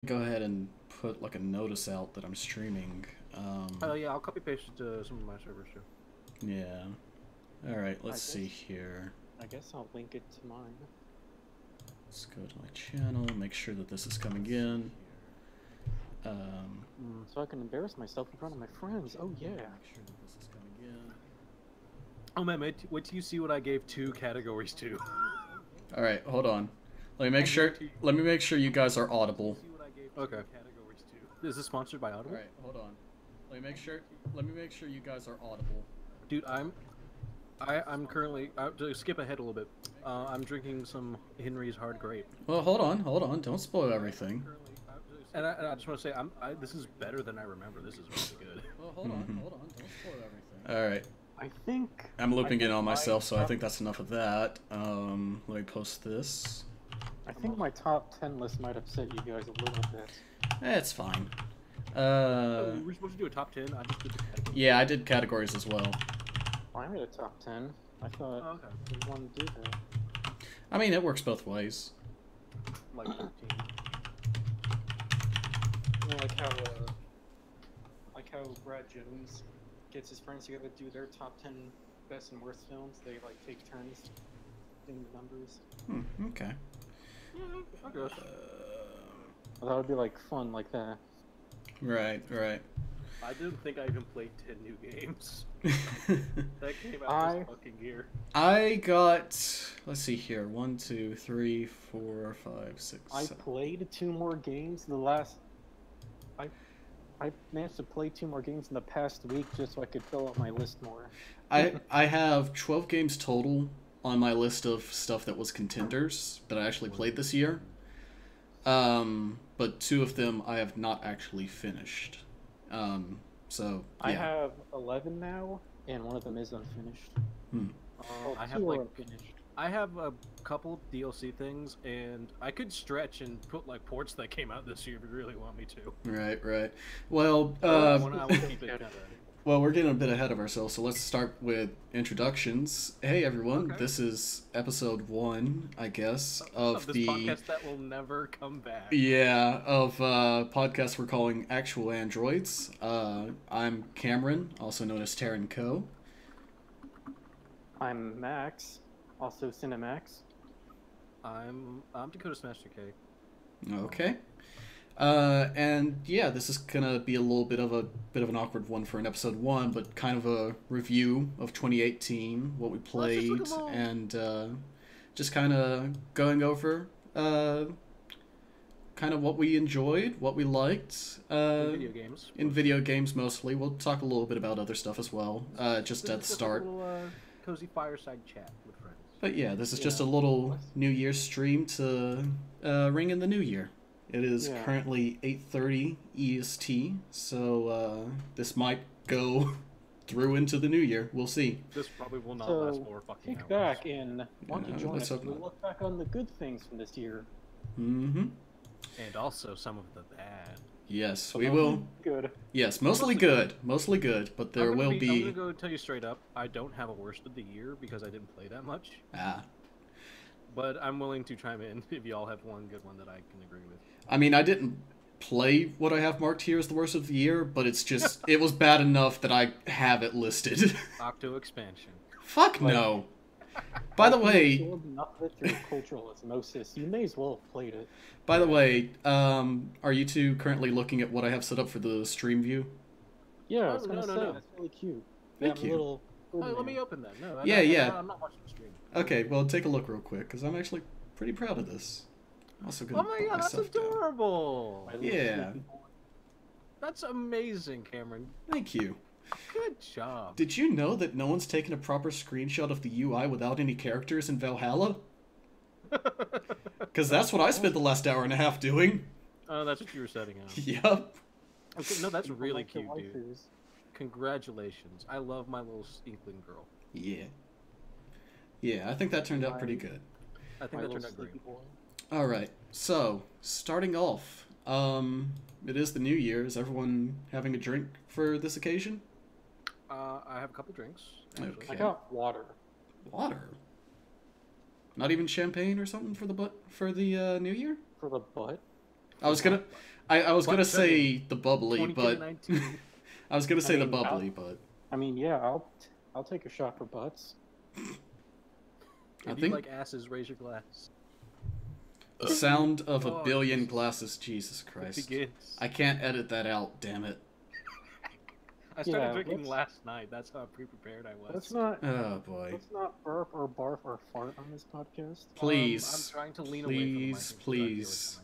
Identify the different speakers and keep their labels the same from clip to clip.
Speaker 1: Go ahead and put like a notice out that I'm streaming.
Speaker 2: Yeah, I'll copy paste it to some of my servers too.
Speaker 1: Yeah. All right. Let's see here.
Speaker 3: I guess I'll link it to mine.
Speaker 1: Let's go to my channel. Make sure that this is coming in.
Speaker 3: So I can embarrass myself in front of my friends. Oh yeah.
Speaker 1: Make sure that this is coming in.
Speaker 2: Oh man, wait till you see what I gave 2 categories to.
Speaker 1: All right. Hold on. Let me make sure. Let me make sure you guys are audible.
Speaker 2: Okay. Is this sponsored by Audible?
Speaker 1: All right. Hold on. Let me make sure. Let me make sure you guys are audible.
Speaker 2: Dude, I'm currently to skip ahead a little bit. I'm drinking some Henry's Hard Grape.
Speaker 1: Well, hold on. Hold on. Don't spoil everything.
Speaker 2: And I just want to say, this is better than I remember. This is really good.
Speaker 1: Well, hold on. Hold on. Don't spoil everything. All right.
Speaker 3: I think
Speaker 1: I'm looping in on myself, so I think that's enough of that. Let me post this.
Speaker 3: I think my top 10 list might upset you guys a little bit.
Speaker 1: It's fine.
Speaker 2: We're supposed to do a top 10. I just did the categories.
Speaker 1: Yeah, I did categories as well.
Speaker 3: I made a top 10. I thought we wanted to do that.
Speaker 1: I mean, it works both ways.
Speaker 2: Like 13.
Speaker 3: You know, like how Brad Jones gets his friends together to do their top 10 best and worst films. They like take turns in the numbers.
Speaker 1: Okay.
Speaker 2: Yeah, I guess.
Speaker 3: I thought it'd be like fun like that.
Speaker 1: Right, right.
Speaker 2: I didn't think I even played 10 new games. That came out this fucking year.
Speaker 1: I got, let's see here, 1, 2, 3, 4, 5, 6.
Speaker 3: I
Speaker 1: 7.
Speaker 3: played 2 more games in the last. I managed to play 2 more games in the past week just so I could fill out my list more.
Speaker 1: I have 12 games total on my list of stuff that was contenders that I actually played this year. But 2 of them I have not actually finished. So yeah.
Speaker 3: I have 11 now, and 1 of them is unfinished.
Speaker 2: I have like I have a couple DLC things, and I could stretch and put like ports that came out this year if you really want me to.
Speaker 1: Right, right. Well,
Speaker 2: I wanna keep it kinda...
Speaker 1: Well, we're getting a bit ahead of ourselves, so let's start with introductions. Hey, everyone.
Speaker 2: Okay.
Speaker 1: This is episode 1, I guess, of
Speaker 2: this
Speaker 1: the
Speaker 2: podcast that will never come back.
Speaker 1: Yeah, of podcast we're calling Actual Androids. I'm Cameron, also known as Terran Co.
Speaker 3: I'm Max, also Cinemax.
Speaker 2: I'm Dakota Smash K.
Speaker 1: Okay. And yeah, this is gonna be a little bit of an awkward one for an episode 1, but kind of a review of 2018, what we played, and just kind of going over kind of what we enjoyed, what we liked.
Speaker 2: In video games.
Speaker 1: In video games mostly. We'll talk a little bit about other stuff as well, just at the start.
Speaker 2: A little cozy fireside chat with friends.
Speaker 1: But yeah, this is just a little New Year's stream to ring in the new year. It is currently 8:30 EST, so this might go through into the new year. We'll see.
Speaker 2: This probably will not last 4 fucking hours.
Speaker 3: Kick back and want to join us as we look back on the good things from this year.
Speaker 1: Mm-hmm.
Speaker 2: And also some of the bad.
Speaker 1: Yes, we will.
Speaker 3: Good.
Speaker 1: Yes, mostly good. Mostly good, but there will be...
Speaker 2: I'm going to go tell you straight up, I don't have a worst of the year because I didn't play that much.
Speaker 1: Ah.
Speaker 2: But I'm willing to chime in if y'all have one good one that I can agree with.
Speaker 1: I mean, I didn't play what I have marked here as the worst of the year, but it's just... it was bad enough that I have it listed.
Speaker 2: Octo expansion.
Speaker 1: Fuck no. By the way...
Speaker 3: Enough of your cultural osmosis. You may as well have played it.
Speaker 1: By the way, are you two currently looking at what I have set up for the stream view?
Speaker 3: Yeah, I was gonna say, that's really cute.
Speaker 1: Thank you.
Speaker 2: Let me open that. No, I'm not watching the stream.
Speaker 1: Okay, well, take a look real quick, because I'm actually pretty proud of this. I'm also gonna
Speaker 2: oh my god, that's adorable!
Speaker 1: Yeah.
Speaker 2: That's amazing, Cameron.
Speaker 1: Thank you.
Speaker 2: Good job.
Speaker 1: Did you know that no one's taken a proper screenshot of the UI without any characters in Valhalla? Because that's what I spent the last hour and a half doing.
Speaker 2: Oh, that's what you were setting up.
Speaker 1: Yep.
Speaker 2: Okay, no, that's really cute, dude. Congratulations. I love my little inkling girl.
Speaker 1: Yeah. Yeah, I think that turned out pretty good.
Speaker 2: I think that turned out great.
Speaker 1: Alright, so, starting off, it is the new year. Is everyone having a drink for this occasion?
Speaker 2: I have a couple drinks. Actually.
Speaker 1: Okay.
Speaker 3: I got water.
Speaker 1: Water? Not even champagne or something for the new year?
Speaker 3: For the butt?
Speaker 1: I was gonna say the bubbly, but I was gonna say the bubbly, but
Speaker 3: I mean, yeah, I'll take a shot for butts.
Speaker 2: If you like asses, raise your glass.
Speaker 1: The sound of a billion glasses. Jesus Christ! I can't edit that out. Damn it!
Speaker 2: I started drinking last night. That's how pre-prepared I was.
Speaker 3: Let's not.
Speaker 1: Oh boy.
Speaker 3: Let's not burp or barf or fart on this podcast.
Speaker 1: Please.
Speaker 2: I'm trying to lean away from the mic.
Speaker 1: Please.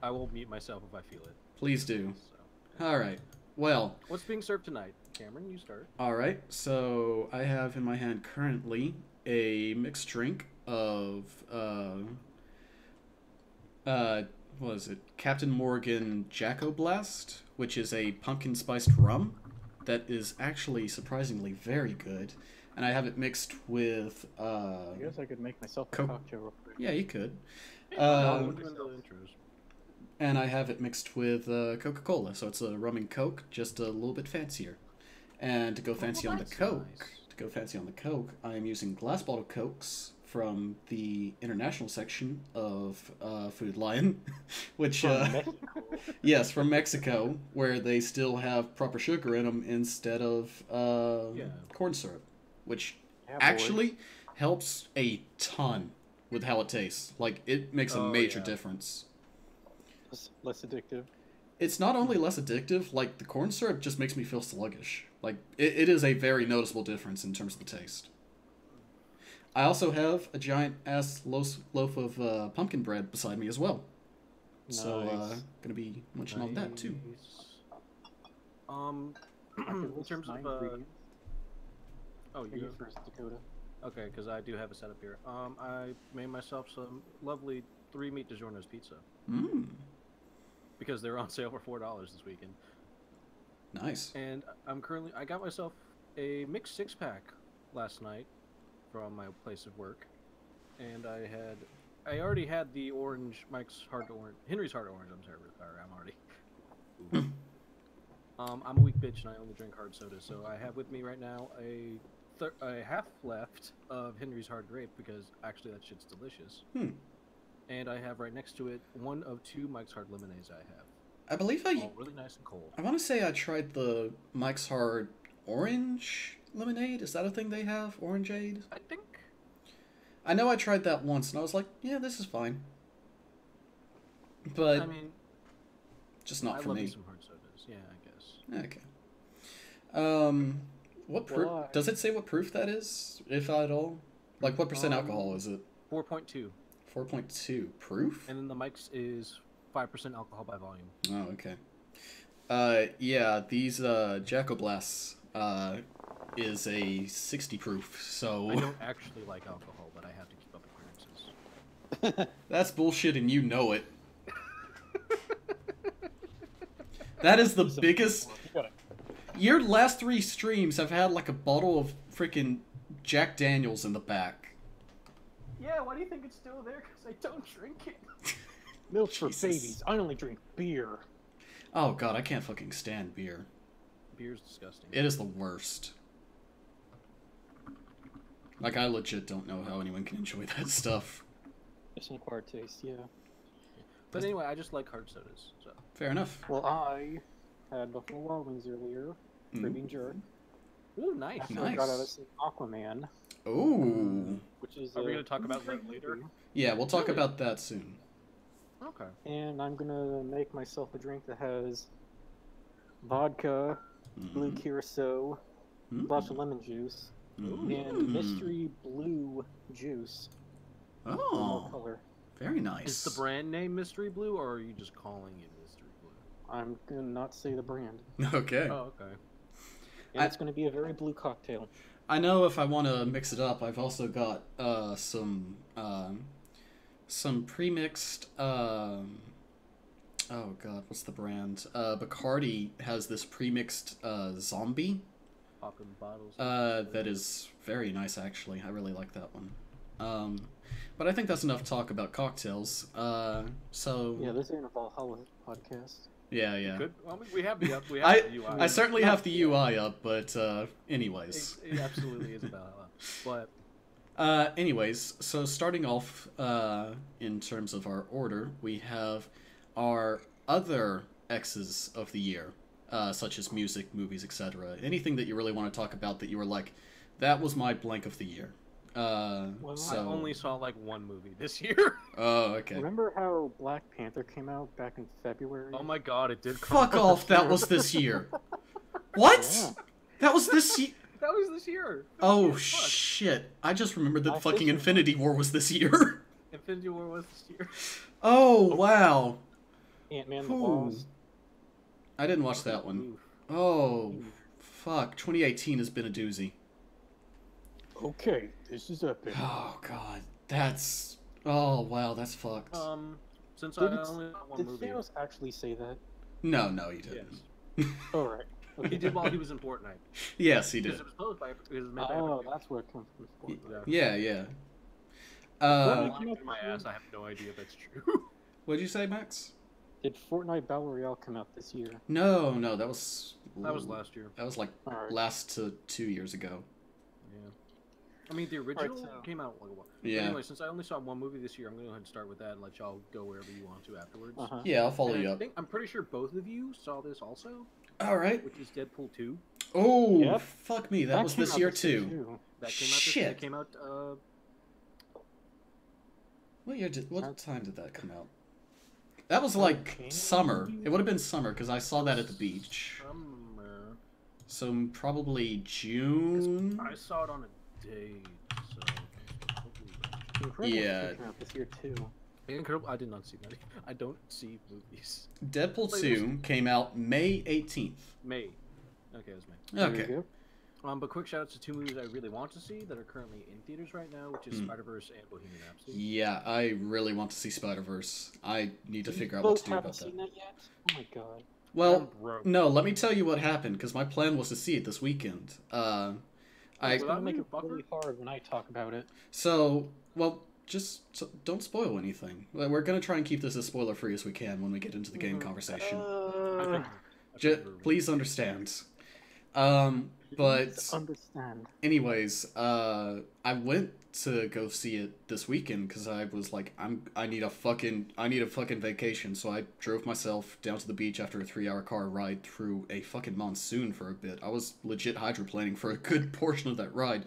Speaker 2: I will mute myself if I feel it.
Speaker 1: Please do. So. All right. Well.
Speaker 2: What's being served tonight, Cameron? You start.
Speaker 1: All right. So I have in my hand currently a mixed drink of what is it? Captain Morgan Jacko Blast, which is a pumpkin spiced rum that is actually surprisingly very good, and I have it mixed with
Speaker 3: I guess I could make myself a cocktail real quick.
Speaker 1: Yeah, you could.
Speaker 2: Intros.
Speaker 1: And I have it mixed with Coca-Cola, so it's a rum and Coke, just a little bit fancier. And to go fancy on the Coke, I am using glass bottle Cokes from the international section of Food Lion, which yes, from Mexico, where they still have proper sugar in them instead of corn syrup, which actually helps a ton with how it tastes. Like, it makes a major difference.
Speaker 3: Less addictive.
Speaker 1: It's not only less addictive, like, the corn syrup just makes me feel sluggish. Like, it is a very noticeable difference in terms of the taste. I also have a giant-ass loaf of pumpkin bread beside me as well. Nice. So, gonna be munching on that, too.
Speaker 2: In terms of, you go
Speaker 3: first, Dakota.
Speaker 2: Okay, because I do have a setup here. I made myself some lovely 3-meat DiGiorno's pizza. Because they're on sale for $4 this weekend.
Speaker 1: Nice.
Speaker 2: And I got myself a mixed 6-pack last night from my place of work, and I already had the orange Henry's Hard Orange. I'm a weak bitch and I only drink hard sodas, so I have with me right now a half left of Henry's Hard Grape, because actually that shit's delicious. And I have right next to it one of 2 Mike's Hard Lemonades I have.
Speaker 1: I believe
Speaker 2: all really nice and cold.
Speaker 1: I want to say I tried the Mike's Hard Orange Lemonade. Is that a thing they have? Orangeade?
Speaker 2: I think.
Speaker 1: I know I tried that once, and I was like, yeah, this is fine. But,
Speaker 2: I mean,
Speaker 1: just not for me.
Speaker 2: I love some hard sodas. Yeah, I guess.
Speaker 1: Okay. What proof? Does it say what proof that is, if at all? Like, what percent alcohol is it?
Speaker 2: 4.2.
Speaker 1: 4.2 proof?
Speaker 2: And then the Mike's is 5% alcohol by volume.
Speaker 1: Oh, okay. Yeah, these Jacko Blasts is a 60 proof, so...
Speaker 2: I don't actually like alcohol, but I have to keep up appearances.
Speaker 1: That's bullshit, and you know it. That is the biggest... Your last 3 streams have had like a bottle of freaking Jack Daniels in the back.
Speaker 2: Yeah, why do you think it's still there? Because I don't drink it.
Speaker 3: Milk for babies. I only drink beer.
Speaker 1: Oh god, I can't fucking stand beer.
Speaker 2: Beer's disgusting.
Speaker 1: It is the worst. Like, I legit don't know how anyone can enjoy that stuff.
Speaker 3: It's an acquired taste, yeah.
Speaker 2: But anyway, I just like hard sodas. So.
Speaker 1: Fair enough.
Speaker 3: Well, I had Buffalo Wild Wings earlier. Caribbean jerk.
Speaker 2: Ooh, nice.
Speaker 3: I got out of some Aquaman.
Speaker 1: Ooh.
Speaker 3: Which is.
Speaker 2: Are we going to talk about that later?
Speaker 1: Yeah, we'll talk about that soon.
Speaker 2: Okay.
Speaker 3: And I'm gonna make myself a drink that has vodka, blue curacao, lots of lemon juice, and mystery blue juice.
Speaker 1: Oh.
Speaker 3: Color.
Speaker 1: Very nice.
Speaker 2: Is the brand name Mystery Blue, or are you just calling it Mystery Blue?
Speaker 3: I'm gonna not say the brand.
Speaker 1: Okay.
Speaker 2: Oh, okay.
Speaker 3: And it's gonna be a very blue cocktail.
Speaker 1: I know if I want to mix it up, I've also got some pre-mixed. Oh god, what's the brand? Bacardi has this pre-mixed zombie.
Speaker 2: Pop in bottles.
Speaker 1: That is very nice, actually. I really like that one. But I think that's enough talk about cocktails. So
Speaker 3: yeah, this ain't a Valhalla podcast.
Speaker 1: Yeah.
Speaker 2: Good. Well, we have the UI.
Speaker 1: I certainly have the UI up, but anyways.
Speaker 2: It absolutely is a Valhalla. But
Speaker 1: anyways, so starting off in terms of our order, we have are other X's of the year, such as music, movies, etc. Anything that you really want to talk about that you were like, that was my blank of the year.
Speaker 2: Well, I only saw like one movie this year.
Speaker 1: Oh, okay.
Speaker 3: Remember how Black Panther came out back in February?
Speaker 2: Oh my god, it did come
Speaker 1: Fuck off, that was this year. What? Yeah. That was this year?
Speaker 2: That was this year.
Speaker 1: Oh, shit. I just remembered that fucking Infinity War was this year.
Speaker 2: Infinity War was this year.
Speaker 1: Oh, wow.
Speaker 3: Ant-Man the Wasp.
Speaker 1: I didn't watch that one. Oh, fuck. 2018 has been a doozy.
Speaker 3: Okay, this is epic.
Speaker 1: Oh, God. That's... Oh, wow, that's fucked.
Speaker 2: Since I only got one movie...
Speaker 3: Did Thanos actually say that?
Speaker 1: No, he didn't.
Speaker 3: Yes. Alright.
Speaker 2: Okay. He did while he was in Fortnite.
Speaker 1: Yes, he did.
Speaker 2: Because it was posed by...
Speaker 3: That's where it comes from. Fortnite.
Speaker 1: Yeah.
Speaker 2: My ass, I have no idea if that's true.
Speaker 1: What'd you say, Max?
Speaker 3: Did Fortnite Battle Royale come out this year?
Speaker 1: No, that was...
Speaker 2: That was last year.
Speaker 1: That was like last to 2 years ago.
Speaker 2: Yeah. I mean, the original came out like a while.
Speaker 1: Yeah.
Speaker 2: Anyway, since I only saw one movie this year, I'm going to go ahead and start with that and let y'all go wherever you want to afterwards.
Speaker 1: Yeah, I'll follow you up.
Speaker 2: I'm pretty sure both of you saw this also.
Speaker 1: Alright.
Speaker 2: Which is Deadpool 2.
Speaker 1: Oh, yep. Fuck me. That was this year too.
Speaker 2: That came out
Speaker 1: Shit.
Speaker 2: That came out,
Speaker 1: What time did that come out? That was like summer. It would have been summer because I saw that at the beach.
Speaker 2: Summer.
Speaker 1: So probably June.
Speaker 2: I saw it on a day, so
Speaker 3: yeah. Came out this year too.
Speaker 2: Incredible. I did not see that. I don't see movies.
Speaker 1: Deadpool 2 came out May 18th.
Speaker 2: May. Okay, it was May.
Speaker 1: Okay.
Speaker 2: But quick shout outs to two movies I really want to see that are currently in theaters right now, which is Spider-Verse and Bohemian Rhapsody.
Speaker 1: Yeah, I really want to see Spider-Verse. I need to figure out what to do about that.
Speaker 3: Seen that yet? Oh my god.
Speaker 1: Well, no, let me tell you what happened, because my plan was to see it this weekend.
Speaker 3: I make it really hard when I talk about it.
Speaker 1: So, well, just don't spoil anything. We're going to try and keep this as spoiler-free as we can when we get into the game conversation. Please understand. But anyways, I went to go see it this weekend because I was like, I need a fucking vacation. So I drove myself down to the beach after a 3-hour car ride through a fucking monsoon for a bit. I was legit hydroplaning for a good portion of that ride.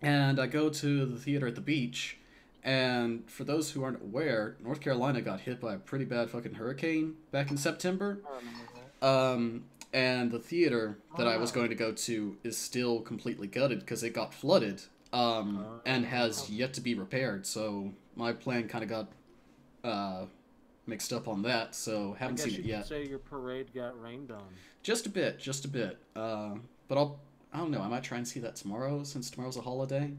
Speaker 1: And I go to the theater at the beach, and for those who aren't aware, North Carolina got hit by a pretty bad fucking hurricane back in September.
Speaker 3: I remember that.
Speaker 1: And the theater that I was going to go to is still completely gutted because it got flooded, and has yet to be repaired. So my plan kind of got mixed up on that. So haven't seen it yet.
Speaker 2: I guess you could say your parade got rained on.
Speaker 1: Just a bit. But I don't know. I might try and see that tomorrow since tomorrow's a holiday.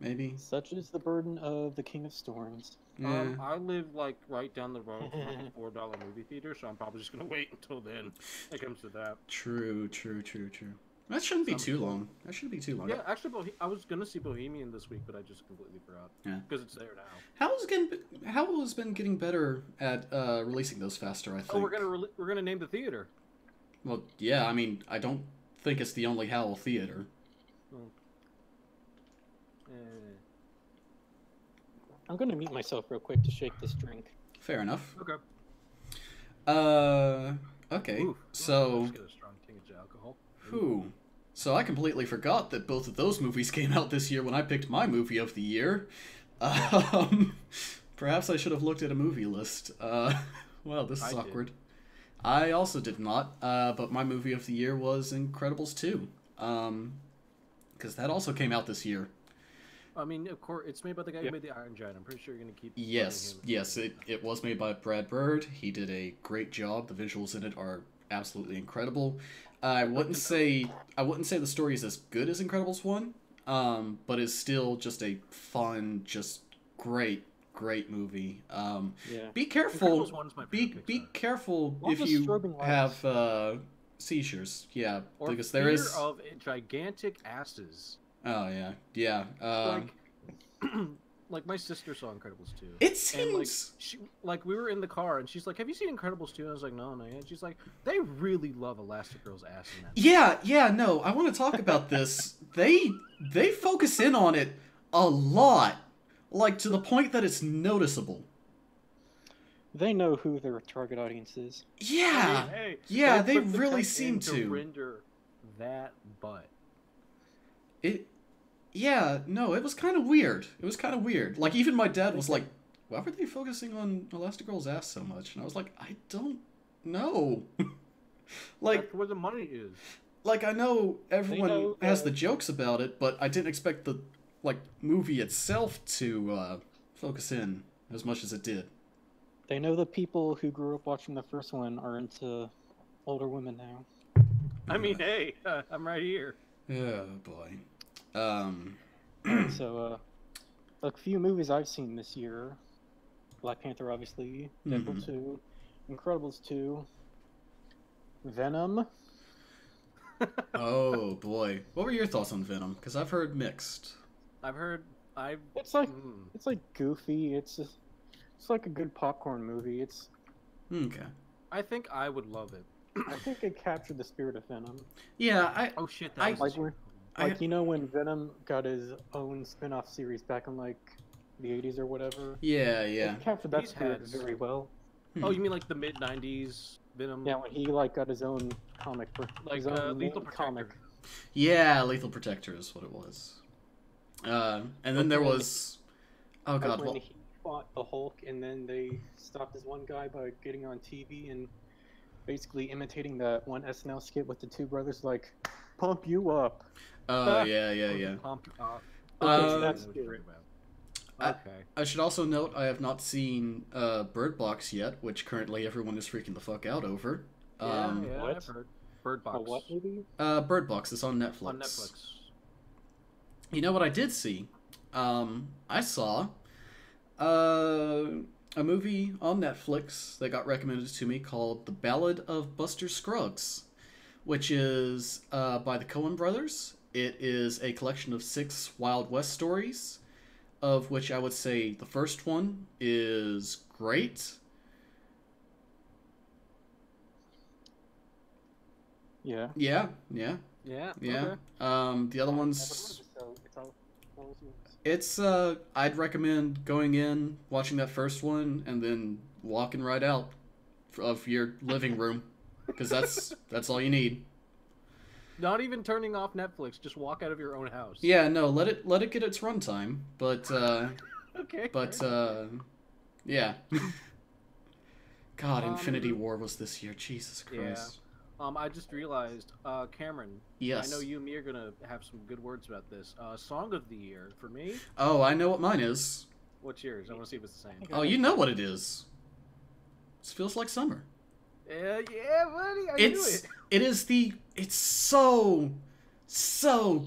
Speaker 1: Maybe.
Speaker 3: Such is the burden of the King of Storms.
Speaker 1: Yeah.
Speaker 2: I live like right down the road from a $4 movie theater, so I'm probably just gonna wait until then. It comes to that.
Speaker 1: True. That shouldn't be too long.
Speaker 2: Yeah, actually, I was gonna see Bohemian this week, but I just completely forgot. Yeah. Because it's there now.
Speaker 1: Howell has been getting better at releasing those faster, I think.
Speaker 2: Oh, we're gonna name the theater.
Speaker 1: Well, yeah. I mean, I don't think it's the only Howell theater.
Speaker 3: I'm gonna mute myself real quick to shake this drink.
Speaker 1: Fair enough.
Speaker 2: Okay.
Speaker 1: Okay.
Speaker 2: Ooh,
Speaker 1: so.
Speaker 2: Let's get a strong tinge of alcohol.
Speaker 1: So I completely forgot that both of those movies came out this year when I picked my movie of the year. Perhaps I should have looked at a movie list. Well, this is awkward. I also did not, but my movie of the year was Incredibles 2. Because that also came out this year.
Speaker 2: I mean, of course, it's made by the guy who made the Iron Giant. I'm pretty sure you're going to keep...
Speaker 1: Yes, it was made by Brad Bird. He did a great job. The visuals in it are absolutely incredible. I wouldn't say the story is as good as Incredibles 1, but it's still just a fun, just great movie. Be careful. Be careful if you have seizures. Yeah, because there is
Speaker 2: of gigantic asses.
Speaker 1: Oh yeah.
Speaker 2: Like my sister saw Incredibles 2.
Speaker 1: It seems
Speaker 2: and we were in the car and she's like, "Have you seen Incredibles 2?" And I was like, "No, not yet." She's like, "They really love Elastigirl's ass in that."
Speaker 1: Yeah. No, I want to talk about this. They focus in on it a lot, like to the point that it's noticeable.
Speaker 3: They know who their target audience is.
Speaker 1: Yeah,
Speaker 2: I mean, hey,
Speaker 1: yeah, they
Speaker 2: put the
Speaker 1: really
Speaker 2: tech
Speaker 1: seem
Speaker 2: in
Speaker 1: to.
Speaker 2: render that butt.
Speaker 1: Yeah, no, it was kind of weird. It was kind of weird. Like, even my dad was like, why were they focusing on Elastigirl's ass so much? And I was like, I don't know. Like,
Speaker 2: that's where the money is.
Speaker 1: Like, I know everyone has the jokes about it, but I didn't expect the, like, movie itself to focus in as much as it did.
Speaker 3: They know the people who grew up watching the first one are into older women now.
Speaker 2: I mean, hey, I'm right here.
Speaker 1: Oh, boy.
Speaker 3: Alright, so, a few movies I've seen this year. Black Panther, obviously. Deadpool 2. Incredibles 2. Venom.
Speaker 1: Oh, boy. What were your thoughts on Venom? Because I've heard mixed.
Speaker 3: It's like goofy. It's like a good popcorn movie. It's...
Speaker 1: Okay.
Speaker 2: I think I would love it.
Speaker 3: I think it captured the spirit of Venom.
Speaker 1: Yeah,
Speaker 2: Oh shit, that was
Speaker 3: like, you know when Venom got his own spin-off series back in, like, the 80s or whatever?
Speaker 1: Yeah.
Speaker 3: It captured that spirit very well.
Speaker 2: Oh, you mean like the mid-90s Venom?
Speaker 3: Yeah, when he, like, got his own comic.
Speaker 2: Like,
Speaker 3: his own
Speaker 2: Lethal Protector.
Speaker 3: comic.
Speaker 1: Yeah, Lethal Protector is what it was. And then there was... Oh, God,
Speaker 3: when he fought the Hulk, and then they stopped this one guy by getting on TV and basically imitating that one SNL skit with the two brothers, like, pump you up.
Speaker 1: Oh, yeah.
Speaker 2: Pump up.
Speaker 3: That's spirit.
Speaker 2: Okay.
Speaker 1: I should also note I have not seen Bird Box yet, which currently everyone is freaking the fuck out over.
Speaker 2: Yeah, I've heard. Bird Box.
Speaker 3: What movie?
Speaker 1: Bird Box is on Netflix.
Speaker 2: On Netflix.
Speaker 1: You know what I did see? I saw a movie on Netflix that got recommended to me called The Ballad of Buster Scruggs, which is by the Coen brothers. It is a collection of 6 Wild West stories, of which I would say the first one is great.
Speaker 3: Yeah.
Speaker 1: Yeah.
Speaker 2: Okay.
Speaker 1: The other one's... It's, I'd recommend going in, watching that first one, and then walking right out of your living room, because that's all you need.
Speaker 2: Not even turning off Netflix, just walk out of your own house.
Speaker 1: Yeah, no, let it get its runtime, but,
Speaker 2: okay.
Speaker 1: But, yeah. God, Infinity War was this year, Jesus Christ.
Speaker 2: Yeah. I just realized, Cameron.
Speaker 1: Yes.
Speaker 2: I know you and me are gonna have some good words about this. Song of the year for me.
Speaker 1: Oh, I know what mine is.
Speaker 2: What's yours? I want to see if it's the same.
Speaker 1: Oh, you know what it is. It feels like summer.
Speaker 2: Yeah, buddy. I knew it.
Speaker 1: It's so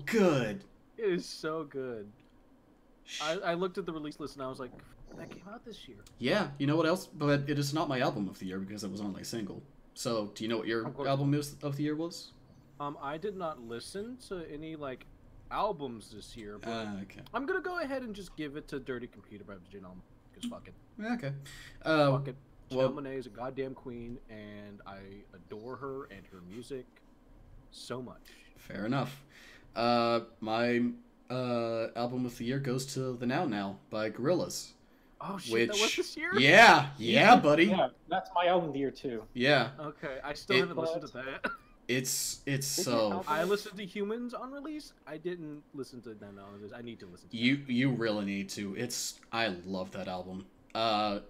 Speaker 1: good.
Speaker 2: It is so good. I looked at the release list and I was like, that came out this year.
Speaker 1: Yeah, you know what else? But it is not my album of the year because it was only a single. So, do you know what your album of the year was?
Speaker 2: I did not listen to any, like, albums this year, but
Speaker 1: okay.
Speaker 2: I'm gonna go ahead and just give it to Dirty Computer by Janelle, because fuck it.
Speaker 1: Okay.
Speaker 2: Fuck it. Janelle Monáe is a goddamn queen, and I adore her and her music so much.
Speaker 1: Fair enough. My album of the year goes to The Now Now by Gorillaz.
Speaker 2: Oh shit, that was this year?
Speaker 1: Yeah, buddy.
Speaker 3: Yeah, that's my album of the year too.
Speaker 1: Yeah.
Speaker 2: Okay, I still haven't listened to that.
Speaker 1: It's so...
Speaker 2: I listened to Humans on release. I didn't listen to them on release. I need to listen to
Speaker 1: that. You really need to. I love that album.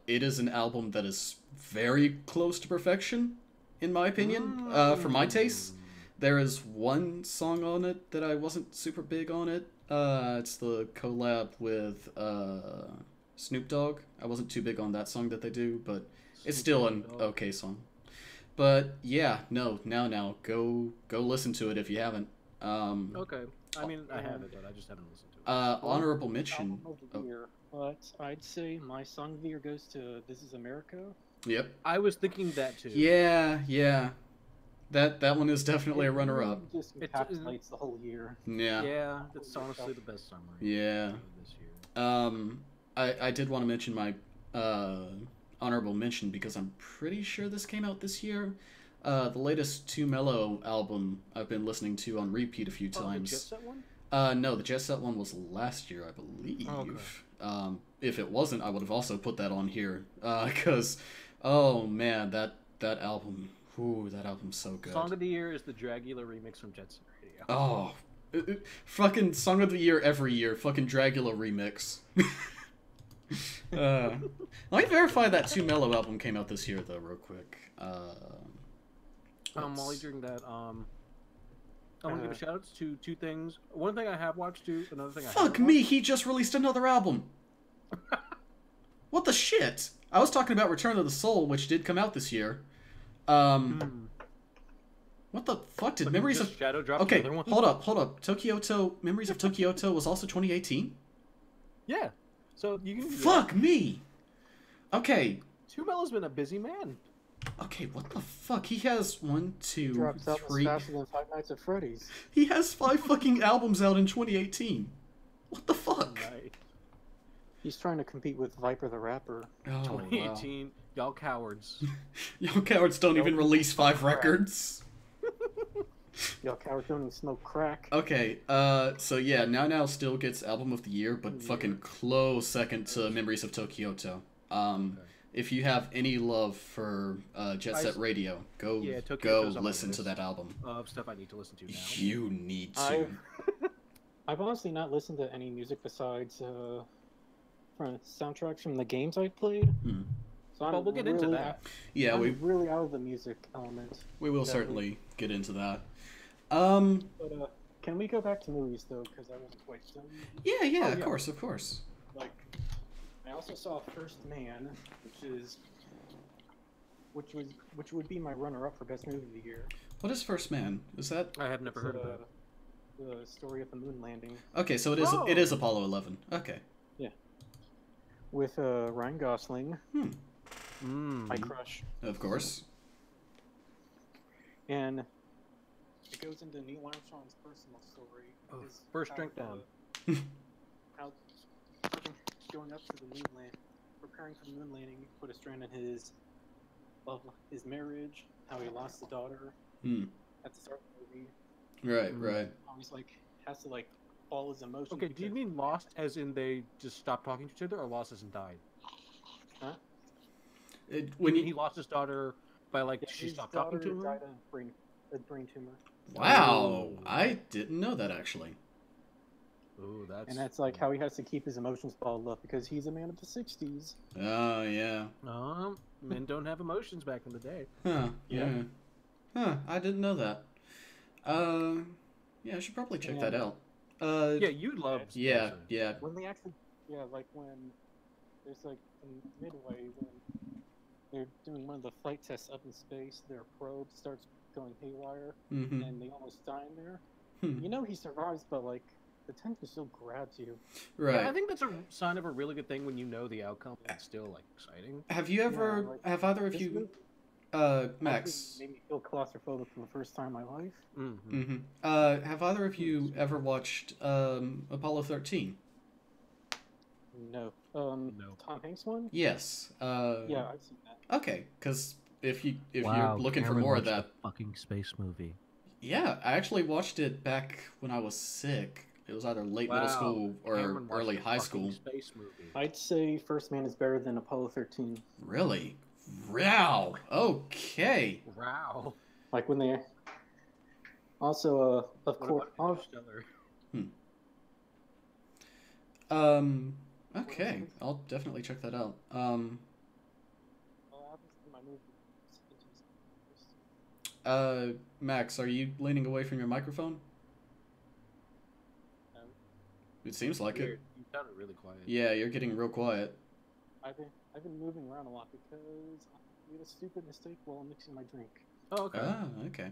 Speaker 1: It is an album that is very close to perfection, in my opinion. For my taste, there is one song on it that I wasn't super big on it. It's the collab with Snoop Dogg. I wasn't too big on that song that they do, but it's still an okay song. But yeah, no, now go listen to it if you haven't.
Speaker 2: Okay, I mean I have it, but I just haven't listened to it.
Speaker 1: Honorable mention.
Speaker 3: But I'd say my song of the year goes to This Is America.
Speaker 1: Yep.
Speaker 2: I was thinking that too.
Speaker 1: Yeah. That one is definitely a runner-up.
Speaker 3: It just encapsulates the whole year.
Speaker 1: Yeah.
Speaker 2: Yeah, that's honestly the best summer.
Speaker 1: Yeah.
Speaker 2: This year.
Speaker 1: I did want to mention my honorable mention because I'm pretty sure this came out this year. The latest Too Mellow album I've been listening to on repeat a few times.
Speaker 2: The Jet Set one?
Speaker 1: No, the Jet Set one was last year, I believe. If it wasn't, I would have also put that on here. Because, oh man, that album, ooh, that album's so good.
Speaker 2: Song of the Year is the Dragula remix from Jet Set Radio.
Speaker 1: Oh, fucking Song of the Year every year, fucking Dragula remix. Let me verify that Too Mellow album came out this year, though, real quick.
Speaker 2: While you're doing that, I want to give a shout out to two things. One thing I have watched, another thing I haven't
Speaker 1: Fuck me, he just released another album. What the shit? I was talking about Return of the Soul, which did come out this year. What the fuck did Memories of
Speaker 2: Shadow drop?
Speaker 1: Okay, hold up. Tokyoto Memories of Tokyoto was also 2018?
Speaker 2: Yeah. So you can
Speaker 1: Fuck me. Okay.
Speaker 2: Too Mellow's been a busy man.
Speaker 1: Okay, what the fuck? He has 1, 2,
Speaker 3: Drops
Speaker 1: 3.
Speaker 3: out faster than Five Nights at Freddy's.
Speaker 1: He has 5 fucking albums out in 2018. What the fuck?
Speaker 2: Right.
Speaker 3: He's trying to compete with Viper the Rapper.
Speaker 1: Oh,
Speaker 2: 2018,
Speaker 1: wow.
Speaker 2: y'all cowards.
Speaker 1: Y'all cowards don't even release 5 records.
Speaker 3: Y'all cowards don't even smoke crack.
Speaker 1: Okay, so yeah, Now still gets Album of the Year, but fucking close second to Memories of Tokyoto. If you have any love for Jet Set Radio, go listen to that album.
Speaker 2: Stuff I need to listen to now.
Speaker 1: You need to.
Speaker 3: I've honestly not listened to any music besides from soundtracks from the games I've played. So
Speaker 2: we'll get into that.
Speaker 1: Yeah,
Speaker 3: I'm really out of the music element.
Speaker 1: We will certainly get into that.
Speaker 3: But can we go back to movies though? Because I wasn't quite done.
Speaker 1: Yeah, of course.
Speaker 3: Like, I also saw First Man, which would be my runner-up for best movie of the year.
Speaker 1: What is First Man? Is that?
Speaker 2: I have never heard of it.
Speaker 3: The story of the moon landing.
Speaker 1: Okay, so it is Apollo 11. Okay.
Speaker 3: Yeah. With Ryan Gosling. My crush.
Speaker 1: Of course.
Speaker 3: And it goes into Neil Armstrong's personal story.
Speaker 2: First drink down.
Speaker 3: How going up to the moon land, preparing for the moon landing, put a strain in his marriage, how he lost a daughter at the start of the movie.
Speaker 1: Right.
Speaker 3: How he's has to all his emotions.
Speaker 2: Okay, do you mean lost as in they just stopped talking to each other, or lost as in died?
Speaker 3: Huh?
Speaker 2: When he lost his daughter by she stopped talking to him?
Speaker 3: Died of a brain tumor.
Speaker 1: Wow, I didn't know that actually.
Speaker 2: Ooh,
Speaker 3: that's how he has to keep his emotions bottled up because he's a man of the 60s.
Speaker 1: Oh yeah.
Speaker 2: Men don't have emotions back in the day.
Speaker 1: Huh. Yeah. Huh. I didn't know that. Yeah, I should probably check that out.
Speaker 2: Yeah, you'd love.
Speaker 1: Yeah.
Speaker 3: When they actually, when there's in midway when they're doing one of the flight tests up in space, their probe starts going haywire, and they almost die in there. You know he survives, but the tension still grabs you.
Speaker 1: Right.
Speaker 2: Yeah, I think that's a sign of a really good thing when you know the outcome. It's still exciting.
Speaker 1: Have you ever? Have either of you? Max.
Speaker 3: Made me feel claustrophobic for the first time in my life.
Speaker 1: Have either of you ever watched Apollo 13?
Speaker 3: No.
Speaker 2: No.
Speaker 3: Tom Hanks one?
Speaker 1: Yes.
Speaker 3: Yeah, I've seen that.
Speaker 1: Okay, because if you're looking for more of that
Speaker 2: fucking space movie.
Speaker 1: Yeah, I actually watched it back when I was sick. It was either late middle school or early high school.
Speaker 2: Space movie.
Speaker 3: I'd say First Man is better than Apollo 13.
Speaker 1: Really? Wow. Okay.
Speaker 2: Wow.
Speaker 3: When they also of course.
Speaker 1: Okay, I'll definitely check that out. Max, are you leaning away from your microphone?
Speaker 3: No.
Speaker 1: It seems like it.
Speaker 2: You sounded really quiet.
Speaker 1: Yeah, you're getting real quiet.
Speaker 3: I've been moving around a lot because I made a stupid mistake while mixing my drink.
Speaker 2: Oh, okay.
Speaker 1: Okay.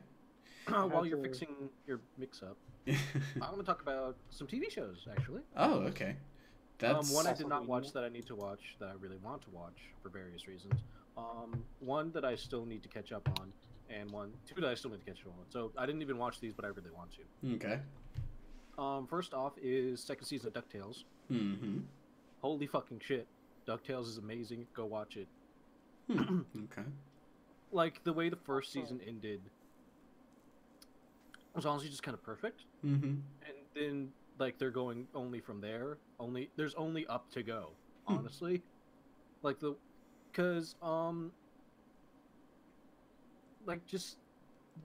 Speaker 2: While you're fixing your mix-up, I want to talk about some TV shows, actually.
Speaker 1: Oh, okay. That's
Speaker 2: one I did not watch that I need to watch, that I really want to watch for various reasons. One that I still need to catch up on, and two that I still need to catch up on. So I didn't even watch these, but I really want to.
Speaker 1: Okay.
Speaker 2: First off is second season of DuckTales. Holy fucking shit. DuckTales is amazing. Go watch it.
Speaker 1: Okay.
Speaker 2: The way the first season ended was honestly just kind of perfect.
Speaker 1: And
Speaker 2: then like they're going only from there. There's only up to go, honestly. Like because like just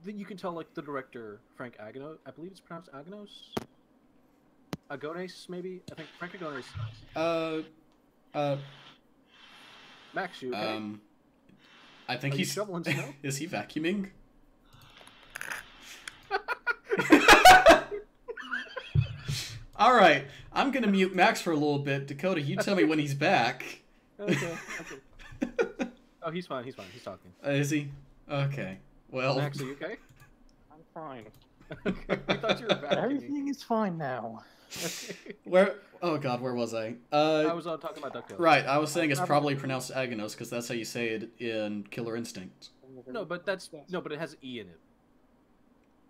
Speaker 2: you can tell like the director Frank Agonos, I believe it's pronounced Agones, maybe. I think Frank Agones. Max, you okay?
Speaker 1: I think he's
Speaker 2: shoveling snow.
Speaker 1: Is he vacuuming? All right, I'm gonna mute Max for a little bit. Dakota, you tell me when he's back.
Speaker 2: Okay. Oh, he's fine. He's talking.
Speaker 1: Is he? Okay. Well.
Speaker 2: Max, are you okay?
Speaker 3: I'm fine.
Speaker 2: Okay. I thought you were vacuuming.
Speaker 3: Everything is fine now.
Speaker 1: Where? Oh God, where was I?
Speaker 2: I was talking about DuckTales.
Speaker 1: Right, I was saying it's probably pronounced Agonos because that's how you say it in Killer Instinct.
Speaker 2: No, but but it has an E in it.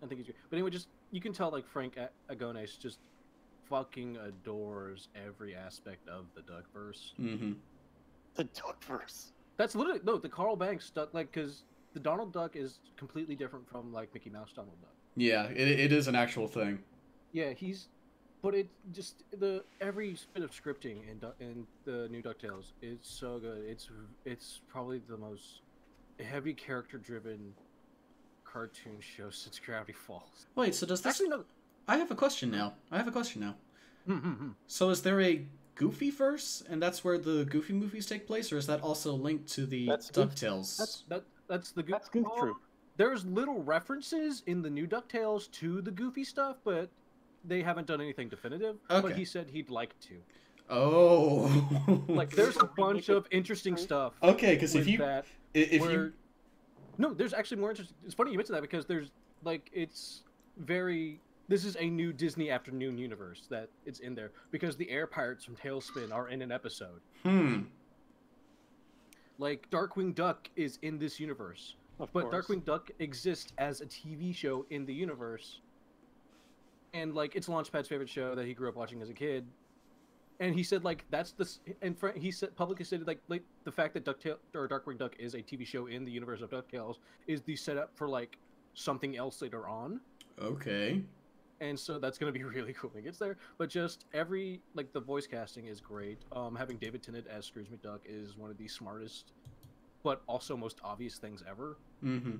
Speaker 2: I think it's. But anyway, just you can tell like Frank Agones just fucking adores every aspect of the Duckverse.
Speaker 1: Mm-hmm.
Speaker 3: The Duckverse.
Speaker 2: That's literally the Carl Banks Duck, like, because the Donald Duck is completely different from like Mickey Mouse Donald Duck.
Speaker 1: Yeah, it is an actual thing.
Speaker 2: Yeah, but it just every bit of scripting in the new DuckTales is so good. It's probably the most heavy character-driven cartoon show since Gravity Falls.
Speaker 1: Wait, so does this?
Speaker 2: Actually, no.
Speaker 1: I have a question now. So is there a Goofy verse, and that's where the Goofy movies take place, or is that also linked to the DuckTales?
Speaker 2: That's the
Speaker 3: That's Goof Troop.
Speaker 2: There's little references in the new DuckTales to the Goofy stuff, but they haven't done anything definitive.
Speaker 1: Okay.
Speaker 2: But he said he'd like to.
Speaker 1: Oh.
Speaker 2: Like, there's a bunch of interesting stuff.
Speaker 1: Okay, because if you
Speaker 2: no, there's actually more interesting. It's funny you mentioned that because there's like this is a new Disney Afternoon universe that it's in there because the air pirates from TaleSpin are in an episode. Like Darkwing Duck is in this universe, but Darkwing Duck exists as a TV show in the universe, and like it's Launchpad's favorite show that he grew up watching as a kid. And he said like that's he said publicly stated like the fact that Darkwing Duck is a TV show in the universe of DuckTales is the setup for like something else later on.
Speaker 1: Okay.
Speaker 2: And so that's gonna be really cool when it gets there. But just the voice casting is great. Having David Tennant as Scrooge McDuck is one of the smartest, but also most obvious things ever.
Speaker 1: Mm-hmm.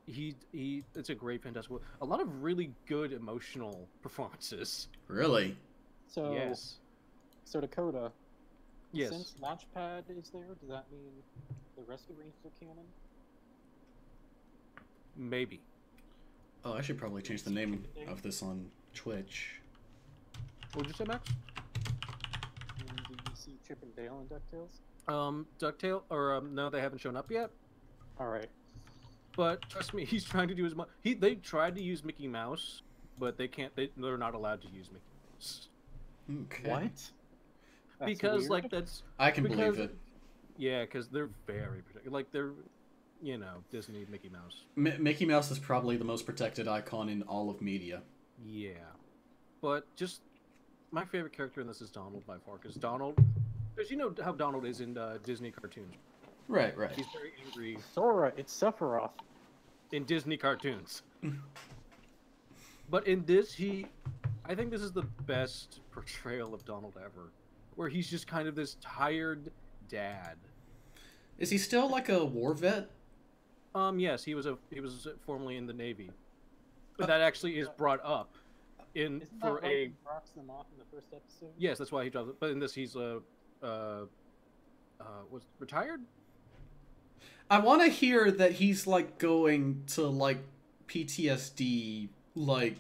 Speaker 2: It's a great, fantastic. A lot of really good emotional performances.
Speaker 1: Really?
Speaker 3: So
Speaker 2: yes.
Speaker 3: So Dakota.
Speaker 2: Yes.
Speaker 3: Since Launchpad is there, does that mean the rest of the range are canon?
Speaker 2: Maybe.
Speaker 1: Oh, I should probably change the name of this on Twitch.
Speaker 2: What did you say, Max?
Speaker 3: And did you see Chip and Dale in
Speaker 2: DuckTales? No, they haven't shown up yet.
Speaker 3: Alright.
Speaker 2: But trust me, he's trying to do as much. They tried to use Mickey Mouse, but they can't. They're not allowed to use Mickey Mouse.
Speaker 1: Okay.
Speaker 3: What?
Speaker 2: Because
Speaker 3: weird.
Speaker 1: I can believe it.
Speaker 2: Yeah, because they're very protected. Like they're, Disney Mickey Mouse.
Speaker 1: Mickey Mouse is probably the most protected icon in all of media.
Speaker 2: Yeah, but just my favorite character in this is Donald by far. Because you know how Donald is in Disney cartoons.
Speaker 1: Right.
Speaker 2: He's very angry.
Speaker 3: Sora, it's Sephiroth.
Speaker 2: In Disney cartoons. But in this, I think this is the best portrayal of Donald ever. Where he's just kind of this tired dad.
Speaker 1: Is he still like a war vet?
Speaker 2: Yes, he was formerly in the Navy. But that actually is brought up
Speaker 3: Isn't that why he drops them off in the first episode?
Speaker 2: Yes, that's why he drops it. But in this, he's was retired.
Speaker 1: I want to hear that he's like going to like PTSD, like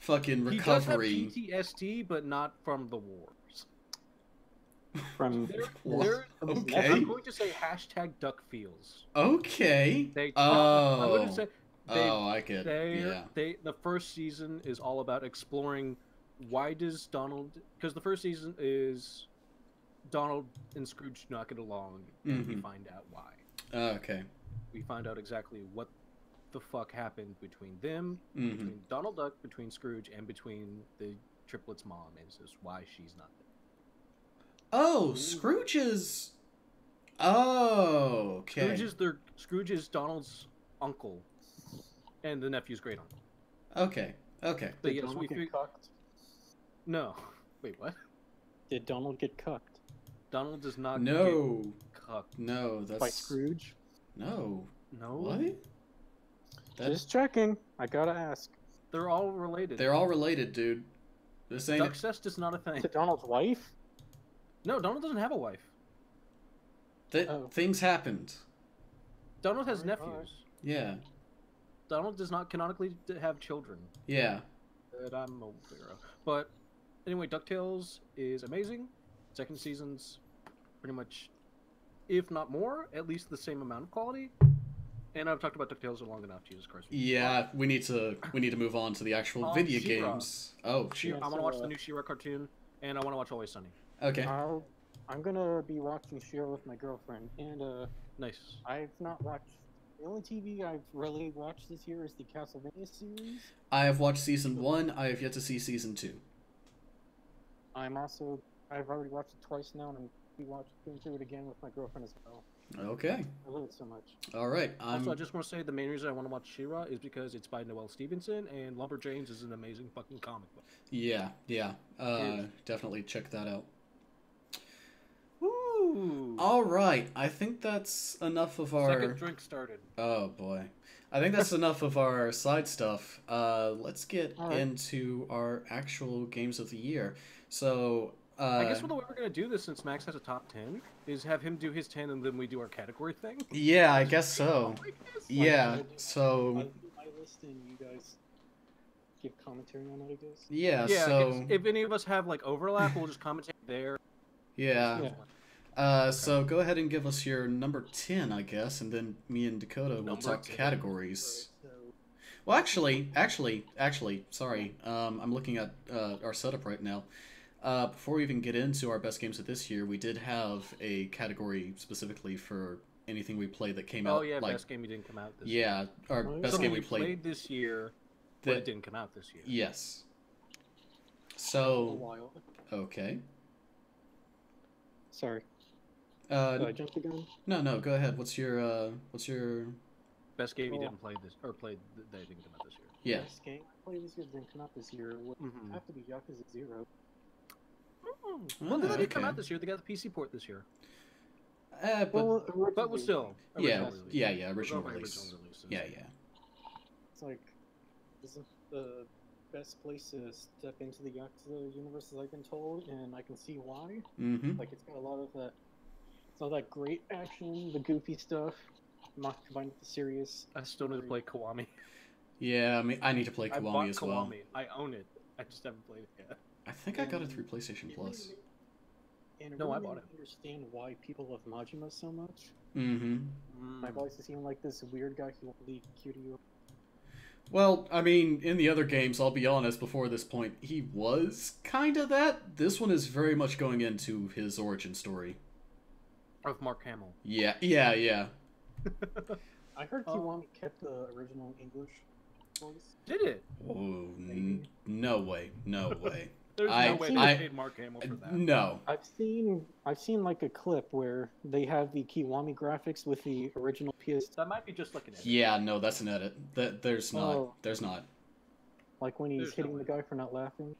Speaker 1: fucking recovery.
Speaker 2: He does have PTSD, but not from the wars.
Speaker 3: From
Speaker 1: okay.
Speaker 2: I'm going to say #DuckFeels.
Speaker 1: Okay.
Speaker 2: I'm going to say.
Speaker 1: I get. Yeah.
Speaker 2: The first season is all about exploring why does Donald, because the first season is Donald and Scrooge not get along, and we find out why.
Speaker 1: Okay.
Speaker 2: We find out exactly what the fuck happened between them, between Donald Duck, between Scrooge, and between the triplets' mom, and this is why she's not there.
Speaker 1: Oh, Scrooge is. Oh, okay.
Speaker 2: Scrooge is Donald's uncle, and the nephew's great uncle.
Speaker 1: Okay.
Speaker 2: But yes, No. Wait, what?
Speaker 3: Did Donald get cucked?
Speaker 2: Donald does not
Speaker 1: No.
Speaker 2: get cucked.
Speaker 1: No, that's...
Speaker 3: By Scrooge?
Speaker 1: No.
Speaker 2: No?
Speaker 1: What?
Speaker 3: Just checking. I gotta ask.
Speaker 2: They're all related.
Speaker 1: They're all related, dude. This ain't...
Speaker 2: Duckcest is not a thing.
Speaker 3: To Donald's wife?
Speaker 2: No, Donald doesn't have a wife.
Speaker 1: Things happened.
Speaker 2: Donald has nephews.
Speaker 1: Yeah.
Speaker 2: Donald does not canonically have children.
Speaker 1: Yeah.
Speaker 2: That I'm aware of. But anyway, DuckTales is amazing. Second season's pretty much, if not more, at least the same amount of quality. And I've talked about DuckTales long enough, Jesus Christ.
Speaker 1: Yeah, we need to move on to the actual video
Speaker 2: She-Ra.
Speaker 1: games. Oh,
Speaker 2: I want to watch the new She-Ra cartoon, and I want to watch Always Sunny.
Speaker 1: Okay.
Speaker 3: I'm gonna be watching She-Ra with my girlfriend, and
Speaker 2: Nice.
Speaker 3: I've not watched. The only TV I've really watched this year is the Castlevania series.
Speaker 1: I have watched season 1. I have yet to see season 2.
Speaker 3: I've already watched it twice now, and I'm going through it again with my girlfriend as well.
Speaker 1: Okay.
Speaker 3: I love it so much.
Speaker 1: All right.
Speaker 2: Also, I just want to say the main reason I want to watch She-Ra is because it's by Noelle Stevenson, and Lumberjanes is an amazing fucking comic book.
Speaker 1: Yeah. Definitely check that out.
Speaker 2: Woo!
Speaker 1: All right. I think that's enough of our...
Speaker 2: Second drink started.
Speaker 1: Oh, boy. I think that's enough of our side stuff. Let's get into our actual games of the year. So...
Speaker 2: I guess the way we're going to do this, since Max has a top 10, is have him do his 10 and then we do our category thing.
Speaker 1: Yeah, I guess so. Yeah, so...
Speaker 3: I'll do my list and you guys give commentary on it, I guess.
Speaker 1: Yeah,
Speaker 2: Yeah,
Speaker 1: so...
Speaker 2: if any of us have like overlap, we'll just commentate there.
Speaker 1: Yeah. So go ahead and give us your number 10, I guess, and then me and Dakota will talk categories. Well, actually, sorry. I'm looking at our setup right now. Before we even get into our best games of this year, we did have a category specifically for anything we played that came out.
Speaker 2: Oh yeah,
Speaker 1: like,
Speaker 2: best game we didn't come out this year.
Speaker 1: Yeah, our best game we played
Speaker 2: this year, but it didn't come out this year.
Speaker 1: Yes. So. Okay.
Speaker 3: Sorry. Did I jump the gun?
Speaker 1: No. Go ahead. What's your
Speaker 2: best game you didn't play this or played that didn't come out this year?
Speaker 1: Yeah.
Speaker 3: Best game I played this year didn't come out this year. Would have to be Yakuza 0.
Speaker 2: Well, they didn't come out this year. They got the PC port this year.
Speaker 1: But
Speaker 2: was still
Speaker 1: original release. Yeah,
Speaker 2: release.
Speaker 1: Original releases. Yeah.
Speaker 3: It's like, isn't the best place to step into the Yakuza universe, as I've been told, and I can see why.
Speaker 1: Mm-hmm.
Speaker 3: Like, it's got a lot of that. It's all that great action, the goofy stuff, not combined with the serious.
Speaker 2: I still need to play Kiwami.
Speaker 1: Yeah, I mean, I need to play Kiwami as well.
Speaker 2: I own it. I just haven't played it yet.
Speaker 1: I think I got it through PlayStation Plus.
Speaker 3: And
Speaker 2: no,
Speaker 3: really
Speaker 2: I bought it.
Speaker 3: Understand why people love Majima so much.
Speaker 1: Mm-hmm.
Speaker 3: I've always seen like this weird guy who won't be cute to you.
Speaker 1: Well, I mean, in the other games, I'll be honest, before this point, he was kind of that. This one is very much going into his origin story.
Speaker 2: Of Mark Hamill.
Speaker 1: Yeah.
Speaker 3: I heard Kiwami kept the original English voice.
Speaker 2: Did it?
Speaker 1: Oh, no way.
Speaker 2: There's no way they paid Mark Hamill for that.
Speaker 1: No.
Speaker 3: I've seen like a clip where they have the Kiwami graphics with the original PS.
Speaker 2: That might be just like an edit.
Speaker 1: Yeah, no, that's an edit. There's not. There's not.
Speaker 3: Like when he's hitting the guy for not laughing.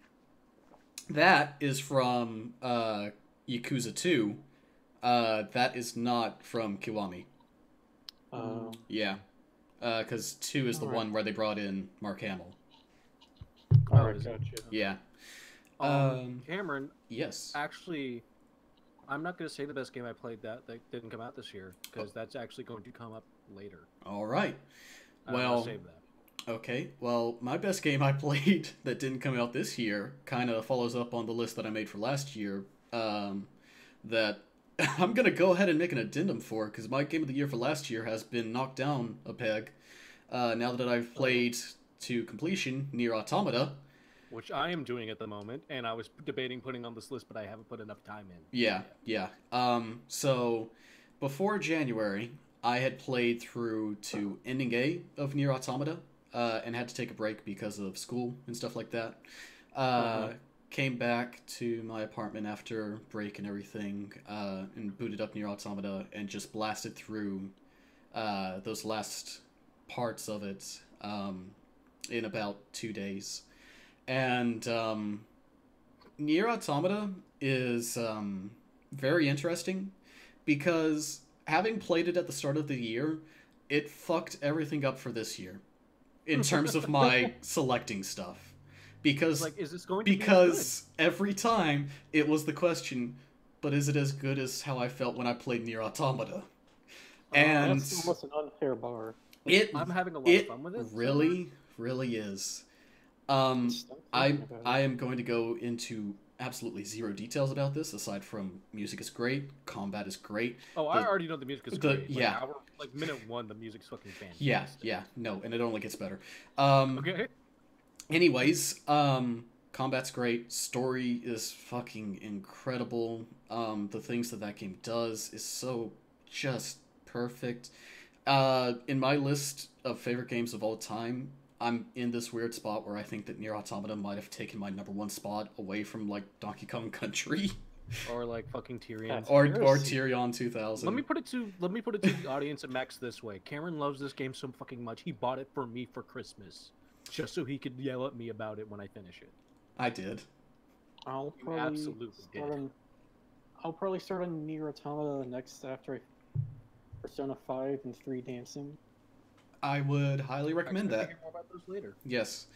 Speaker 1: That is from Yakuza 2. That is not from Kiwami. Yeah. Because 2 is the one where they brought in Mark Hamill.
Speaker 3: Alright, gotcha.
Speaker 1: Yeah.
Speaker 2: Cameron.
Speaker 1: Yes.
Speaker 2: Actually, I'm not going to say the best game I played that didn't come out this year, because that's actually going to come up later.
Speaker 1: All right.
Speaker 2: Well, I'll save that.
Speaker 1: Okay. Well, my best game I played that didn't come out this year kind of follows up on the list that I made for last year. That I'm going to go ahead and make an addendum for, because my game of the year for last year has been knocked down a peg. Now that I've played to completion Nier Automata.
Speaker 2: Which I am doing at the moment, and I was debating putting on this list, but I haven't put enough time in.
Speaker 1: Yeah. So, before January, I had played through to Ending A of Nier Automata, and had to take a break because of school and stuff like that. Came back to my apartment after break and everything, and booted up Nier Automata, and just blasted through those last parts of it in about 2 days. And Nier Automata is very interesting because having played it at the start of the year, it fucked everything up for this year in terms of my selecting stuff. Because
Speaker 2: like, is this going to
Speaker 1: because every time it was the question, but is it as good as how I felt when I played Nier Automata? And
Speaker 3: that's almost an unfair bar.
Speaker 2: I'm having a lot of fun with it.
Speaker 1: Really, really is. I am going to go into absolutely zero details about this, aside from music is great, combat is great.
Speaker 2: Oh, I already know the music is great.
Speaker 1: Yeah.
Speaker 2: Like minute 1, the music's fucking fantastic.
Speaker 1: Yeah, no, and it only gets better.
Speaker 2: Okay.
Speaker 1: Anyways, combat's great. Story is fucking incredible. The things that game does is so just perfect. In my list of favorite games of all time, I'm in this weird spot where I think that Nier Automata might have taken my #1 spot away from like Donkey Kong Country.
Speaker 2: Or like fucking Tyrion.
Speaker 1: or Tyrion 2000.
Speaker 2: Let me put it to the audience at Max this way. Cameron loves this game so fucking much. He bought it for me for Christmas, just so he could yell at me about it when I finish it.
Speaker 1: I did.
Speaker 3: I'll probably start on Nier Automata next after I Persona 5 and 3 Dancing.
Speaker 1: I would highly recommend that.
Speaker 2: Hear more about those later.
Speaker 1: Yes.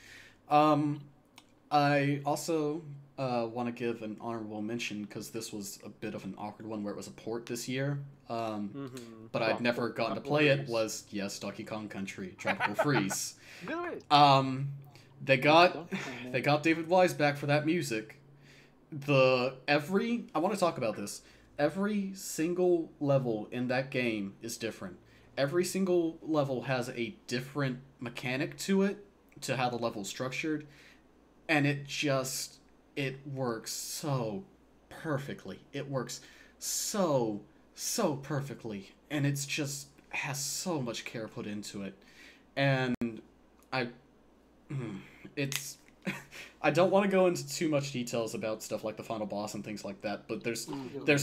Speaker 1: I also want to give an honorable mention because this was a bit of an awkward one where it was a port this year. But I'd never gotten to play it. Was Donkey Kong Country Tropical Freeze.
Speaker 2: Do it.
Speaker 1: They got David Wise back for that music. I want to talk about this. Every single level in that game is different. Every single level has a different mechanic to it, to how the level's structured, and it works so perfectly. It works so perfectly, and it's just has so much care put into it. And I don't want to go into too much details about stuff like the final boss and things like that, but there's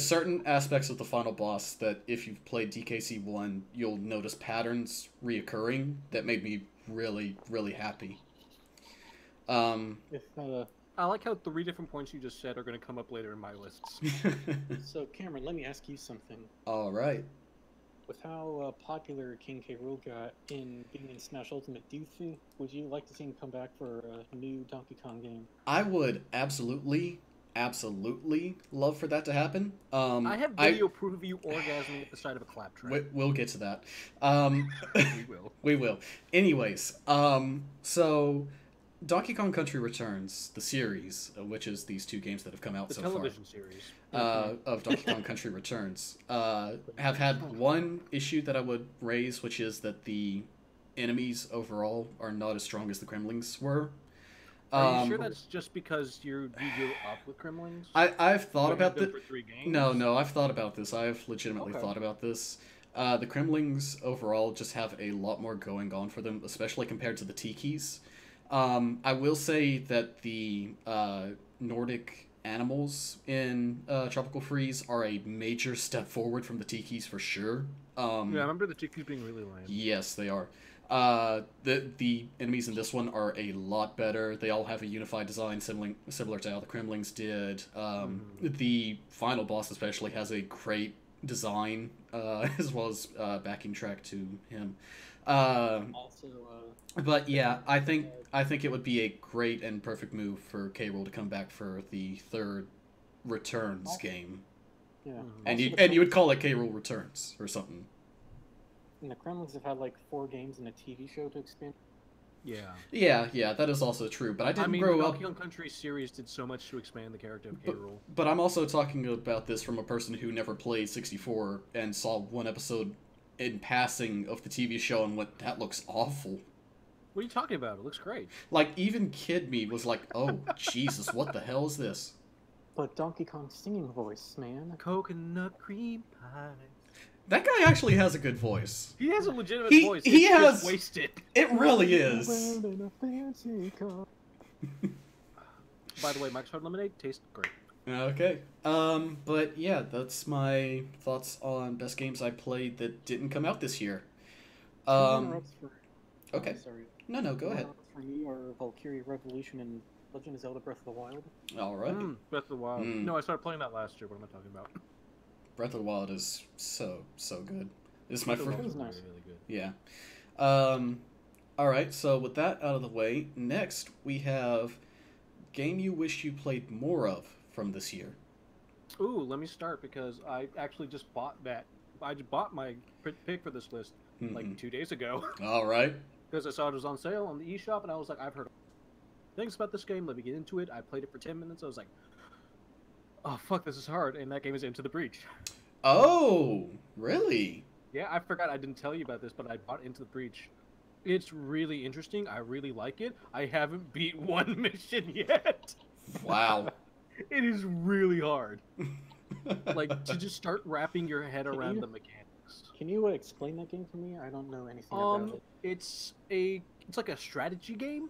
Speaker 1: certain aspects of the final boss that if you've played DKC 1, you'll notice patterns reoccurring that made me really, really happy.
Speaker 2: I like how 3 different points you just said are going to come up later in my lists.
Speaker 3: So, Cameron, let me ask you something.
Speaker 1: All right.
Speaker 3: With how popular King K. Rool got in being in Smash Ultimate, would you like to see him come back for a new Donkey Kong game?
Speaker 1: I would absolutely love for that to happen.
Speaker 2: I have video proof of you orgasming at the side of a claptrap.
Speaker 1: We'll get to that.
Speaker 2: We will.
Speaker 1: We will. Anyways, so Donkey Kong Country Returns, the series, which is these 2 games that have come out so far.
Speaker 2: The television series.
Speaker 1: Of Donkey Kong Country Returns, have had one issue that I would raise, which is that the enemies overall are not as strong as the Kremlings were.
Speaker 2: Are you sure that's just because you grew up with Kremlings?
Speaker 1: I've thought about this. No, I've thought about this. I've legitimately thought about this. The Kremlings overall just have a lot more going on for them, especially compared to the Tikis. I will say that the Nordic animals in Tropical Freeze are a major step forward from the Tikis for sure.
Speaker 2: Yeah, I remember the Tikis being really lame.
Speaker 1: Yes, they are. The enemies in this one are a lot better. They all have a unified design similar to how the Kremlings did. The final boss especially has a great design, as well as backing track to him. But yeah, I think it would be a great and perfect move for K. Rool to come back for the 3rd Returns game.
Speaker 3: Yeah.
Speaker 1: And you would call it K. Rool Returns or something.
Speaker 3: And the Kremlings have had like 4 games and a TV show to expand.
Speaker 1: Yeah, that is also true. But I didn't grow up.
Speaker 2: The Donkey Kong Country series did so much to expand the character of K. Rool.
Speaker 1: But I'm also talking about this from a person who never played 64 and saw one episode in passing of the TV show and went, "That looks awful."
Speaker 2: What are you talking about? It looks great.
Speaker 1: Like, even kid me was like, "Oh, Jesus, what the hell is this?"
Speaker 3: But Donkey Kong's singing voice, man.
Speaker 2: Coconut cream pie.
Speaker 1: That guy actually has a good voice.
Speaker 2: He has a legitimate voice.
Speaker 1: He has
Speaker 2: just wasted.
Speaker 1: It really is.
Speaker 2: By the way, Mike's Hard Lemonade tastes great.
Speaker 1: Okay. But yeah, that's my thoughts on best games I played that didn't come out this year. Okay.
Speaker 3: Sorry.
Speaker 1: No, go ahead.
Speaker 3: For me are Valkyria Revolution and Legend of Zelda Breath of the Wild.
Speaker 1: All right.
Speaker 2: Breath of the Wild. No, I started playing that last year. What am I talking about?
Speaker 1: Breath of the Wild is so good. This is my first.
Speaker 3: It was nice.
Speaker 2: Really good.
Speaker 1: Yeah. All right. So with that out of the way, next we have game you wish you played more of from this year.
Speaker 2: Ooh, let me start because I actually just bought that. I just bought my pick for this list like 2 days ago.
Speaker 1: All right.
Speaker 2: Because I saw it was on sale on the eShop, and I was like, I've heard things about this game. Let me get into it. I played it for 10 minutes. I was like, oh fuck, this is hard. And that game is Into the Breach.
Speaker 1: Oh, really?
Speaker 2: Yeah, I forgot I didn't tell you about this, but I bought Into the Breach. It's really interesting. I really like it. I haven't beat one mission yet.
Speaker 1: Wow.
Speaker 2: It is really hard. Like, to just start wrapping your head around the mechanics.
Speaker 3: Can you explain that game for me? I don't know anything about it.
Speaker 2: It's like a strategy game.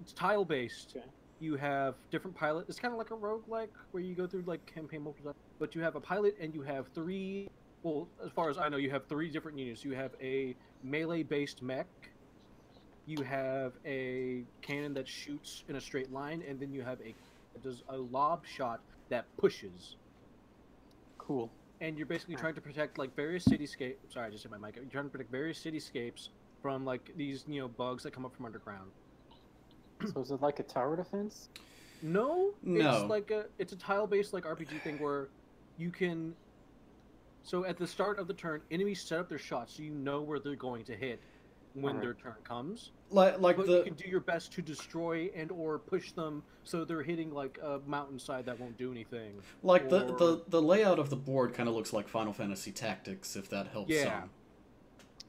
Speaker 2: It's tile based.
Speaker 3: Okay.
Speaker 2: You have different pilot. It's kind of like a roguelike where you go through like campaign mode, but you have a pilot and you have three. Well, as far as I know, you have 3 different units. You have a melee based mech. You have a cannon that shoots in a straight line, and then you have does a lob shot that pushes.
Speaker 3: Cool.
Speaker 2: And you're basically trying to protect like various cityscapes. Sorry, I just hit my mic. You're trying to protect various cityscapes from like these bugs that come up from underground.
Speaker 3: So is it like a tower defense?
Speaker 2: No. It's like it's a tile-based like RPG thing where you can. So at the start of the turn, enemies set up their shots so you know where they're going to hit when their turn comes.
Speaker 1: But
Speaker 2: you can do your best to destroy and or push them so they're hitting like a mountainside that won't do anything.
Speaker 1: Like the layout of the board kind of looks like Final Fantasy Tactics, if that helps.
Speaker 2: Yeah.
Speaker 1: Some.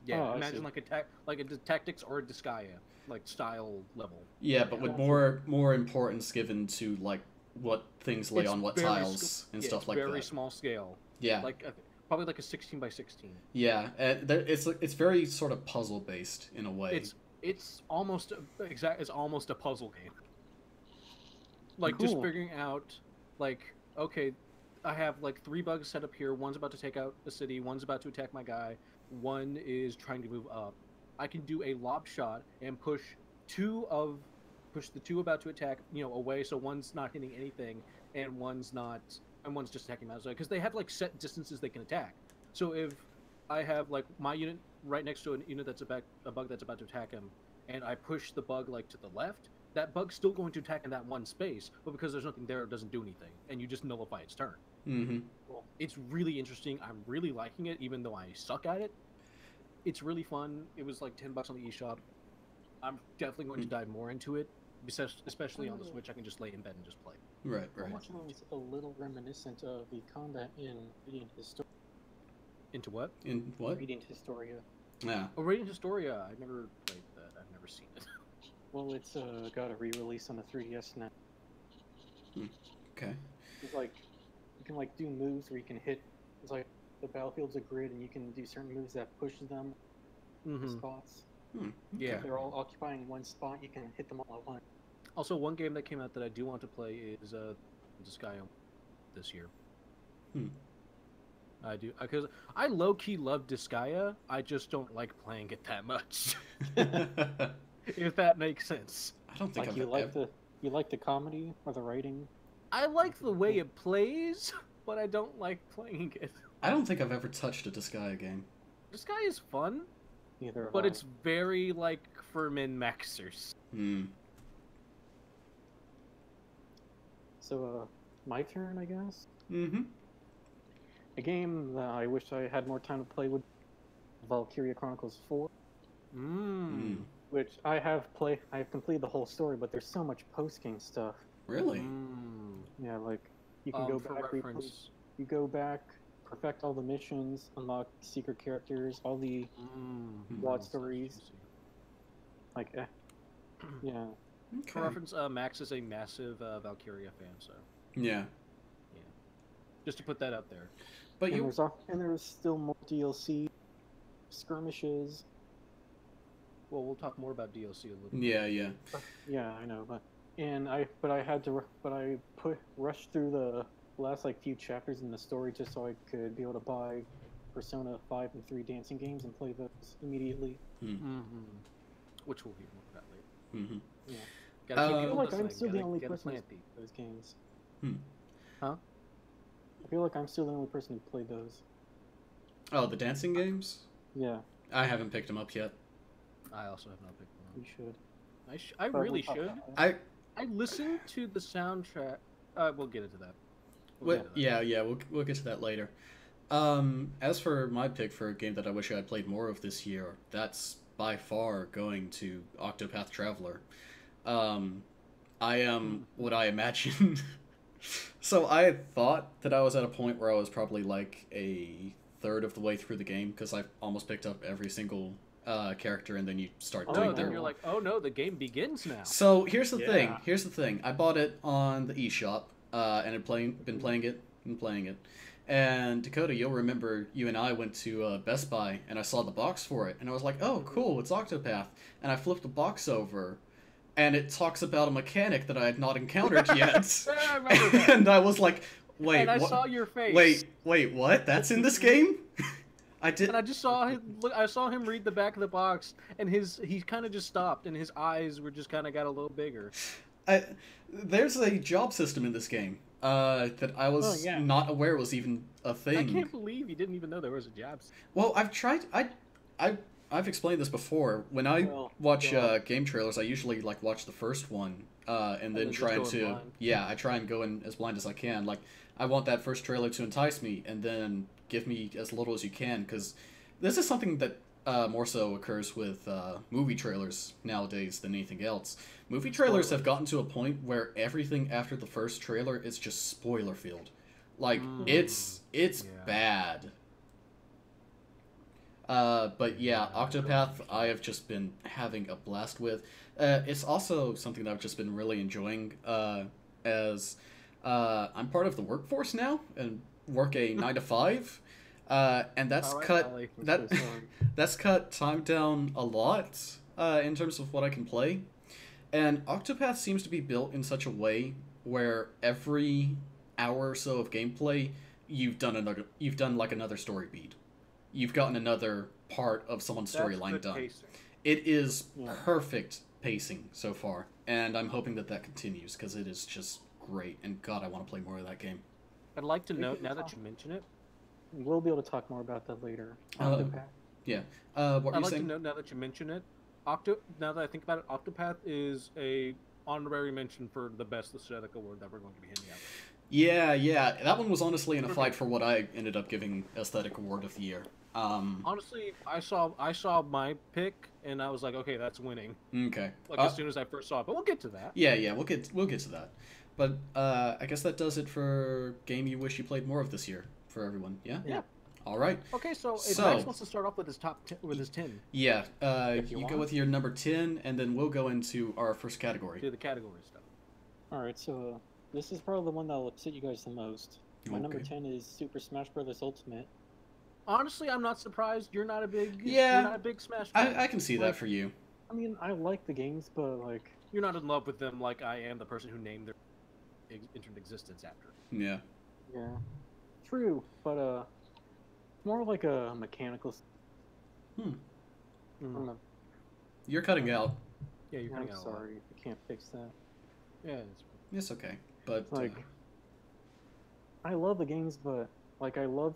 Speaker 2: Yeah. Imagine like a Tactics or a Disgaea like style level.
Speaker 1: Yeah, but with more importance given to like what things lay on what tiles and stuff like that.
Speaker 2: Very small scale.
Speaker 1: Yeah.
Speaker 2: Like probably like a 16 by 16.
Speaker 1: Yeah, it's very sort of puzzle based in a way.
Speaker 2: It's almost a puzzle game. Like
Speaker 3: cool.
Speaker 2: just figuring out like, okay, I have like 3 bugs set up here. One's about to take out the city. One's about to attack my guy. One is trying to move up. I can do a lob shot and push the 2 about to attack, away. So one's not hitting anything, and one's just attacking outside because they have like set distances they can attack. So if I have like my unit right next to a unit that's a bug that's about to attack him, and I push the bug like to the left, that bug's still going to attack in that one space, but because there's nothing there, it doesn't do anything, and you just nullify its turn.
Speaker 1: Mm-hmm.
Speaker 2: Well, it's really interesting. I'm really liking it, even though I suck at it. It's really fun. It was like $10 on the eShop. I'm definitely going to dive more into it, especially on the Switch. I can just lay in bed and just play.
Speaker 1: Right.
Speaker 3: It's a little reminiscent of the combat in Radiant Historia.
Speaker 2: Into what?
Speaker 1: In what?
Speaker 3: Radiant Historia.
Speaker 1: Yeah.
Speaker 2: Oh, Radiant Historia. I've never played that. I've never seen it.
Speaker 3: Well, it's got a re-release on the 3DS now.
Speaker 1: Okay.
Speaker 3: It's like you can like do moves where you can hit. It's like the battlefield's a grid, and you can do certain moves that push them spots.
Speaker 1: Okay.
Speaker 2: Yeah.
Speaker 3: If they're all occupying one spot, you can hit them all at once.
Speaker 2: Also, one game that came out that I do want to play is Disgaea this year. I do, because I low-key love Disgaea, I just don't like playing it that much. If that makes sense.
Speaker 1: I don't think
Speaker 3: like you like the comedy or the writing.
Speaker 2: I like the way it plays, but I don't like playing it.
Speaker 1: I don't think I've ever touched a Disgaea game.
Speaker 2: Disgaea is fun,
Speaker 3: Neither
Speaker 2: but it's very like for min-maxers.
Speaker 3: So, my turn, I guess.
Speaker 1: Mm-hmm.
Speaker 3: A game that I wish I had more time to play would Valkyria Chronicles 4. Which I have completed the whole story, but there's so much post-game stuff.
Speaker 1: Really?
Speaker 3: Yeah, like you can go back, perfect all the missions, unlock secret characters, all the WoD stories. Like, yeah.
Speaker 1: Okay.
Speaker 2: For reference, Max is a massive Valkyria fan, so
Speaker 1: Yeah.
Speaker 2: just to put that out there.
Speaker 1: But
Speaker 3: there's still more DLC, skirmishes.
Speaker 2: Well, we'll talk more about DLC a little bit.
Speaker 1: Yeah.
Speaker 3: Yeah, I know, but I rushed through the last like few chapters in the story just so I could be able to buy Persona 5 and 3 dancing games and play those immediately.
Speaker 2: Which we'll hear more about later.
Speaker 3: Yeah. I feel like I'm still the only person who played those games.
Speaker 2: Huh?
Speaker 3: I feel like I'm still the only person who played those.
Speaker 1: Oh, the dancing games?
Speaker 3: Yeah.
Speaker 1: I haven't picked them up yet.
Speaker 2: I also have not picked them up.
Speaker 3: You should.
Speaker 2: I really should. I listened to the soundtrack. We'll get into that.
Speaker 1: We'll get to that later. As for my pick for a game that I wish I had played more of this year, that's by far going to Octopath Traveler. I am what I imagine. So I thought that I was at a point where I was probably like a third of the way through the game because I almost picked up every single character, and then you start doing
Speaker 2: their... You're like, oh no, the game begins now.
Speaker 1: So here's the thing. I bought it on the eShop, and I've been playing it. And Dakota, you'll remember you and I went to Best Buy, and I saw the box for it, and I was like, oh, cool, it's Octopath. And I flipped the box over, and it talks about a mechanic that I had not encountered yet.
Speaker 2: I remember that.
Speaker 1: And I was like, wait,
Speaker 2: and I saw your face.
Speaker 1: Wait, what? That's in this game? I did.
Speaker 2: And I just saw him. I saw him read the back of the box, and he kind of just stopped, and his eyes were just kind of got a little bigger.
Speaker 1: There's a job system in this game that I was not aware was even a thing.
Speaker 2: I can't believe you didn't even know there was a job system.
Speaker 1: Well, I've tried. I've explained this before. When I watch game trailers, I usually like watch the first one and then try to I try and go in as blind as I can. Like I want that first trailer to entice me, and then give me as little as you can, because this is something that more so occurs with movie trailers nowadays than anything else. Movie trailers have gotten to a point where everything after the first trailer is just spoiler filled. Like it's bad. But yeah, Octopath I have just been having a blast with. It's also something that I've just been really enjoying as I'm part of the workforce now and work a 9 to 5. And that's that's cut time down a lot in terms of what I can play. And Octopath seems to be built in such a way where every hour or so of gameplay you've done like another story beat. You've gotten another part of someone's storyline done.
Speaker 2: Pacing.
Speaker 1: It is perfect pacing so far, and I'm hoping that continues because it is just great. And God, I want to play more of that game.
Speaker 2: I'd like to note, now that you mention it,
Speaker 3: we'll be able to talk more about that later.
Speaker 1: Yeah. What
Speaker 2: I'd
Speaker 1: were you
Speaker 2: like
Speaker 1: saying?
Speaker 2: to note, now that you mention it, now that I think about it, Octopath is a honorary mention for the best aesthetic award that we're going to be handing out.
Speaker 1: Yeah. That one was honestly in a fight for what I ended up giving aesthetic award of the year.
Speaker 2: Honestly, I saw my pick, and I was like, okay, that's winning.
Speaker 1: Okay.
Speaker 2: Like as soon as I first saw it, but we'll get to that.
Speaker 1: Yeah, we'll get to that. But I guess that does it for game you wish you played more of this year for everyone. Yeah.
Speaker 2: Yeah.
Speaker 1: All right.
Speaker 2: Okay, so if Max wants to start off with his with his 10.
Speaker 1: Yeah. You go with your number 10, and then we'll go into our first category.
Speaker 2: Do the category stuff.
Speaker 3: All right. So this is probably the one that'll upset you guys the most. My number 10 is Super Smash Bros. Ultimate.
Speaker 2: Honestly, I'm not surprised. You're not a big Smash fan.
Speaker 1: I can see that for you.
Speaker 3: I mean, I like the games, but like
Speaker 2: you're not in love with them like I am, the person who named their entered existence after.
Speaker 1: Yeah.
Speaker 3: Yeah. True, but more like a mechanical.
Speaker 1: You're cutting out.
Speaker 2: Yeah, you're cutting out.
Speaker 3: I'm sorry, I can't fix that.
Speaker 2: Yeah,
Speaker 1: it's okay. But
Speaker 3: like, I love the games, but like I'd love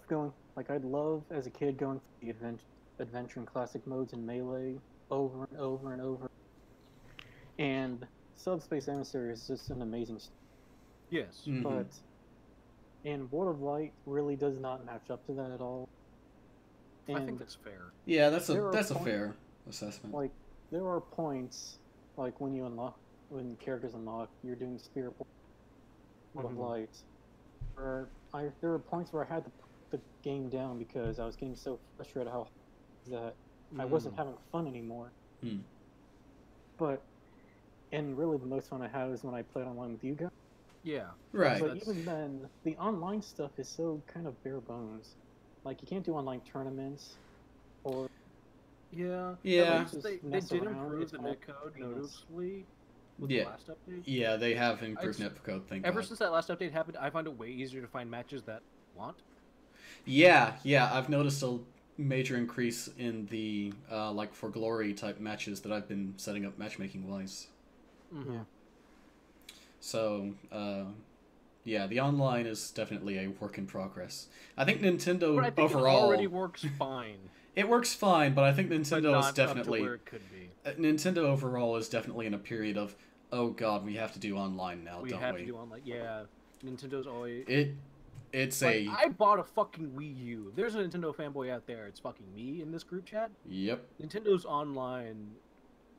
Speaker 3: as a kid going through the adventure and classic modes in Melee over and over and over. And Subspace Emissary is just an amazing story.
Speaker 2: Yes.
Speaker 1: Mm-hmm.
Speaker 3: But and World of Light really does not match up to that at all. And
Speaker 2: I think that's fair.
Speaker 1: Yeah, that's a fair assessment.
Speaker 3: Like there are points like when characters unlock, you're doing Spirit World of Light. There were points where I had to put the game down because I was getting so frustrated that I wasn't having fun anymore. And really the most fun I had is when I played online with you guys.
Speaker 2: Yeah.
Speaker 1: Right.
Speaker 3: But even then, the online stuff is so kind of bare bones. Like you can't do online tournaments, or
Speaker 2: yeah. They did improve the netcode noticeably with the last update.
Speaker 1: Yeah, they have improved netcode.
Speaker 2: Ever since that last update happened, I find it way easier to find matches that want.
Speaker 1: Yeah, I've noticed a major increase in the like for glory type matches that I've been setting up matchmaking wise.
Speaker 2: Mm-hmm.
Speaker 3: Yeah.
Speaker 1: So, yeah, the online is definitely a work in progress. I think Nintendo
Speaker 2: but I think
Speaker 1: overall
Speaker 2: it already works fine.
Speaker 1: It works fine, but I think Nintendo is definitely
Speaker 2: up to where it could be.
Speaker 1: Nintendo overall is definitely in a period of, oh god, we have to do online now, don't we?
Speaker 2: We have to do online. Yeah, Nintendo's always
Speaker 1: it's
Speaker 2: like, I bought a fucking Wii U. If there's a Nintendo fanboy out there, it's fucking me in this group chat.
Speaker 1: Yep.
Speaker 2: Nintendo online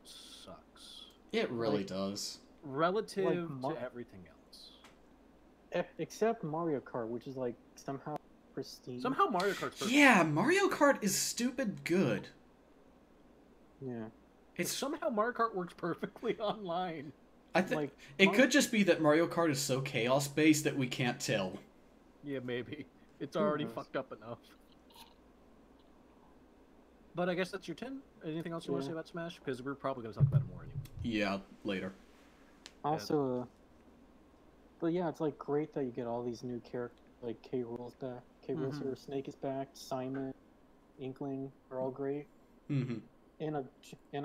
Speaker 2: sucks.
Speaker 1: It really does.
Speaker 2: Relative to everything else.
Speaker 3: Except Mario Kart, which is like somehow pristine.
Speaker 2: Somehow Mario Kart's perfect.
Speaker 1: Yeah, Mario Kart is stupid good.
Speaker 3: Yeah.
Speaker 2: Somehow Mario Kart works perfectly online.
Speaker 1: I think it could just be that Mario Kart is so chaos based that we can't tell.
Speaker 2: Yeah, maybe. It's already fucked up enough. But I guess that's your 10. Anything else you want to say about Smash? Because we're probably going to talk about it more anyway.
Speaker 1: Yeah, later.
Speaker 3: Also, but yeah, it's like great that you get all these new characters, like K. Rool's back. K. Rool's here, Snake is back, Simon, Inkling are all great.
Speaker 1: Mm-hmm.
Speaker 3: And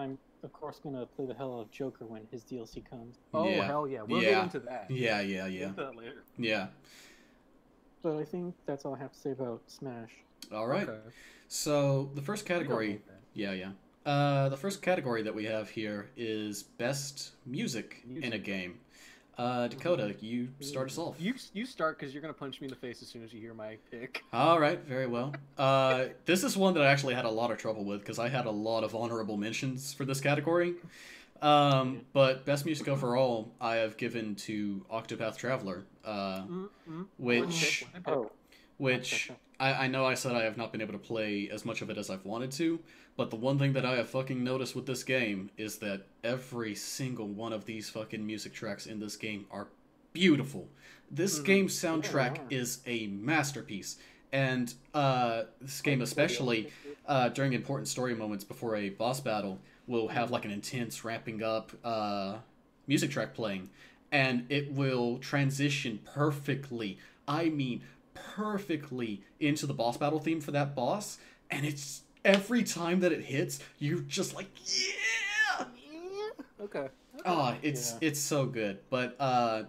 Speaker 3: I'm of course gonna play the hell out of Joker when his DLC comes.
Speaker 2: Oh hell yeah, we'll get into that.
Speaker 1: Yeah.
Speaker 2: We'll get into that later.
Speaker 1: Yeah.
Speaker 3: But I think that's all I have to say about Smash.
Speaker 1: All right. Okay. So the first category, the first category that we have here is best music in a game. Dakota, you start us off.
Speaker 2: You start because you're gonna punch me in the face as soon as you hear my pick.
Speaker 1: All right, very well. This is one that I actually had a lot of trouble with because I had a lot of honorable mentions for this category. But best music overall, I have given to Octopath Traveler, which I know I said I have not been able to play as much of it as I've wanted to, but the one thing that I have fucking noticed with this game is that every single one of these fucking music tracks in this game are beautiful. This game's soundtrack is a masterpiece, and this game especially, during important story moments before a boss battle, will have like an intense ramping up music track playing, and it will transition perfectly. I mean perfectly into the boss battle theme for that boss, and it's every time that it hits, you're just like, yeah.
Speaker 2: Okay.
Speaker 1: Oh, it's so good. But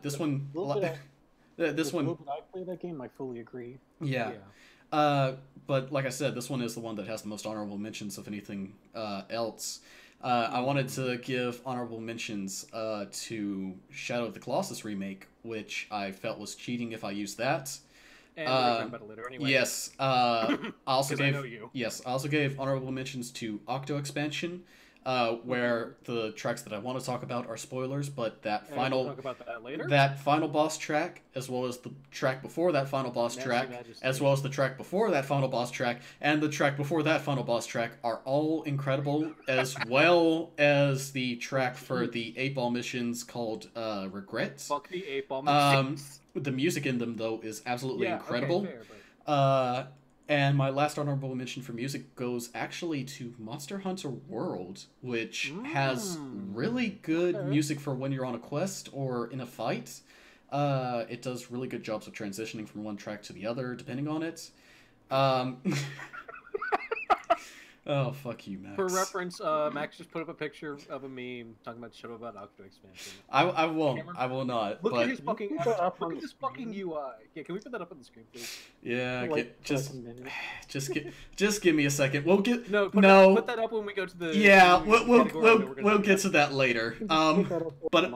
Speaker 1: this one, this one.
Speaker 3: I play that game. I fully agree.
Speaker 1: Yeah. But like I said, this one is the one that has the most honorable mentions of anything else. I wanted to give honorable mentions to Shadow of the Colossus remake, which I felt was cheating if I used that.
Speaker 2: And we're talking about it later anyway.
Speaker 1: Yes. I also gave honorable mentions to Octo Expansion, where the tracks that I want to talk about are spoilers, but that final
Speaker 2: talk about that later.
Speaker 1: That final boss track, as well as the track before that final boss track, as well as the track before that final boss track, and the track before that final boss track are all incredible, as well as the track for the 8-ball missions called Regrets.
Speaker 2: Fuck the 8-ball missions.
Speaker 1: The music in them, though, is absolutely incredible.
Speaker 2: Okay, fair,
Speaker 1: and my last honorable mention for music goes actually to Monster Hunter World, which has really good music for when you're on a quest or in a fight. It does really good jobs of transitioning from one track to the other, depending on it. Oh, fuck you, Max.
Speaker 2: For reference, Max just put up a picture of a meme talking about Shadow about Octo Expansion.
Speaker 1: I won't. I will not.
Speaker 2: Look at his fucking UI. Yeah, can we put that up on the screen, please?
Speaker 1: Yeah, just give me a second. We'll get
Speaker 2: put that up when we go to the.
Speaker 1: Yeah, we'll get to that later. But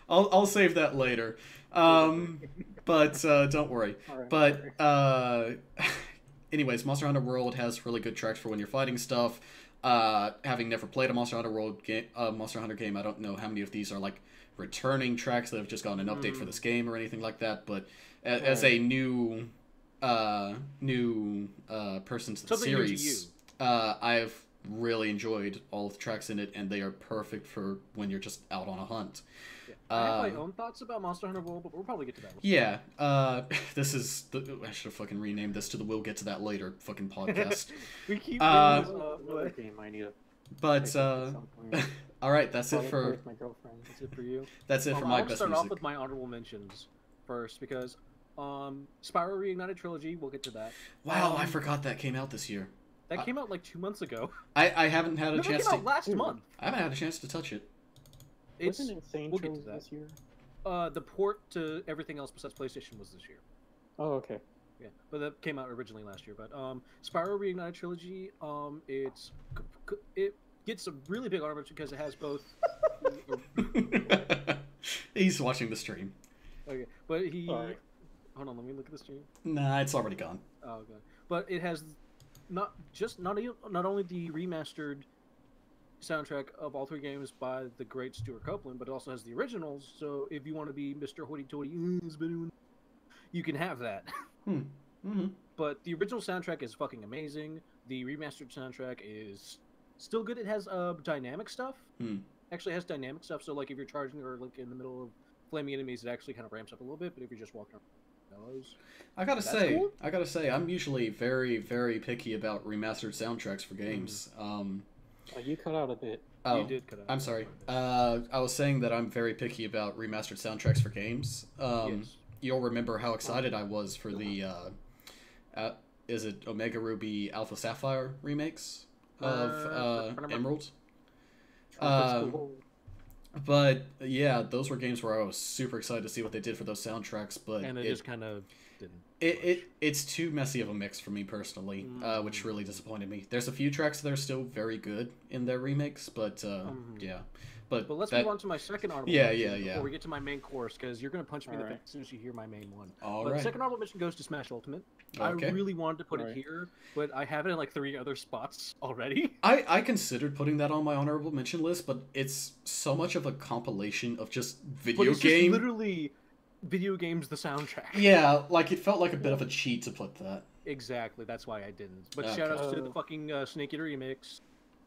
Speaker 1: I'll save that later. But don't worry. But anyways, Monster Hunter World has really good tracks for when you're fighting stuff. Having never played a Monster Hunter game, I don't know how many of these are like returning tracks that have just gotten an update for this game or anything like that. But as a new person to the series, I've really enjoyed all of the tracks in it, and they are perfect for when you're just out on a hunt.
Speaker 2: I have my own thoughts about Monster Hunter World, but we'll probably get to that.
Speaker 1: Yeah, this is I should have fucking renamed this to the "We'll Get to That Later" fucking podcast.
Speaker 3: We keep game I need to.
Speaker 1: But all right, that's it for
Speaker 3: my girlfriend.
Speaker 2: That's it for you.
Speaker 1: That's it for my best music.
Speaker 2: I'll start off with my honorable mentions first because Spyro Reignited Trilogy. We'll get to that.
Speaker 1: Wow, I forgot that came out this year.
Speaker 2: That came out like 2 months ago.
Speaker 1: I haven't had a chance
Speaker 2: to. Last month.
Speaker 1: I haven't had a chance to touch it.
Speaker 3: Wasn't Insane Trilogy this year?
Speaker 2: The port to everything else besides PlayStation was this year.
Speaker 3: Oh, okay.
Speaker 2: Yeah, but that came out originally last year. But Spyro Reignited Trilogy, it gets a really big armor because it has both.
Speaker 1: He's watching the stream.
Speaker 2: Okay, but he.
Speaker 3: Sorry.
Speaker 2: Hold on, let me look at the stream.
Speaker 1: Nah, it's already gone.
Speaker 2: Oh, okay. But it has not only the remastered soundtrack of all 3 games by the great Stuart Copeland, but it also has the originals. So if you want to be Mr. Hoity-Toity, you can have that.
Speaker 1: Mm-hmm.
Speaker 2: But the original soundtrack is fucking amazing. The remastered soundtrack is still good. It has dynamic stuff. Actually, it has dynamic stuff. So like if you're charging or like in the middle of flaming enemies, it actually kind of ramps up a little bit. But if you're just walking around,
Speaker 1: I gotta say, I'm usually very, very picky about remastered soundtracks for games.
Speaker 3: Oh, you cut out a bit.
Speaker 1: Oh,
Speaker 2: you did cut out.
Speaker 1: I'm sorry. I was saying that I'm very picky about remastered soundtracks for games.
Speaker 2: Yes.
Speaker 1: You'll remember how excited I was for the, is it Omega Ruby Alpha Sapphire remakes of Emerald? But yeah, those were games where I was super excited to see what they did for those soundtracks, but
Speaker 2: and it just kind of didn't.
Speaker 1: It's too messy of a mix for me personally, which really disappointed me. There's a few tracks that are still very good in their remakes, but yeah. But
Speaker 2: let's move on to my second honorable mention before we get to my main course, because you're going to punch me in the face as soon as you hear my main one. The second honorable mention goes to Smash Ultimate. Okay. I really wanted to put it here, but I have it in like 3 other spots already.
Speaker 1: I considered putting that on my honorable mention list, but it's so much of a compilation of just video
Speaker 2: Just literally video games, the soundtrack.
Speaker 1: Yeah, like it felt like a bit of a cheat to put that.
Speaker 2: Exactly, that's why I didn't. But shout outs to the fucking Snake Eater remix.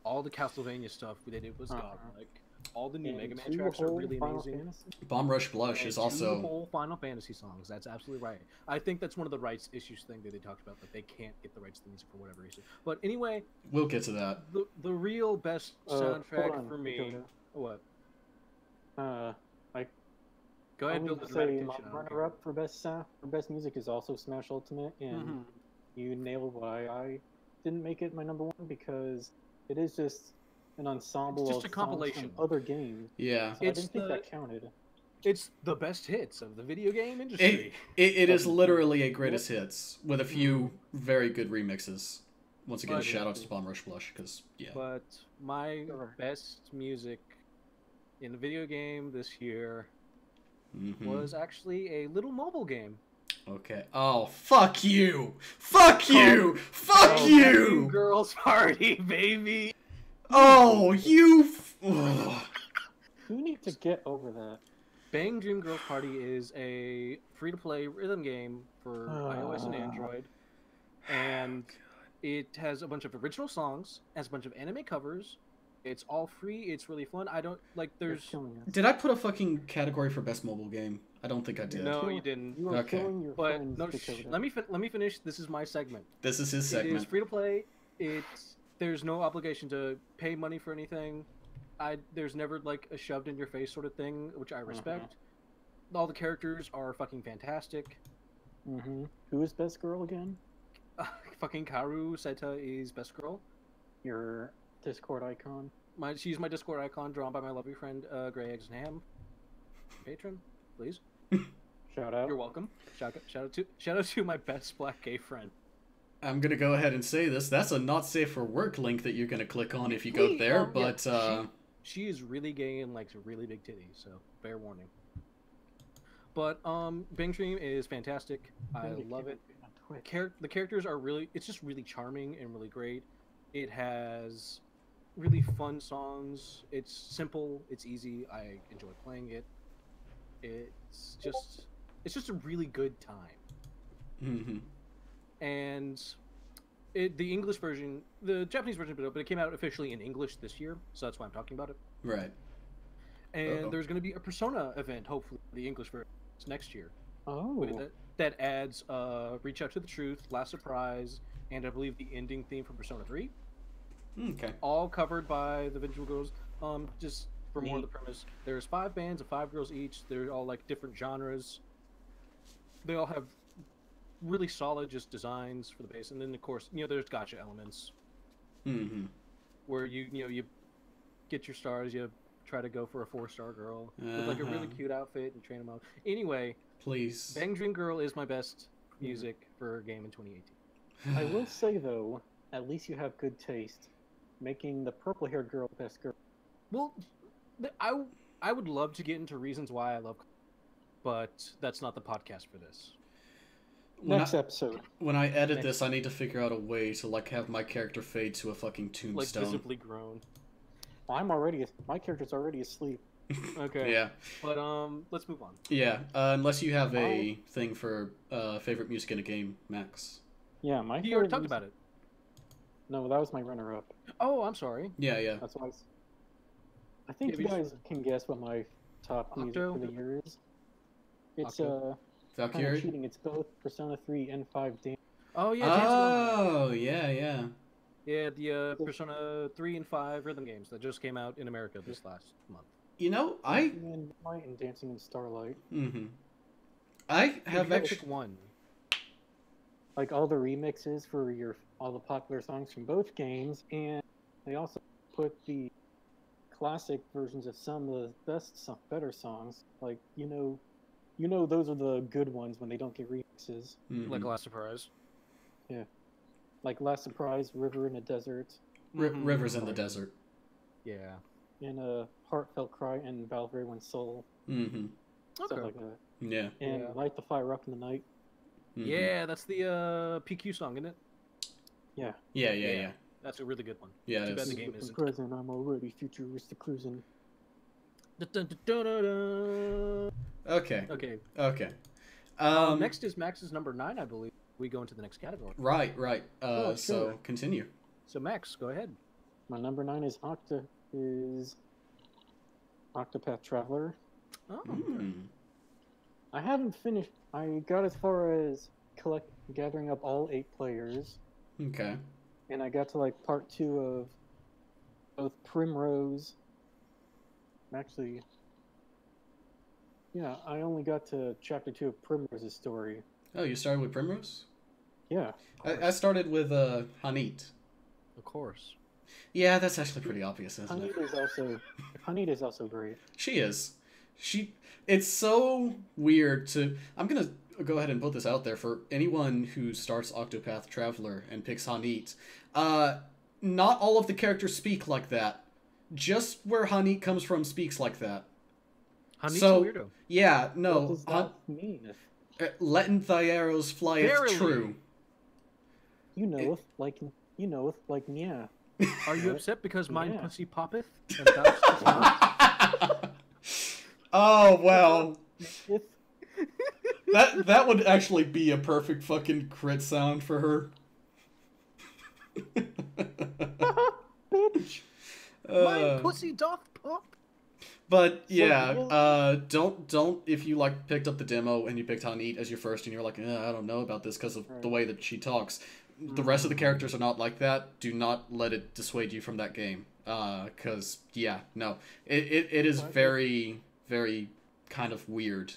Speaker 2: All the Castlevania stuff they did was godlike. All the new Mega Man tracks are really amazing.
Speaker 1: Bomb Rush Blush is also
Speaker 2: 2 whole Final Fantasy songs. That's absolutely right. I think that's one of the rights issues thing that they talked about, that they can't get the rights to the music for whatever reason. But anyway,
Speaker 1: we'll get to that.
Speaker 2: The real best soundtrack for me. What? Go ahead, build the
Speaker 3: say my runner-up for best music is also Smash Ultimate, and you nailed why I didn't make it my number 1, because it is just an ensemble
Speaker 2: of a compilation
Speaker 3: from other games.
Speaker 1: Yeah,
Speaker 3: so I didn't think that counted.
Speaker 2: It's the best hits of the video game industry.
Speaker 1: It is literally a greatest hits with a few very good remixes. Once again, shout out to Bomb Rush Blush, because
Speaker 2: But my best music in the video game this year was actually a little mobile game.
Speaker 1: Okay. Oh, fuck you! Fuck you! Fuck you!
Speaker 2: Girls Party, baby!
Speaker 1: Oh, you...
Speaker 3: You need to get over that.
Speaker 2: Bang Dream Girls Party is a free-to-play rhythm game for iOS and Android. And it has a bunch of original songs, has a bunch of anime covers. It's all free. It's really fun. I don't like. There's.
Speaker 1: Did I put a fucking category for best mobile game? I don't think I did.
Speaker 2: No, you didn't.
Speaker 3: You are killing your friends.
Speaker 2: No, let me finish. This is my segment.
Speaker 1: This is his segment.
Speaker 2: It is free to play. There's no obligation to pay money for anything. There's never like a shoved in your face sort of thing, which I respect. All the characters are fucking fantastic.
Speaker 3: Who is best girl again?
Speaker 2: Fucking Karu Seta is best girl.
Speaker 3: Your Discord icon.
Speaker 2: She's my Discord icon, drawn by my lovely friend Grey Eggs and Ham. Patron, please.
Speaker 3: Shout out.
Speaker 2: You're welcome. Shout out to my best black gay friend.
Speaker 1: I'm gonna go ahead and say this. That's a not safe for work link that you're gonna click on if you go there. But
Speaker 2: she is really gay and likes really big titties, so fair warning. But Bang Dream is fantastic. I love it. The characters are really. It's just really charming and really great. It has really fun songs. It's simple. It's easy. I enjoy playing it. It's just a really good time. And the English version, the Japanese version, but it came out officially in English this year, so that's why I'm talking about it.
Speaker 1: Right.
Speaker 2: And there's going to be a Persona event, hopefully, the English version next year.
Speaker 3: Oh.
Speaker 2: That adds Reach Out to the Truth, Last Surprise, and I believe the ending theme from Persona 3.
Speaker 1: Okay.
Speaker 2: All covered by the Visual Girls. Just for more of the premise, there's 5 bands of 5 girls each. They're all like different genres. They all have really solid just designs for the base, and then of course there's gacha elements. Where you get your stars, you try to go for a 4-star girl with like a really cute outfit and train them out. Anyway,
Speaker 1: please.
Speaker 2: Bang Dream Girl is my best music for a game in 2018.
Speaker 3: I will say though, at least you have good taste, making the purple-haired girl best girl.
Speaker 2: Well, I would love to get into reasons why I love, but that's not the podcast for this.
Speaker 3: Next episode.
Speaker 1: When I edit this, I need to figure out a way to like have my character fade to a fucking tombstone.
Speaker 2: Like visibly grown.
Speaker 3: My character's already asleep.
Speaker 2: Okay.
Speaker 1: Yeah.
Speaker 2: But let's move on.
Speaker 1: Yeah. Unless you have a thing for favorite music in a game, Max.
Speaker 3: Yeah, my.
Speaker 2: You already talked about it.
Speaker 3: No, that was my runner-up.
Speaker 2: Oh, I'm sorry.
Speaker 1: Yeah.
Speaker 3: That's why. I think you guys can guess what my top music for the year is. It's
Speaker 1: Valkyrie.
Speaker 3: kind of cheating. It's both Persona 3 and 5 Dance.
Speaker 2: Oh yeah.
Speaker 1: Oh yeah.
Speaker 2: Yeah, the Persona 3 and 5 rhythm games that just came out in America this last month.
Speaker 1: You know,
Speaker 3: Dancing in Light and Dancing in Starlight.
Speaker 1: Mm-hmm. I have actually
Speaker 2: one.
Speaker 3: Like all the remixes for all the popular songs from both games, and they also put the classic versions of some of the better songs. Like you know those are the good ones when they don't get remixes.
Speaker 1: Mm-hmm.
Speaker 2: Like Last Surprise.
Speaker 3: Yeah. Like Last Surprise, River in a Desert.
Speaker 1: Rivers in the Desert.
Speaker 2: Yeah.
Speaker 3: And Heartfelt Cry and Valkyrie One Soul.
Speaker 1: Mm-hmm.
Speaker 3: Stuff like that.
Speaker 1: Yeah.
Speaker 3: And Light the Fire Up in the Night.
Speaker 2: Mm-hmm. Yeah, that's the PQ song, isn't it?
Speaker 3: Yeah.
Speaker 1: Yeah.
Speaker 2: That's a really good one.
Speaker 1: Yeah,
Speaker 2: Too bad the game isn't.
Speaker 3: Present, I'm already futuristic cruising.
Speaker 1: Okay.
Speaker 2: Next is Max's number 9, I believe. We go into the next category.
Speaker 1: Right.
Speaker 3: Sure.
Speaker 1: So continue.
Speaker 2: So Max, go ahead.
Speaker 3: My number 9 is Octopath Traveler.
Speaker 2: Oh.
Speaker 3: I haven't finished. I got as far as gathering up all 8 players.
Speaker 1: Okay.
Speaker 3: And I got to like part 2 of both Primrose. Actually, yeah, I only got to chapter 2 of Primrose's story.
Speaker 1: Oh, you started with Primrose?
Speaker 3: Yeah.
Speaker 1: I started with Hanit.
Speaker 2: Of course.
Speaker 1: Yeah, that's actually pretty obvious, isn't it?
Speaker 3: Hanit is also great.
Speaker 1: She is. It's so weird to... I'm gonna go ahead and put this out there for anyone who starts Octopath Traveler and picks Hanit. Not all of the characters speak like that. Just where Hanit comes from speaks like that.
Speaker 2: Hanit's a weirdo.
Speaker 1: Yeah, no.
Speaker 3: What does that mean?
Speaker 1: Letting thy arrows flyeth true.
Speaker 3: You knoweth, like, yeah.
Speaker 2: Are you upset because mine pussy poppeth? And thou dost not?
Speaker 1: Oh, well. That would actually be a perfect fucking crit sound for her.
Speaker 3: Bitch.
Speaker 2: My pussy doth pop.
Speaker 1: But yeah, don't if you like picked up the demo and you picked Hanit as your first and you're like, I don't know about this because of the way that she talks. The rest of the characters are not like that. Do not let it dissuade you from that game. Because it is very, very kind of weird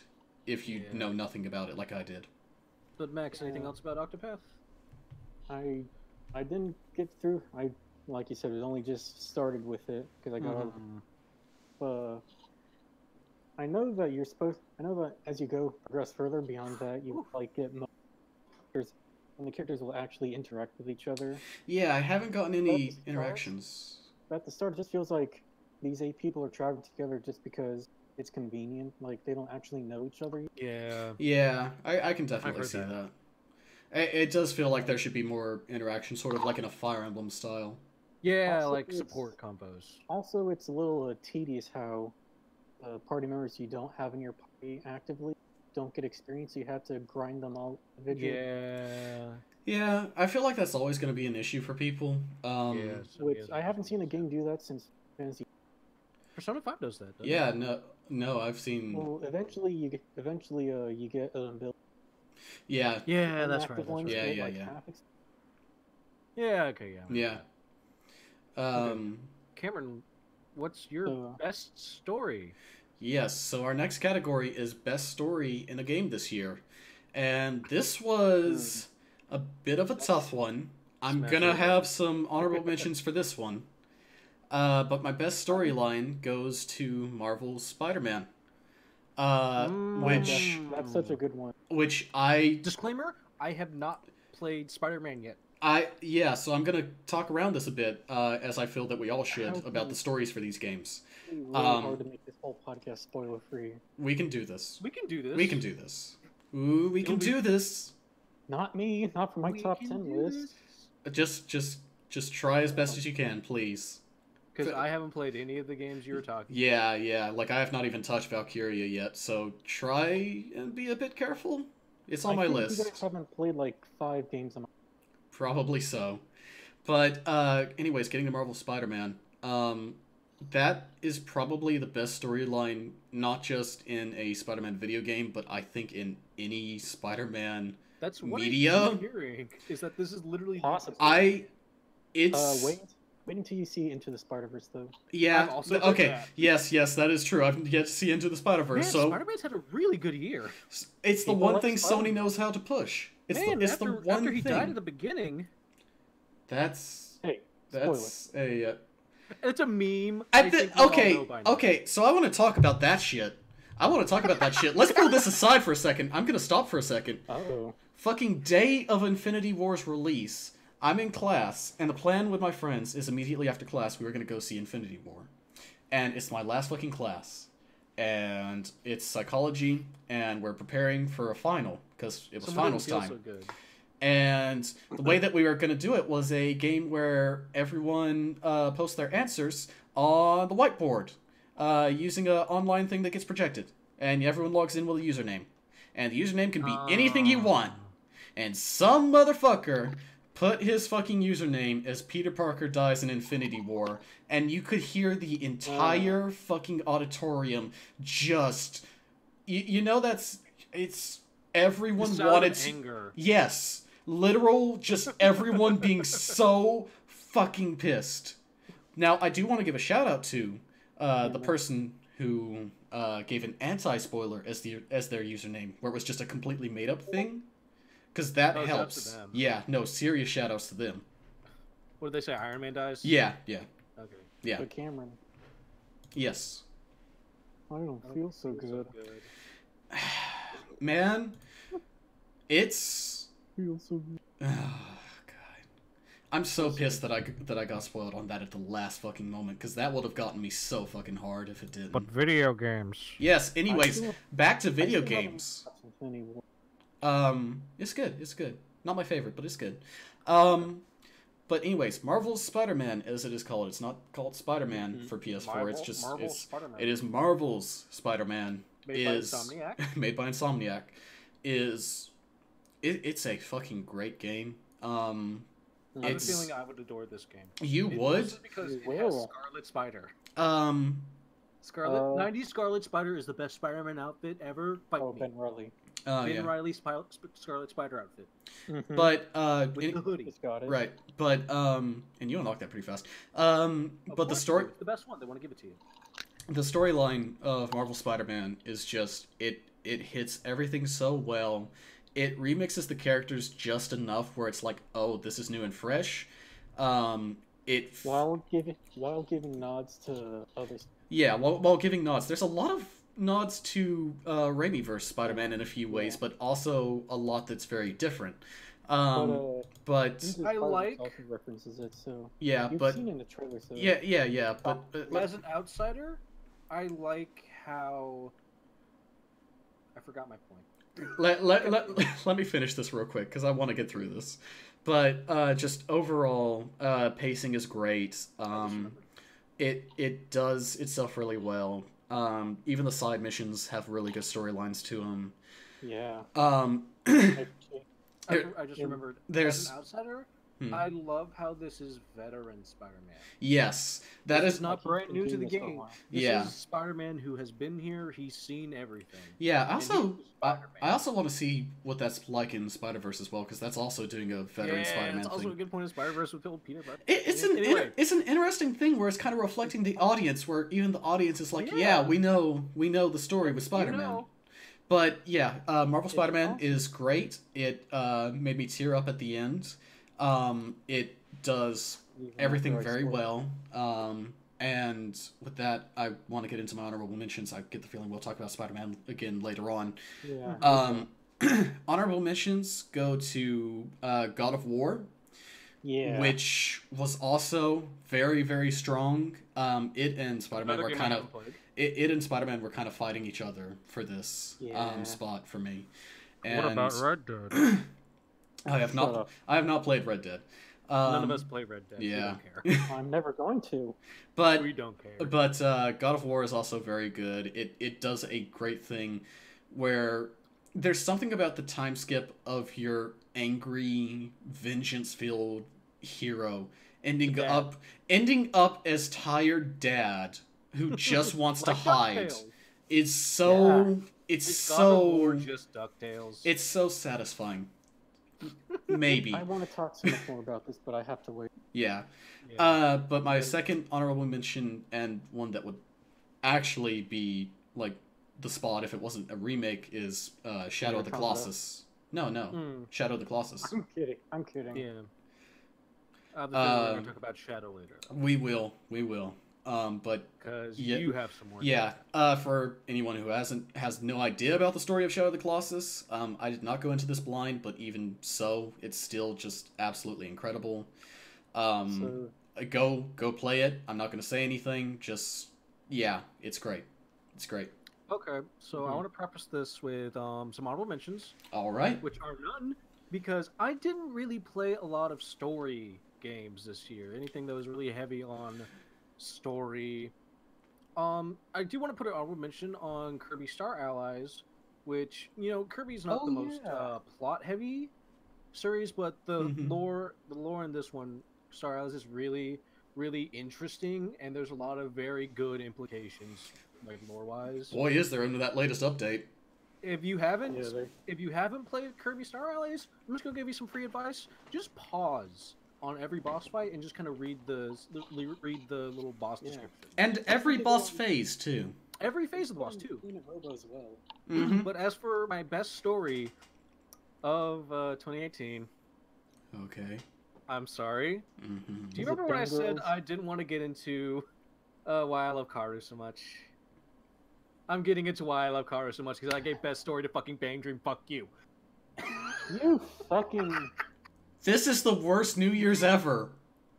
Speaker 1: if you know nothing about it like I did.
Speaker 2: But Max, anything else about Octopath?
Speaker 3: I didn't get through. Like you said, it only just started with it because I got. I know that as you progress further beyond that, you get more characters, and the characters will actually interact with each other.
Speaker 1: Yeah, I haven't gotten any interactions.
Speaker 3: At the start, it just feels like these 8 people are traveling together just because it's convenient. Like they don't actually know each other.
Speaker 2: Yeah.
Speaker 1: Yeah, I can definitely see that. It does feel like there should be more interaction, sort of like in a Fire Emblem style.
Speaker 2: Yeah, also, like support combos.
Speaker 3: Also, it's a little tedious how party members you don't have in your party actively don't get experience. So you have to grind them all individually.
Speaker 1: Yeah, I feel like that's always going to be an issue for people.
Speaker 3: Which I haven't seen the game do that since Fantasy.
Speaker 2: Persona 5 does that.
Speaker 1: Yeah, no, I've seen.
Speaker 3: Well, eventually you get an ability.
Speaker 1: Yeah.
Speaker 2: Yeah, that's right.
Speaker 1: Yeah.
Speaker 2: Okay. Yeah. Cameron, what's your best story?
Speaker 1: Yes, so our next category is best story in a game this year. And this was a bit of a tough one. I'm gonna have some honorable mentions for this one. But my best storyline goes to Marvel's Spider-Man. Which
Speaker 3: that's such a good one.
Speaker 1: Which I
Speaker 2: disclaimer: I have not played Spider-Man yet.
Speaker 1: So I'm gonna talk around this a bit, as I feel that we all should about the stories for these games.
Speaker 3: It's really hard to make this whole podcast spoiler free.
Speaker 1: We can do this.
Speaker 2: We can do this.
Speaker 1: We can do this. Ooh, we can do this.
Speaker 3: Not me. Not for my top 10 list.
Speaker 1: Just try as best as you can, please.
Speaker 2: Because I haven't played any of the games you were talking about.
Speaker 1: Yeah. Like, I have not even touched Valkyria yet, so try and be a bit careful. It's on my list.
Speaker 3: You guys haven't played, like, 5 games a month.
Speaker 1: Probably so. But, anyways, getting to Marvel Spider-Man. That is probably the best storyline, not just in a Spider-Man video game, but I think in any Spider-Man media.
Speaker 2: I'm hearing, is that this is literally...
Speaker 3: Possible.
Speaker 1: Wait
Speaker 3: until you see Into the Spider-Verse, though.
Speaker 1: Yeah. Okay. Yes, that is true. I've yet to see Into the Spider-Verse.
Speaker 2: Man,
Speaker 1: so
Speaker 2: Spider-Man's had a really good year.
Speaker 1: It's the one thing Sony knows how to push. It's the one
Speaker 2: after he
Speaker 1: thing.
Speaker 2: died at the beginning.
Speaker 1: That's a.
Speaker 2: It's a meme.
Speaker 1: Okay. So I want to talk about that shit. Let's pull this aside for a second. I'm gonna stop for a second.
Speaker 3: Oh.
Speaker 1: Fucking day of Infinity War's release. I'm in class, and the plan with my friends is immediately after class we were going to go see Infinity War. And it's my last fucking class. And it's psychology, and we're preparing for a final, because it was finals time.
Speaker 2: So good.
Speaker 1: And the way that we were going to do it was a game where everyone posts their answers on the whiteboard, using an online thing that gets projected. And everyone logs in with a username. And the username can be anything you want. And some motherfucker put his fucking username as Peter Parker dies in Infinity War, and you could hear the entire fucking auditorium just... You know it's... Everyone wanted to...
Speaker 2: Anger.
Speaker 1: Yes. Literal, just everyone being so fucking pissed. Now, I do want to give a shout out to the person who gave an anti-spoiler as their username, where it was just a completely made-up thing. Because that helps. Yeah, no, serious shoutouts to them.
Speaker 2: What did they say? Iron Man dies?
Speaker 1: Yeah.
Speaker 2: Okay.
Speaker 1: Yeah.
Speaker 3: But Cameron.
Speaker 1: Yes.
Speaker 3: I don't feel so good.
Speaker 1: Man, it's...
Speaker 3: Feels so good.
Speaker 1: Oh, God. I'm so pissed that I got spoiled on that at the last fucking moment, because that would have gotten me so fucking hard if it didn't.
Speaker 2: But video games.
Speaker 1: Yes, anyways, back to video games. It's good. Not my favorite, but it's good. But anyways, Marvel's Spider-Man, as it is called. It's not called Spider-Man for PS4. It is Marvel's Spider-Man.
Speaker 2: Made by Insomniac.
Speaker 1: Made by Insomniac. It's a fucking great game. I
Speaker 2: have a feeling I would adore this game.
Speaker 1: You would?
Speaker 2: Because it has Scarlet Spider. 90s Scarlet Spider is the best Spider-Man outfit ever.
Speaker 3: Ben Reilly.
Speaker 2: Ben Reilly's Scarlet Spider outfit.
Speaker 3: Mm-hmm.
Speaker 1: But
Speaker 2: with the hoodie.
Speaker 3: Got it.
Speaker 1: Right. But and you unlock that pretty fast. But the story,
Speaker 2: the best one, they want to give it to you.
Speaker 1: The storyline of Marvel Spider-Man is just it hits everything so well. It remixes the characters just enough where it's like, oh, this is new and fresh. While
Speaker 3: giving nods to others.
Speaker 1: Yeah, while giving nods. There's a lot of nods to Raimi-verse Spider-Man in a few ways, but also a lot that's very different. But
Speaker 2: I like
Speaker 3: references it, so
Speaker 1: yeah,
Speaker 3: you've seen it in the trailer, so
Speaker 1: yeah. But
Speaker 2: as an outsider, I like how I forgot my point.
Speaker 1: Let me finish this real quick because I want to get through this. But just overall, pacing is great. It does itself really well. Even the side missions have really good storylines to them.
Speaker 3: Yeah.
Speaker 2: I just remembered. As an outsider, I love how this is veteran Spider-Man.
Speaker 1: Yes,
Speaker 2: this is not brand new to the game. This
Speaker 1: is
Speaker 2: Spider-Man who has been here. He's seen everything.
Speaker 1: Yeah. I also want to see what that's like in Spider-Verse as well, because that's also doing a veteran Spider-Man thing.
Speaker 2: It's also a good point in Spider-Verse with Peter Parker.
Speaker 1: It's an interesting thing where it's kind of reflecting the audience, where even the audience is like, yeah we know the story with Spider-Man. But yeah, Marvel Spider-Man is great. It made me tear up at the end. It does everything very well. And with that, I want to get into my honorable mentions. I get the feeling we'll talk about Spider-Man again later on.
Speaker 3: Yeah.
Speaker 1: Honorable mentions go to God of War.
Speaker 3: Yeah.
Speaker 1: Which was also very, very strong. It and Spider-Man were kind of fighting each other for this spot for me. And
Speaker 2: what about Red Dead?
Speaker 1: I have not played Red Dead.
Speaker 2: None of us play Red Dead.
Speaker 1: Yeah.
Speaker 2: We don't care.
Speaker 3: I'm never going to.
Speaker 1: But
Speaker 2: we don't care.
Speaker 1: But God of War is also very good. It does a great thing where there's something about the time skip of your angry, vengeance-filled hero ending up as tired dad who just wants to hide. It's so
Speaker 2: just DuckTales.
Speaker 1: It's so satisfying. Maybe.
Speaker 3: I want to talk so much more about this, but I have to wait.
Speaker 1: Yeah. But my second honorable mention, and one that would actually be like the spot if it wasn't a remake, is Shadow of the Colossus. No. Shadow of the Colossus.
Speaker 3: I'm kidding.
Speaker 2: Yeah. We're going to talk about Shadow later.
Speaker 1: We will. But
Speaker 2: because you have some more.
Speaker 1: Yeah. For anyone who has no idea about the story of Shadow of the Colossus, I did not go into this blind, but even so, it's still just absolutely incredible. Go play it. I'm not going to say anything. Just it's great. It's great.
Speaker 2: Okay, so I want to preface this with some honorable mentions.
Speaker 1: All right.
Speaker 2: Which are none, because I didn't really play a lot of story games this year. Anything that was really heavy on story. I do want to put an honorable mention on Kirby Star Allies, which, Kirby's not the most plot-heavy series, but the lore in this one, Star Allies, is really, really interesting, and there's a lot of very good implications, like lore-wise.
Speaker 1: Boy, is there into that latest update.
Speaker 2: If you haven't played Kirby Star Allies, I'm just gonna give you some free advice. Just pause on every boss fight and just kind of read the little boss description.
Speaker 1: And every boss phase too.
Speaker 2: Every phase of the boss too.
Speaker 3: As well.
Speaker 2: But as for my best story of 2018,
Speaker 1: okay.
Speaker 2: I'm sorry. Do you remember when I said I didn't want to get into why I love Karu so much? I'm getting into why I love Karu so much because I gave best story to fucking Bang Dream. Fuck you.
Speaker 3: You fucking.
Speaker 1: This is the worst New Year's ever.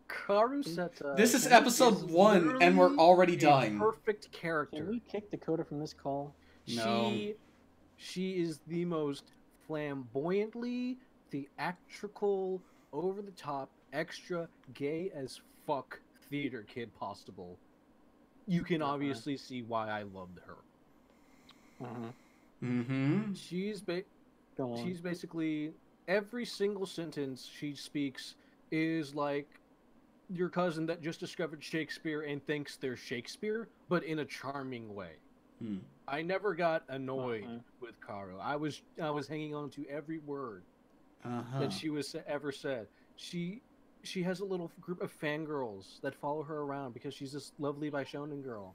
Speaker 2: Karu Seta.
Speaker 1: This is episode 1, and we're already dying.
Speaker 2: Perfect character.
Speaker 3: Can we kick Dakota from this call?
Speaker 1: No.
Speaker 2: She is the most flamboyantly theatrical, over the top, extra gay as fuck theater kid possible. You can obviously see why I loved her. She's basically every single sentence she speaks is like your cousin that just discovered Shakespeare and thinks they're Shakespeare, but in a charming way. I never got annoyed with Karu. I was hanging on to every word that she was ever said. She has a little group of fangirls that follow her around because she's this lovely Bishonen girl,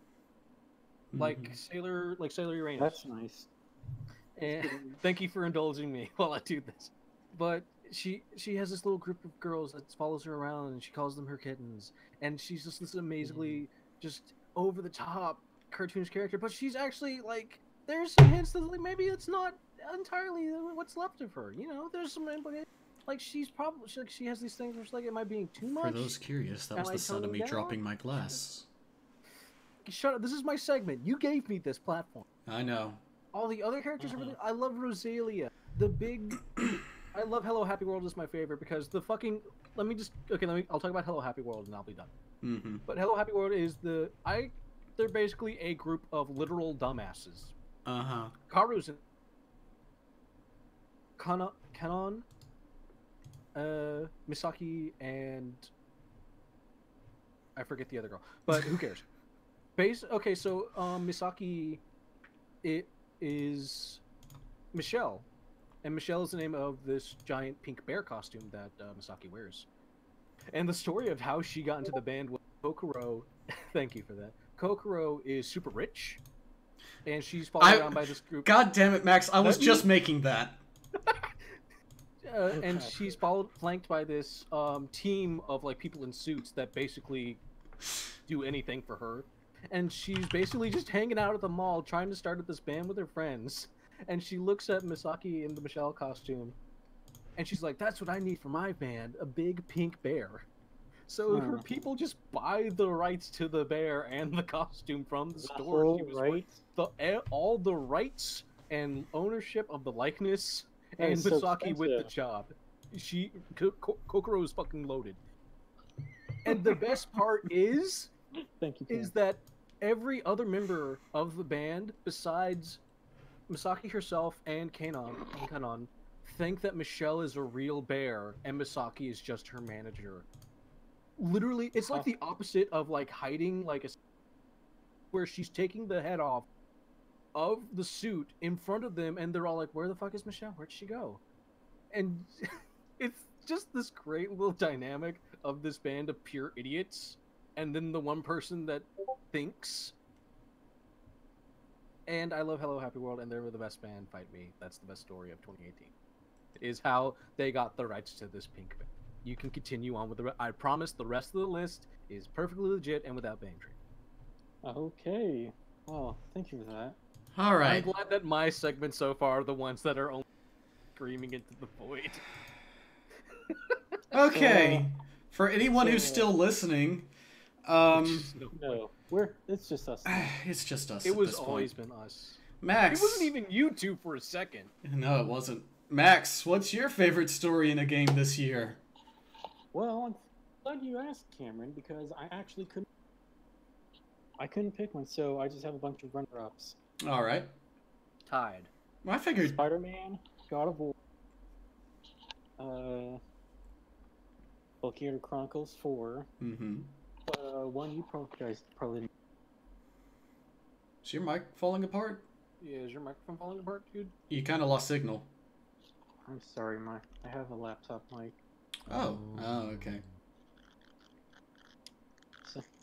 Speaker 2: like Sailor Uranus.
Speaker 3: That's nice.
Speaker 2: And thank you for indulging me while I do this. But she has this little group of girls that follows her around, and she calls them her kittens. And she's just this amazingly just over the top cartoonish character. But she's actually like, there's some hints that like, maybe it's not entirely what's left of her. There's some like she has these things where it's like, am I being too much?
Speaker 1: For those curious, that was the sound of me dropping my glass.
Speaker 2: Shut up! This is my segment. You gave me this platform.
Speaker 1: I know.
Speaker 2: All the other characters are really. I love Rosalia. I love Hello Happy World is my favorite because the fucking. I'll talk about Hello Happy World and I'll be done. But Hello Happy World is they're basically a group of literal dumbasses. Karu's in. Kanon. Misaki and I forget the other girl, but who cares? So Misaki, it is Michelle, and Michelle is the name of this giant pink bear costume that Misaki wears. And the story of how she got into the band was Kokoro. Thank you for that. Kokoro is super rich, and she's followed around by this group.
Speaker 1: God damn it, Max! I was just making that.
Speaker 2: and she's flanked by this team of like people in suits that basically do anything for her. And she's basically just hanging out at the mall trying to start up this band with her friends. And she looks at Misaki in the Michelle costume. And she's like, that's what I need for my band, a big pink bear. So her people just buy the rights to the bear and the costume from the store. She was all the rights and ownership of the likeness and Misaki with the job. Kokoro is fucking loaded. And the best part is...
Speaker 3: Thank you,
Speaker 2: is that every other member of the band, besides Misaki herself and Kanon, think that Michelle is a real bear and Misaki is just her manager. Literally, it's like the opposite of like hiding, like where she's taking the head off of the suit in front of them, and they're all like, "Where the fuck is Michelle? Where'd she go?" And it's just this great little dynamic of this band of pure idiots. And then the one person that thinks. And I love Hello Happy World, and they were the best band. Fight Me. That's the best story of 2018. Is how they got the rights to this pink band. You can continue on with the. I promise the rest of the list is perfectly legit and without banging.
Speaker 3: Okay. Oh, thank you for that.
Speaker 1: All right.
Speaker 2: I'm glad that my segments so far are the ones that are only screaming into the void.
Speaker 1: Okay. For anyone who's still listening.
Speaker 3: No, it's just us.
Speaker 1: It's just us.
Speaker 2: It was always been us.
Speaker 1: Max.
Speaker 2: It wasn't even you two for a second.
Speaker 1: No, it wasn't. Max, what's your favorite story in a game this year?
Speaker 3: Well, I'm glad you asked, Cameron, because I actually couldn't. I couldn't pick one, so I just have a bunch of runner-ups.
Speaker 1: All right.
Speaker 2: Tied.
Speaker 1: Well, I figured.
Speaker 3: Spider-Man, God of War, Valkyria Chronicles 4.
Speaker 1: Mm-hmm.
Speaker 3: One you guys probably didn't.
Speaker 1: Is your mic falling apart?
Speaker 2: Yeah, is your microphone falling apart, dude?
Speaker 1: You kind of lost signal.
Speaker 3: I'm sorry, I have a laptop mic.
Speaker 1: Oh, okay.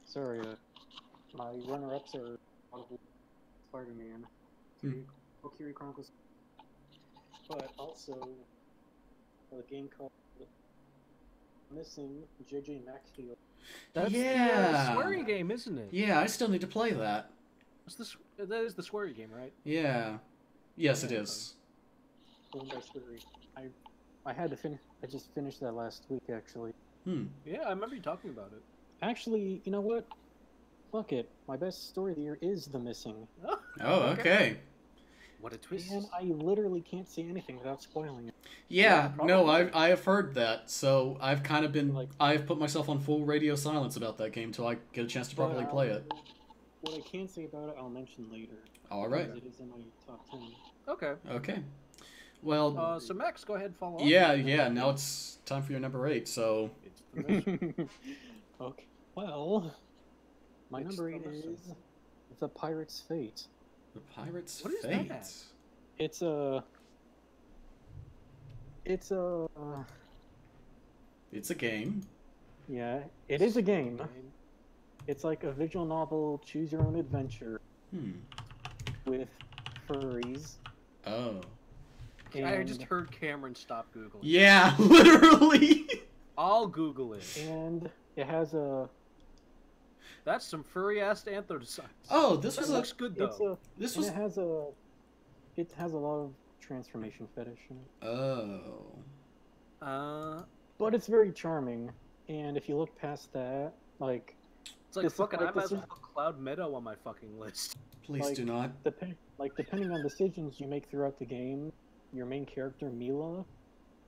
Speaker 3: Sorry, my runner-ups are Spider-Man, Valkyria Chronicles, but also a game called Missing JJ Maxfield.
Speaker 2: That's the swearing game, isn't it?
Speaker 1: Yeah, I still need to play that.
Speaker 2: That is the swearing game, right?
Speaker 1: Yeah. Yes, it is.
Speaker 3: I had to finish. I just finished that last week, actually.
Speaker 2: Yeah, I remember you talking about it.
Speaker 3: Actually, you know what? Fuck it. My best story of the year is The Missing.
Speaker 1: Oh, okay.
Speaker 2: What a twist.
Speaker 3: And I literally can't say anything without spoiling it.
Speaker 1: Yeah, no, I have heard that, so I've kind of been... I've put myself on full radio silence about that game till I get a chance to properly play it.
Speaker 3: What I can say about it, I'll mention later.
Speaker 1: All right.
Speaker 3: It is in my top 10.
Speaker 2: Okay.
Speaker 1: Okay. Well...
Speaker 2: so Max, go ahead and follow up.
Speaker 1: Yeah, now it's time for your number 8, so...
Speaker 2: It's the mission.
Speaker 3: Okay. Well, my number 8 is The Pirate's Fate.
Speaker 1: The Pirate's
Speaker 2: Fate?
Speaker 1: What is
Speaker 2: that?
Speaker 3: It's a
Speaker 1: game.
Speaker 3: Yeah, it is a game. It's like a visual novel, choose your own adventure. With furries.
Speaker 1: Oh.
Speaker 3: And
Speaker 2: I just heard Cameron stop Googling.
Speaker 1: Yeah, literally.
Speaker 2: I'll Google it.
Speaker 3: And it has a...
Speaker 2: That's some furry-ass anthracite.
Speaker 1: Oh, this
Speaker 2: looks good, though.
Speaker 3: It has a lot of transformation fetish in it.
Speaker 1: Oh.
Speaker 3: But it's very charming, and if you look past that, like...
Speaker 2: It's like, fucking, I might as well put Cloud Meadow on my fucking list.
Speaker 1: Please do not.
Speaker 3: Depending on decisions you make throughout the game, your main character, Mila,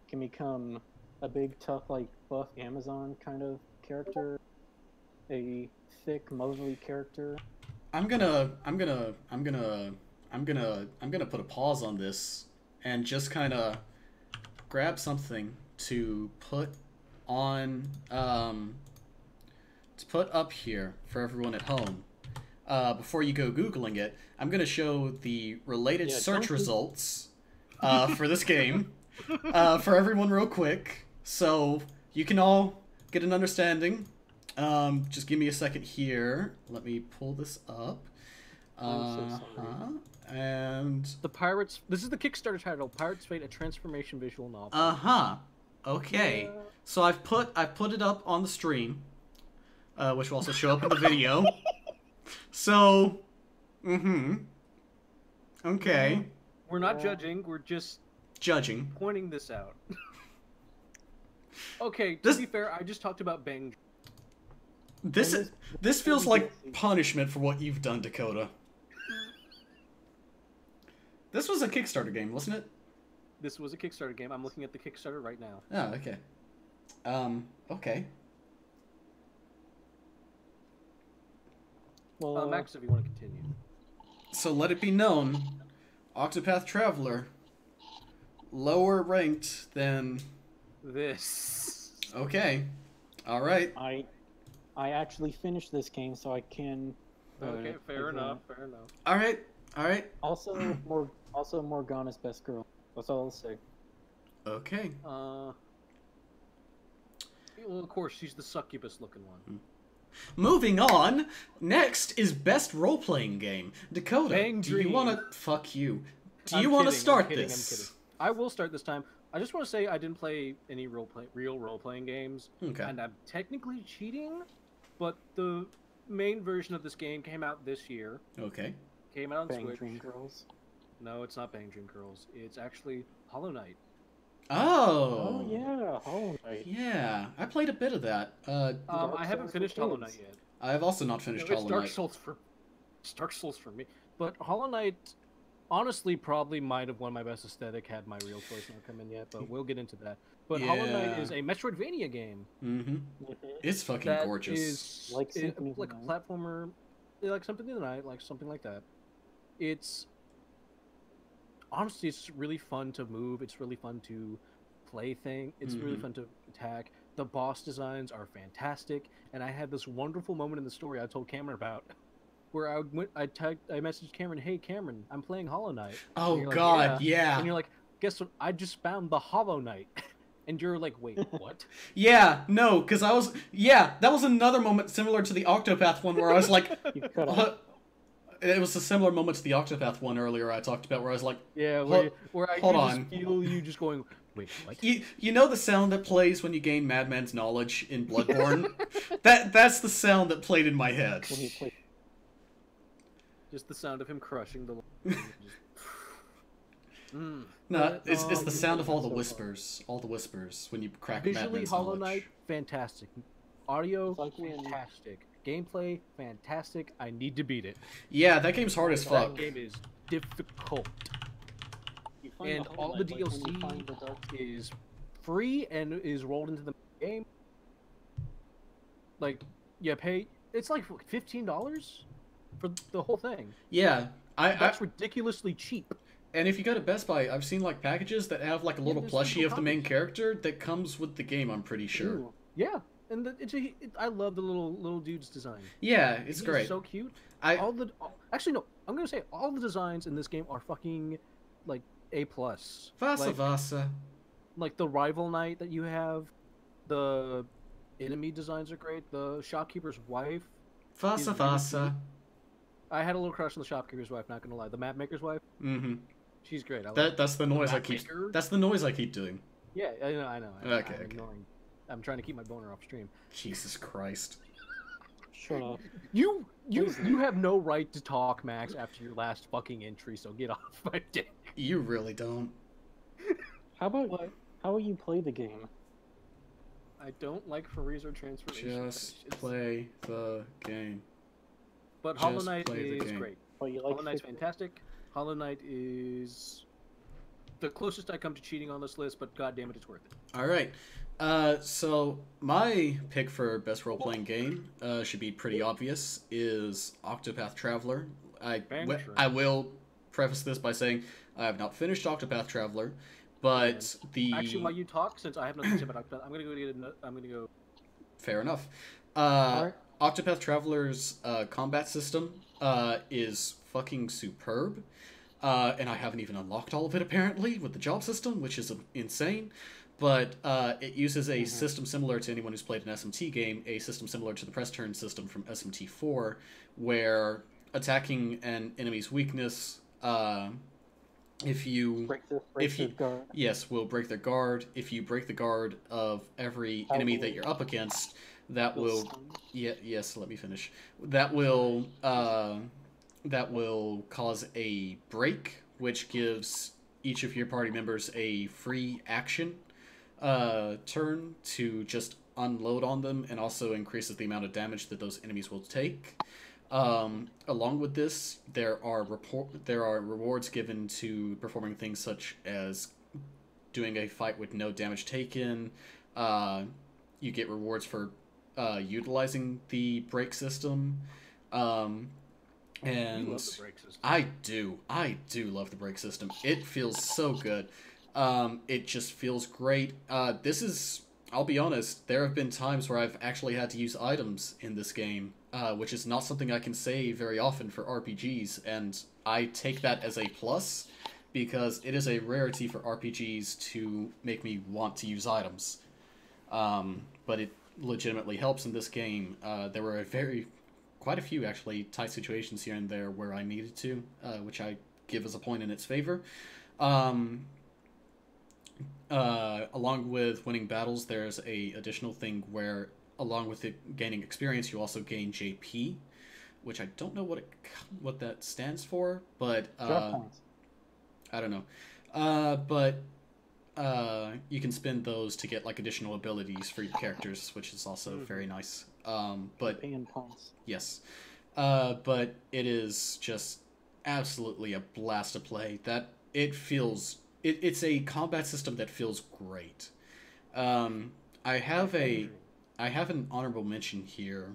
Speaker 3: can become a big, tough, like, buff Amazon kind of character. A thick, motherly character.
Speaker 1: I'm gonna put a pause on this and just kind of grab something to put on, to put up here for everyone at home. Before you go Googling it, I'm gonna show the related search results for this game for everyone real quick, so you can all get an understanding. Just give me a second here. Let me pull this up. And
Speaker 2: the Pirates. This is the Kickstarter title: Pirates Fate: A Transformation Visual Novel.
Speaker 1: Okay. Yeah. So I've put it up on the stream, which will also show up in the video. So, okay.
Speaker 2: We're not judging. We're just
Speaker 1: judging.
Speaker 2: Pointing this out. Okay. To be fair, I just talked about Bang.
Speaker 1: This feels like punishment for what you've done, Dakota. This was a Kickstarter game, wasn't it?
Speaker 2: This was a Kickstarter game. I'm looking at the Kickstarter right now.
Speaker 1: Oh, okay. Okay.
Speaker 2: Well, Max, if you want to continue.
Speaker 1: So let it be known, Octopath Traveler, lower ranked than
Speaker 2: this.
Speaker 1: Okay. All right.
Speaker 3: I actually finished this game, so I can.
Speaker 2: Okay, fair enough. Fair enough.
Speaker 1: All right. All right.
Speaker 3: Also, Morgana's best girl. That's all I'll say.
Speaker 1: Okay.
Speaker 2: Well, of course, she's the succubus-looking one.
Speaker 1: Moving on. Next is best role-playing game. Dakota, do you want to? Fuck you. Do you want to start this?
Speaker 2: I'm kidding. I will start this time. I just want to say I didn't play any real role-playing games, and I'm technically cheating, but the main version of this game came out this year.
Speaker 1: Okay.
Speaker 2: Came out on Switch.
Speaker 3: Dream Girls.
Speaker 2: No, it's not Bang Dream Girls. It's actually Hollow Knight.
Speaker 1: Oh.
Speaker 3: Oh yeah, Hollow Knight.
Speaker 1: Yeah, I played a bit of that.
Speaker 2: I haven't finished Hollow Knight yet.
Speaker 1: I have also not finished Hollow Knight.
Speaker 2: It's Dark Souls for me. But Hollow Knight, honestly, probably might have won my best aesthetic had my real choice not come in yet. But we'll get into that. But Hollow Knight is a Metroidvania game.
Speaker 1: It's fucking gorgeous.
Speaker 2: Is like a platformer, like Something in the Night, like something like that. It's honestly, it's really fun to move. It's really fun to play It's really fun to attack. The boss designs are fantastic, and I had this wonderful moment in the story I told Cameron about, where I messaged Cameron, "Hey Cameron, I'm playing Hollow Knight."
Speaker 1: Oh God, yeah.
Speaker 2: And you're like, "Guess what? I just found the Hollow Knight." And you're like, "Wait, what?"
Speaker 1: Yeah, no, because that was another moment similar to the Octopath one where I was like, it was a similar moment to the Octopath one earlier I talked about where I was like,
Speaker 2: yeah, where I just feel you just going, wait, what?
Speaker 1: You know the sound that plays when you gain Madman's knowledge in Bloodborne? That's the sound that played in my head.
Speaker 2: Just the sound of him crushing the...
Speaker 1: No, it's the sound of all the whispers. All the whispers when you crack Madman's knowledge.
Speaker 2: Visually, Hollow Knight, fantastic. Audio, fantastic. Gameplay, fantastic. I need to beat it.
Speaker 1: Yeah, that game's hard as fuck.
Speaker 2: That game is difficult. And all the DLC is free and is rolled into the game. Like, you pay... It's like $15 for the whole thing.
Speaker 1: Yeah.
Speaker 2: That's ridiculously cheap.
Speaker 1: And if you go to Best Buy, I've seen like packages that have like a little plushie of the main character that comes with the game, I'm pretty sure.
Speaker 2: Ooh. Yeah. And I love the little dude's design.
Speaker 1: Yeah, it's great.
Speaker 2: He's so cute. Actually, no. I'm gonna say all the designs in this game are fucking like A+.
Speaker 1: Vasa.
Speaker 2: Like the rival knight that you have, the enemy designs are great. The shopkeeper's wife.
Speaker 1: Vasa.
Speaker 2: I had a little crush on the shopkeeper's wife. Not gonna lie, the map maker's wife.
Speaker 1: Mm-hmm.
Speaker 2: She's great.
Speaker 1: That's the noise I keep. That's the noise I keep doing.
Speaker 2: Yeah, I know.
Speaker 1: Okay.
Speaker 2: I'm trying to keep my boner off stream.
Speaker 1: Jesus Christ.
Speaker 3: Shut up.
Speaker 2: You have no right to talk, Max, after your last fucking entry, so get off my dick.
Speaker 1: You really don't.
Speaker 3: How about you play the game?
Speaker 2: I don't like Frieza transformation.
Speaker 1: Just play the game.
Speaker 2: But Hollow Knight is great. Hollow Knight's fantastic. Hollow Knight is the closest I come to cheating on this list, but goddamn it, it's worth it.
Speaker 1: All right. So my pick for best role-playing game should be pretty obvious. Is Octopath Traveler. I will preface this by saying I have not finished Octopath Traveler, but
Speaker 2: actually, while you talk, since I have nothing to say about Octopath, I'm gonna go.
Speaker 1: Fair enough. Octopath Traveler's combat system is fucking superb. And I haven't even unlocked all of it, apparently, with the job system, which is insane. But it uses a system similar to anyone who's played an SMT game, a system similar to the press turn system from SMT4, where attacking an enemy's weakness, if you
Speaker 3: break their guard.
Speaker 1: Yes, will break their guard. If you break the guard of every enemy that you're up against, that will yes, let me finish. That will cause a break, which gives each of your party members a free action turn to just unload on them, and also increases the amount of damage that those enemies will take. Along with this, there are rewards given to performing things such as doing a fight with no damage taken. You get rewards for utilizing the break system. And
Speaker 2: you love the break system.
Speaker 1: I do love the break system. It feels so good. It just feels great. I'll be honest, there have been times where I've actually had to use items in this game, which is not something I can say very often for RPGs, and I take that as a plus, because it is a rarity for RPGs to make me want to use items. But it legitimately helps in this game. There were quite a few, actually, tight situations here and there where I needed to, which I give as a point in its favor. Along with winning battles, there's a additional thing where, along with it gaining experience, you also gain JP, which I don't know what that stands for, but I don't know. But you can spend those to get like additional abilities for your characters, which is also very nice. But yes, but it is just absolutely a blast to play. That it feels. It's a combat system that feels great. I have an honorable mention here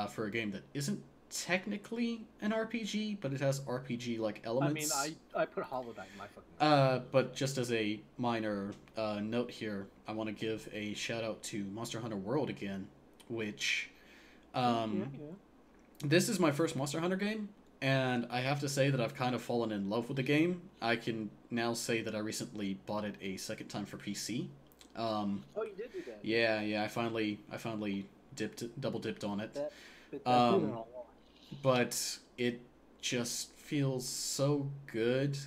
Speaker 1: for a game that isn't technically an RPG, but it has RPG-like elements.
Speaker 2: I mean, I put Hollow Knight in my fucking
Speaker 1: but just as a minor note here, I want to give a shout-out to Monster Hunter World again, which... This is my first Monster Hunter game, and I have to say that I've kind of fallen in love with the game. I can now say that I recently bought it a second time for PC.
Speaker 2: Oh, you did do that?
Speaker 1: Yeah, I finally double dipped on it. But it just feels so good.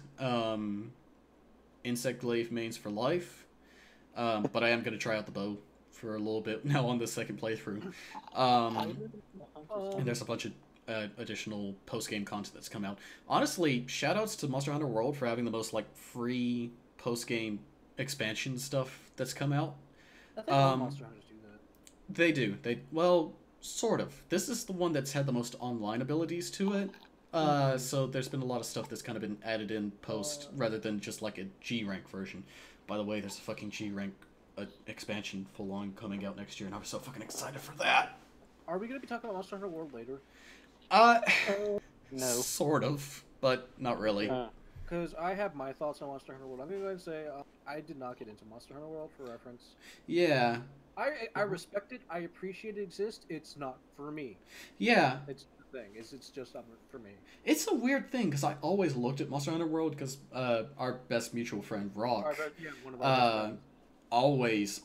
Speaker 1: Insect Glaive mains for life. But I am going to try out the bow for a little bit now on the second playthrough. And there's a bunch of additional post-game content that's come out. Honestly, shoutouts to Monster Hunter World for having the most like free post-game expansion stuff that's come out.
Speaker 2: I think all Monster Hunters do that.
Speaker 1: They do. Well, sort of. This is the one that's had the most online abilities to it. So there's been a lot of stuff that's kind of been added in post rather than just like a G rank version. By the way, there's a fucking G rank expansion full on coming out next year, and I'm so fucking excited for that.
Speaker 2: Are we going to be talking about Monster Hunter World later?
Speaker 3: No.
Speaker 1: Sort of, but not really.
Speaker 2: Because I have my thoughts on Monster Hunter World. I'm going to say I did not get into Monster Hunter World for reference.
Speaker 1: Yeah.
Speaker 2: I respect it. I appreciate it exists. It's not for me.
Speaker 1: Yeah.
Speaker 2: It's the thing. It's just not for me.
Speaker 1: It's a weird thing, because I always looked at Monster Hunter World because our best mutual friend, Rock,
Speaker 2: one of our
Speaker 1: always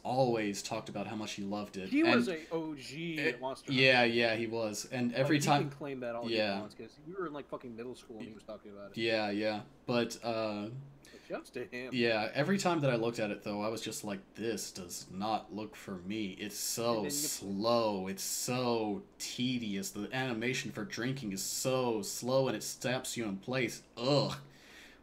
Speaker 1: talked about how much he loved it.
Speaker 2: He was a OG at Monster Hunter.
Speaker 1: Yeah, he was. And every time...
Speaker 2: He can claim that all he wants, because we were in like fucking middle school when he was talking about it.
Speaker 1: Yeah. But,
Speaker 2: shouts to him.
Speaker 1: Yeah, every time that I looked at it, though, I was just like, this does not look for me. It's so slow. It's so tedious. The animation for drinking is so slow, and it snaps you in place. Ugh.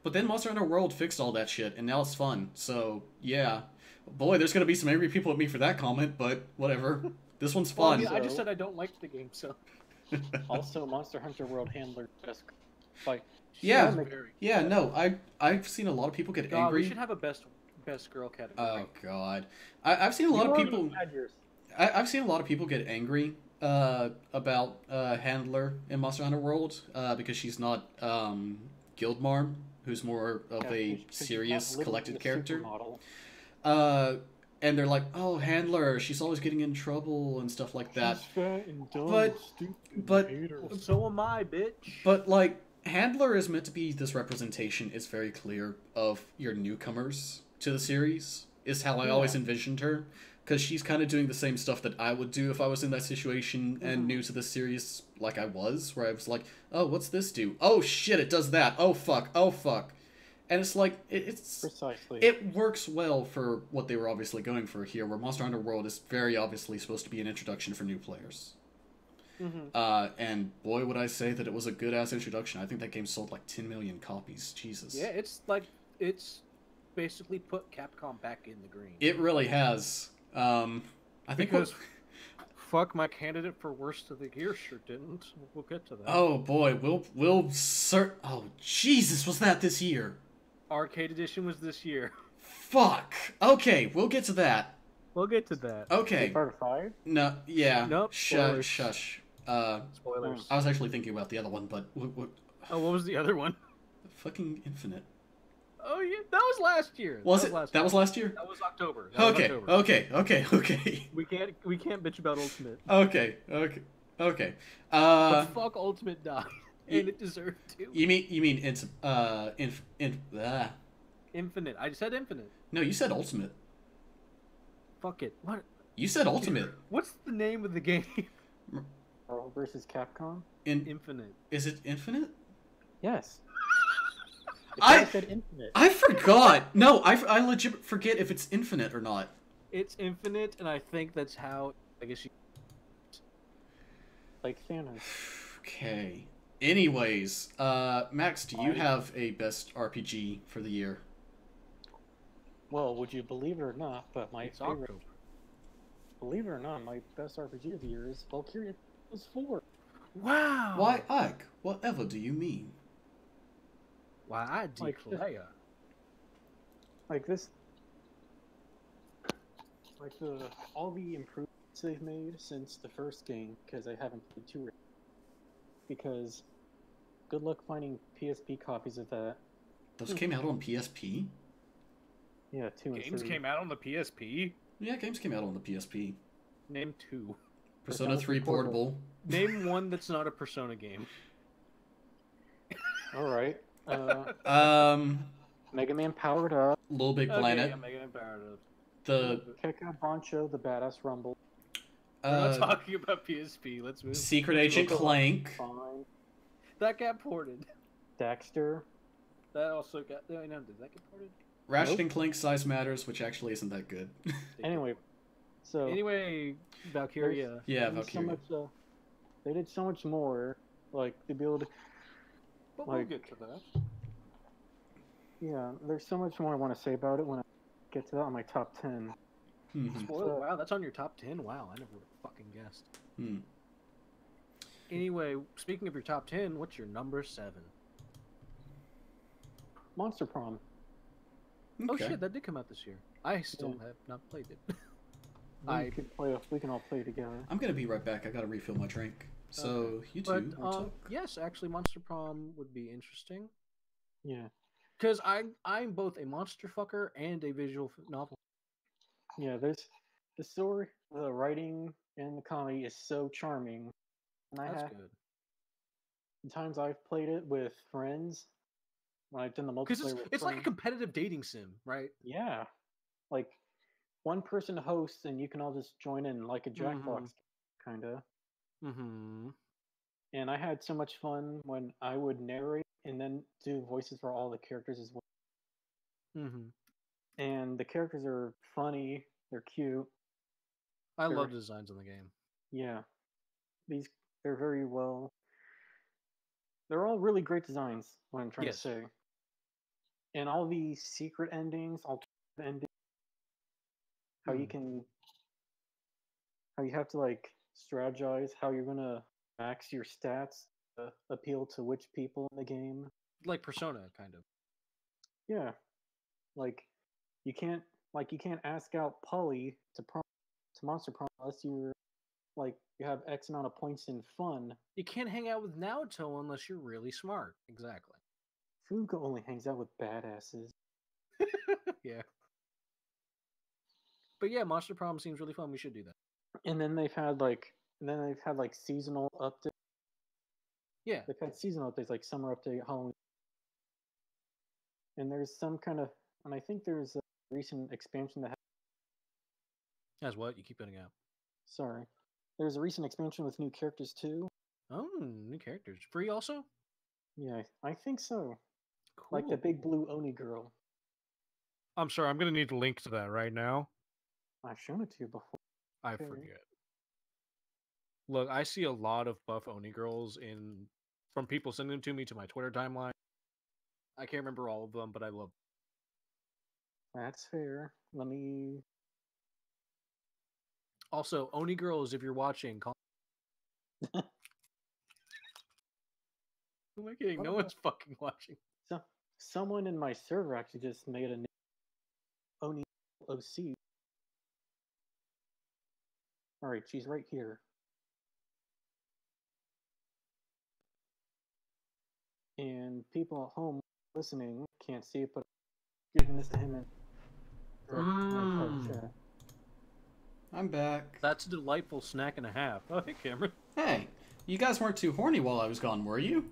Speaker 1: But then Monster Hunter World fixed all that shit, and now it's fun. So, yeah. Boy, there's going to be some angry people at me for that comment, but whatever. This one's fun.
Speaker 2: Well, I just said I don't like the game, so...
Speaker 3: Also, Monster Hunter World handler just like...
Speaker 1: Yeah, no, I've seen a lot of people get angry.
Speaker 2: We should have a best girl category.
Speaker 1: Oh God, I've seen a lot of people. I've seen a lot of people get angry about Handler in Monster Hunter World because she's not Guildmarm, who's more of a serious, collected character. And they're like, "Oh, Handler, she's always getting in trouble and stuff like that."
Speaker 3: She's fat and dumb,
Speaker 1: but
Speaker 2: so am I, bitch.
Speaker 1: But like. Handler is meant to be this representation, it's very clear, of your newcomers to the series, is how I always envisioned her. because she's kind of doing the same stuff that I would do if I was in that situation and new to the series, like I was, where I was like, oh, what's this do? Oh shit, it does that. Oh fuck. Oh fuck. And it's like it's
Speaker 3: precisely,
Speaker 1: it works well for what they were obviously going for here, where Monster Hunter World is very obviously supposed to be an introduction for new players. And boy, would I say that it was a good ass introduction. I think that game sold like 10 million copies. Jesus.
Speaker 2: Yeah, it's basically put Capcom back in the green.
Speaker 1: It really has. I think
Speaker 2: because fuck, my candidate for worst of the year sure didn't. We'll get to that.
Speaker 1: Oh boy, oh Jesus, was that this year?
Speaker 2: Arcade Edition was this year.
Speaker 1: Fuck. Okay, we'll get to that.
Speaker 2: We'll get to that.
Speaker 1: Okay.
Speaker 3: Part 5?
Speaker 1: No, yeah.
Speaker 2: Nope.
Speaker 1: Shush.
Speaker 2: Spoilers.
Speaker 1: I was actually thinking about the other one, but what?
Speaker 2: Oh, what was the other one?
Speaker 1: Fucking Infinite.
Speaker 2: Oh yeah, that was last year.
Speaker 1: Was it? That was last year?
Speaker 2: That was October.
Speaker 1: Okay.
Speaker 2: We can't bitch about Ultimate.
Speaker 1: Okay.
Speaker 2: But fuck, Ultimate died, and it deserved to.
Speaker 1: You mean
Speaker 2: Infinite. I said Infinite.
Speaker 1: No, you said Ultimate.
Speaker 2: Fuck it. What?
Speaker 1: You said Ultimate.
Speaker 2: What's the name of the game?
Speaker 3: Marvel vs. Capcom?
Speaker 2: Infinite.
Speaker 1: Is it Infinite?
Speaker 3: Yes.
Speaker 1: I
Speaker 3: said Infinite.
Speaker 1: I forgot. No, I legit forget if it's Infinite or not.
Speaker 2: It's Infinite, and I think that's how. I guess you.
Speaker 3: Like Thanos.
Speaker 1: Okay. Anyways, Max, do you have a best RPG for the year?
Speaker 3: Well, would you believe it or not, but my
Speaker 2: It's
Speaker 3: favorite...
Speaker 2: October.
Speaker 3: Believe it or not, my best RPG of the year is Valkyria was 4.
Speaker 2: Wow.
Speaker 1: Why, Ike? Whatever do you mean?
Speaker 2: Why I declare.
Speaker 3: Like this... Like all the improvements they've made since the first game, because I haven't played 2 yet. Because good luck finding PSP copies of that.
Speaker 1: Those came out on PSP?
Speaker 3: Yeah, 2 and 3.
Speaker 2: Games came out on the PSP?
Speaker 1: Yeah, games came out on the PSP.
Speaker 2: Name 2.
Speaker 1: Persona 3 Portable.
Speaker 2: Name one that's not a Persona game.
Speaker 3: Alright. Mega Man Powered Up.
Speaker 1: Little Big Planet.
Speaker 2: Okay, yeah, Mega Man Powered Up.
Speaker 1: The
Speaker 3: Keka Bancho, the Badass Rumble.
Speaker 2: We're not talking about PSP. Let's move.
Speaker 1: Secret Agent Clank.
Speaker 3: Fine.
Speaker 2: That got ported.
Speaker 3: Daxter.
Speaker 2: That also got. No, did that get ported?
Speaker 1: Ratchet and Clank Size Matters, which actually isn't that good.
Speaker 3: Anyway,
Speaker 2: Valkyria.
Speaker 1: Yeah, Valkyria.
Speaker 3: They did so much more, like to build.
Speaker 2: But we'll get to that.
Speaker 3: Yeah, there's so much more I want to say about it when I get to that on my top 10.
Speaker 2: Spoiler! Wow, that's on your top 10. Wow, I never fucking guessed. Anyway, speaking of your top 10, what's your number 7?
Speaker 3: Monster Prom.
Speaker 1: Okay.
Speaker 2: Oh shit, that did come out this year. I still have not played it.
Speaker 3: We can all play together.
Speaker 1: I'm gonna be right back. I gotta refill my drink. So you two.
Speaker 2: Yes, actually, Monster Prom would be interesting.
Speaker 3: Yeah.
Speaker 2: Because I'm both a monster fucker and a visual novel.
Speaker 3: Yeah, there's the story, the writing, and the comedy is so charming. And
Speaker 2: That's good.
Speaker 3: The times I've played it with friends, when I've done the multiplayer with friends.
Speaker 2: It's like a competitive dating sim, right?
Speaker 3: Yeah. Like, one person hosts and you can all just join in like a Jackbox, kinda. And I had so much fun when I would narrate and then do voices for all the characters as well. And the characters are funny, they're cute.
Speaker 2: I love the designs in the game.
Speaker 3: Yeah. They're very well... They're all really great designs, what I'm trying to say. And all the secret endings, alternative endings, how you have to like strategize how you're gonna max your stats to appeal to which people in the game.
Speaker 2: Like Persona, kind of.
Speaker 3: Yeah. Like you can't ask out Polly to Monster Prom unless you have X amount of points in fun.
Speaker 2: You can't hang out with Naoto unless you're really smart. Exactly.
Speaker 3: Fuuka only hangs out with badasses.
Speaker 2: Yeah. But yeah, Monster Prom seems really fun. We should do that.
Speaker 3: And then they've had seasonal updates.
Speaker 2: Yeah.
Speaker 3: They've had seasonal updates like summer update, Halloween. And there's some kind of, and I think there's a recent expansion that
Speaker 2: As what? You keep cutting out.
Speaker 3: Sorry. There's a recent expansion with new characters too.
Speaker 2: Oh, new characters. Free also?
Speaker 3: Yeah, I think so.
Speaker 2: Cool.
Speaker 3: Like the big blue Oni girl.
Speaker 2: I'm sorry, I'm gonna need a link to that right now.
Speaker 3: I've shown it to you before.
Speaker 2: I forget. Look, I see a lot of buff Oni girls from people sending them to me to my Twitter timeline. I can't remember all of them, but I love
Speaker 3: them. That's fair. Let me...
Speaker 2: Also, Oni girls, if you're watching, call... Who am I kidding? No one's fucking watching.
Speaker 3: So, someone in my server actually just made a new Oni OC. Alright, she's right here. And people at home listening can't see it, but I'm giving this to him in chat.
Speaker 1: I'm back.
Speaker 2: That's a delightful snack and a half. Oh, hey, Cameron.
Speaker 1: Hey, you guys weren't too horny while I was gone, were you?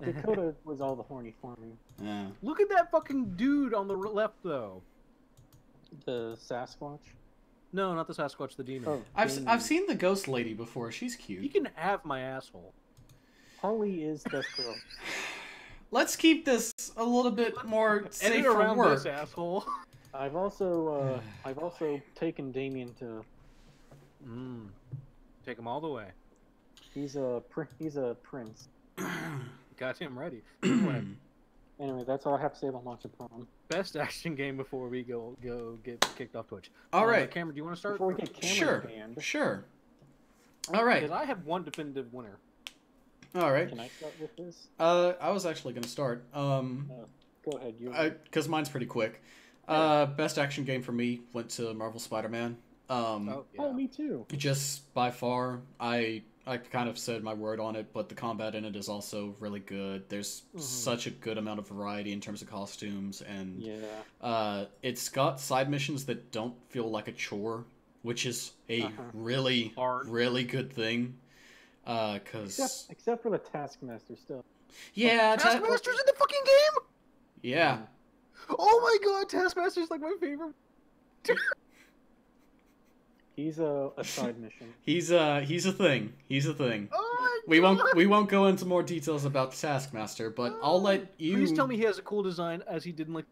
Speaker 3: Dakota was all the horny for me.
Speaker 1: Yeah.
Speaker 2: Look at that fucking dude on the left, though.
Speaker 3: The Sasquatch?
Speaker 2: No, not the Sasquatch, the demon.
Speaker 1: Oh, I've seen the ghost lady before. She's cute.
Speaker 2: You can have my asshole.
Speaker 3: Holly is the girl.
Speaker 1: Let's keep this a little bit more safe for work.
Speaker 2: This asshole.
Speaker 3: I've also taken Damien to.
Speaker 2: Take him all the way.
Speaker 3: He's a prince.
Speaker 2: Got him ready.
Speaker 3: Anyway, that's all I have to say about Monster Prom.
Speaker 2: Best action game before we go get kicked off Twitch.
Speaker 1: All right,
Speaker 2: Cameron, do you want to start?
Speaker 3: Before we get Cameron banned.
Speaker 1: Sure. All right.
Speaker 2: Because I have one definitive winner.
Speaker 1: All right.
Speaker 3: Can I start with this?
Speaker 1: I was actually going to start.
Speaker 3: Go ahead.
Speaker 1: Because mine's pretty quick. Best action game for me went to Marvel Spider-Man.
Speaker 3: Oh, me too.
Speaker 1: Just by far, I kind of said my word on it, but the combat in it is also really good. There's such a good amount of variety in terms of costumes, and it's got side missions that don't feel like a chore, which is a really good thing.
Speaker 3: Except for the Taskmaster stuff.
Speaker 1: Yeah,
Speaker 2: Taskmaster's in the fucking game.
Speaker 1: Yeah.
Speaker 2: Oh my god, Taskmaster's like my favorite.
Speaker 3: He's a side mission.
Speaker 1: He's a thing. He's a thing.
Speaker 2: Oh
Speaker 1: we won't go into more details about the Taskmaster, but I'll let you.
Speaker 2: Please tell me he has a cool design as he didn't like.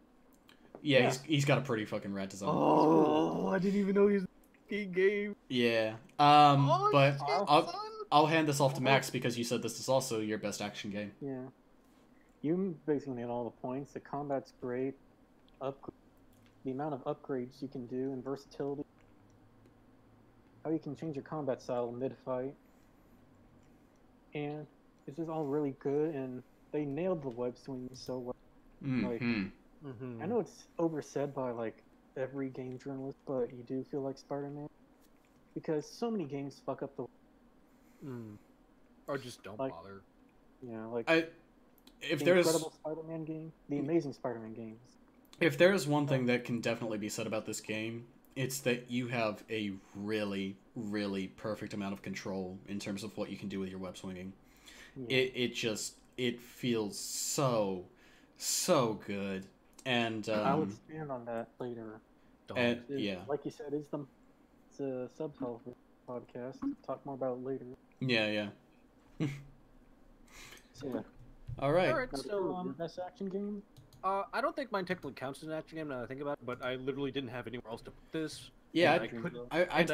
Speaker 1: Yeah, he's got a pretty fucking rad design.
Speaker 2: Oh, I didn't even know he was in the game.
Speaker 1: Yeah. But I'll hand this off to Max because you said this is also your best action game.
Speaker 3: Yeah. You basically hit all the points. The combat's great. The amount of upgrades you can do and versatility. How you can change your combat style mid-fight. And it's just all really good, and they nailed the web swing so well. I know it's oversaid by like every game journalist, but you do feel like Spider-Man. Because so many games fuck up the
Speaker 2: or just don't bother.
Speaker 3: Yeah, like
Speaker 1: if
Speaker 3: the
Speaker 1: there's
Speaker 3: Incredible Spider-Man game, the Amazing Spider-Man games.
Speaker 1: If there is one thing that can definitely be said about this game, it's that you have a really, really perfect amount of control in terms of what you can do with your web swinging. Yeah. It feels so good. And
Speaker 3: I'll expand on that later.
Speaker 1: And, yeah,
Speaker 3: like you said, it's a subtitle for the podcast. Talk more about it later.
Speaker 1: Yeah.
Speaker 3: So, yeah.
Speaker 1: All right.
Speaker 3: So, your best action game?
Speaker 2: I don't think mine technically counts as an action game now that I think about it, but I literally didn't have anywhere else to put this.
Speaker 1: Yeah,
Speaker 2: I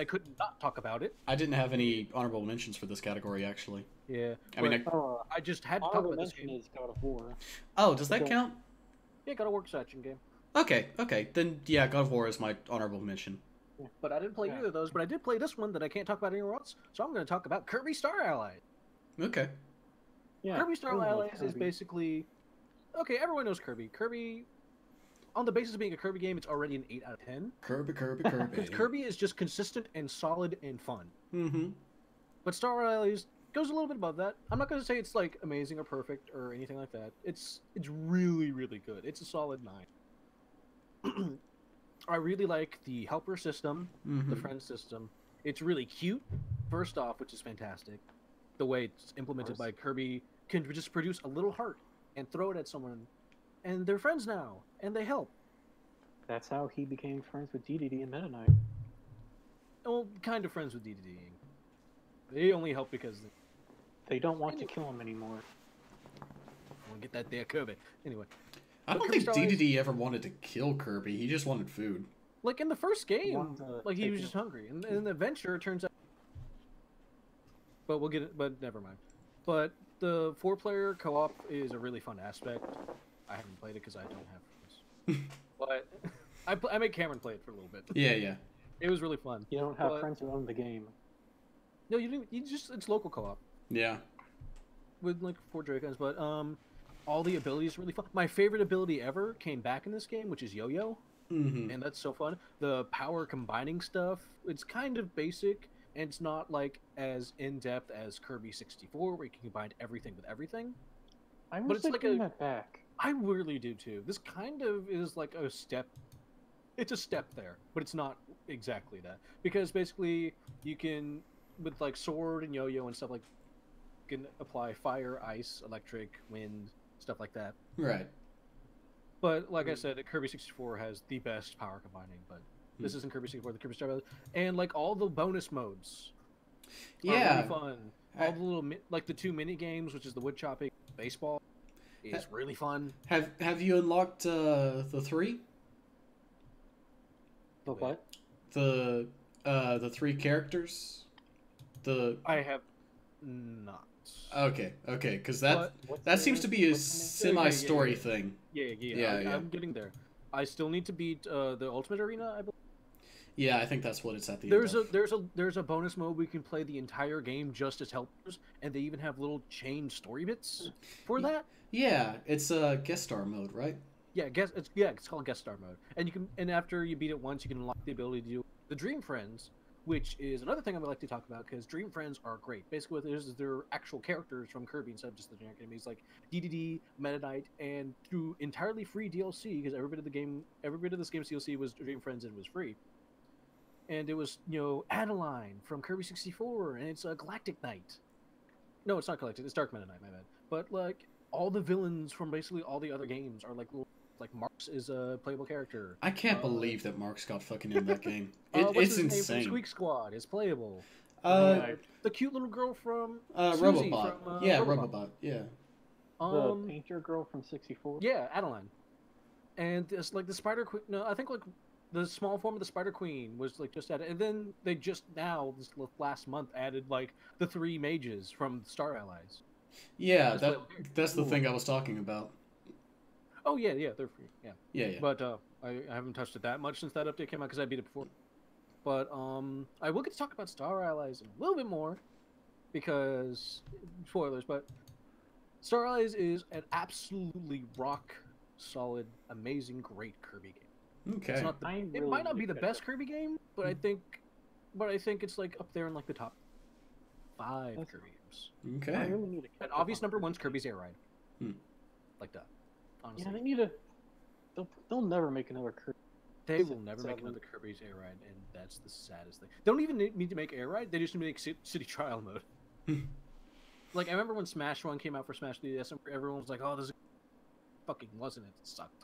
Speaker 2: couldn't not talk about it.
Speaker 1: I didn't have any honorable mentions for this category, actually.
Speaker 2: Yeah. I just had to talk about this game.
Speaker 3: Is God of War.
Speaker 1: Oh, does that count?
Speaker 2: Yeah, God of War's action game.
Speaker 1: Okay. Then, yeah, God of War is my honorable mention.
Speaker 3: Yeah.
Speaker 2: But I didn't play either of those, but I did play this one that I can't talk about anywhere else, so I'm going to talk about Kirby Star Allies.
Speaker 1: Okay.
Speaker 3: Yeah,
Speaker 2: Kirby Star Allies is basically... Okay, everyone knows Kirby. Kirby, on the basis of being a Kirby game, it's already an 8 out of 10.
Speaker 1: Kirby.
Speaker 2: Because Kirby is just consistent and solid and fun.
Speaker 1: Mm-hmm.
Speaker 2: But Star Allies goes a little bit above that. I'm not going to say it's like amazing or perfect or anything like that. It's really, really good. It's a solid 9. I really like the helper system, the friend system. It's really cute, first off, which is fantastic. The way it's implemented by Kirby can just produce a little heart and throw it at someone, and they're friends now, and they help.
Speaker 3: That's how he became friends with DDD and Meta Knight.
Speaker 2: well, kind of friends with DDD. They only help because
Speaker 3: they don't want to kill him anymore.
Speaker 2: We'll get that there, Kirby. Anyway.
Speaker 1: I don't think DDD ever wanted to kill Kirby. He just wanted food.
Speaker 2: Like in the first game, like he was just hungry, and in the adventure, it turns out. But we'll get it. But never mind. But the 4-player co-op is a really fun aspect. I haven't played it because I don't have friends. But I made Cameron play it for a little bit.
Speaker 1: Yeah.
Speaker 2: It was really fun.
Speaker 3: You don't have friends who own the game.
Speaker 2: No, you didn't. It's local co-op.
Speaker 1: Yeah.
Speaker 2: With like 4 Dragons, but all the abilities are really fun. My favorite ability ever came back in this game, which is Yo-Yo.
Speaker 1: Mm-hmm.
Speaker 2: And that's so fun. The power combining stuff, it's kind of basic, and it's not like as in-depth as Kirby 64, where you can combine everything with everything.
Speaker 3: I wish they'd bring that back.
Speaker 2: I really do too. This kind of is like a step. It's a step there, but it's not exactly that. Because basically, you can, with like sword and yo-yo and stuff like, you can apply fire, ice, electric, wind, stuff like that.
Speaker 1: Right.
Speaker 2: But like I said, Kirby 64 has the best power combining, but this isn't Kirby 64, the Kirby Star Rail. And like all the bonus modes are really fun. All the little, like the 2 mini games, which is the wood chopping, baseball, is really fun.
Speaker 1: Have you unlocked the 3?
Speaker 3: The what?
Speaker 1: The 3 characters?
Speaker 2: I have not.
Speaker 1: Okay, because that seems to be a semi-story thing.
Speaker 2: Yeah. I'm getting there. I still need to beat the Ultimate Arena, I believe.
Speaker 1: Yeah, I think that's what it's at the end.
Speaker 2: There's a bonus mode we can play the entire game just as helpers, and they even have little chain story bits for that.
Speaker 1: Yeah, it's a guest star mode, right?
Speaker 2: Yeah, it's called guest star mode, and after you beat it once, you can unlock the ability to do the Dream Friends, which is another thing I would like to talk about, because Dream Friends are great. Basically, what it is they're actual characters from Kirby instead of just the generic enemies like DDD, Meta Knight, and through entirely free DLC, because every bit of this game's DLC was Dream Friends and was free. And it was, Adeline from Kirby 64, and it's a Galactic Knight. No, it's not Galactic, it's Dark Meta Knight, my bad. But, like, all the villains from basically all the other games are, like, Marx is a playable character.
Speaker 1: I can't believe that Marx got fucking in that game. It's insane.
Speaker 2: Squeak Squad is playable.
Speaker 1: The
Speaker 2: cute little girl from
Speaker 1: Robobot.
Speaker 2: Robobot.
Speaker 1: Yeah.
Speaker 3: The painter girl from 64.
Speaker 2: Yeah, Adeline. And it's like the Spider Queen. No, I think like the small form of the Spider Queen was like just added, and then they just now this last month added like the 3 mages from Star Allies.
Speaker 1: Yeah, that's the thing I was talking about.
Speaker 2: Oh yeah, they're free.
Speaker 1: Yeah.
Speaker 2: But I haven't touched it that much since that update came out because I beat it before. But I will get to talk about Star Allies a little bit more because spoilers. But Star Allies is an absolutely rock solid, amazing, great Kirby game.
Speaker 1: Okay.
Speaker 2: It's not it might not be the best Kirby game, but I think it's like up there in like the top 5 Kirby games.
Speaker 1: Okay.
Speaker 3: I really need
Speaker 2: An obvious number 1's Kirby's Air Ride. Like that. Honestly.
Speaker 3: Yeah, they need they'll never make another Kirby.
Speaker 2: They will never make another Kirby's Air Ride, and that's the saddest thing. They don't even need to make Air Ride, they just need to make City Trial mode. Like, I remember when Smash 1 came out for Smash 3DS, and everyone was like, oh, this fucking wasn't it. It sucked.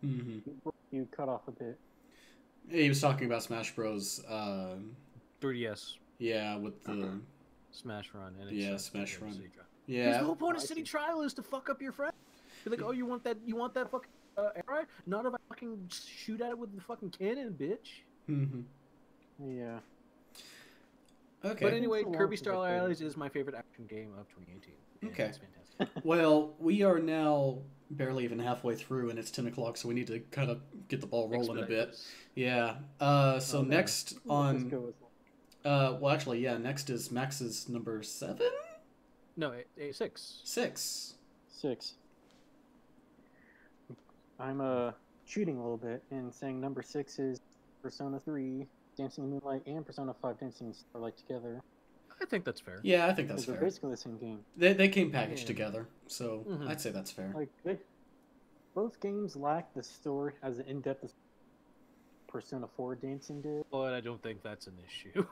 Speaker 1: Mm-hmm.
Speaker 3: You cut off a bit.
Speaker 1: He was talking about Smash Bros.
Speaker 2: 3DS.
Speaker 1: Yeah, with the...
Speaker 2: Smash Run. And
Speaker 1: Smash Run.
Speaker 2: Yeah. Because the whole point of City Trial is to fuck up your friend. You're like, oh, you want that fucking Air Ride? Not if I fucking shoot at it with the fucking cannon, bitch.
Speaker 1: Mm-hmm.
Speaker 3: Yeah.
Speaker 1: Okay.
Speaker 2: But anyway, Kirby Star Allies is my favorite action game of 2018.
Speaker 1: Okay.
Speaker 2: It's fantastic.
Speaker 1: Well, we are now barely even halfway through, and it's 10 o'clock, so we need to kind of get the ball rolling a bit. Yeah. So next on... well, actually, yeah, next is Max's number 7?
Speaker 2: No, 6.
Speaker 1: 6.
Speaker 3: 6. I'm cheating a little bit and saying number 6 is Persona 3, Dancing in the Moonlight, and Persona 5 Dancing in Starlight together.
Speaker 2: I think that's fair.
Speaker 1: Yeah, I think that's fair.
Speaker 3: They're basically the same game.
Speaker 1: They came packaged together, so I'd say that's fair.
Speaker 3: Like, both games lack the story as in-depth as Persona 4 Dancing did.
Speaker 2: But I don't think that's an issue.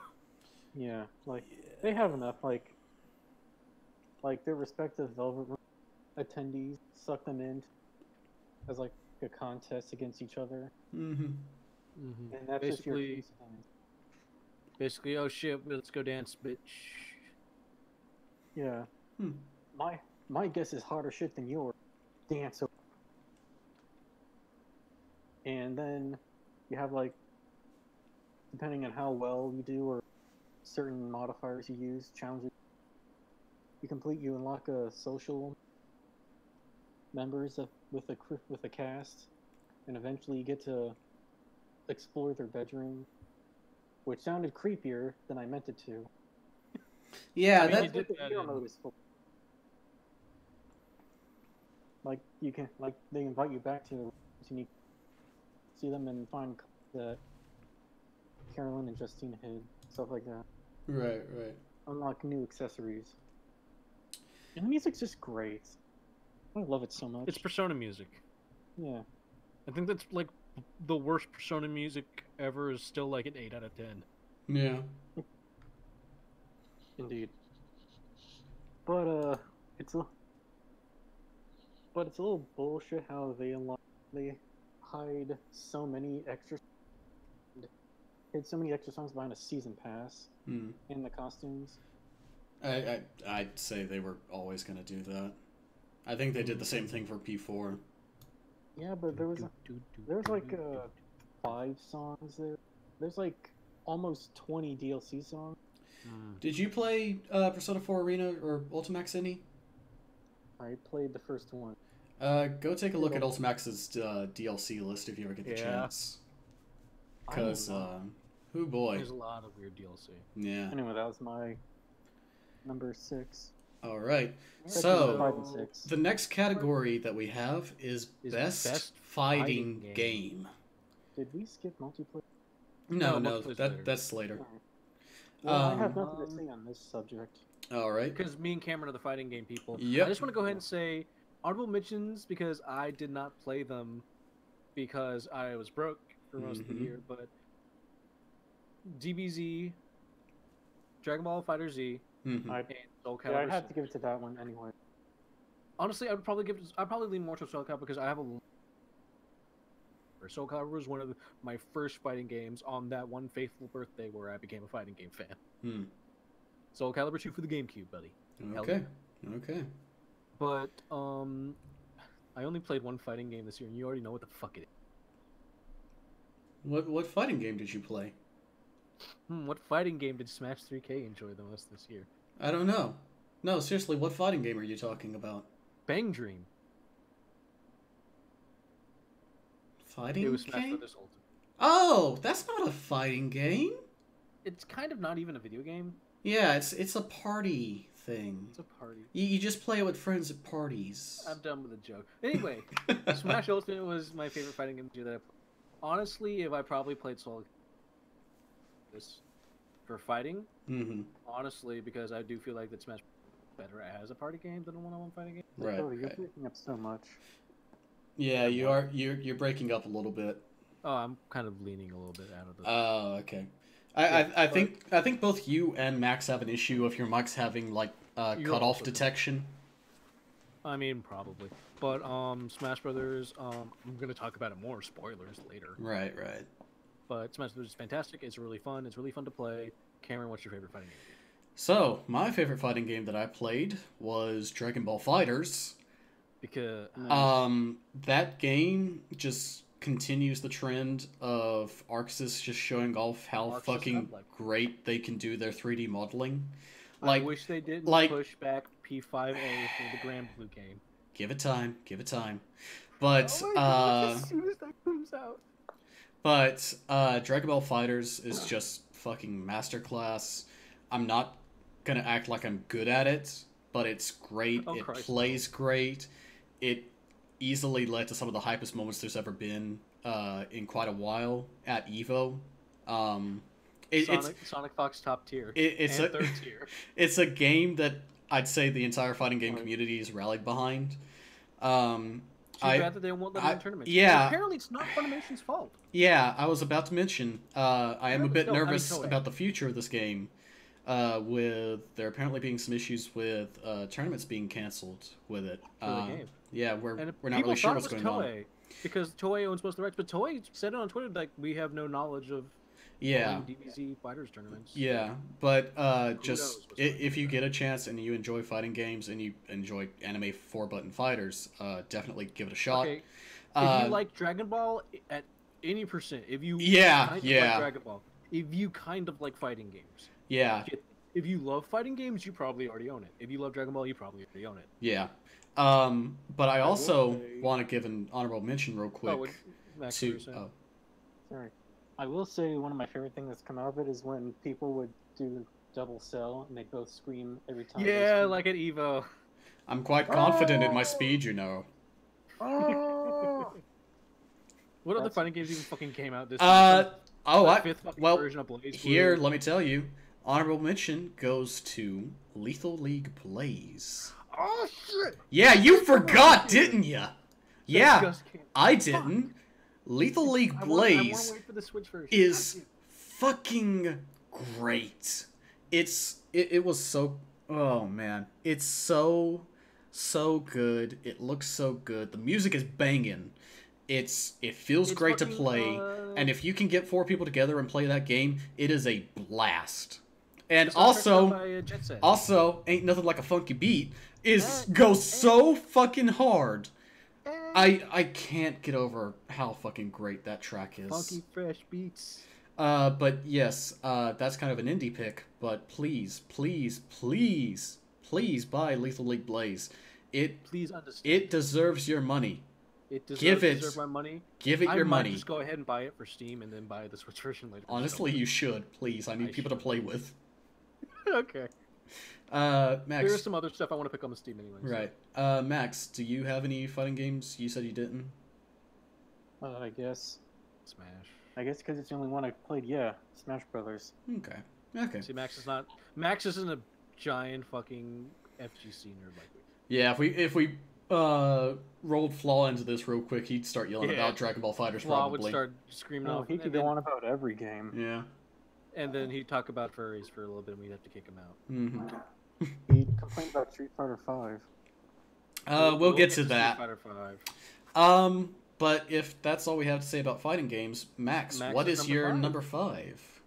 Speaker 3: Yeah, like, they have enough, like their respective Velvet Room attendees suck them in as, like, a contest against each other.
Speaker 1: Mm-hmm.
Speaker 3: And that's basically,
Speaker 2: Basically, oh shit, let's go dance, bitch.
Speaker 3: Yeah. My guess is harder shit than yours. Dance. And then you have like, depending on how well you do or certain modifiers you use, challenges you complete, you unlock a social members with a cast, and eventually you get to explore their bedroom, which sounded creepier than I meant it to.
Speaker 1: Yeah,
Speaker 3: that's what the hero mode is for. Like they invite you back to unique, see them and find that Carolyn and Justine hid, stuff like that.
Speaker 1: Right.
Speaker 3: Unlock new accessories. And the music's just great. I love it so much.
Speaker 2: It's Persona music.
Speaker 3: Yeah.
Speaker 2: I think that's like the worst Persona music ever is still like an 8 out of 10.
Speaker 1: Yeah.
Speaker 3: Indeed. But it's a little bullshit how they hide so many extra songs behind a season pass in the costumes.
Speaker 1: I'd say they were always going to do that. I think they did the same thing for P4.
Speaker 3: Yeah, but there was like 5 songs there. There's like almost 20 DLC songs.
Speaker 1: Did you play Persona 4 Arena or Ultimax any?
Speaker 3: I played the first one.
Speaker 1: Go take a look at Ultimax's DLC list if you ever get the chance. Because, oh boy.
Speaker 2: There's a lot of weird DLC.
Speaker 1: Yeah.
Speaker 3: Anyway, that was my number 6.
Speaker 1: All right. So, the next category that we have is Best Fighting Game.
Speaker 3: Did we skip multiplayer?
Speaker 1: No, that's later.
Speaker 3: Right. Well, I have nothing to say on this subject.
Speaker 1: All right.
Speaker 2: Because me and Cameron are the fighting game people.
Speaker 1: Yep.
Speaker 2: I just want to go ahead and say honorable mentions because I did not play them because I was broke for most of the year. But DBZ, Dragon Ball FighterZ, and Soul Calibur.
Speaker 3: Yeah, I'd have to give it to that one anyway.
Speaker 2: Honestly, I'd probably lean more to Soul Calibur because I have a. Soul Calibur was one of my first fighting games on that one faithful birthday where I became a fighting game fan. Soul Calibur 2 for the GameCube, buddy.
Speaker 1: Okay.
Speaker 2: But I only played one fighting game this year, and you already know what the fuck it is.
Speaker 1: What fighting game did you play?
Speaker 2: What fighting game did Smash 3K enjoy the most this year?
Speaker 1: I don't know. No, seriously, what fighting game are you talking about?
Speaker 2: Bang Dream.
Speaker 1: Fighting
Speaker 2: game? It was Smash
Speaker 1: game?
Speaker 2: Bros. Ultimate.
Speaker 1: Oh, that's not a fighting game.
Speaker 2: It's kind of not even a video game.
Speaker 1: Yeah, it's a party thing.
Speaker 2: It's a party.
Speaker 1: You just play it with friends at parties.
Speaker 2: I'm done with the joke. Anyway, Smash Ultimate was my favorite fighting game that I played. Honestly, if I probably played Soul this for fighting, honestly, because I do feel like that Smash is better as a party game than a one-on-one fighting game.
Speaker 1: Right.
Speaker 3: Oh, you're breaking up so much.
Speaker 1: Yeah, you are. You're breaking up a little bit.
Speaker 2: Oh, I'm kind of leaning a little bit out of the.
Speaker 1: Oh, okay. I think both you and Max have an issue of your mics having like cutoff detection.
Speaker 2: I mean, probably. But Smash Brothers, I'm gonna talk about it more. Spoilers later.
Speaker 1: Right.
Speaker 2: But Smash Brothers is fantastic. It's really fun. It's really fun to play. Cameron, what's your favorite fighting game?
Speaker 1: So my favorite fighting game that I played was Dragon Ball FighterZ.
Speaker 2: Because
Speaker 1: that game just continues the trend of ArcSys just showing off how fucking great they can do their 3D modeling.
Speaker 2: I wish they didn't push back P5A for the Grand Blue game.
Speaker 1: Give it time. But
Speaker 2: oh my gosh, as soon as that comes out.
Speaker 1: But Dragon Ball FighterZ is just fucking masterclass. I'm not gonna act like I'm good at it, but it's great. It plays great. It easily led to some of the hypest moments there's ever been in quite a while at EVO.
Speaker 2: Sonic Fox top tier.
Speaker 1: It's
Speaker 2: and third tier.
Speaker 1: It's a game that I'd say the entire fighting game community is rallied behind.
Speaker 2: Too bad that they won't let it in tournaments.
Speaker 1: Yeah.
Speaker 2: But apparently, it's not Funimation's fault.
Speaker 1: Yeah, I was about to mention. I am a bit nervous about the future of this game. With there apparently being some issues with tournaments being canceled with it.
Speaker 2: For the game.
Speaker 1: Yeah, we're not really sure what's going on.
Speaker 2: Because Toei owns most of the rights, but Toei said it on Twitter like we have no knowledge of.
Speaker 1: Yeah.
Speaker 2: DBZ fighters tournaments.
Speaker 1: Yeah, but just if you get a chance and you enjoy fighting games and you enjoy anime 4-button fighters, definitely give it a shot.
Speaker 2: Okay. If you like Dragon Ball at any percent, if you like Dragon Ball, if you kind of like fighting games, if you love fighting games, you probably already own it. If you love Dragon Ball, you probably already own it.
Speaker 1: Yeah. But I also want to give an honorable mention real quick
Speaker 3: Sorry. I will say one of my favorite things that's come out of it is when people would do double cell and they both scream every time.
Speaker 2: Yeah, like at Evo.
Speaker 1: I'm quite confident in my speed, you know.
Speaker 2: What other fighting games even fucking came out this
Speaker 1: version of Blaze here, let me tell you. Honorable mention goes to Lethal League Blaze.
Speaker 2: Oh shit!
Speaker 1: Yeah, you forgot, didn't ya? Yeah, I didn't. Lethal League Blaze is fucking great. It was so, oh man, it's so good. It looks so good. The music is banging. It feels great to play, and if you can get 4 people together and play that game, it is a blast. And also ain't nothing like a funky beat. Goes so fucking hard. I can't get over how fucking great that track is.
Speaker 2: Funky fresh beats.
Speaker 1: But yes, that's kind of an indie pick. But please buy Lethal League Blaze. It deserves your money.
Speaker 2: It deserves my money.
Speaker 1: Give it your money.
Speaker 2: I might just go ahead and buy it for Steam and then buy the Switch version later.
Speaker 1: Honestly, you should. Please, I need people to play with.
Speaker 2: Okay.
Speaker 1: Max.
Speaker 2: There's some other stuff I want to pick on the Steam anyway.
Speaker 1: Right. Max, do you have any fighting games? You said you didn't.
Speaker 3: I guess.
Speaker 2: Smash.
Speaker 3: I guess because it's the only one I played. Yeah, Smash Brothers.
Speaker 1: Okay.
Speaker 2: See, Max isn't a giant fucking FGC nerd like me.
Speaker 1: Yeah, if we rolled Flaw into this real quick, he'd start yelling about Dragon Ball FighterZ.
Speaker 2: Flaw would start screaming off.
Speaker 3: He could go on about every game.
Speaker 1: Yeah.
Speaker 2: And then he'd talk about furries for a little bit, and we'd have to kick him out.
Speaker 1: Mm-hmm.
Speaker 3: He'd complain about Street Fighter V.
Speaker 1: We'll get to that.
Speaker 2: Street Fighter V.
Speaker 1: But if that's all we have to say about fighting games, Max what is your number 5?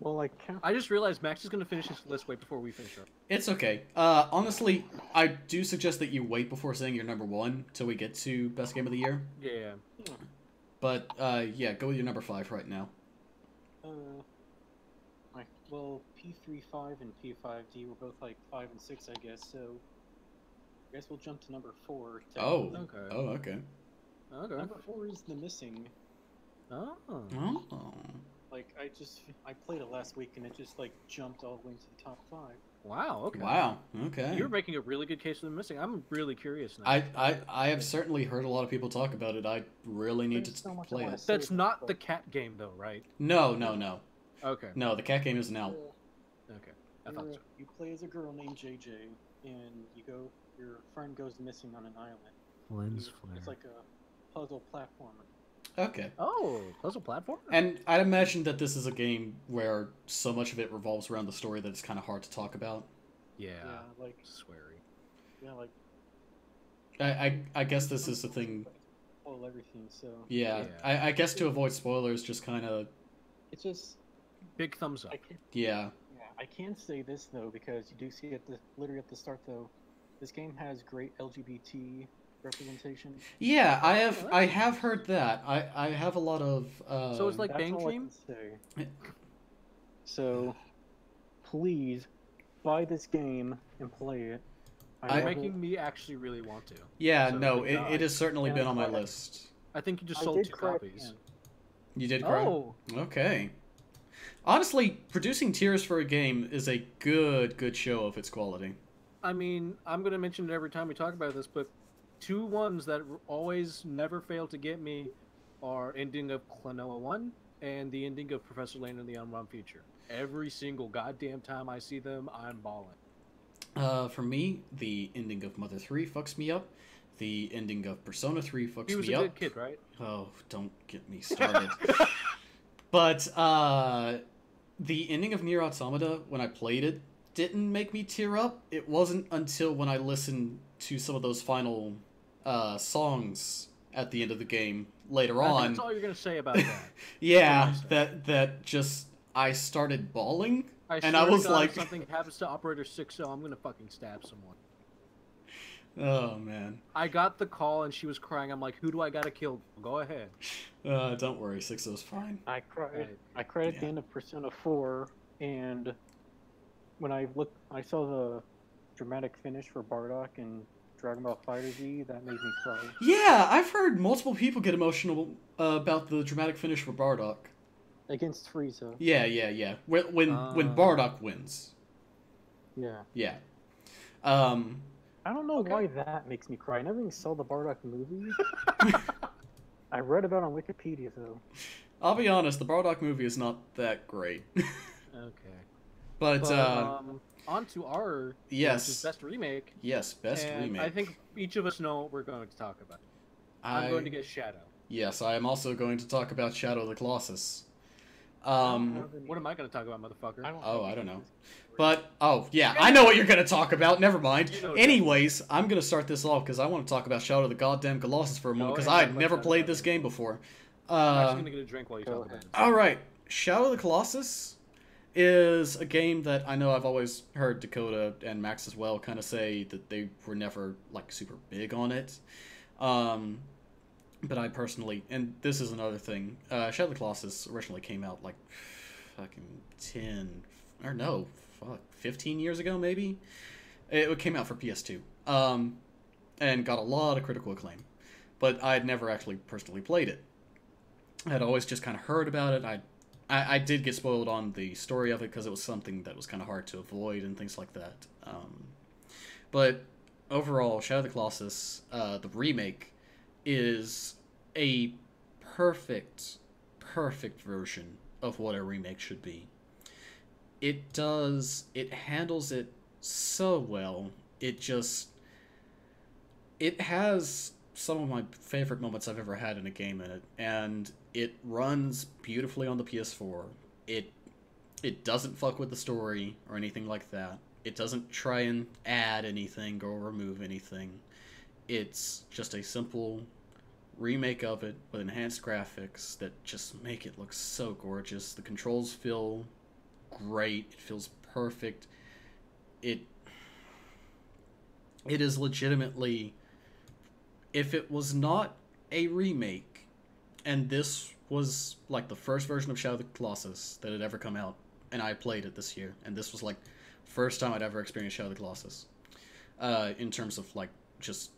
Speaker 3: Well,
Speaker 2: I just realized Max is going to finish his list way before we finish up.
Speaker 1: It's okay. Honestly, I do suggest that you wait before saying your number 1 till we get to best game of the year.
Speaker 2: Yeah.
Speaker 1: But yeah, go with your number 5 right now.
Speaker 3: Well, P35 and P5D were both like 5 and 6, I guess. So I guess we'll jump to number 4.
Speaker 1: Okay.
Speaker 3: Number 4 is The Missing.
Speaker 2: Oh.
Speaker 3: Like I played it last week and it just like jumped all the way to the top 5.
Speaker 2: Wow. Okay.
Speaker 1: Wow. Okay.
Speaker 2: You're making a really good case for The Missing. I'm really curious now.
Speaker 1: I have certainly heard a lot of people talk about it. I really need to play it.
Speaker 2: That's not the cat game though, right?
Speaker 1: No.
Speaker 2: Okay.
Speaker 1: No, the cat game isn't out.
Speaker 2: Okay. I thought so.
Speaker 3: You play as a girl named JJ, and your friend goes missing on an island.
Speaker 2: Lens flare.
Speaker 3: It's like a puzzle platformer.
Speaker 1: Okay.
Speaker 2: Oh, puzzle platform?
Speaker 1: And I'd imagine that this is a game where so much of it revolves around the story that it's kind of hard to talk about.
Speaker 2: Yeah,
Speaker 3: like
Speaker 2: sweary.
Speaker 3: Yeah, like.
Speaker 1: I guess this is the thing.
Speaker 3: Spoil everything, so.
Speaker 1: Yeah. I guess to avoid spoilers, just kind of.
Speaker 3: It's just.
Speaker 2: Big thumbs up.
Speaker 1: Yeah.
Speaker 3: I can say this though because you do see literally at the start though, this game has great LGBT representation.
Speaker 1: Yeah, I have heard that. I have a lot of.
Speaker 2: So it's like Bang Dream.
Speaker 3: So, please buy this game and play it.
Speaker 2: You're making me actually really want to.
Speaker 1: Yeah, so no, it has certainly been on my list.
Speaker 2: I think you just sold 2 copies.
Speaker 1: You did cry?
Speaker 2: Oh.
Speaker 1: Okay. Honestly, producing tears for a game is a good show of its quality.
Speaker 2: I mean, I'm going to mention it every time we talk about this, but 2 ones that always never fail to get me are ending of Klonoa 1 and the ending of Professor Layton and the Unbound Future. Every single goddamn time I see them, I'm balling.
Speaker 1: For me, the ending of Mother 3 fucks me up. The ending of Persona 3 fucks me up.
Speaker 2: He was a good kid, right?
Speaker 1: Oh, don't get me started. But, the ending of Nier Automata, when I played it, didn't make me tear up. It wasn't until when I listened to some of those final songs at the end of the game later on.
Speaker 2: That's all you're gonna say about that.
Speaker 1: Yeah, that just I started bawling, and I was like,
Speaker 2: if something happens to Operator 6-0, I'm gonna fucking stab someone.
Speaker 1: Oh man.
Speaker 2: I got the call and she was crying. I'm like, who do I gotta kill? Go ahead.
Speaker 1: Don't worry, 6-0's fine.
Speaker 3: I cried. I cried at the end of Persona 4, and when I saw the dramatic finish for Bardock and Dragon Ball FighterZ, that made me cry.
Speaker 1: Yeah, I've heard multiple people get emotional about the dramatic finish for Bardock.
Speaker 3: Against Frieza.
Speaker 1: Yeah. When Bardock wins.
Speaker 3: Yeah.
Speaker 1: Yeah.
Speaker 3: I don't know why that makes me cry. I never even saw the Bardock movie. I read about it on Wikipedia, though.
Speaker 1: I'll be honest, the Bardock movie is not that great.
Speaker 2: Okay.
Speaker 1: But
Speaker 2: on to our best remake.
Speaker 1: Yes, best remake.
Speaker 2: I think each of us know what we're going to talk about. I'm going to get Shadow.
Speaker 1: Yes, I am also going to talk about Shadow of the Colossus.
Speaker 2: What am I going to talk about, motherfucker?
Speaker 1: I don't know. But, I know what you're going to talk about. Never mind. Anyways, I'm going to start this off because I want to talk about Shadow of the goddamn Colossus for a moment because I had never played this game before.
Speaker 2: I'm actually going to get a drink while you talk about it.
Speaker 1: Alright, Shadow of the Colossus is a game that I know I've always heard Dakota and Max as well kind of say that they were never, like, super big on it. But I personally, and this is another thing, Shadow of the Colossus originally came out, like, fucking 15 years ago, maybe? It came out for PS2, and got a lot of critical acclaim. But I had never actually personally played it. I had always just kind of heard about it. I did get spoiled on the story of it because it was something that was kind of hard to avoid and things like that. But overall, Shadow of the Colossus, the remake, is a perfect version of what a remake should be. It handles it so well. It has some of my favorite moments I've ever had in a game in it, and it runs beautifully on the PS4. It doesn't fuck with the story or anything like that. It doesn't try and add anything or remove anything. It's just a simple remake of it with enhanced graphics that just make it look so gorgeous. The controls feel great. It feels perfect. It is legitimately, if it was not a remake and this was like the first version of Shadow of the Colossus that had ever come out, and I played it this year, and this was like first time I'd ever experienced Shadow of the Colossus, in terms of like just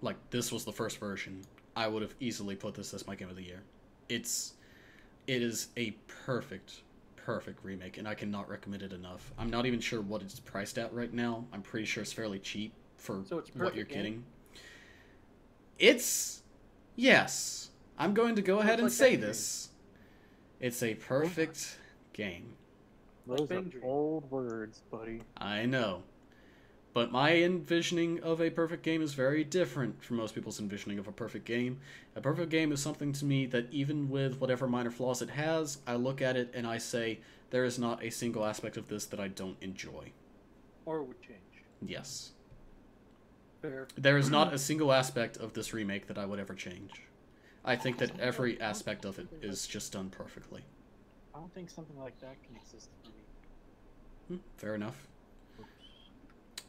Speaker 1: like this was the first version, I would have easily put this as my game of the year. It is a perfect remake, and I cannot recommend it enough. I'm not even sure what it's priced at right now. I'm pretty sure it's fairly cheap for what you're getting. Yes. I'm going to go ahead and say this. It's a perfect game.
Speaker 3: Those are old words, buddy.
Speaker 1: I know. But my envisioning of a perfect game is very different from most people's envisioning of a perfect game. A perfect game is something to me that even with whatever minor flaws it has, I look at it and I say, there is not a single aspect of this that I don't enjoy.
Speaker 2: Or would change.
Speaker 1: Yes.
Speaker 2: Fair.
Speaker 1: There is not a single aspect of this remake that I would ever change. I think that every aspect of it is just done perfectly.
Speaker 3: I don't think something like that can exist for me.
Speaker 1: Fair enough.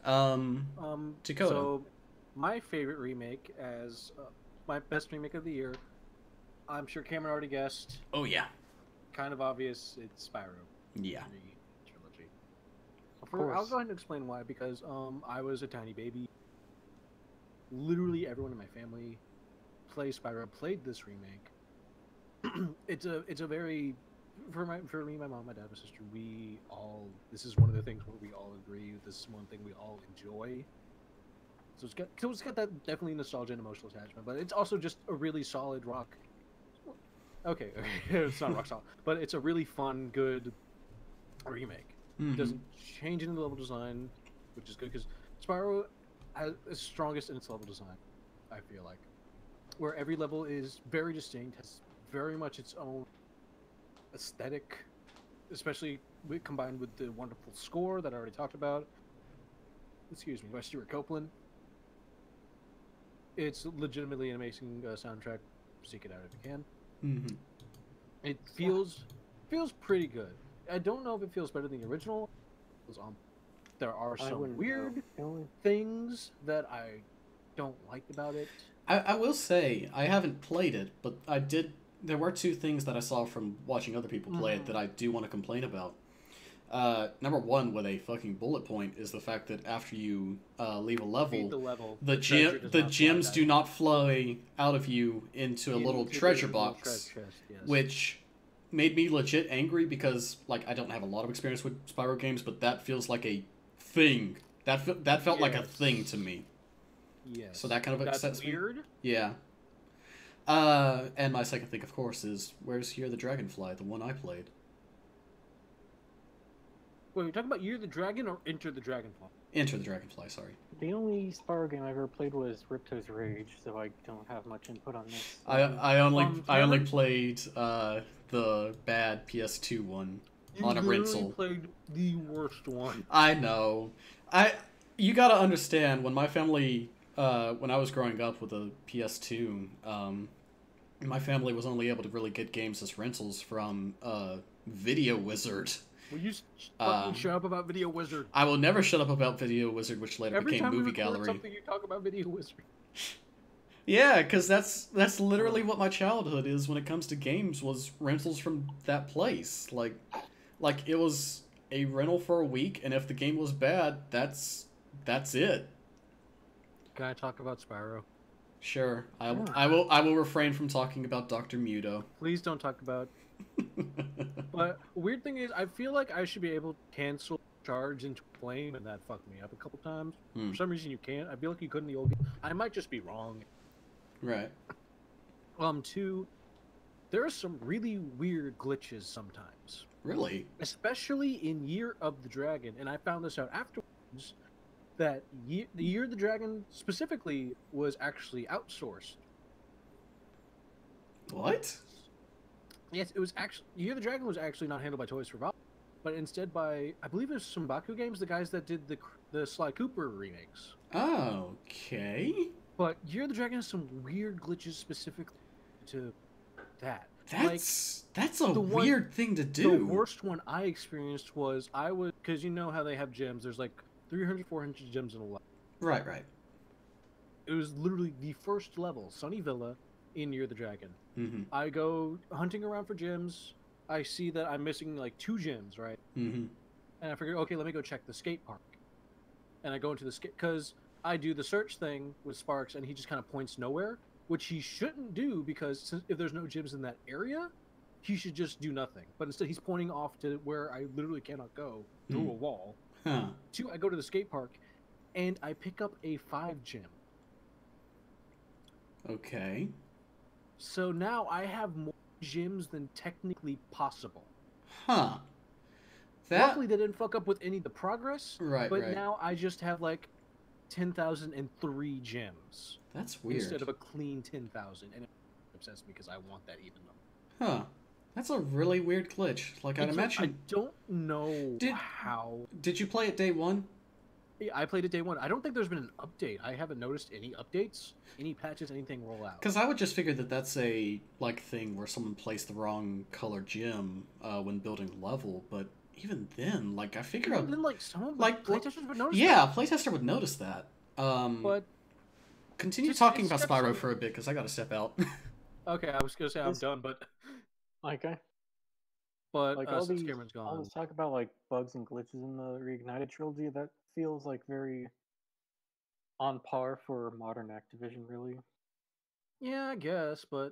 Speaker 2: Dakota. So, my favorite remake as my best remake of the year, I'm sure Cameron already guessed.
Speaker 1: Oh, yeah.
Speaker 2: Kind of obvious, it's Spyro.
Speaker 1: Yeah.
Speaker 2: Trilogy. I'll go ahead and explain why, because I was a tiny baby. Literally everyone in my family plays Spyro, played this remake. It's a very, for me, my mom, my dad, my sister, this is one of the things where we all agree, this is one thing we all enjoy. So it's got that definitely nostalgia and emotional attachment, but it's also just a really solid rock. Okay, it's not rock solid, but it's a really fun, good remake.
Speaker 1: Mm-hmm.
Speaker 2: It doesn't change any level design, which is good because Spyro is strongest in its level design, I feel like, where every level is very distinct, has very much its own aesthetic, especially combined with the wonderful score that I already talked about. Excuse me, by Stuart Copeland. It's legitimately an amazing soundtrack. Seek it out if you can.
Speaker 1: Mm-hmm.
Speaker 2: It feels pretty good. I don't know if it feels better than the original. There are some weird things that I don't like about it.
Speaker 1: I will say, I haven't played it, but I did. There were two things that I saw from watching other people play it that I do want to complain about. Number one, with a fucking bullet point, is the fact that after you leave a level, the gems do not fly out of you into a little treasure box, which made me legit angry because, like, I don't have a lot of experience with Spyro games, but that feels like a thing. That felt like a thing to me.
Speaker 2: Yes.
Speaker 1: So that kind of upsets me.
Speaker 2: Weird.
Speaker 1: Yeah. And my second thing, of course, is where's Year the Dragonfly, the one I played?
Speaker 2: Wait, are you talking about Year the Dragon or Enter the Dragonfly?
Speaker 1: Enter the Dragonfly, sorry.
Speaker 3: The only Spyro game I've ever played was Ripto's Rage, so I don't have much input on this.
Speaker 1: I only played the bad PS2 one on a rental.
Speaker 2: You played the worst one.
Speaker 1: I know. You gotta understand, when my family, when I was growing up with a PS2, my family was only able to really get games as rentals from Video Wizard.
Speaker 2: Will you fucking shut up about Video Wizard?
Speaker 1: I will never shut up about Video Wizard, which later became Movie Gallery.
Speaker 2: Something you talk about Video Wizard.
Speaker 1: Yeah, because that's literally what my childhood is when it comes to games, was rentals from that place. Like it was a rental for a week, and if the game was bad, that's it.
Speaker 2: Can I talk about Spyro?
Speaker 1: Sure. I will refrain from talking about Dr. Muto.
Speaker 2: Please don't talk about. But weird thing is, I feel like I should be able to cancel charge into flame, and that fucked me up a couple times. For some reason you can't. I feel like you could in the old game. I might just be wrong.
Speaker 1: Right.
Speaker 2: Two, there are some really weird glitches sometimes.
Speaker 1: Really?
Speaker 2: Especially in Year of the Dragon, and I found this out afterwards, that the Year of the Dragon specifically was actually outsourced.
Speaker 1: What?
Speaker 2: Yes, it was actually Year of the Dragon was actually not handled by Toys for Bob, but instead by, I believe it was Sumbaku Games, the guys that did the Sly Cooper remakes.
Speaker 1: Okay.
Speaker 2: But Year of the Dragon has some weird glitches specific to that.
Speaker 1: That's a weird thing to do.
Speaker 2: The worst one I experienced was because you know how they have gems. There's like 300, 400 gems in a level.
Speaker 1: Right.
Speaker 2: It was literally the first level, Sunny Villa, in Year of the Dragon.
Speaker 1: Mm-hmm.
Speaker 2: I go hunting around for gems. I see that I'm missing like 2 gems, right?
Speaker 1: Mm-hmm.
Speaker 2: And I figure, okay, let me go check the skate park. And I go into the skate, because I do the search thing with Sparks, and he just kind of points nowhere, which he shouldn't do, because if there's no gems in that area, he should just do nothing. But instead, he's pointing off to where I literally cannot go, through a wall.
Speaker 1: Huh.
Speaker 2: 2, I go to the skate park, and I pick up a 5 gem.
Speaker 1: Okay.
Speaker 2: So now I have more gems than technically possible.
Speaker 1: Huh.
Speaker 2: Luckily, they didn't fuck up with any of the progress.
Speaker 1: Right,
Speaker 2: But now I just have like 10,003 gems.
Speaker 1: That's weird.
Speaker 2: Instead of a clean 10,000, and it upsets me because I want that even though.
Speaker 1: Huh. That's a really weird glitch. Like, I'd imagine.
Speaker 2: I don't know how.
Speaker 1: Did you play it day one?
Speaker 2: Yeah, I played it day one. I don't think there's been an update. I haven't noticed any updates, any patches, anything roll out.
Speaker 1: Because I would just figure that that's a thing where someone placed the wrong color gem when building a level. But even then, like, I figure out
Speaker 2: playtesters would notice.
Speaker 1: Yeah, playtester would notice that.
Speaker 2: But
Speaker 1: continue talking about Spyro for a bit, because I got to step out.
Speaker 2: Okay, I was gonna say I'm done, but
Speaker 3: okay.
Speaker 2: But
Speaker 3: like
Speaker 2: since Cameron's gone,
Speaker 3: all this talk about like bugs and glitches in the Reignited trilogy, that feels like very on par for modern Activision, really.
Speaker 2: Yeah, I guess, but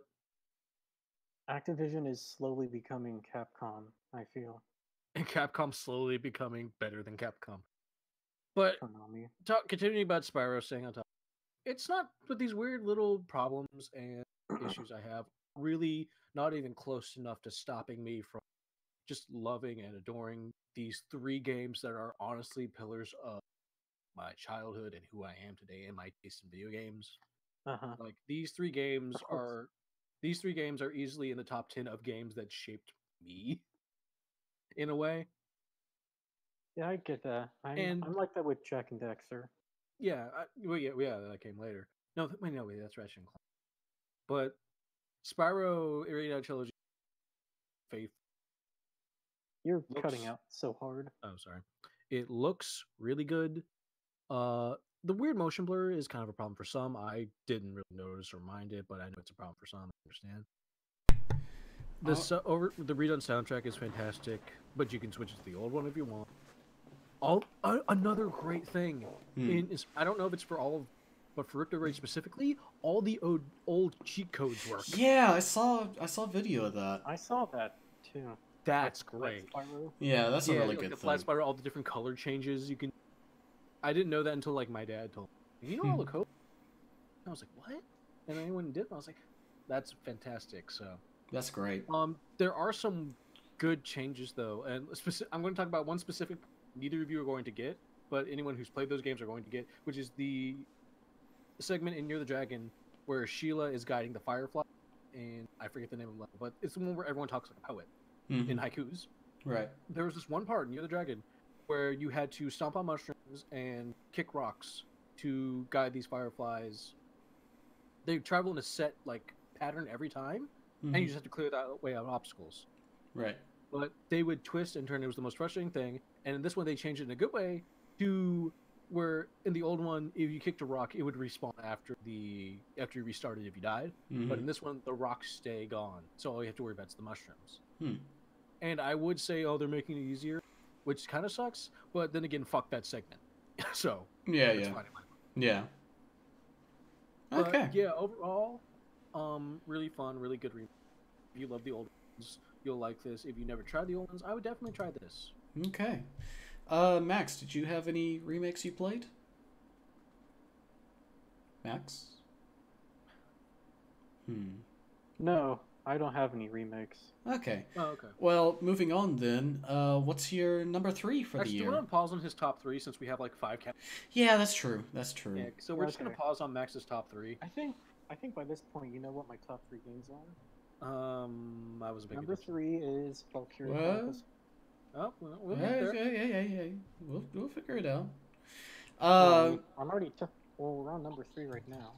Speaker 3: Activision is slowly becoming Capcom, I feel.
Speaker 2: And Capcom's slowly becoming better than Capcom. But continuing about Spyro, staying on top, it's not with these weird little problems and issues I have really not even close enough to stopping me from just loving and adoring these 3 games that are honestly pillars of my childhood and who I am today and my taste in video games. Like these 3 games are easily in the top 10 of games that shaped me in a way.
Speaker 3: Yeah, I get that. I'm like that with Jak and Daxter.
Speaker 2: Yeah, that came later. No, wait, that's Ratchet and Clank. But Spyro Iridium Trilogy, Faith.
Speaker 3: You're cutting out so hard.
Speaker 2: Oh, sorry. It looks really good. The weird motion blur is kind of a problem for some. I didn't really notice or mind it, but I know it's a problem for some. I understand. The redone soundtrack is fantastic, but you can switch it to the old one if you want. Another great thing is, I don't know if it's for all of, but for Ricto Raid specifically, all the old cheat codes work.
Speaker 1: Yeah, I saw a video of that.
Speaker 3: I saw that too.
Speaker 2: That's great.
Speaker 1: Yeah, that's a really good
Speaker 2: the
Speaker 1: thing.
Speaker 2: Flat Spyro, all the different color changes you can. I didn't know that until like my dad told me. You know all the code. I was like, what? And then I went and did. And I was like, that's fantastic. So
Speaker 1: that's great.
Speaker 2: There are some good changes though, and I'm going to talk about one specific. Neither of you are going to get, but anyone who's played those games are going to get, which is the segment in Near the Dragon where Sheila is guiding the Firefly, and I forget the name of the level, but it's the one where everyone talks like a poet in haikus.
Speaker 1: Right.
Speaker 2: There was this one part in Near the Dragon where you had to stomp on mushrooms and kick rocks to guide these fireflies. They travel in a set like pattern every time, and you just have to clear that way out obstacles.
Speaker 1: Right.
Speaker 2: But they would twist and turn. It was the most frustrating thing. And in this one, they changed it in a good way to where in the old one, if you kicked a rock, it would respawn after you restarted if you died. But in this one, the rocks stay gone. So all you have to worry about is the mushrooms. And I would say, oh, they're making it easier, which kind of sucks. But then again, fuck that segment. So it's fine.
Speaker 1: Yeah. Okay.
Speaker 2: Yeah, overall, really fun, really good. If you love the old ones, you'll like this. If you never tried the old ones, I would definitely try this.
Speaker 1: Okay. Max, did you have any remakes you played? Max?
Speaker 3: No, I don't have any remakes.
Speaker 1: Okay.
Speaker 2: Oh, okay.
Speaker 1: Well, moving on then. What's your number 3 for the year?
Speaker 2: Do you want to pause on his top 3 since we have like 5 categories?
Speaker 1: Yeah, that's true. That's true.
Speaker 2: Yeah, so we're just gonna pause on Max's top 3.
Speaker 3: I think by this point you know what my top 3 games are.
Speaker 2: I was a big
Speaker 3: number 3 is Valkyria Chronicles.
Speaker 2: Oh, well, we'll get there.
Speaker 1: Yeah. We'll figure it out.
Speaker 3: I'm already. We're on number 3 right now.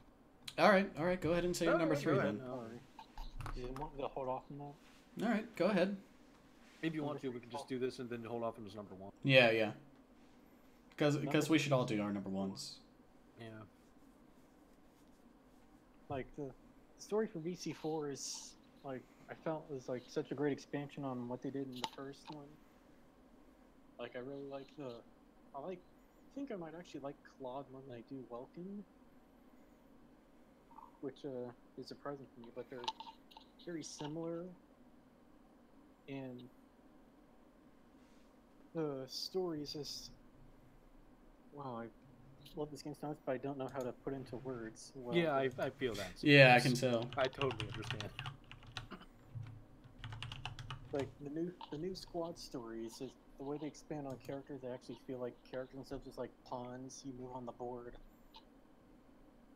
Speaker 1: All right. Go ahead and say your number 3 then.
Speaker 3: Do you want me to hold off on that?
Speaker 1: All right, go ahead.
Speaker 2: If you want to, we can just do this and then hold off on his number 1.
Speaker 1: Yeah. Because we should all do our number 1s.
Speaker 2: Yeah.
Speaker 3: Like the story for VC4 is like I felt was like such a great expansion on what they did in the first one. Like I really like I think I might actually like Claude more than I do Welkin, which is surprising to me, but they're very similar, and the story is just wow. I love this game so much, but I don't know how to put into words. Well,
Speaker 2: yeah, I feel that.
Speaker 1: Yeah, I can tell.
Speaker 2: I totally understand.
Speaker 3: Like the new squad stories, is the way they expand on characters. They actually feel like characters instead of just like pawns you move on the board.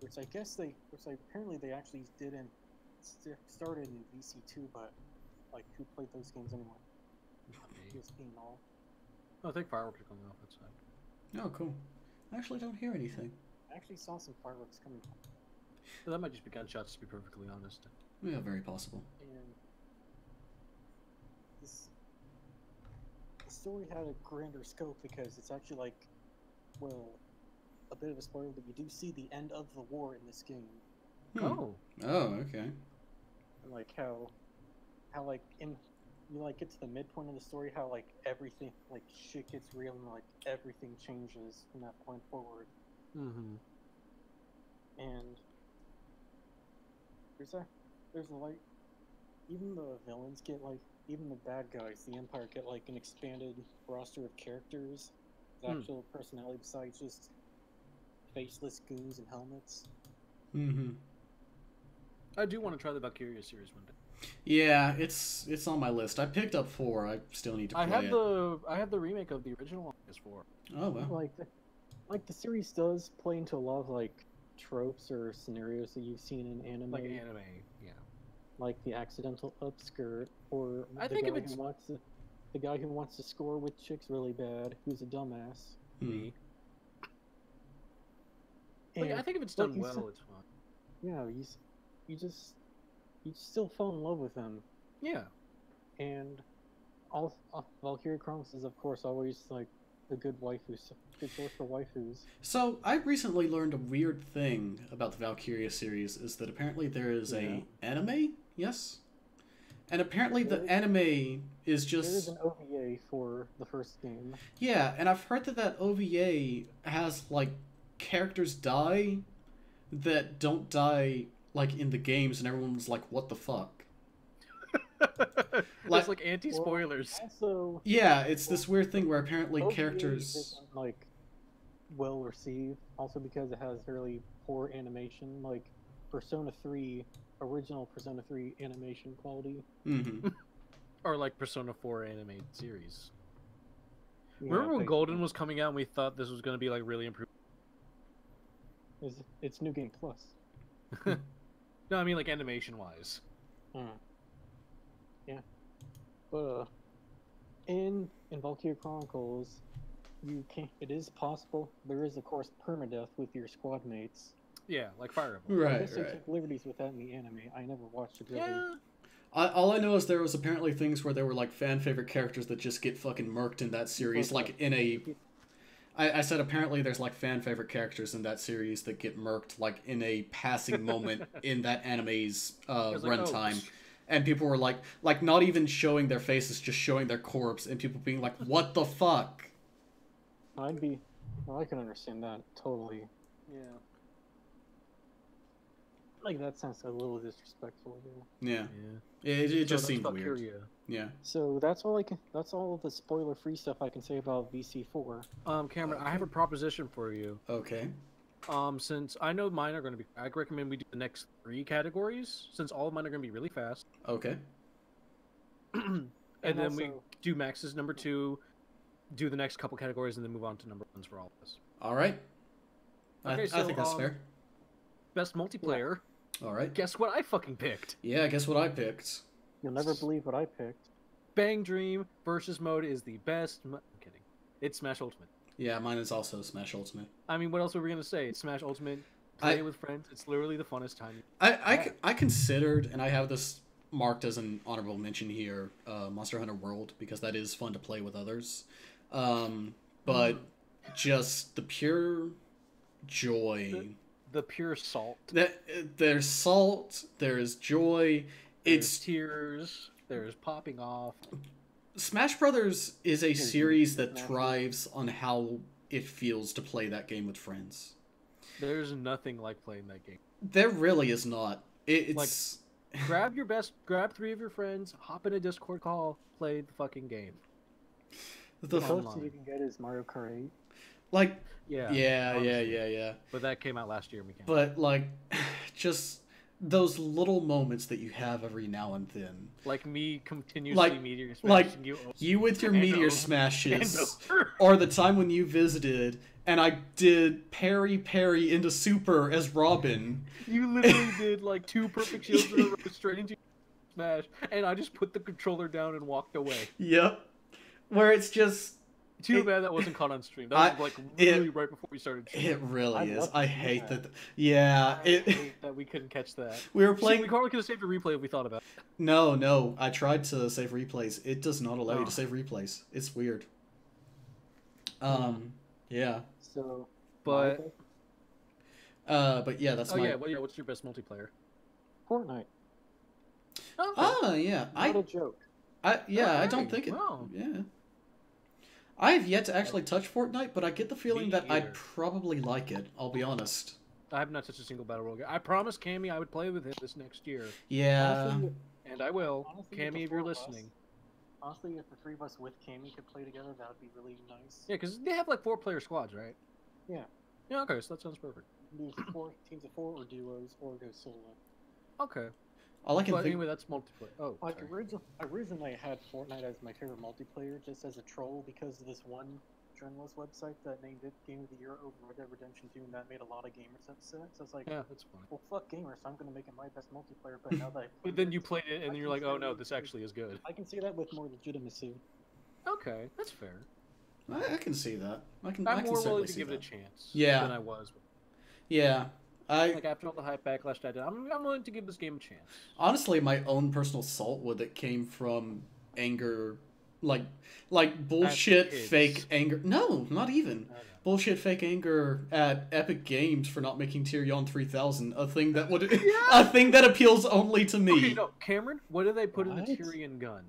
Speaker 3: Which apparently they actually didn't started in VC2, but like who played those games anymore? Just being all.
Speaker 2: Oh, I think fireworks are coming off that side.
Speaker 1: Oh, cool. I actually don't hear anything.
Speaker 3: I actually saw some fireworks coming.
Speaker 2: Well, that might just be gunshots, to be perfectly honest.
Speaker 1: Yeah, very possible.
Speaker 3: And the story had a grander scope because it's actually like, well, a bit of a spoiler, but you do see the end of the war in this game.
Speaker 2: Oh,
Speaker 1: okay.
Speaker 3: And like how like you like get to the midpoint of the story, how like everything like shit gets real and like everything changes from that point forward. And there's like even the villains get like even the bad guys, the Empire get like an expanded roster of characters, with actual personality besides just faceless goons and helmets.
Speaker 2: I do want to try the Valkyria series one day.
Speaker 1: Yeah, it's on my list. I picked up 4. I still need to play it.
Speaker 2: I have the remake of the original on PS4.
Speaker 1: Oh well.
Speaker 3: Like the series does play into a lot of like tropes or scenarios that you've seen in anime.
Speaker 2: Like anime, yeah.
Speaker 3: Like the accidental upskirt, or the guy who wants to score with chicks really bad, who's a dumbass.
Speaker 2: Me. I think if it's done well, it's fun.
Speaker 3: you still fall in love with him.
Speaker 2: Yeah.
Speaker 3: And all Valkyria Chronicles is of course always like a good source for waifus.
Speaker 1: So I recently learned a weird thing about the Valkyria series is that apparently there is a anime, yes? And apparently the anime is just...
Speaker 3: There is an OVA for the first game.
Speaker 1: Yeah, and I've heard that OVA has, like, characters die that don't die, like, in the games, and everyone's like, what the fuck?
Speaker 2: It's like anti-spoilers.
Speaker 3: Also,
Speaker 1: yeah, it's this weird thing where apparently
Speaker 3: OVA
Speaker 1: characters...
Speaker 3: isn't, like, well received, also because it has really poor animation, like Persona 3... original Persona 3 animation quality.
Speaker 1: Mm-hmm.
Speaker 2: Or like Persona 4 animated series.
Speaker 3: Yeah,
Speaker 2: Remember when Golden was coming out and we thought this was going to be like really improved?
Speaker 3: It's New Game Plus.
Speaker 2: No, I mean like animation wise.
Speaker 3: Yeah. But in Valkyria Chronicles, it is possible there is of course permadeath with your squad mates.
Speaker 2: Yeah, like Fire Emblem.
Speaker 1: Right,
Speaker 3: I guess they
Speaker 1: right.
Speaker 3: took liberties with that in the anime. I never watched it.
Speaker 2: Yeah.
Speaker 1: All I know is there was apparently things where there were like fan favorite characters that just get fucking murked in that series, like in a... I said apparently there's like fan favorite characters in that series that get murked like in a passing moment in that anime's runtime. And people were like not even showing their faces, just showing their corpse, and people being like, what the fuck?
Speaker 3: I can understand that, totally.
Speaker 2: Yeah.
Speaker 3: Like, that sounds a little disrespectful,
Speaker 1: Yeah. It just seemed weird.
Speaker 2: Valkyria.
Speaker 1: Yeah.
Speaker 3: So that's all the spoiler-free stuff I can say about VC4.
Speaker 2: Cameron, I have a proposition for you.
Speaker 1: Okay.
Speaker 2: Since I know mine are going to be... I recommend we do the next 3 categories, since all of mine are going to be really fast.
Speaker 1: Okay.
Speaker 2: and then we do Max's number 2, do the next couple categories, and then move on to number 1s for all of us.
Speaker 1: All right.
Speaker 2: Okay,
Speaker 1: I think that's fair.
Speaker 2: Best multiplayer.
Speaker 1: Yeah. All right.
Speaker 2: Guess what I fucking picked?
Speaker 1: Yeah, guess what I picked?
Speaker 3: You'll never believe what I picked.
Speaker 2: Bang Dream versus mode is the best... I'm kidding. It's Smash Ultimate.
Speaker 1: Yeah, mine is also Smash Ultimate.
Speaker 2: I mean, what else were we going to say? It's Smash Ultimate. Play it with friends. It's literally the funnest time.
Speaker 1: I considered, and I have this marked as an honorable mention here, Monster Hunter World, because that is fun to play with others. But just the pure joy...
Speaker 2: The pure salt.
Speaker 1: There's salt, there's joy,
Speaker 2: there's tears, there's popping off.
Speaker 1: Smash Brothers is a series that thrives on how it feels to play that game with friends.
Speaker 2: There's nothing like playing that game.
Speaker 1: There really is not. It's
Speaker 2: like, grab 3 of your friends, hop in a Discord call, play the fucking game.
Speaker 3: The closest you can get is Mario Kart 8.
Speaker 1: Like,
Speaker 2: yeah.
Speaker 1: But
Speaker 2: that came out last year.
Speaker 1: But like, just those little moments that you have every now and then,
Speaker 2: like me continuously meteor smashing
Speaker 1: like you with your meteor smashes, or the time when you visited and I did parry into super as Robin.
Speaker 2: You literally did like 2 perfect shields in a row straight into smash, and I just put the controller down and walked away.
Speaker 1: Yep. Where it's just...
Speaker 2: Too bad that wasn't caught on stream. That was like really right before we started streaming.
Speaker 1: It really is. I hate that. Yeah.
Speaker 2: I hate that we couldn't catch that.
Speaker 1: We were playing...
Speaker 2: We probably could have saved a replay if we thought about it.
Speaker 1: No. I tried to save replays. It does not allow you to save replays. It's weird. Yeah.
Speaker 3: So...
Speaker 2: But
Speaker 1: yeah, that's my...
Speaker 2: what's your best multiplayer?
Speaker 3: Fortnite.
Speaker 1: Oh, yeah.
Speaker 3: Not a joke.
Speaker 1: I don't think it...
Speaker 2: Wow.
Speaker 1: Yeah. I have yet to actually touch Fortnite, but I get the feeling that I'd probably like it, I'll be honest.
Speaker 2: I have not touched a single Battle Royale game. I promised Cammy I would play with him this next year.
Speaker 1: Yeah.
Speaker 3: Honestly,
Speaker 2: and I will. Cammy, if you're listening.
Speaker 3: Honestly, if the 3 of us with Cammy could play together, that would be really nice.
Speaker 2: Yeah, because they have like 4-player squads, right?
Speaker 3: Yeah.
Speaker 2: Yeah, okay, so that sounds perfect.
Speaker 3: Do 4 teams of 4 or duos, or go solo.
Speaker 2: Okay.
Speaker 1: All I can think...
Speaker 2: anyway, that's multiplayer. Oh,
Speaker 3: like originally I had Fortnite as my favorite multiplayer, just as a troll, because of this one journalist website that named it Game of the Year over Red Dead Redemption 2, and that made a lot of gamers upset. So it's like,
Speaker 2: yeah, that's fine.
Speaker 3: Well, fuck gamers, so I'm gonna make it my best multiplayer. But now that I
Speaker 2: but then you played it, and then you're like, oh no, this actually is good.
Speaker 3: I can see that with more legitimacy.
Speaker 2: Okay, that's fair.
Speaker 1: I can see that. I can
Speaker 2: I'm more
Speaker 1: certainly
Speaker 2: willing to
Speaker 1: see
Speaker 2: give
Speaker 1: that.
Speaker 2: it a chance.
Speaker 1: Yeah.
Speaker 2: Than I was.
Speaker 1: Yeah.
Speaker 2: Like after all the hype backlash I did, I'm willing to give this game a chance.
Speaker 1: Honestly, my own personal salt with it came from anger, like bullshit fake anger. No, not even bullshit fake anger at Epic Games for not making Tyrion 3000 a thing that would a thing that appeals only to me.
Speaker 2: Okay, no, Cameron, what do they put in the Tyrion gun?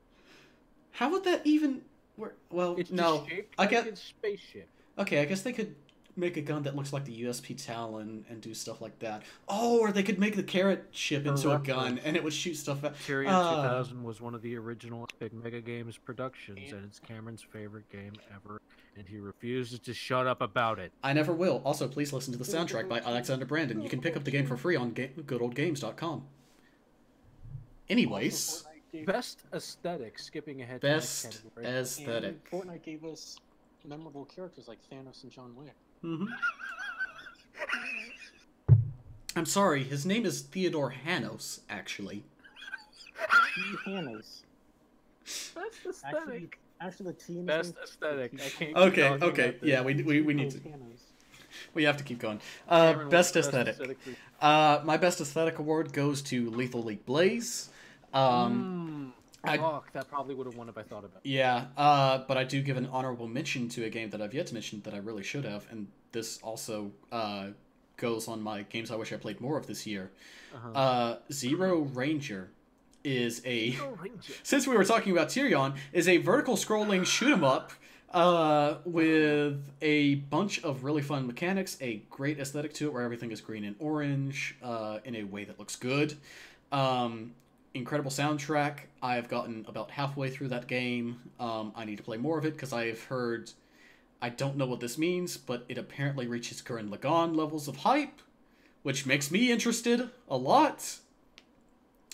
Speaker 1: How would that even work? Well,
Speaker 2: it's
Speaker 1: no,
Speaker 2: shaped like a spaceship.
Speaker 1: Okay, I guess they could make a gun that looks like the USP Talon and do stuff like that. Oh, or they could make the carrot ship into a gun and it would shoot stuff out.
Speaker 2: Tyrion 2000 was one of the original Epic Mega Games productions, and it's Cameron's favorite game ever, and he refuses to shut up about it.
Speaker 1: I never will. Also, please listen to the soundtrack by Alexander Brandon. You can pick up the game for free on goodoldgames.com. Anyways.
Speaker 2: Best aesthetic, skipping ahead
Speaker 1: to best aesthetic.
Speaker 3: And Fortnite gave us memorable characters like Thanos and John Wick.
Speaker 1: Mm-hmm. I'm sorry, his name is Theodore Hanos, actually.
Speaker 3: Hanos.
Speaker 2: Best aesthetic.
Speaker 3: Actually, the team.
Speaker 2: Best aesthetic. I can't.
Speaker 1: Okay. Yeah, we need to. We have to keep going. Best aesthetic. My best aesthetic award goes to Lethal League Blaze.
Speaker 2: That probably would have won if I thought about it.
Speaker 1: Yeah, but I do give an honorable mention to a game that I've yet to mention that I really should have, and this also goes on my games I wish I played more of this year. Zero Ranger is a... Since we were talking about Tyrion, is a vertical scrolling shoot 'em up with a bunch of really fun mechanics, a great aesthetic to it where everything is green and orange in a way that looks good. Incredible soundtrack. I've gotten about halfway through that game. I need to play more of it because I have heard, I don't know what this means, but it apparently reaches Gurren Lagann levels of hype, which makes me interested a lot.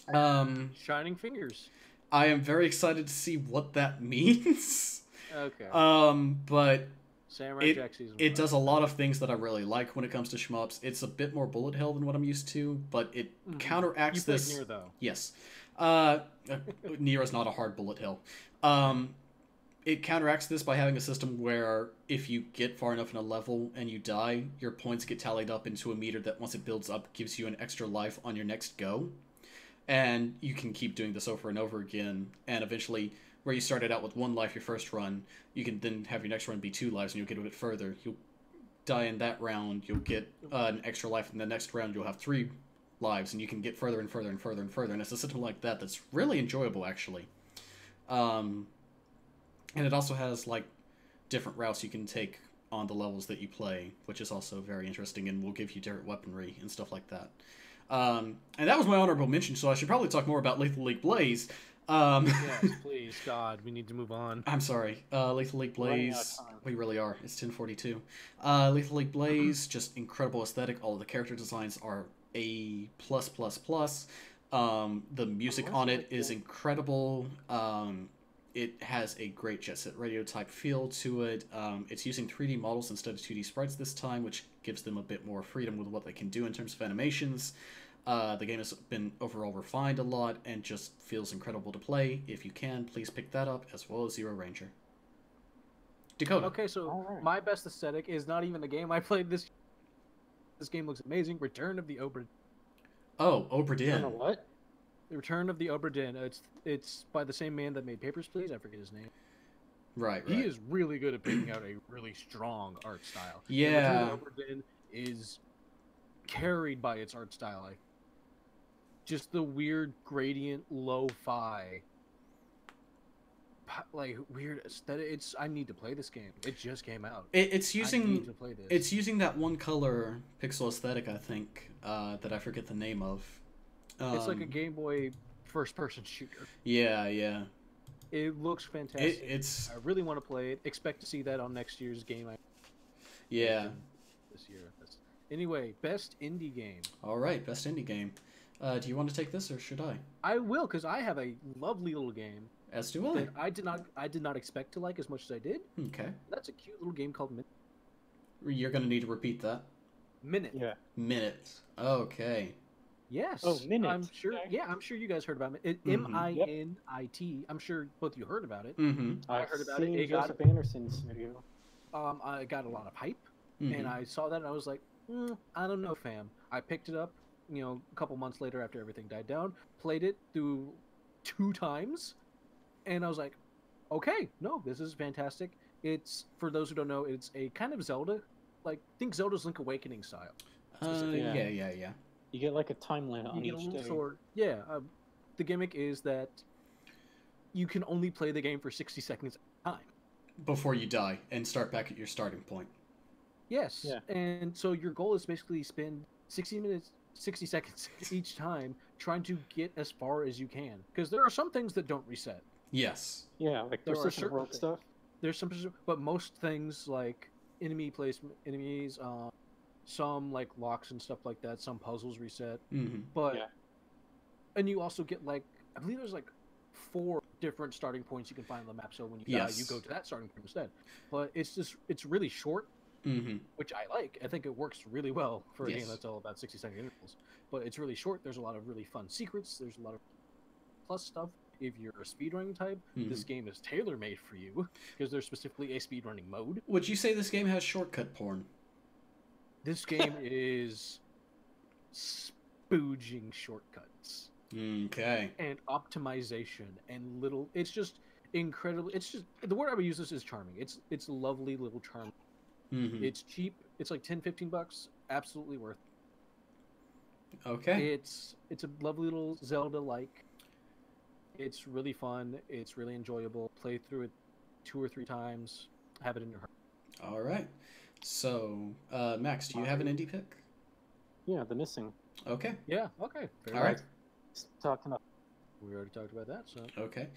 Speaker 2: Shining fingers.
Speaker 1: I am very excited to see what that means.
Speaker 2: Okay.
Speaker 1: But
Speaker 2: Samurai Jack season
Speaker 1: it does a lot of things that I really like when it comes to shmups. It's a bit more bullet hell than what I'm used to, but it counteracts this.
Speaker 2: Nier, though.
Speaker 1: Yes. Nier is not a hard bullet hell. It counteracts this by having a system where if you get far enough in a level and you die, your points get tallied up into a meter that once it builds up gives you an extra life on your next go. And you can keep doing this over and over again, and eventually, where you started out with 1 life your first run, you can then have your next run be 2 lives, and you'll get a bit further. You'll die in that round, you'll get an extra life, and the next round you'll have 3 lives, and you can get further and further and further and further, and it's a system like that that's really enjoyable, actually. And it also has, like, different routes you can take on the levels that you play, which is also very interesting, and will give you different weaponry and stuff like that. And that was my honorable mention, so I should probably talk more about Lethal League Blaze.
Speaker 2: Yes, please, God, we need to move on.
Speaker 1: I'm sorry. Lethal League Blaze, we really are. It's 10:42. Lethal League Blaze, just incredible aesthetic. All of the character designs are A+++. The music on it is incredible. It has a great Jet Set Radio type feel to it. It's using 3D models instead of 2D sprites this time, which gives them a bit more freedom with what they can do in terms of animations. The game has been overall refined a lot and just feels incredible to play. If you can, please pick that up, as well as Zero Ranger. Dakota.
Speaker 2: Okay, so my best aesthetic is not even the game I played this. This game looks amazing. Return of the Obra.
Speaker 1: Oh, Obra Dinn.
Speaker 3: What?
Speaker 2: The Return of the Obra Dinn. It's by the same man that made Papers, Please. I forget his name.
Speaker 1: Right.
Speaker 2: He is really good at picking out a really strong art style.
Speaker 1: Yeah.
Speaker 2: Return of the Obra Dinn is carried by its art style. Just the weird gradient lo-fi, like weird aesthetic. I need to play this game. It just came out.
Speaker 1: It's using.
Speaker 2: I need to play this.
Speaker 1: It's using that one color pixel aesthetic, I think, that I forget the name of.
Speaker 2: It's like a Game Boy first-person shooter.
Speaker 1: Yeah, yeah.
Speaker 2: It looks fantastic.
Speaker 1: It's.
Speaker 2: I really want to play it. Expect to see that on next year's game.
Speaker 1: Yeah.
Speaker 2: This year. Anyway, best indie game.
Speaker 1: All right, best indie game. Do you want to take this, or should I?
Speaker 2: I will, because I have a lovely little game.
Speaker 1: As do I.
Speaker 2: That I did not expect to like as much as I did.
Speaker 1: Okay.
Speaker 2: That's a cute little game called Minute.
Speaker 1: You're going to need to repeat that.
Speaker 2: Minute.
Speaker 3: Yeah.
Speaker 1: Minute. Okay.
Speaker 2: Yes.
Speaker 3: Oh, Minute.
Speaker 2: I'm sure. Okay. Yeah, I'm sure you guys heard about it. M-I-N-I-T. I'm sure both of you heard about it.
Speaker 1: Mm-hmm.
Speaker 2: I heard about it. It
Speaker 3: Joseph Anderson's video.
Speaker 2: I got a lot of hype, and I saw that, and I was like, I don't know, fam. I picked it up, a couple months later after everything died down, played it through 2 times, and I was like, okay, no, this is fantastic. It's, for those who don't know, it's a kind of Zelda, like, think Zelda's Link Awakening style.
Speaker 1: Yeah.
Speaker 3: You get like a time limit on each day.
Speaker 2: Yeah, the gimmick is that you can only play the game for 60 seconds at a time.
Speaker 1: Before you die and start back at your starting point.
Speaker 2: Yes. Yeah. And so your goal is basically spend 60 seconds each time trying to get as far as you can. Because there are some things that don't reset.
Speaker 1: Yes.
Speaker 3: Yeah, like there are certain stuff.
Speaker 2: There's some, but most things like enemy placement, enemies, some like locks and stuff like that, some puzzles reset.
Speaker 1: Mm-hmm.
Speaker 2: But, and you also get like, I believe there's like 4 different starting points you can find on the map, so when you die, you go to that starting point instead. But it's really short, which I like. I think it works really well for a game that's all about 60-second intervals. But it's really short. There's a lot of really fun secrets. There's a lot of plus stuff. If you're a speedrunning type, this game is tailor-made for you, because there's specifically a speedrunning mode.
Speaker 1: Would you say this game has shortcut porn?
Speaker 2: This game is spooging shortcuts.
Speaker 1: Okay.
Speaker 2: And optimization and it's just incredible. It's just, the word I would use this is charming. It's lovely little charm. It's cheap. It's like $10-15. Absolutely worth it.
Speaker 1: Okay.
Speaker 2: It's a lovely little Zelda-like. It's really fun. It's really enjoyable. Play through it 2 or 3 times. Have it in your heart.
Speaker 1: All right. So, Max, do you have an indie pick?
Speaker 3: Yeah, The Missing.
Speaker 1: Okay.
Speaker 2: Yeah. Okay.
Speaker 1: All right.
Speaker 3: Talking about.
Speaker 2: We already talked about that. So.
Speaker 1: Okay.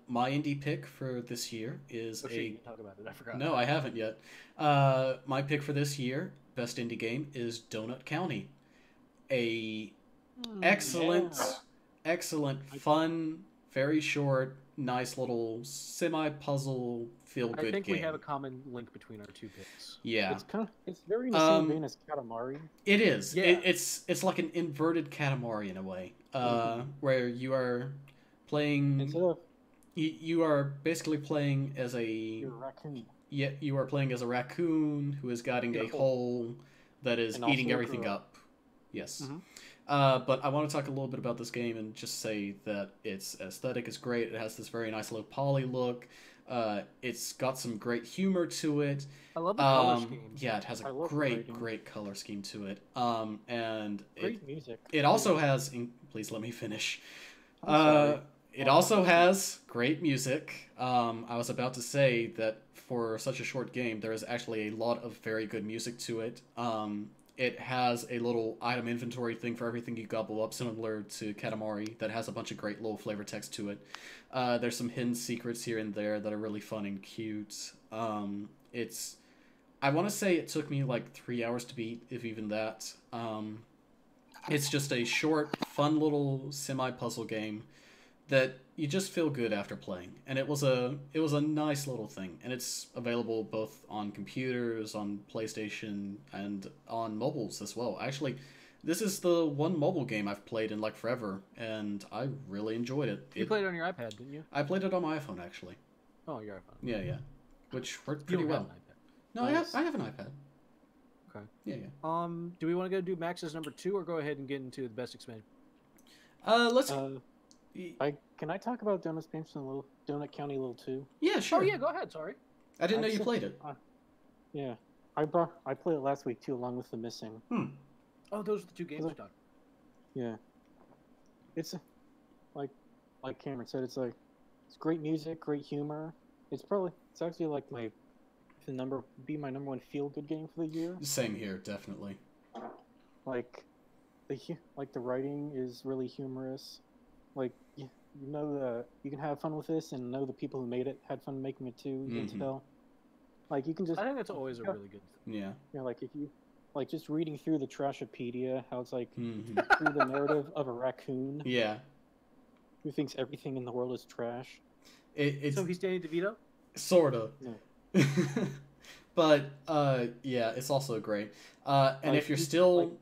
Speaker 1: My indie pick for this year is
Speaker 2: you talk about it. I forgot.
Speaker 1: No, I haven't yet. My pick for this year, best indie game, is Donut County. Excellent, fun, very short, nice little semi-puzzle, feel-good game.
Speaker 2: I think we have a common link between our 2 picks.
Speaker 1: Yeah.
Speaker 3: It's very in the same vein as Katamari.
Speaker 1: It is. Yeah. It's like an inverted Katamari in a way, where you are playing.
Speaker 3: Instead of
Speaker 1: you are basically playing as
Speaker 3: you're a raccoon.
Speaker 1: Yeah, you are playing as a raccoon who is guarding a hole that is eating everything up. Yes. But I want to talk a little bit about this game and just say that its aesthetic is great. It has this very nice little poly look. It's got some great humor to it.
Speaker 2: I love the color scheme.
Speaker 1: Yeah, it has a great color scheme to it. And
Speaker 3: great music.
Speaker 1: It also has. Please let me finish. It also has great music. I was about to say that for such a short game, there is actually a lot of very good music to it. It has a little item inventory thing for everything you gobble up, similar to Katamari, that has a bunch of great little flavor text to it. There's some hidden secrets here and there that are really fun and cute. I want to say it took me like 3 hours to beat, if even that. It's just a short, fun little semi-puzzle game that you just feel good after playing, and it was a nice little thing, and it's available both on computers, on PlayStation, and on mobiles as well. Actually, this is the one mobile game I've played in like forever, and I really enjoyed it.
Speaker 2: You played it on your iPad, didn't you?
Speaker 1: I played it on my iPhone, actually.
Speaker 2: Oh, your iPhone.
Speaker 1: Yeah, which worked pretty well. No, nice. I have an iPad.
Speaker 2: Okay.
Speaker 1: Yeah.
Speaker 2: Do we want to go do Max's number 2, or go ahead and get into the best expansion?
Speaker 1: Let's.
Speaker 3: Can I talk about Donut County a little too?
Speaker 1: Yeah, sure.
Speaker 2: Oh yeah, go ahead. Sorry.
Speaker 1: I didn't know you played it.
Speaker 3: Yeah, I played it last week too, along with The Missing.
Speaker 2: Oh, those are the 2 games we talked.
Speaker 3: Yeah. It's like Cameron said, it's great music, great humor. It's actually like my number 1 feel good game for the year.
Speaker 1: Same here, definitely.
Speaker 3: Like the writing is really humorous. Like you can have fun with this, and know the people who made it had fun making it too. You can tell. Like you can just.
Speaker 2: I think that's always a really good thing.
Speaker 1: Yeah.
Speaker 3: Yeah, like if you, just reading through the Trashopedia, how it's like through the narrative of a raccoon.
Speaker 1: Yeah.
Speaker 3: Who thinks everything in the world is trash.
Speaker 2: So he's Danny DeVito.
Speaker 1: Sorta.
Speaker 3: Yeah.
Speaker 1: But yeah, it's also great. And if you're still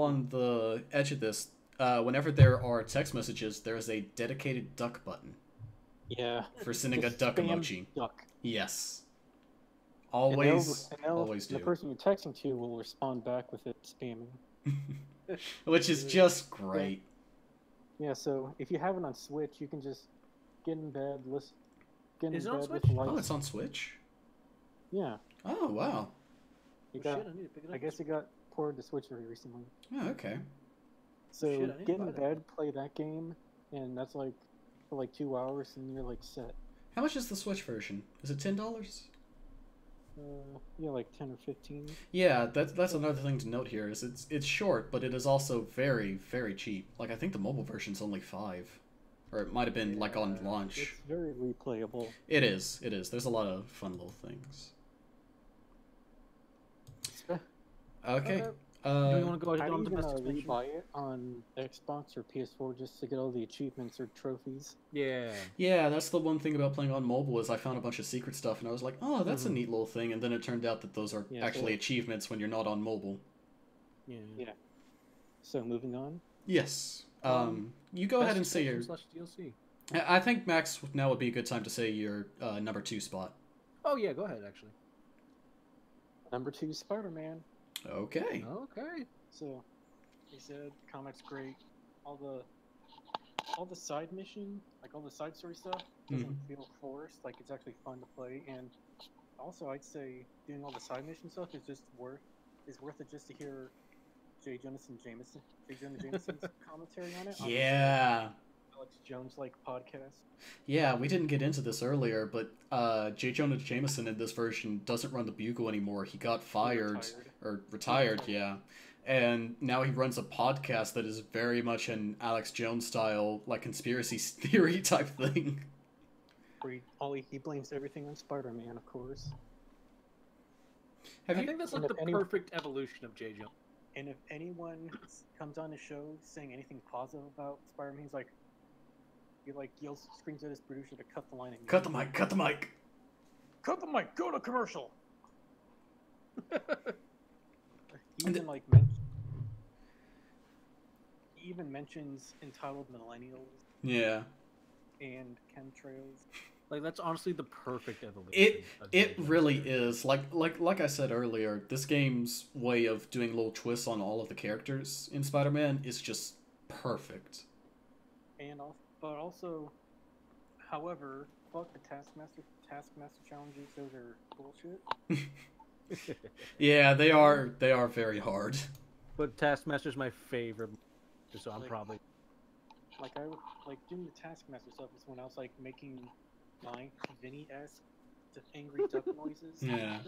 Speaker 1: on the edge of this, whenever there are text messages, there is a dedicated duck button.
Speaker 3: Yeah.
Speaker 1: For sending a duck emoji.
Speaker 3: Duck.
Speaker 1: Yes. Always,
Speaker 3: always do. The person you're texting to will respond back with it spamming.
Speaker 1: Which is just great.
Speaker 3: Yeah, so if you have it on Switch, you can just get in bed, get in
Speaker 2: bed
Speaker 3: with
Speaker 2: Switch?
Speaker 3: the lights.
Speaker 1: Oh, it's on Switch?
Speaker 3: Yeah.
Speaker 1: Oh, wow.
Speaker 3: I guess it got ported to Switch very recently.
Speaker 1: Oh, okay.
Speaker 3: So get in bed, play that game, and that's like for like 2 hours, and you're like set.
Speaker 1: How much is the Switch version? Is it $10?
Speaker 3: Yeah, like 10 or 15.
Speaker 1: Yeah, that's another thing to note here. Is it's short, but it is also very, very cheap. Like I think the mobile version's only $5, or it might have been like on launch.
Speaker 3: It's very replayable.
Speaker 1: It is. It is. There's a lot of fun little things. Okay.
Speaker 2: Do we want to go ahead and
Speaker 3: rebuy it on Xbox or PS4 just to get all the achievements or trophies?
Speaker 2: Yeah.
Speaker 1: Yeah, that's the one thing about playing on mobile is I found a bunch of secret stuff and I was like, oh, that's a neat little thing, and then it turned out that those are actually achievements when you're not on mobile.
Speaker 2: Yeah.
Speaker 3: Yeah. So moving on.
Speaker 1: Yes. You go ahead and say your
Speaker 2: DLC.
Speaker 1: I think Max now would be a good time to say your number 2 spot.
Speaker 2: Oh yeah, go ahead actually.
Speaker 3: Number 2, Spider-Man.
Speaker 1: Okay.
Speaker 2: Okay.
Speaker 3: So, he said, comics great. All the side mission, like all the side story stuff, doesn't feel forced. Like it's actually fun to play. And also, I'd say doing all the side mission stuff is worth it just to hear J. Jonah Jameson's commentary on it.
Speaker 1: Yeah.
Speaker 3: Alex Jones podcast.
Speaker 1: Yeah, we didn't get into this earlier, but J. Jonah Jameson in this version doesn't run the Bugle anymore. He got fired or retired, yeah. And now he runs a podcast that is very much an Alex Jones style, like conspiracy theory type thing.
Speaker 3: Where he blames everything on Spider-Man, of course.
Speaker 2: I think that's like the perfect evolution of J. Jonah.
Speaker 3: And if anyone comes on the show saying anything positive about Spider-Man, he yells, screams at his producer to cut the line. And
Speaker 1: cut the mic! Cut the mic!
Speaker 3: Cut the mic! Go to commercial. He even mentions entitled millennials.
Speaker 1: Yeah.
Speaker 3: And chemtrails.
Speaker 2: Like that's honestly the perfect evolution.
Speaker 1: It really is. Like I said earlier, this game's way of doing little twists on all of the characters in Spider-Man is just perfect.
Speaker 3: But also, however, fuck the Taskmaster challenges. Those are bullshit.
Speaker 1: Yeah, they are very hard.
Speaker 2: But Taskmaster's my favorite, so I'm probably
Speaker 3: doing the Taskmaster stuff is when I was making Vinny-esque angry duck noises.
Speaker 1: Yeah.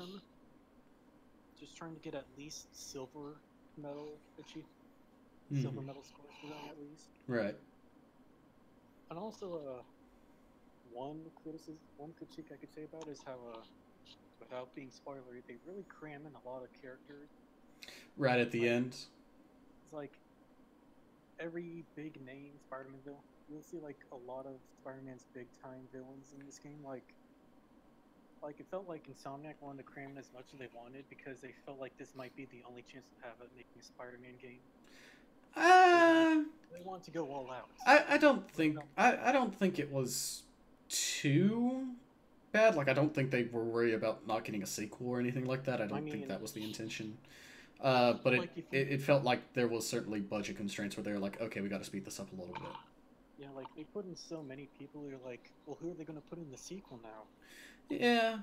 Speaker 3: Just trying to get at least silver medal silver medal scores for them at least.
Speaker 1: Right.
Speaker 3: And also, one critique I could say about is how, without being spoilery, they really cram in a lot of characters.
Speaker 1: Right at the end.
Speaker 3: It's like every big name Spider-Man villain. You'll see a lot of Spider-Man's big time villains in this game. Like it felt like Insomniac wanted to cram in as much as they wanted because they felt like this might be the only chance to have it making a Spider-Man game. They want to go all out.
Speaker 1: I don't think it was too bad. Like I don't think they were worried about not getting a sequel or anything like that. I don't think that was the intention. But it felt like there was certainly budget constraints where they were like, okay, we got to speed this up a little bit.
Speaker 3: Yeah, they put in so many people. You're like, well, who are they going to put in the sequel now?
Speaker 1: Yeah,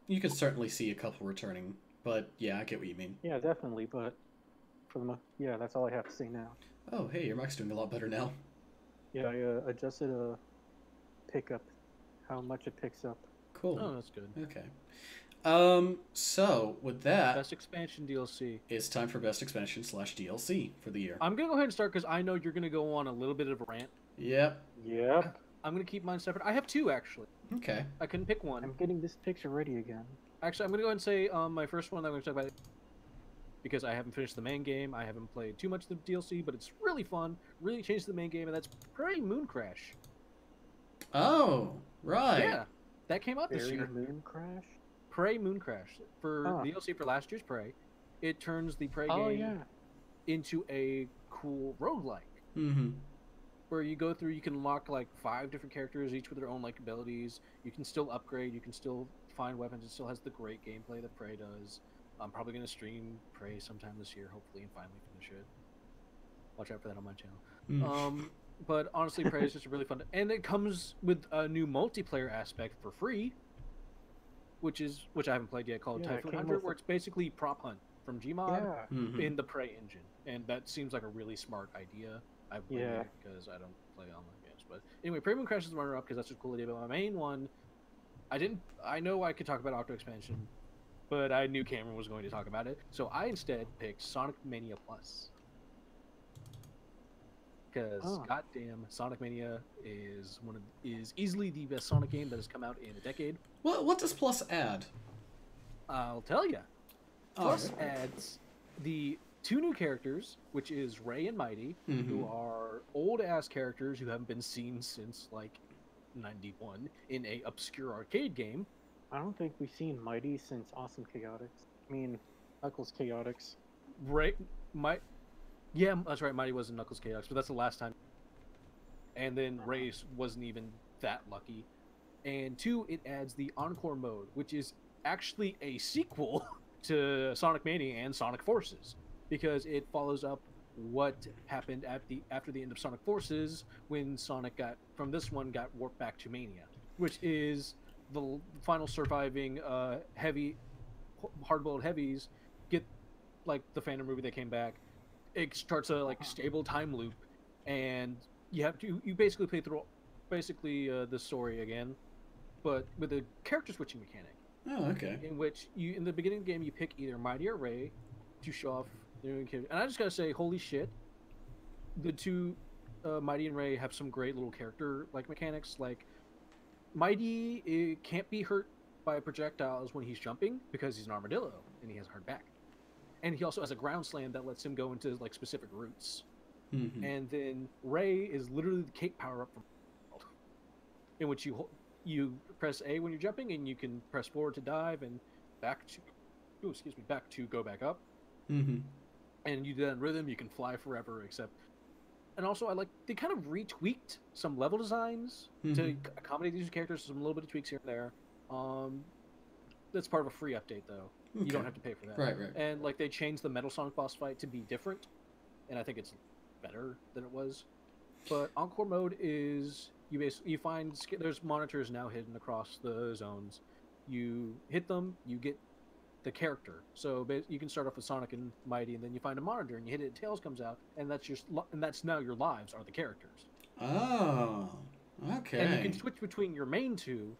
Speaker 1: you could certainly see a couple returning, but yeah, I get what you mean.
Speaker 3: Yeah, definitely, but that's all I have to say now.
Speaker 1: Oh, hey, your mic's doing a lot better now.
Speaker 3: Yeah, I adjusted a pickup, how much it picks up.
Speaker 1: Cool.
Speaker 2: Oh, that's good.
Speaker 1: Okay. So with that,
Speaker 2: best expansion DLC.
Speaker 1: It's time for best expansion / DLC for the year.
Speaker 2: I'm gonna go ahead and start because I know you're gonna go on a little bit of a rant.
Speaker 1: Yep.
Speaker 2: I'm gonna keep mine separate. I have 2 actually.
Speaker 1: Okay.
Speaker 2: I couldn't pick one.
Speaker 3: I'm getting this picture ready again.
Speaker 2: Actually, I'm gonna go ahead and say my first one that I'm gonna talk about because I haven't finished the main game. I haven't played too much of the DLC, but it's really fun. Really changed the main game, and that's Prey Moon Crash.
Speaker 1: Oh, right.
Speaker 2: Yeah, that came out this year.
Speaker 3: Moon Crash.
Speaker 2: Prey Moon Crash for DLC for last year's Prey. It turns the Prey game into a cool roguelike.
Speaker 1: Mm-hmm.
Speaker 2: Where you go through, you can unlock 5 different characters, each with their own abilities. You can still upgrade. You can still fine weapons. It still has the great gameplay that Prey does. I'm probably going to stream Prey sometime this year, hopefully, and finally finish it. Watch out for that on my channel. But honestly, Prey is just a really fun... And it comes with a new multiplayer aspect for free, which I haven't played yet, called Typhoon Hunter, where it's basically Prop Hunt from Gmod in the Prey engine. And that seems like a really smart idea. I played it because I don't play online games. But anyway, Prey Moon Crash is the runner-up because that's a cool idea. But my main one, I know I could talk about Octo Expansion, but I knew Cameron was going to talk about it. So I instead picked Sonic Mania Plus. Because goddamn, Sonic Mania is easily the best Sonic game that has come out in a decade.
Speaker 1: What does Plus add?
Speaker 2: I'll tell you. Plus adds the 2 new characters, which is Ray and Mighty, who are old ass characters who haven't been seen since like 91 in a obscure arcade game.
Speaker 3: I don't think we've seen Mighty since Awesome Chaotix. I mean, Knuckles Chaotix.
Speaker 2: Yeah, that's right. Mighty was in Knuckles Chaos, but that's the last time. And then Ray wasn't even that lucky. And 2, it adds the Encore mode, which is actually a sequel to Sonic Mania and Sonic Forces, because it follows up what happened after the end of Sonic Forces when Sonic got warped back to Mania, which is the final surviving hard-boiled heavies get like the Phantom movie that came back. It starts a stable time loop, and you basically play through the story again, but with a character switching mechanic.
Speaker 1: Oh, okay.
Speaker 2: In which in the beginning of the game you pick either Mighty or Ray to show off their new character. And I just gotta say, holy shit, the 2 Mighty and Ray have some great little character mechanics. Like Mighty can't be hurt by projectiles when he's jumping because he's an armadillo and he has a hard back. And he also has a ground slam that lets him go into specific routes. And then Ray is literally the cape power up from in which you press A when you're jumping, and you can press forward to dive and back to go back up. And you do that in rhythm. You can fly forever, and also they kind of retweaked some level designs to accommodate these characters. Some little bit of tweaks here and there. That's part of a free update though. Okay. You don't have to pay for that.
Speaker 1: Right.
Speaker 2: And they changed the Metal Sonic boss fight to be different, and I think it's better than it was. But Encore mode is you find there's monitors now hidden across the zones. You hit them, you get the character. So you can start off with Sonic and Mighty, and then you find a monitor and you hit it, Tails comes out, and that's now your lives are the characters.
Speaker 1: Oh, okay.
Speaker 2: And you can switch between your main 2.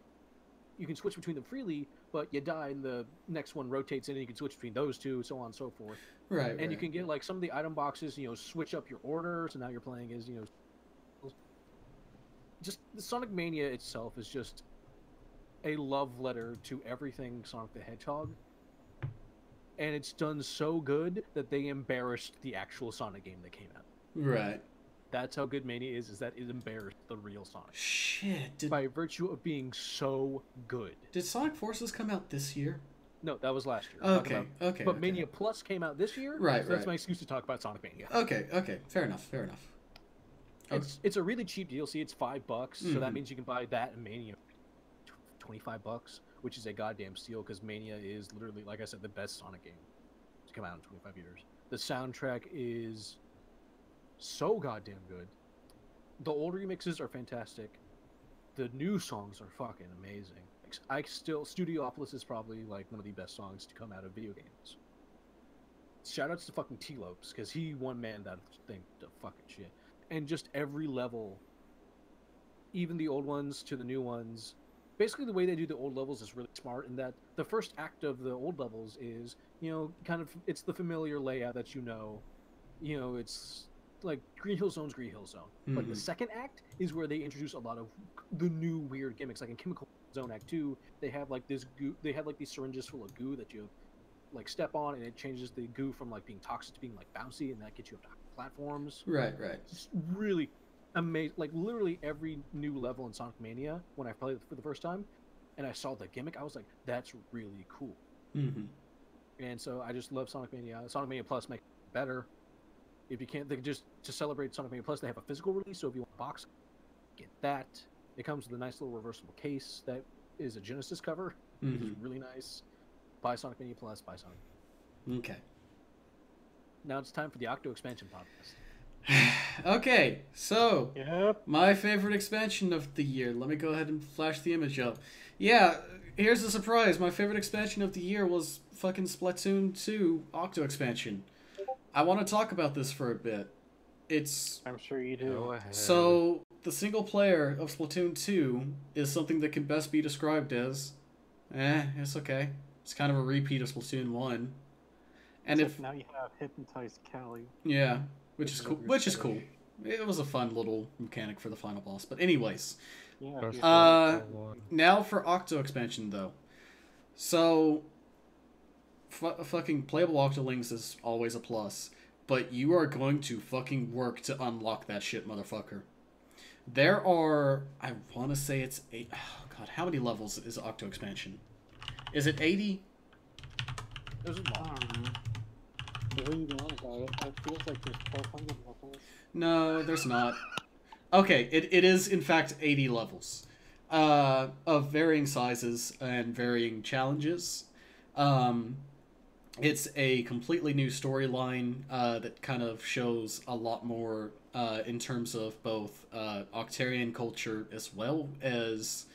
Speaker 2: You can switch between them freely, but you die and the next one rotates in and you can switch between those 2, so on and so forth.
Speaker 1: Right.
Speaker 2: And you can get some of the item boxes, switch up your order, so now you're playing as, just the Sonic Mania itself is just a love letter to everything Sonic the Hedgehog. And it's done so good that they embarrassed the actual Sonic game that came out.
Speaker 1: Right.
Speaker 2: That's how good Mania is that it embarrassed the real Sonic.
Speaker 1: Shit.
Speaker 2: By virtue of being so good.
Speaker 1: Did Sonic Forces come out this year?
Speaker 2: No, that was last year.
Speaker 1: Okay.
Speaker 2: But Mania Plus came out this year.
Speaker 1: Right,
Speaker 2: so that's my excuse to talk about Sonic Mania.
Speaker 1: Okay. Fair enough.
Speaker 2: It's a really cheap DLC. It's $5, so that means you can buy that and Mania $25, which is a goddamn steal because Mania is literally, like I said, the best Sonic game to come out in 25 years. The soundtrack is so goddamn good. The old remixes are fantastic. The new songs are fucking amazing. Studiopolis is probably one of the best songs to come out of video games. Shoutouts to fucking T-Lopes, because he one-manned that thing to fucking shit. And just every level, even the old ones to the new ones, basically the way they do the old levels is really smart in that the first act of the old levels is, it's the familiar layout that it's like Green Hill Zone's Green Hill Zone. But the second act is where they introduce a lot of the new weird gimmicks. Like in Chemical Zone Act 2, they have this goo, they have these syringes full of goo that you step on, and it changes the goo from being toxic to being bouncy, and that gets you up to platforms.
Speaker 1: Right.
Speaker 2: It's really amazing. Literally every new level in Sonic Mania, when I played it for the first time, and I saw the gimmick, I was like, "That's really cool." And so I just love Sonic Mania. Sonic Mania Plus makes it better. If you can't, to celebrate Sonic Mania Plus, they have a physical release. So if you want a box, get that. It comes with a nice little reversible case that is a Genesis cover. which is really nice. Buy Sonic Mania Plus, buy Sonic.
Speaker 1: Okay.
Speaker 2: Now it's time for the Octo expansion podcast.
Speaker 1: Okay, so
Speaker 3: Yep.
Speaker 1: my favorite expansion of the year. Let me go ahead and flash the image up. Yeah, here's the surprise. My favorite expansion of the year was fucking Splatoon 2 Octo expansion. I want to talk about this for a bit.
Speaker 3: I'm sure you do.
Speaker 2: Go ahead.
Speaker 1: So, the single player of Splatoon 2 is something that can best be described as, it's okay. It's kind of a repeat of Splatoon 1. And
Speaker 3: Except now you have Hypnotized Callie.
Speaker 1: Yeah, which is cool. Which is cool. It was a fun little mechanic for the final boss. But anyways,
Speaker 3: Yeah.
Speaker 1: now for Octo expansion though. So, fucking playable Octolings is always a plus, but you are going to fucking work to unlock that shit, motherfucker. There are, I want to say it's 8. Oh god, how many levels is Octo expansion? Is it 80?
Speaker 2: There's a lot.
Speaker 3: The way you go on about it, it feels like there's 1,200 levels.
Speaker 1: No, there's not. Okay, it is in fact 80 levels, of varying sizes and varying challenges. It's a completely new storyline that kind of shows a lot more in terms of both Octarian culture as well as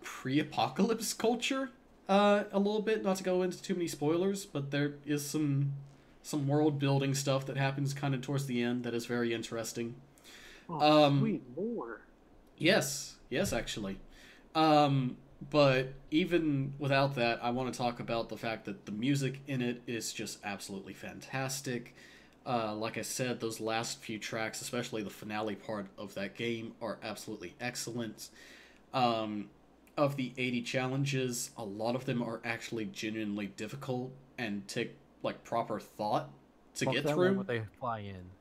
Speaker 1: pre-apocalypse culture. A little bit, not to go into too many spoilers, but there is some world building stuff that happens kind of towards the end that is very interesting.
Speaker 3: Oh, sweet lore.
Speaker 1: Yes, actually. But even without that, I want to talk about the fact that the music in it is just absolutely fantastic. Like I said, those last few tracks, especially the finale part of that game, are absolutely excellent. Of the 80 challenges, a lot of them are actually genuinely difficult and take like proper thought to get through.
Speaker 2: When they fly in.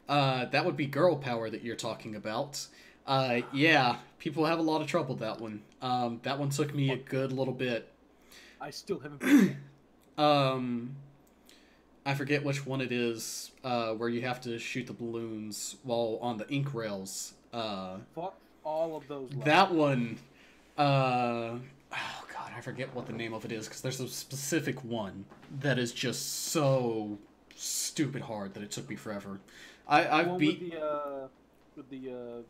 Speaker 1: That would be Girl Power that you're talking about. Yeah, people have a lot of trouble with that one. That one took me a good little bit.
Speaker 2: I still haven't been
Speaker 1: I forget which one it is, where you have to shoot the balloons while on the ink rails.
Speaker 2: Fuck all of those levels.
Speaker 1: That one, oh god, I forget what the name of it is, because there's a specific one that is just so stupid hard that it took me forever. I've beat...
Speaker 2: With the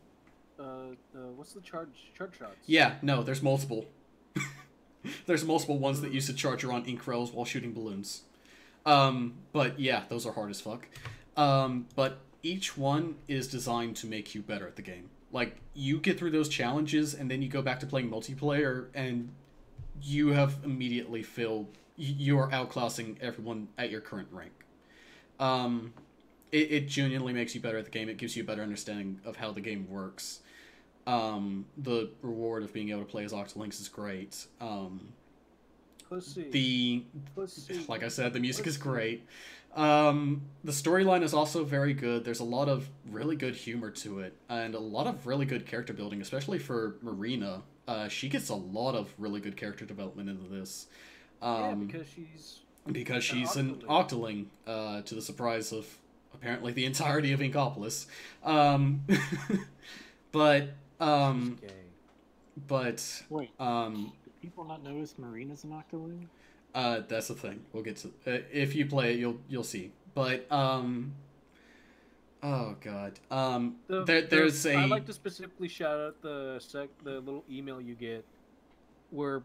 Speaker 2: what's the charge shots?
Speaker 1: Yeah, no, there's multiple. There's multiple ones that use to charge your own ink rails while shooting balloons. But yeah, those are hard as fuck. But each one is designed to make you better at the game. Like, you get through those challenges, and then you go back to playing multiplayer, and you have immediately filled... You are outclassing everyone at your current rank. It genuinely makes you better at the game. It gives you a better understanding of how the game works. The reward of being able to play as Octolinks is great. Like I said, the music is great. The storyline is also very good. There's a lot of really good humor to it, and a lot of really good character building, especially for Marina. She gets a lot of really good character development into this. Because she's an Octoling, to the surprise of apparently the entirety of Inkopolis. But
Speaker 3: wait, do people not notice Marina's an Octoling?
Speaker 1: That's the thing. We'll get to if you play it, you'll see. But oh god, there's a.
Speaker 2: I'd like to specifically shout out the little email you get where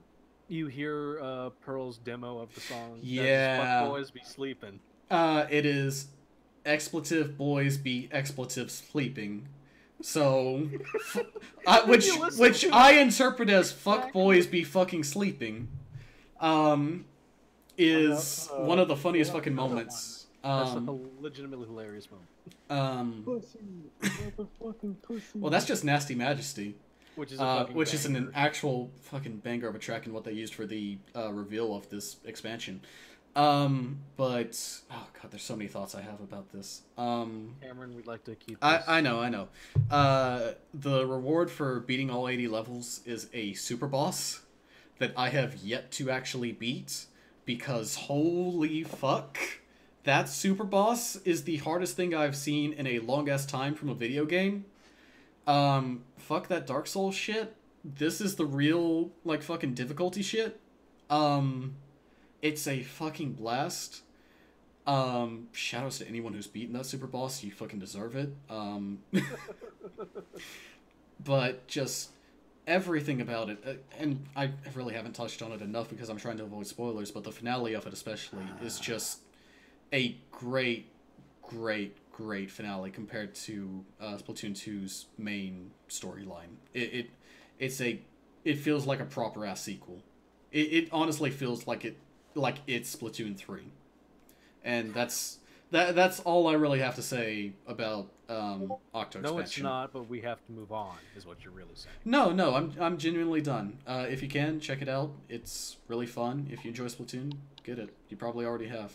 Speaker 2: you hear Pearl's demo of the song.
Speaker 1: Yeah,
Speaker 2: Fuck boys be sleeping.
Speaker 1: It is expletive boys be expletive sleeping. So, which I interpret as fuck boys be fucking sleeping, is one of the funniest fucking moments.
Speaker 2: That's a legitimately hilarious moment.
Speaker 3: Pussy, motherfucking pussy.
Speaker 1: Well, that's just Nasty Majesty,
Speaker 2: which is
Speaker 1: an actual fucking banger of a track and what they used for the reveal of this expansion. But oh god, there's so many thoughts I have about this.
Speaker 2: Cameron, we'd like to keep this.
Speaker 1: I know. The reward for beating all 80 levels is a super boss that I have yet to actually beat, because holy fuck, that super boss is the hardest thing I've seen in a long ass time from a video game. Fuck that Dark Souls shit. this is the real, like, fucking difficulty shit. It's a fucking blast. Shoutouts to anyone who's beaten that super boss. You fucking deserve it. But just everything about it, and I really haven't touched on it enough because I'm trying to avoid spoilers, but the finale of it especially is just a great finale compared to Splatoon 2's main storyline. It feels like a proper ass sequel. It honestly feels like it's Splatoon 3. And that's all I really have to say about Octo Expansion.
Speaker 2: No, it's not, but we have to move on, is what you're really saying.
Speaker 1: No, I'm genuinely done. If you can, check it out. It's really fun. If you enjoy Splatoon, get it. You probably already have.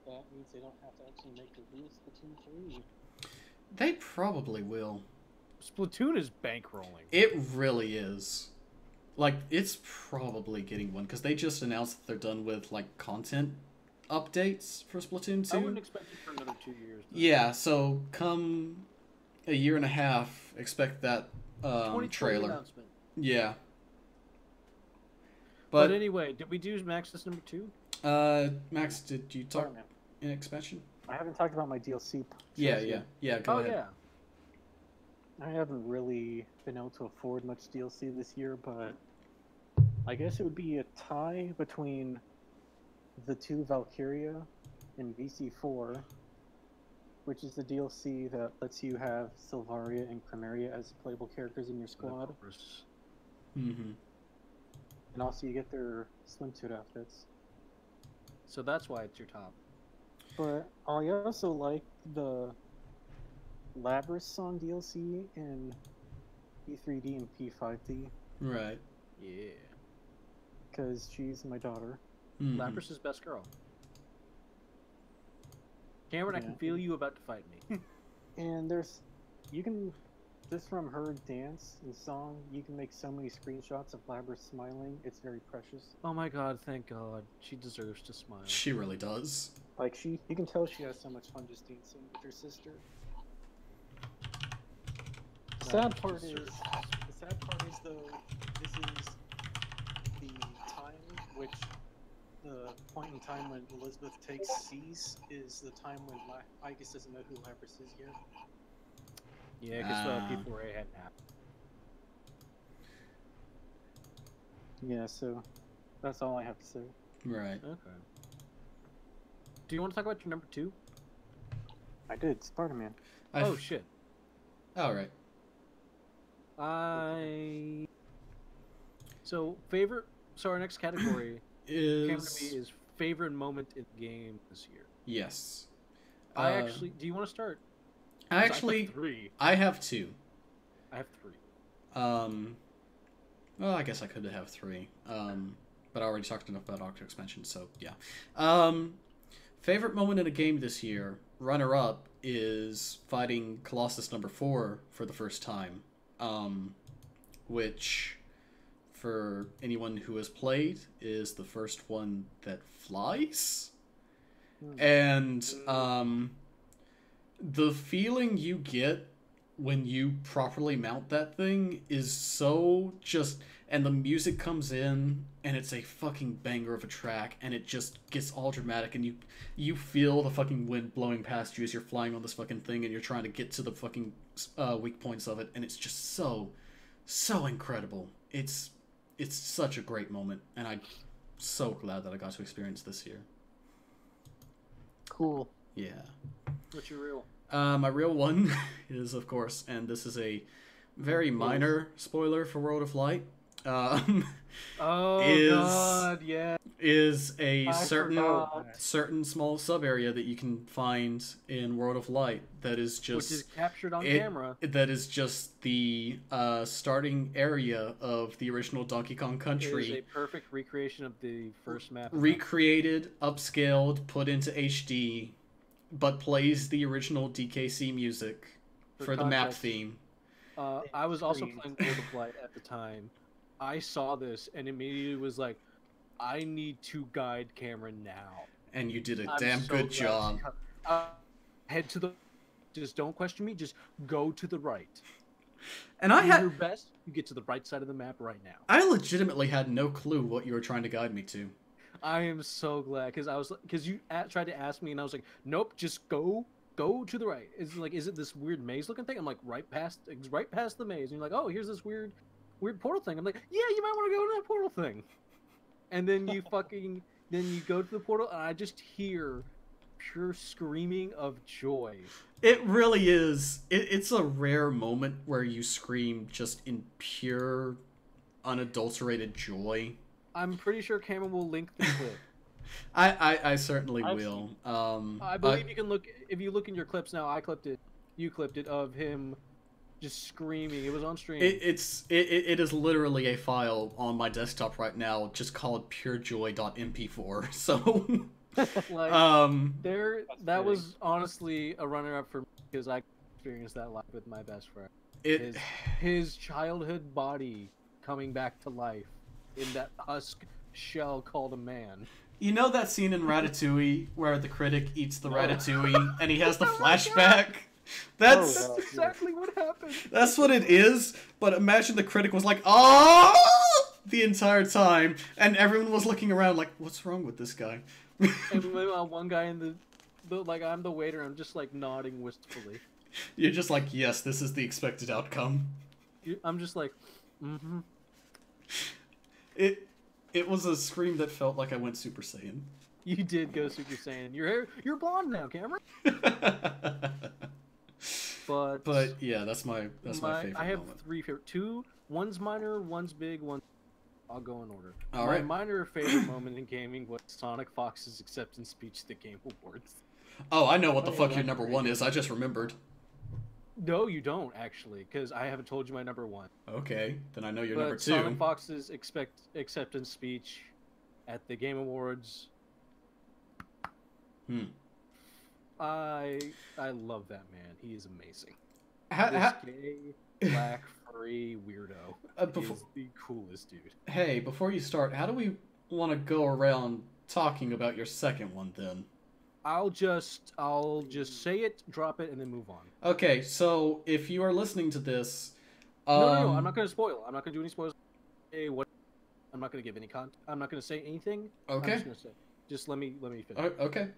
Speaker 3: That means they don't have to actually make the real Splatoon 3.
Speaker 1: They probably will.
Speaker 2: Splatoon is bankrolling.
Speaker 1: It really is. Like, it's probably getting one, because they just announced that they're done with, like, content updates for Splatoon 2.
Speaker 2: I wouldn't expect it for another 2 years. Though.
Speaker 1: Yeah, so come a year and a half, expect that trailer.
Speaker 2: Announcement.
Speaker 1: Yeah.
Speaker 2: But anyway, did we do Max's number 2?
Speaker 1: Max, did you talk in expansion?
Speaker 3: I haven't talked about my DLC.
Speaker 1: Yeah, go ahead.
Speaker 2: Yeah.
Speaker 3: I haven't really been able to afford much DLC this year, but I guess it would be a tie between the 2 Valkyria and VC4, which is the DLC that lets you have Sylvaria and Chromeria as playable characters in your squad.
Speaker 1: Mm-hmm.
Speaker 3: And also you get their swimsuit outfits.
Speaker 2: So that's why it's your top.
Speaker 3: But I also like the Labrys song DLC in P3D and P5D.
Speaker 1: Right.
Speaker 2: Yeah.
Speaker 3: Because she's my daughter.
Speaker 2: Mm-hmm. Labrys is best girl. Cameron, I can feel you about to fight me.
Speaker 3: And just from her dance and song, you can make so many screenshots of Labrys smiling. It's very precious.
Speaker 2: Oh my god, thank god. She deserves to smile.
Speaker 1: She really does.
Speaker 3: Like, you can tell she has so much fun just dancing with her sister. The sad part is, though, this is the point in time when Elizabeth takes C's is the time when Igus doesn't know who Labrys is yet.
Speaker 2: Yeah, because P4A hadn't happened.
Speaker 3: Yeah, so that's all I have to say.
Speaker 1: Right.
Speaker 2: Okay. Do you want to talk about your number 2?
Speaker 3: I did, Spider-Man.
Speaker 2: Oh, shit.
Speaker 1: Alright.
Speaker 2: So, our next category is favorite moment in the game this year.
Speaker 1: Yes.
Speaker 2: Do you want to start?
Speaker 1: I have 3. I have 2.
Speaker 2: I have 3.
Speaker 1: Well, I guess I could have 3. But I already talked enough about Octo Expansion, so yeah. Favorite moment in a game this year, runner-up, is fighting Colossus number 4 for the first time. Which, for anyone who has played, is the first one that flies. And, the feeling you get when you properly mount that thing is so just... And the music comes in, and it's a fucking banger of a track, and it just gets all dramatic, and you feel the fucking wind blowing past you as you're flying on this fucking thing, and you're trying to get to the fucking weak points of it, and it's just so incredible. It's such a great moment, and I'm so glad that I got to experience this year.
Speaker 3: Cool.
Speaker 1: Yeah.
Speaker 2: What's your real?
Speaker 1: My real one is, of course, and this is a very minor spoiler for World of Light.
Speaker 2: God, yeah.
Speaker 1: Is a certain small sub area that you can find in World of Light that is just...
Speaker 2: Which is captured on camera.
Speaker 1: That is just the starting area of the original Donkey Kong Country.
Speaker 2: It is a perfect recreation of the first map.
Speaker 1: Recreated, upscaled, put into HD, but plays the original DKC music for the map theme.
Speaker 2: I was also playing World of Light at the time. I saw this and immediately was like, I need to guide Cameron now.
Speaker 1: And you did a damn good job.
Speaker 2: Head to the... Just don't question me, just go to the right.
Speaker 1: And I had
Speaker 2: your best. You get to the right side of the map right now.
Speaker 1: I legitimately had no clue what you were trying to guide me to.
Speaker 2: I am so glad because you tried to ask me and I was like, nope, just go to the right. Is it this weird maze looking thing? I'm like, right past the maze. And you're like, oh, here's this weird portal thing. I'm like, yeah, you might want to go to that portal thing. And then you go to the portal and I just hear pure screaming of joy.
Speaker 1: It really is. It's a rare moment where you scream just in pure, unadulterated joy.
Speaker 2: I'm pretty sure Cameron will link the clip.
Speaker 1: I certainly will.
Speaker 2: I believe you can look if you look in your clips now. I clipped it. You clipped it of him just screaming. It was on stream.
Speaker 1: It is literally a file on my desktop right now, just called purejoy.mp4. So.
Speaker 2: That was honestly a runner-up for me because I experienced that live with my best friend. His childhood body coming back to life in that husk shell called a man.
Speaker 1: You know that scene in Ratatouille where the critic eats the ratatouille and he has the flashback? That's
Speaker 2: exactly what happened.
Speaker 1: That's what it is, but imagine the critic was like, "Oh!" the entire time, and everyone was looking around like, "What's wrong with this guy?"
Speaker 2: And one guy in the like, I'm the waiter, I'm just like nodding wistfully.
Speaker 1: You're just like, yes, this is the expected outcome.
Speaker 2: I'm just like, mm-hmm.
Speaker 1: It was a scream that felt like I went Super Saiyan.
Speaker 2: You did go Super Saiyan. You're blonde now, Cameron. But
Speaker 1: yeah, that's my favorite.
Speaker 2: I have
Speaker 1: moment.
Speaker 2: 3 favorite. 2. One's minor, one's big, one. I'll go in order.
Speaker 1: My
Speaker 2: minor favorite moment in gaming was Sonic Fox's acceptance speech at the Game Awards.
Speaker 1: Oh, I know what the fuck your number 1 is. I just remembered.
Speaker 2: No, you don't actually, because I haven't told you my number 1.
Speaker 1: Okay, then I know your number 2.
Speaker 2: Sonic Fox's acceptance speech at the Game Awards. I love that man. He is amazing. This gay, black, furry weirdo is the coolest dude.
Speaker 1: Hey, before you start, how do we want to go around talking about your second one then?
Speaker 2: I'll just say it, drop it, and then move on.
Speaker 1: Okay, so if you are listening to this,
Speaker 2: no, I'm not gonna spoil. I'm not gonna do any spoilers. Hey, what? I'm not gonna give any content. I'm not gonna say anything.
Speaker 1: Okay.
Speaker 2: I'm just gonna say. Just let me finish.
Speaker 1: Okay.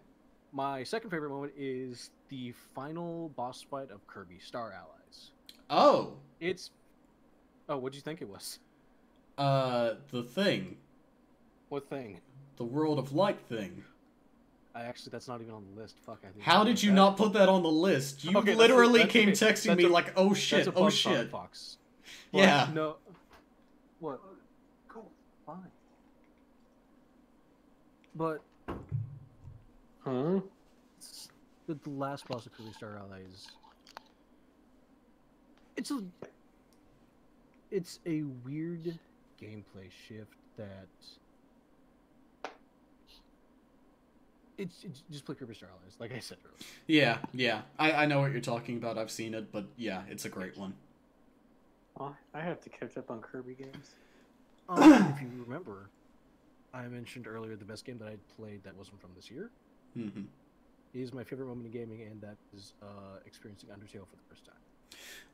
Speaker 2: My second favorite moment is the final boss fight of Kirby Star Allies.
Speaker 1: Oh.
Speaker 2: What'd you think it was?
Speaker 1: The thing.
Speaker 2: What thing?
Speaker 1: The World of Light thing.
Speaker 2: That's not even on the list. Fuck, I think.
Speaker 1: How did you not put that on the list? You literally came texting me like, "Oh shit,
Speaker 2: that's
Speaker 1: oh shit."
Speaker 2: Fox.
Speaker 1: Yeah.
Speaker 2: No. What? Cool. Fine. But.
Speaker 3: Huh?
Speaker 2: The last boss of Kirby Star Allies. It's a weird gameplay shift that. It's just play Kirby Star Allies, like I said earlier.
Speaker 1: Yeah. I know what you're talking about. I've seen it, but yeah, it's a great one.
Speaker 3: Oh, I have to catch up on Kirby games.
Speaker 2: If you remember, I mentioned earlier the best game that I played that wasn't from this year.
Speaker 1: Mm-hmm.
Speaker 2: It is my favorite moment in gaming, and that is experiencing Undertale for the first time.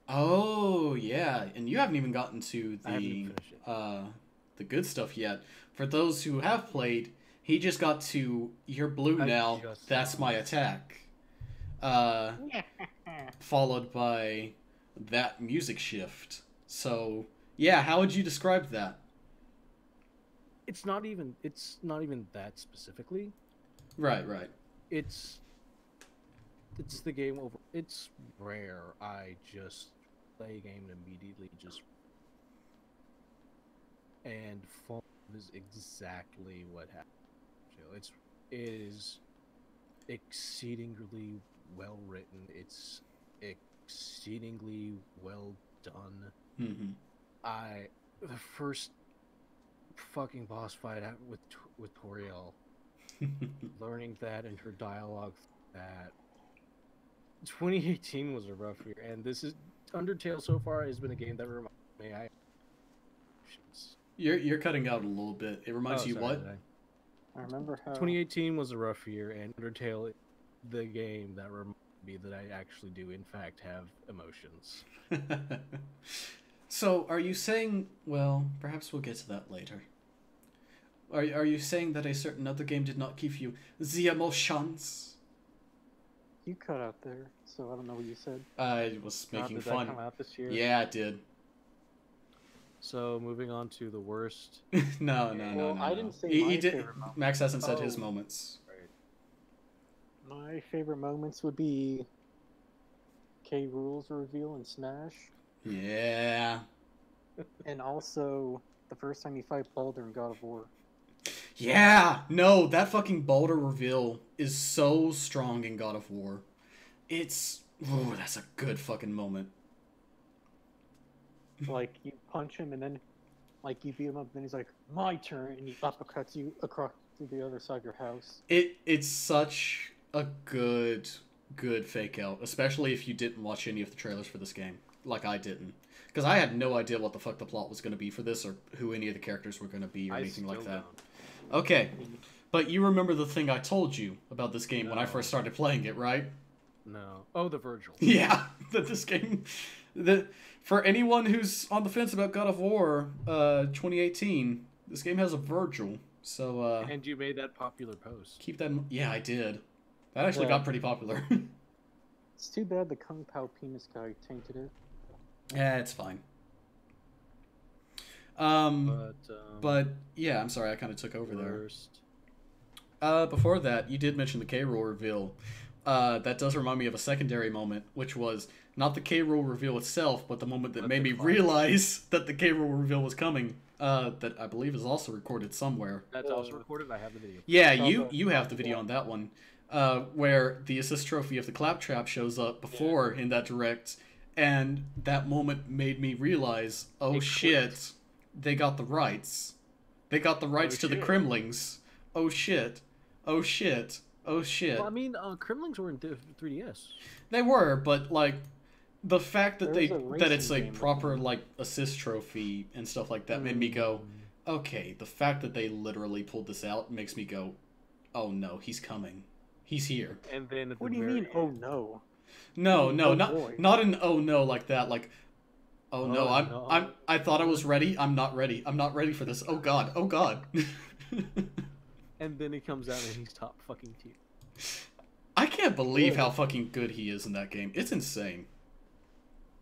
Speaker 1: Oh yeah, and you haven't even gotten to
Speaker 2: I haven't finished it.
Speaker 1: The good stuff yet. For those who have played, he just got to "You're blue now. That's my attack." Followed by that music shift. So yeah, how would you describe that?
Speaker 2: It's not even that specifically.
Speaker 1: Right.
Speaker 2: It's the game over. It's rare I just play a game and immediately just and fall is exactly what happened. It is exceedingly well written. It's exceedingly well done.
Speaker 1: Mm-hmm.
Speaker 2: The first fucking boss fight with Toriel, learning that and her dialogue, that 2018 was a rough year, and this is Undertale so far has been a game that reminds me.
Speaker 1: You're cutting out a little bit. It reminds you what?
Speaker 3: I remember how
Speaker 2: 2018 was a rough year, and Undertale, the game that reminds me that I actually do, in fact, have emotions.
Speaker 1: So, are you saying... Well, perhaps we'll get to that later. Are you saying that a certain other game did not give you the emotions?
Speaker 3: You cut out there, so I don't know what you said.
Speaker 1: I was making
Speaker 3: did
Speaker 1: fun.
Speaker 3: That come out this year?
Speaker 1: Yeah, it did.
Speaker 2: So, moving on to the worst.
Speaker 1: No.
Speaker 3: I didn't say
Speaker 1: he
Speaker 3: did.
Speaker 1: Favorite moment. Max hasn't said his moments.
Speaker 2: Right.
Speaker 3: My favorite moments would be K. Rool's reveal in Smash.
Speaker 1: Yeah.
Speaker 3: And also the first time you fight Baldur in God of War.
Speaker 1: Yeah! No, that fucking Baldur reveal is so strong in God of War. It's... Ooh, that's a good fucking moment.
Speaker 3: Like, you punch him and then, like, you beat him up and then he's like, my turn, and he uppercuts you across to the other side of your house.
Speaker 1: It's such a good fake out, especially if you didn't watch any of the trailers for this game, like I didn't. Because I had no idea what the fuck the plot was going to be for this, or who any of the characters were going to be, or anything like that. Don't. Okay, but you remember the thing I told you about this game when I first started playing it, right?
Speaker 2: No. Oh, the Virgil.
Speaker 1: Yeah, that this game... For anyone who's on the fence about God of War 2018, this game has a Virgil, so...
Speaker 2: and you made that popular post.
Speaker 1: Keep that... Yeah, I did. That actually got pretty popular.
Speaker 3: It's too bad the Kung Pao penis guy tainted it.
Speaker 1: Yeah, it's fine. But yeah, I'm sorry, I kind of took over there. Before that, you did mention the K. Rool reveal. That does remind me of a secondary moment, which was not the K. Rool reveal itself, but the moment that made me realize that the K. Rool reveal was coming. That I believe is also recorded somewhere.
Speaker 2: That's also recorded. I have the video.
Speaker 1: Yeah, you have the video on that one, where the assist trophy of the Claptrap shows up before in that direct, and that moment made me realize, oh shit, they got the rights. They got the rights to the Kremlings. Oh shit. Oh shit. Oh shit.
Speaker 2: Well, I mean, Kremlings were in 3DS.
Speaker 1: They were, but like the fact that it's a proper like assist trophy and stuff like that made me go, okay, the fact that they literally pulled this out makes me go, oh no, he's coming. He's here.
Speaker 2: And then
Speaker 3: what do you mean, oh no?
Speaker 1: No, not an oh no like that, like oh no, I thought I was ready. I'm not ready. I'm not ready for this. Oh god. Oh god.
Speaker 2: And then he comes out and he's top fucking tier.
Speaker 1: I can't believe how fucking good he is in that game. It's insane.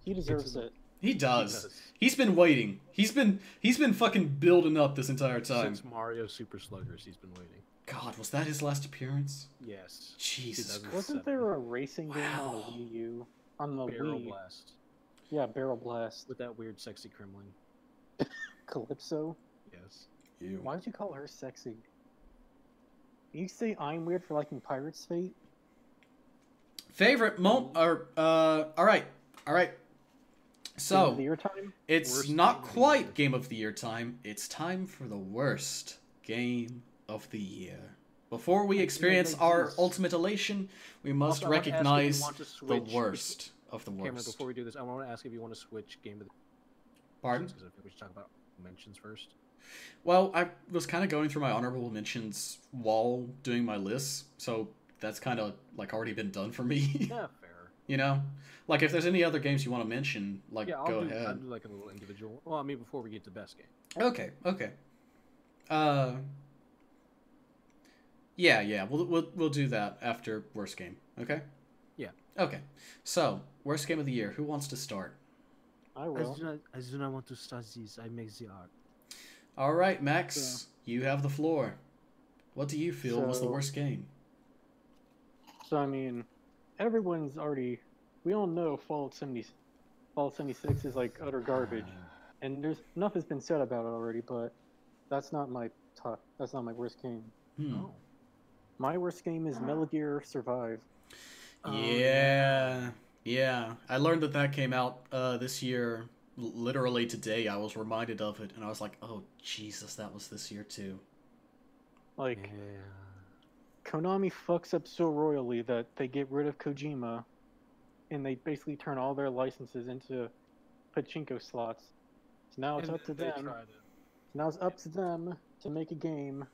Speaker 3: He deserves it.
Speaker 1: He does. He's been waiting. He's been fucking building up this entire time.
Speaker 2: Since Mario Super Sluggers, he's been waiting.
Speaker 1: God, was that his last appearance?
Speaker 2: Yes.
Speaker 1: Jesus.
Speaker 3: Wasn't there a racing game on the Wii U? On the
Speaker 2: Barrel
Speaker 3: Wii.
Speaker 2: Blast.
Speaker 3: Yeah, Barrel Blast.
Speaker 2: With that weird, sexy Kremling.
Speaker 3: Calypso?
Speaker 2: Yes.
Speaker 1: Ew.
Speaker 3: Why did you call her sexy? You say I'm weird for liking Pirate's Fate?
Speaker 1: Favorite moment? Alright. So,
Speaker 3: Game of the Year time?
Speaker 1: It's not quite Game of the Year time. It's time for the worst Game of the Year. Before we experience our ultimate elation, we must recognize the worst of the worst.
Speaker 2: Cameron, before we do this, I want to ask if you want to switch Game of the
Speaker 1: Pardon?
Speaker 2: Because I think we should talk about mentions first.
Speaker 1: Well, I was kind of going through my honorable mentions while doing my lists, so that's kind of like already been done for me.
Speaker 2: Yeah, fair.
Speaker 1: You know, like if there's any other games you want to mention, like
Speaker 2: go ahead. I'll do like a little individual. Well, I mean, before we get to best game.
Speaker 1: Okay. Yeah. We'll do that after worst game. Okay.
Speaker 2: Yeah.
Speaker 1: Okay. So worst game of the year. Who wants to start?
Speaker 3: I will.
Speaker 2: I do not want to start this. I make the art.
Speaker 1: All right, Max, you have the floor. What do you feel was the worst game?
Speaker 3: So, I mean, everyone's already... We all know Fallout 76 is, like, utter garbage. And there's enough has been said about it already, but that's not my top... That's not my worst game.
Speaker 1: Oh.
Speaker 3: My worst game is Metal Gear Survive.
Speaker 1: Yeah. I learned that came out this year. Literally today, I was reminded of it, and I was like, "Oh Jesus, that was this year too."
Speaker 3: Like, Konami fucks up so royally that they get rid of Kojima, and they basically turn all their licenses into pachinko slots. So now it's up to them. Now it's up to them to make a game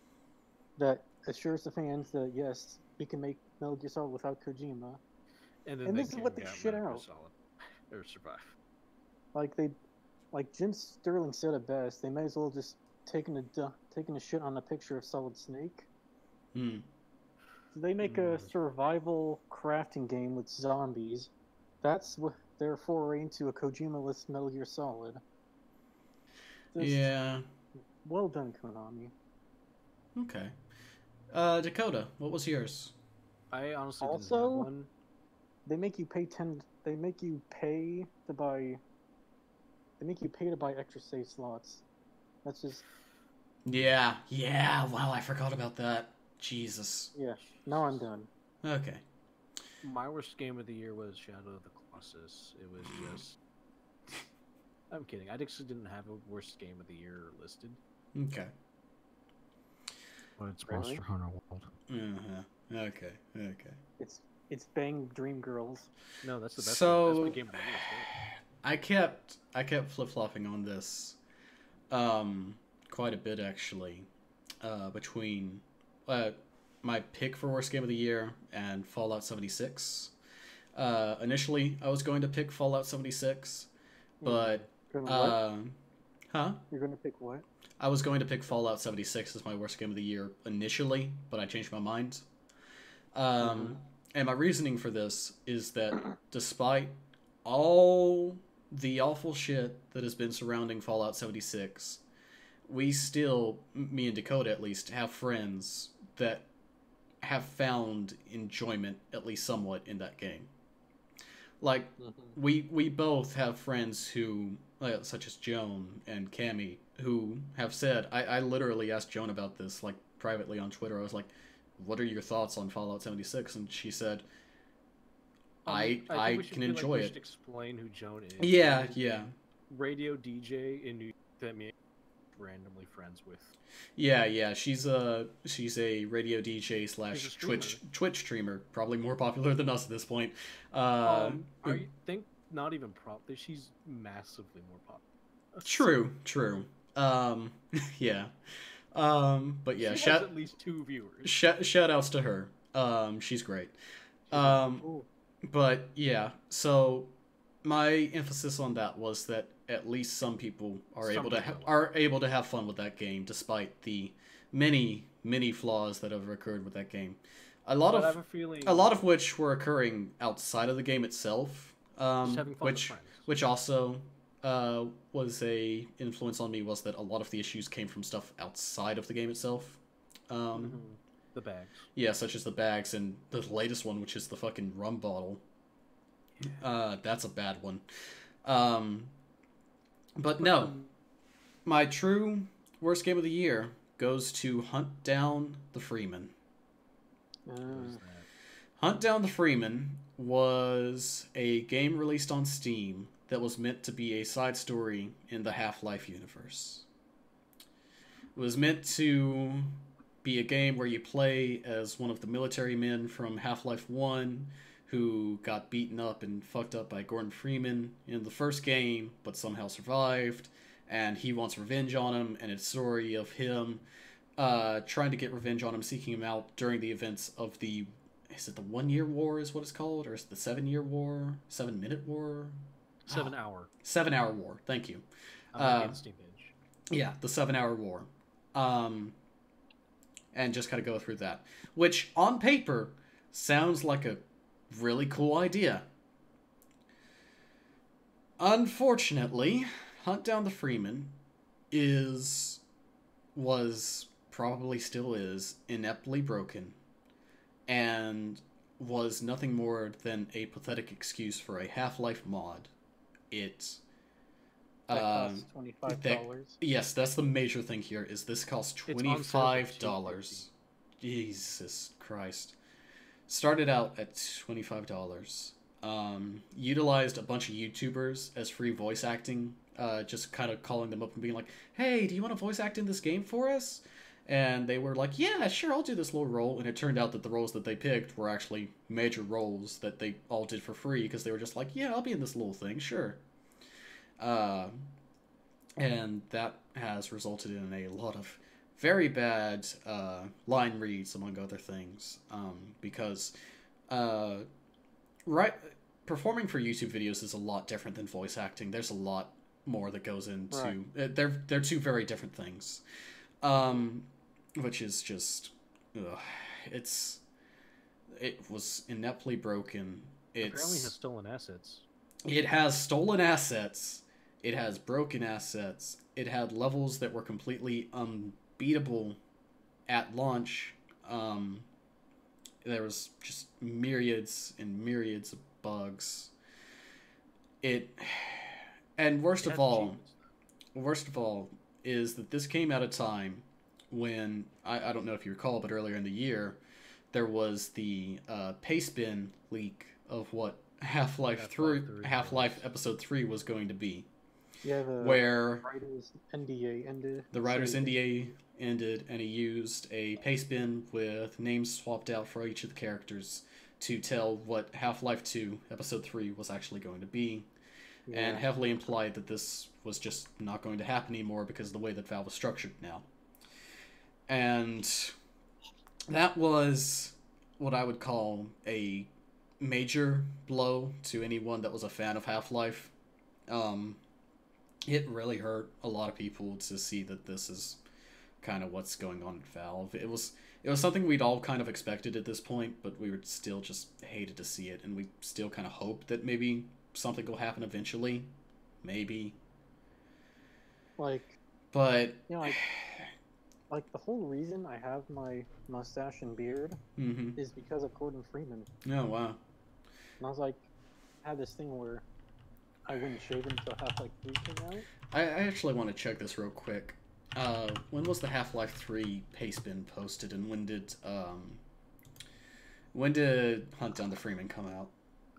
Speaker 3: that assures the fans that yes, we can make Metal Gear Solid without Kojima.
Speaker 2: And then
Speaker 3: and this is what they shit out.
Speaker 2: Solid or survive.
Speaker 3: Like Jim Sterling said it best. They may as well just taking a shit on a picture of Solid Snake.
Speaker 1: Hmm.
Speaker 3: So they make a survival crafting game with zombies. That's what their foray into a Kojima-less Metal Gear Solid.
Speaker 1: Yeah.
Speaker 3: Well done, Konami.
Speaker 1: Okay. Dakota, what was yours?
Speaker 2: I honestly didn't have one.
Speaker 3: They make you pay They make you pay to buy extra save slots. That's just.
Speaker 1: Yeah. Wow, I forgot about that. Jesus.
Speaker 3: Yeah. Now I'm done.
Speaker 1: Okay.
Speaker 2: My worst game of the year was Shadow of the Colossus. It was just. I'm kidding. I actually didn't have a worst game of the year listed.
Speaker 1: Okay.
Speaker 2: But it's Monster Hunter World.
Speaker 1: Okay.
Speaker 3: It's Bang Dream Girls.
Speaker 2: No, that's the best.
Speaker 1: So
Speaker 2: that's my game of the year.
Speaker 1: I kept flip flopping on this, quite a bit actually, between my pick for worst game of the year and Fallout 76. Initially, I was going to pick Fallout 76, but
Speaker 3: You're gonna pick what?
Speaker 1: I was going to pick Fallout 76 as my worst game of the year initially, but I changed my mind. And my reasoning for this is that despite all the awful shit that has been surrounding Fallout 76, we still, me and Dakota at least, have friends that have found enjoyment, at least somewhat, in that game. Like, we both have friends who, such as Joan and Cammy, who have said, I literally asked Joan about this, like, privately on Twitter. I was like, what are your thoughts on Fallout 76? And she said, I can enjoy it.
Speaker 2: We should explain who Joan is.
Speaker 1: Yeah.
Speaker 2: Radio DJ in New York that me randomly friends with.
Speaker 1: Yeah. She's a radio DJ / Twitch streamer, probably more popular than us at this point.
Speaker 2: I think not even probably. She's massively more
Speaker 1: True.
Speaker 2: popular.
Speaker 1: Yeah. But yeah,
Speaker 2: she has at least 2 viewers.
Speaker 1: Shout outs to her. She's great. But yeah, so my emphasis on that was that at least some people are able to have fun with that game, despite the many flaws that have occurred with that game. A lot of which were occurring outside of the game itself, which also was a influence on me, was that a lot of the issues came from stuff outside of the game itself.
Speaker 2: The bags.
Speaker 1: Yeah, such as the bags, and the latest one, which is the fucking rum bottle. That's a bad one. But no, my true worst game of the year goes to Hunt Down the Freeman. Hunt Down the Freeman was a game released on Steam that was meant to be a side story in the Half-Life universe. It was meant to be a game where you play as one of the military men from Half-Life 1 who got beaten up and fucked up by Gordon Freeman in the first game, but somehow survived, and he wants revenge on him, and it's a story of him trying to get revenge on him, seeking him out during the events of the... Is it the 1 Year War is what it's called? Or is it the 7 Year War? 7 Minute War?
Speaker 2: 7 Hour.
Speaker 1: 7 Hour War, thank you. Yeah, the 7 Hour War. And just kind of go through that. Which, on paper, sounds like a really cool idea. Unfortunately, Hunt Down the Freeman was, probably still is, ineptly broken, and was nothing more than a pathetic excuse for a Half-Life mod. It
Speaker 3: costs $25.
Speaker 1: Yes, that's the major thing here, is this costs $25. Jesus Christ. Started out at $25. Utilized a bunch of YouTubers as free voice acting, just kind of calling them up and being like, hey, do you want to voice act in this game for us? And they were like, yeah, sure, I'll do this little role. And it turned out that the roles that they picked were actually major roles that they all did for free, because they were just like, yeah, I'll be in this little thing, sure. And that has resulted in a lot of very bad line reads, among other things, because right, performing for YouTube videos is a lot different than voice acting. There's a lot more that goes into they're two very different things, which is just it was ineptly broken.
Speaker 2: Apparently has stolen assets.
Speaker 1: It has stolen assets. It has broken assets. It had levels that were completely unbeatable at launch. There was just myriads and myriads of bugs. And worst of all is that this came at a time when I don't know if you recall, but earlier in the year there was the Pastebin leak of what Half-Life Episode 3 was going to be.
Speaker 3: Yeah,
Speaker 1: where
Speaker 3: writer's NDA ended.
Speaker 1: The writer's NDA ended, and he used a Pastebin with names swapped out for each of the characters to tell what Half-Life 2 Episode 3 was actually going to be, and heavily implied that this was just not going to happen anymore because of the way that Valve was structured now. And that was what I would call a major blow to anyone that was a fan of Half-Life. It really hurt a lot of people to see that this is kind of what's going on at Valve. It was something we'd all kind of expected at this point, but we were still just hated to see it, and we still kind of hoped that maybe something will happen eventually. Maybe.
Speaker 3: But you know, like the whole reason I have my mustache and beard is because of Gordon Freeman.
Speaker 1: Oh, wow.
Speaker 3: And I was like, I had this thing where I wouldn't shave until Half-Life 3 came out.
Speaker 1: I actually want to check this real quick. When was the Half-Life 3 Pastebin posted, and when did Hunt Down the Freeman come out?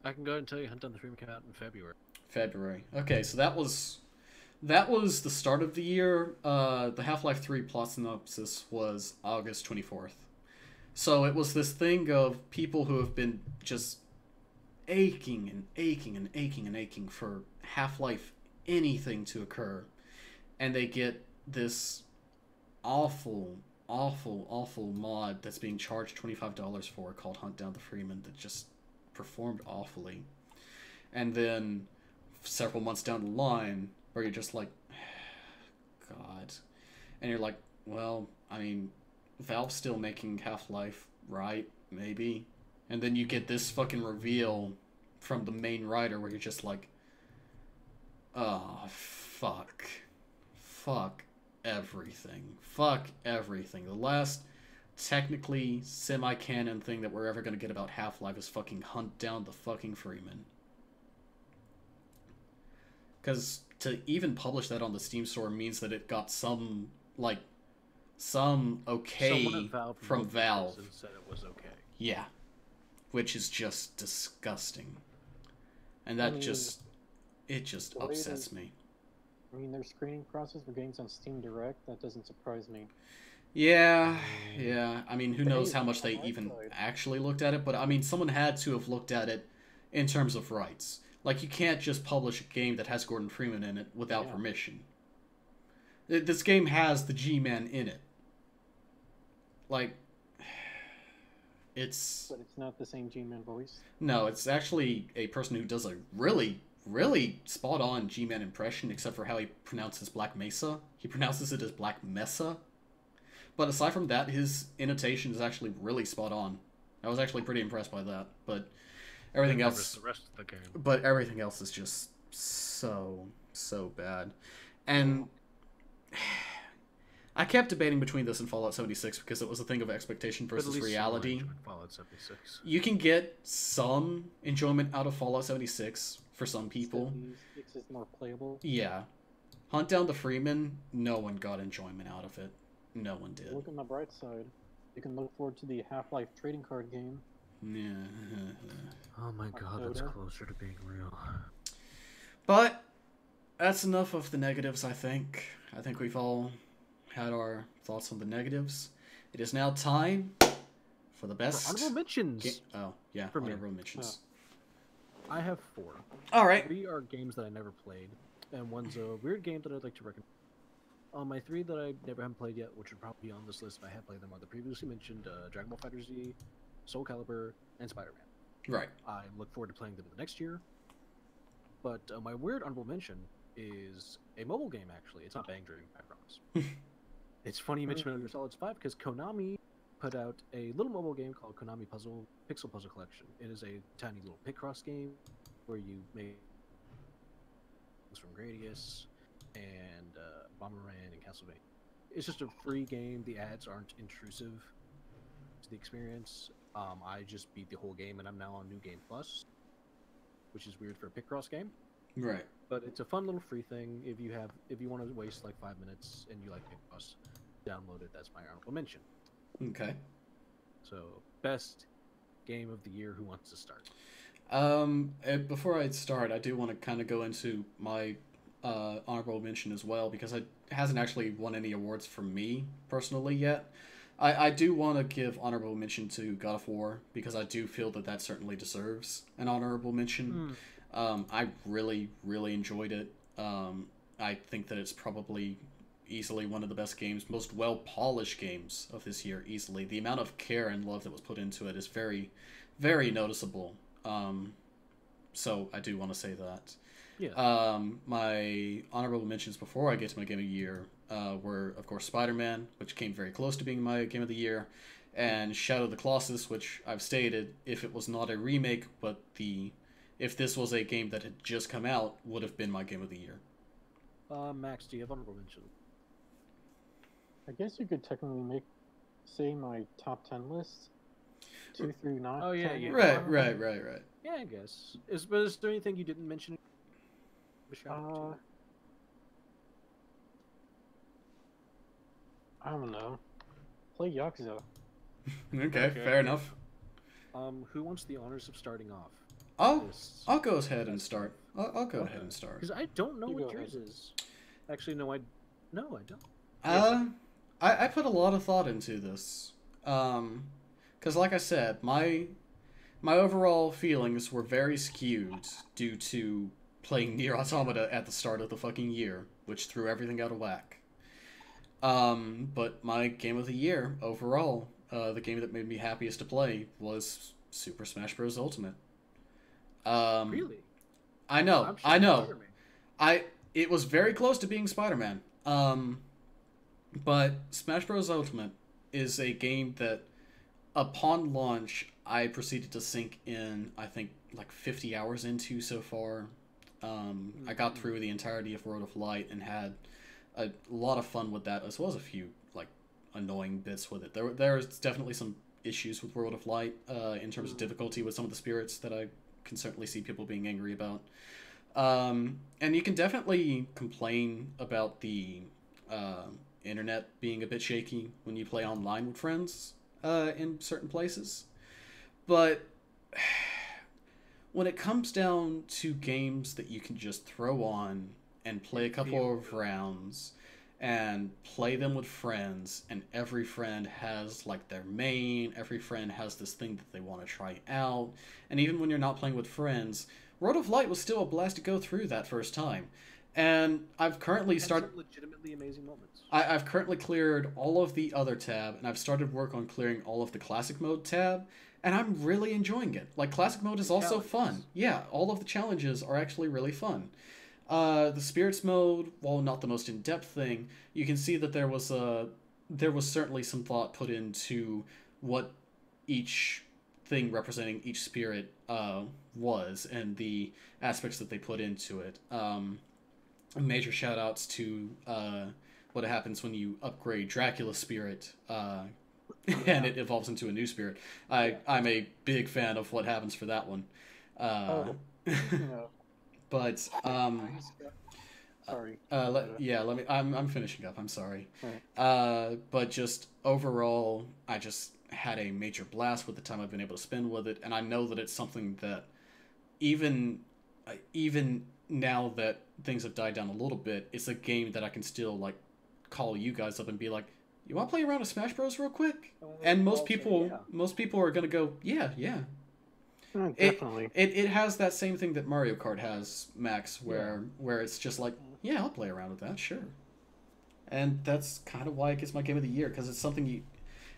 Speaker 2: I can go ahead and tell you Hunt Down the Freeman came out in February.
Speaker 1: February. Okay, so that was the start of the year. The Half-Life 3 plot synopsis was August 24th. So it was this thing of people who have been just aching and aching and aching and aching for Half-Life anything to occur, and they get this awful mod that's being charged $25 for, called Hunt Down the Freeman, that just performed awfully. And then several months down the line, where you're just like, God, and you're like, well, I mean, Valve's still making Half-Life, right? Maybe. And then you get this fucking reveal from the main writer where you're just like, oh, fuck everything. Fuck everything. The last technically semi-canon thing that we're ever going to get about Half-Life is fucking Hunt Down the fucking Freeman. Because to even publish that on the Steam store means that it got some okay from Valve.
Speaker 2: And said it was okay.
Speaker 1: Yeah. Which is just disgusting. And that just upsets me.
Speaker 3: I mean, their screening process for games on Steam Direct, that doesn't surprise me.
Speaker 1: Yeah. I mean, who knows how much they even actually looked at it, but I mean, someone had to have looked at it in terms of rights. Like, you can't just publish a game that has Gordon Freeman in it without permission. This game has the G-Man in it. Like,
Speaker 3: But it's not the same G-Man voice?
Speaker 1: No, it's actually a person who does a really, really spot-on G-Man impression, except for how he pronounces Black Mesa. He pronounces it as Black Mesa. But aside from that, his intonation is actually really spot-on. I was actually pretty impressed by that, but everything else...
Speaker 2: The rest of the game.
Speaker 1: But everything else is just so bad. And I kept debating between this and Fallout 76 because it was a thing of expectation versus reality.
Speaker 2: Fallout 76.
Speaker 1: You can get some enjoyment out of Fallout 76 for some people.
Speaker 3: 76 is more playable.
Speaker 1: Yeah. Hunt Down the Freeman, no one got enjoyment out of it. No one did.
Speaker 3: Look on the bright side. You can look forward to the Half-Life trading card game.
Speaker 1: Yeah.
Speaker 2: Oh my god, that's closer to being real.
Speaker 1: But that's enough of the negatives, I think. I think we've all had our thoughts on the negatives. It is now time for the best...
Speaker 2: For honorable mentions!
Speaker 1: Honorable mentions.
Speaker 2: I have 4.
Speaker 1: Alright.
Speaker 2: 3 are games that I never played, and one's a weird game that I'd like to recommend. My 3 that I never haven't played yet, which would probably be on this list if I had played them, are the previously mentioned Dragon Ball FighterZ, Soul Calibur, and Spider-Man.
Speaker 1: Right.
Speaker 2: I look forward to playing them the next year. But my weird honorable mention is a mobile game, actually. It's not Bang Dream, I promise. It's funny you mentioned Metal Gear Solid 5 because Konami put out a little mobile game called Konami Pixel Puzzle Collection. It is a tiny little Picross game where you make things from Gradius and Bomberman and Castlevania. It's just a free game. The ads aren't intrusive to the experience. I just beat the whole game and I'm now on New Game Plus, which is weird for a Picross game.
Speaker 1: Right.
Speaker 2: But it's a fun little free thing. If you want to waste like 5 minutes and you like Picross, download it. That's my honorable mention.
Speaker 1: Okay.
Speaker 2: So, best game of the year. Who wants to start?
Speaker 1: Before I start, I do want to kind of go into my honorable mention as well, because it hasn't actually won any awards from me personally yet. I do want to give honorable mention to God of War, because I do feel that certainly deserves an honorable mention. I really, really enjoyed it. I think that it's probably easily one of the best games, most well-polished games of this year, easily. The amount of care and love that was put into it is very, very noticeable. So I do want to say that.
Speaker 2: Yeah.
Speaker 1: My honorable mentions before I get to my game of the year were, of course, Spider-Man, which came very close to being my game of the year, and Shadow of the Colossus, which I've stated, if it was not a remake, but if this was a game that had just come out, would have been my game of the year.
Speaker 2: Max, do you have honorable mention?
Speaker 3: I guess you could technically say my top 10 list. 2 through 9.
Speaker 2: Oh, yeah,
Speaker 3: 10.
Speaker 2: yeah.
Speaker 1: Right.
Speaker 2: Yeah, I guess. Is there anything you didn't mention?
Speaker 3: I don't know. Play Yakuza.
Speaker 1: Okay, fair enough.
Speaker 2: Who wants the honors of starting off?
Speaker 1: I'll go ahead and start. I'll go ahead and start.
Speaker 2: Because I don't know what yours is. Actually, no, I don't.
Speaker 1: I put a lot of thought into this. Because like I said, my overall feelings were very skewed due to playing Nier Automata at the start of the fucking year, which threw everything out of whack. But my game of the year overall, the game that made me happiest to play, was Super Smash Bros. Ultimate.
Speaker 2: Really?
Speaker 1: I know. It was very close to being Spider-Man. But Smash Bros. Ultimate is a game that, upon launch, I proceeded to sink in, I think, like 50 hours into so far. I got through the entirety of World of Light and had a lot of fun with that, as well as a few, like, annoying bits with it. There's definitely some issues with World of Light in terms of difficulty with some of the spirits that I can certainly see people being angry about. And you can definitely complain about the internet being a bit shaky when you play online with friends in certain places. But when it comes down to games that you can just throw on and play a couple of rounds and play them with friends, and every friend has like their main, every friend has this thing that they want to try out, and even when you're not playing with friends, World of Light was still a blast to go through that first time. And I've currently started
Speaker 2: legitimately amazing moments.
Speaker 1: I've currently cleared all of the other tab, and I've started work on clearing all of the classic mode tab, and I'm really enjoying it. Like, classic mode is also fun. Yeah, all of the challenges are actually really fun. The spirits mode, while not the most in-depth thing, you can see that there was certainly some thought put into what each thing representing each spirit was, and the aspects that they put into it. Major shout outs to what happens when you upgrade Dracula's spirit and it evolves into a new spirit. I'm a big fan of what happens for that one. But
Speaker 3: sorry.
Speaker 1: Let me. I'm finishing up. I'm sorry.
Speaker 3: Right.
Speaker 1: But just overall, I just had a major blast with the time I've been able to spend with it, and I know that it's something that even now that things have died down a little bit, it's a game that I can still like call you guys up and be like, "You want to play around with Smash Bros. Real quick?" And most people are gonna go, "Yeah."
Speaker 3: Definitely.
Speaker 1: It has that same thing that Mario Kart has, Max, where it's just like, yeah, I'll play around with that, sure. And that's kind of why it gets my game of the year, because it's something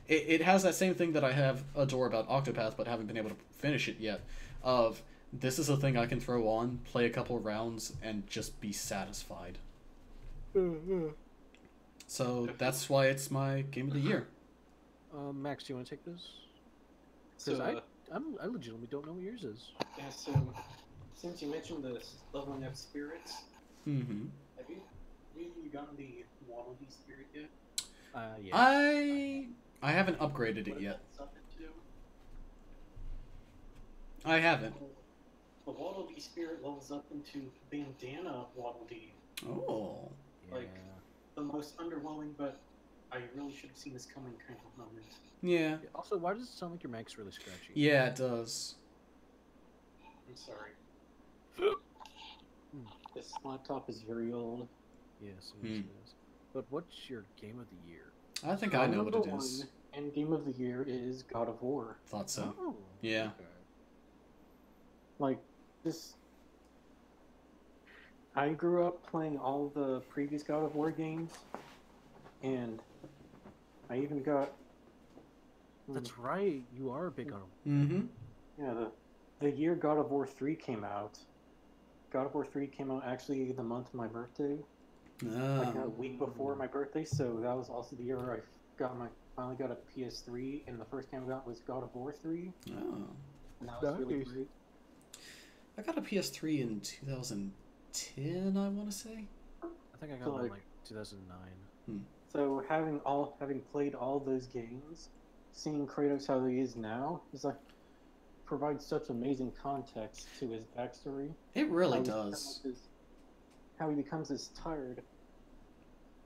Speaker 1: it has that same thing that I adore about Octopath, but haven't been able to finish it yet. Of this is a thing I can throw on, play a couple rounds, and just be satisfied. So that's why it's my game of the year.
Speaker 2: Max, do you want to take this?
Speaker 3: So,
Speaker 2: I legitimately don't know what yours is.
Speaker 3: Yeah, so since you mentioned the leveling up spirits, have you gotten the Waddle Dee spirit yet?
Speaker 1: Yeah. I haven't upgraded it yet. I haven't.
Speaker 3: The Waddle Dee spirit levels up into Bandana Waddle Dee.
Speaker 1: Oh.
Speaker 3: Like, the most underwhelming, but I really should have seen this coming kind of moment.
Speaker 1: Yeah.
Speaker 2: Also, why does it sound like your mic's really scratchy?
Speaker 1: Yeah, it does.
Speaker 3: I'm sorry. This laptop is very old.
Speaker 2: Yes, it is. But what's your game of the year?
Speaker 1: I think I know what it is.
Speaker 3: And game of the year is God of War.
Speaker 1: Thought so.
Speaker 2: Oh,
Speaker 1: yeah.
Speaker 2: Okay.
Speaker 3: Like, this... I grew up playing all the previous God of War games, and I even got...
Speaker 2: That's right, you are a big God of War.
Speaker 1: Mm-hmm.
Speaker 3: Yeah, the year God of War 3 came out, God of War 3 came out actually the month of my birthday. Like a week before my birthday, so that was also the year I finally got a PS3, and the first game I got was God of War 3.
Speaker 1: Oh.
Speaker 3: And that was really great.
Speaker 1: I got a PS3 in 2010, I want to say.
Speaker 2: I think I got one like 2009.
Speaker 3: So having played all those games, seeing Kratos how he is now is like provides such amazing context to his backstory.
Speaker 1: It really does.
Speaker 3: How he becomes as tired.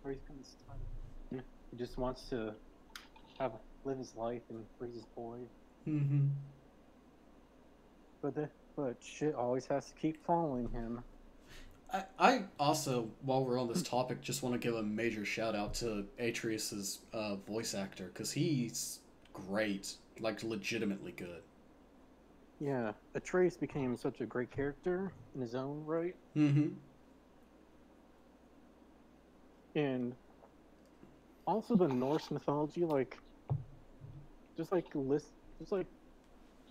Speaker 3: Or he becomes tired. He just wants to live his life and raise his boy.
Speaker 1: Mm-hmm.
Speaker 3: But shit always has to keep following him.
Speaker 1: I also, while we're on this topic, just want to give a major shout out to Atreus's voice actor, because he's great, like legitimately good.
Speaker 3: Yeah, Atreus became such a great character in his own right.
Speaker 1: Mm-hmm.
Speaker 3: And also the Norse mythology,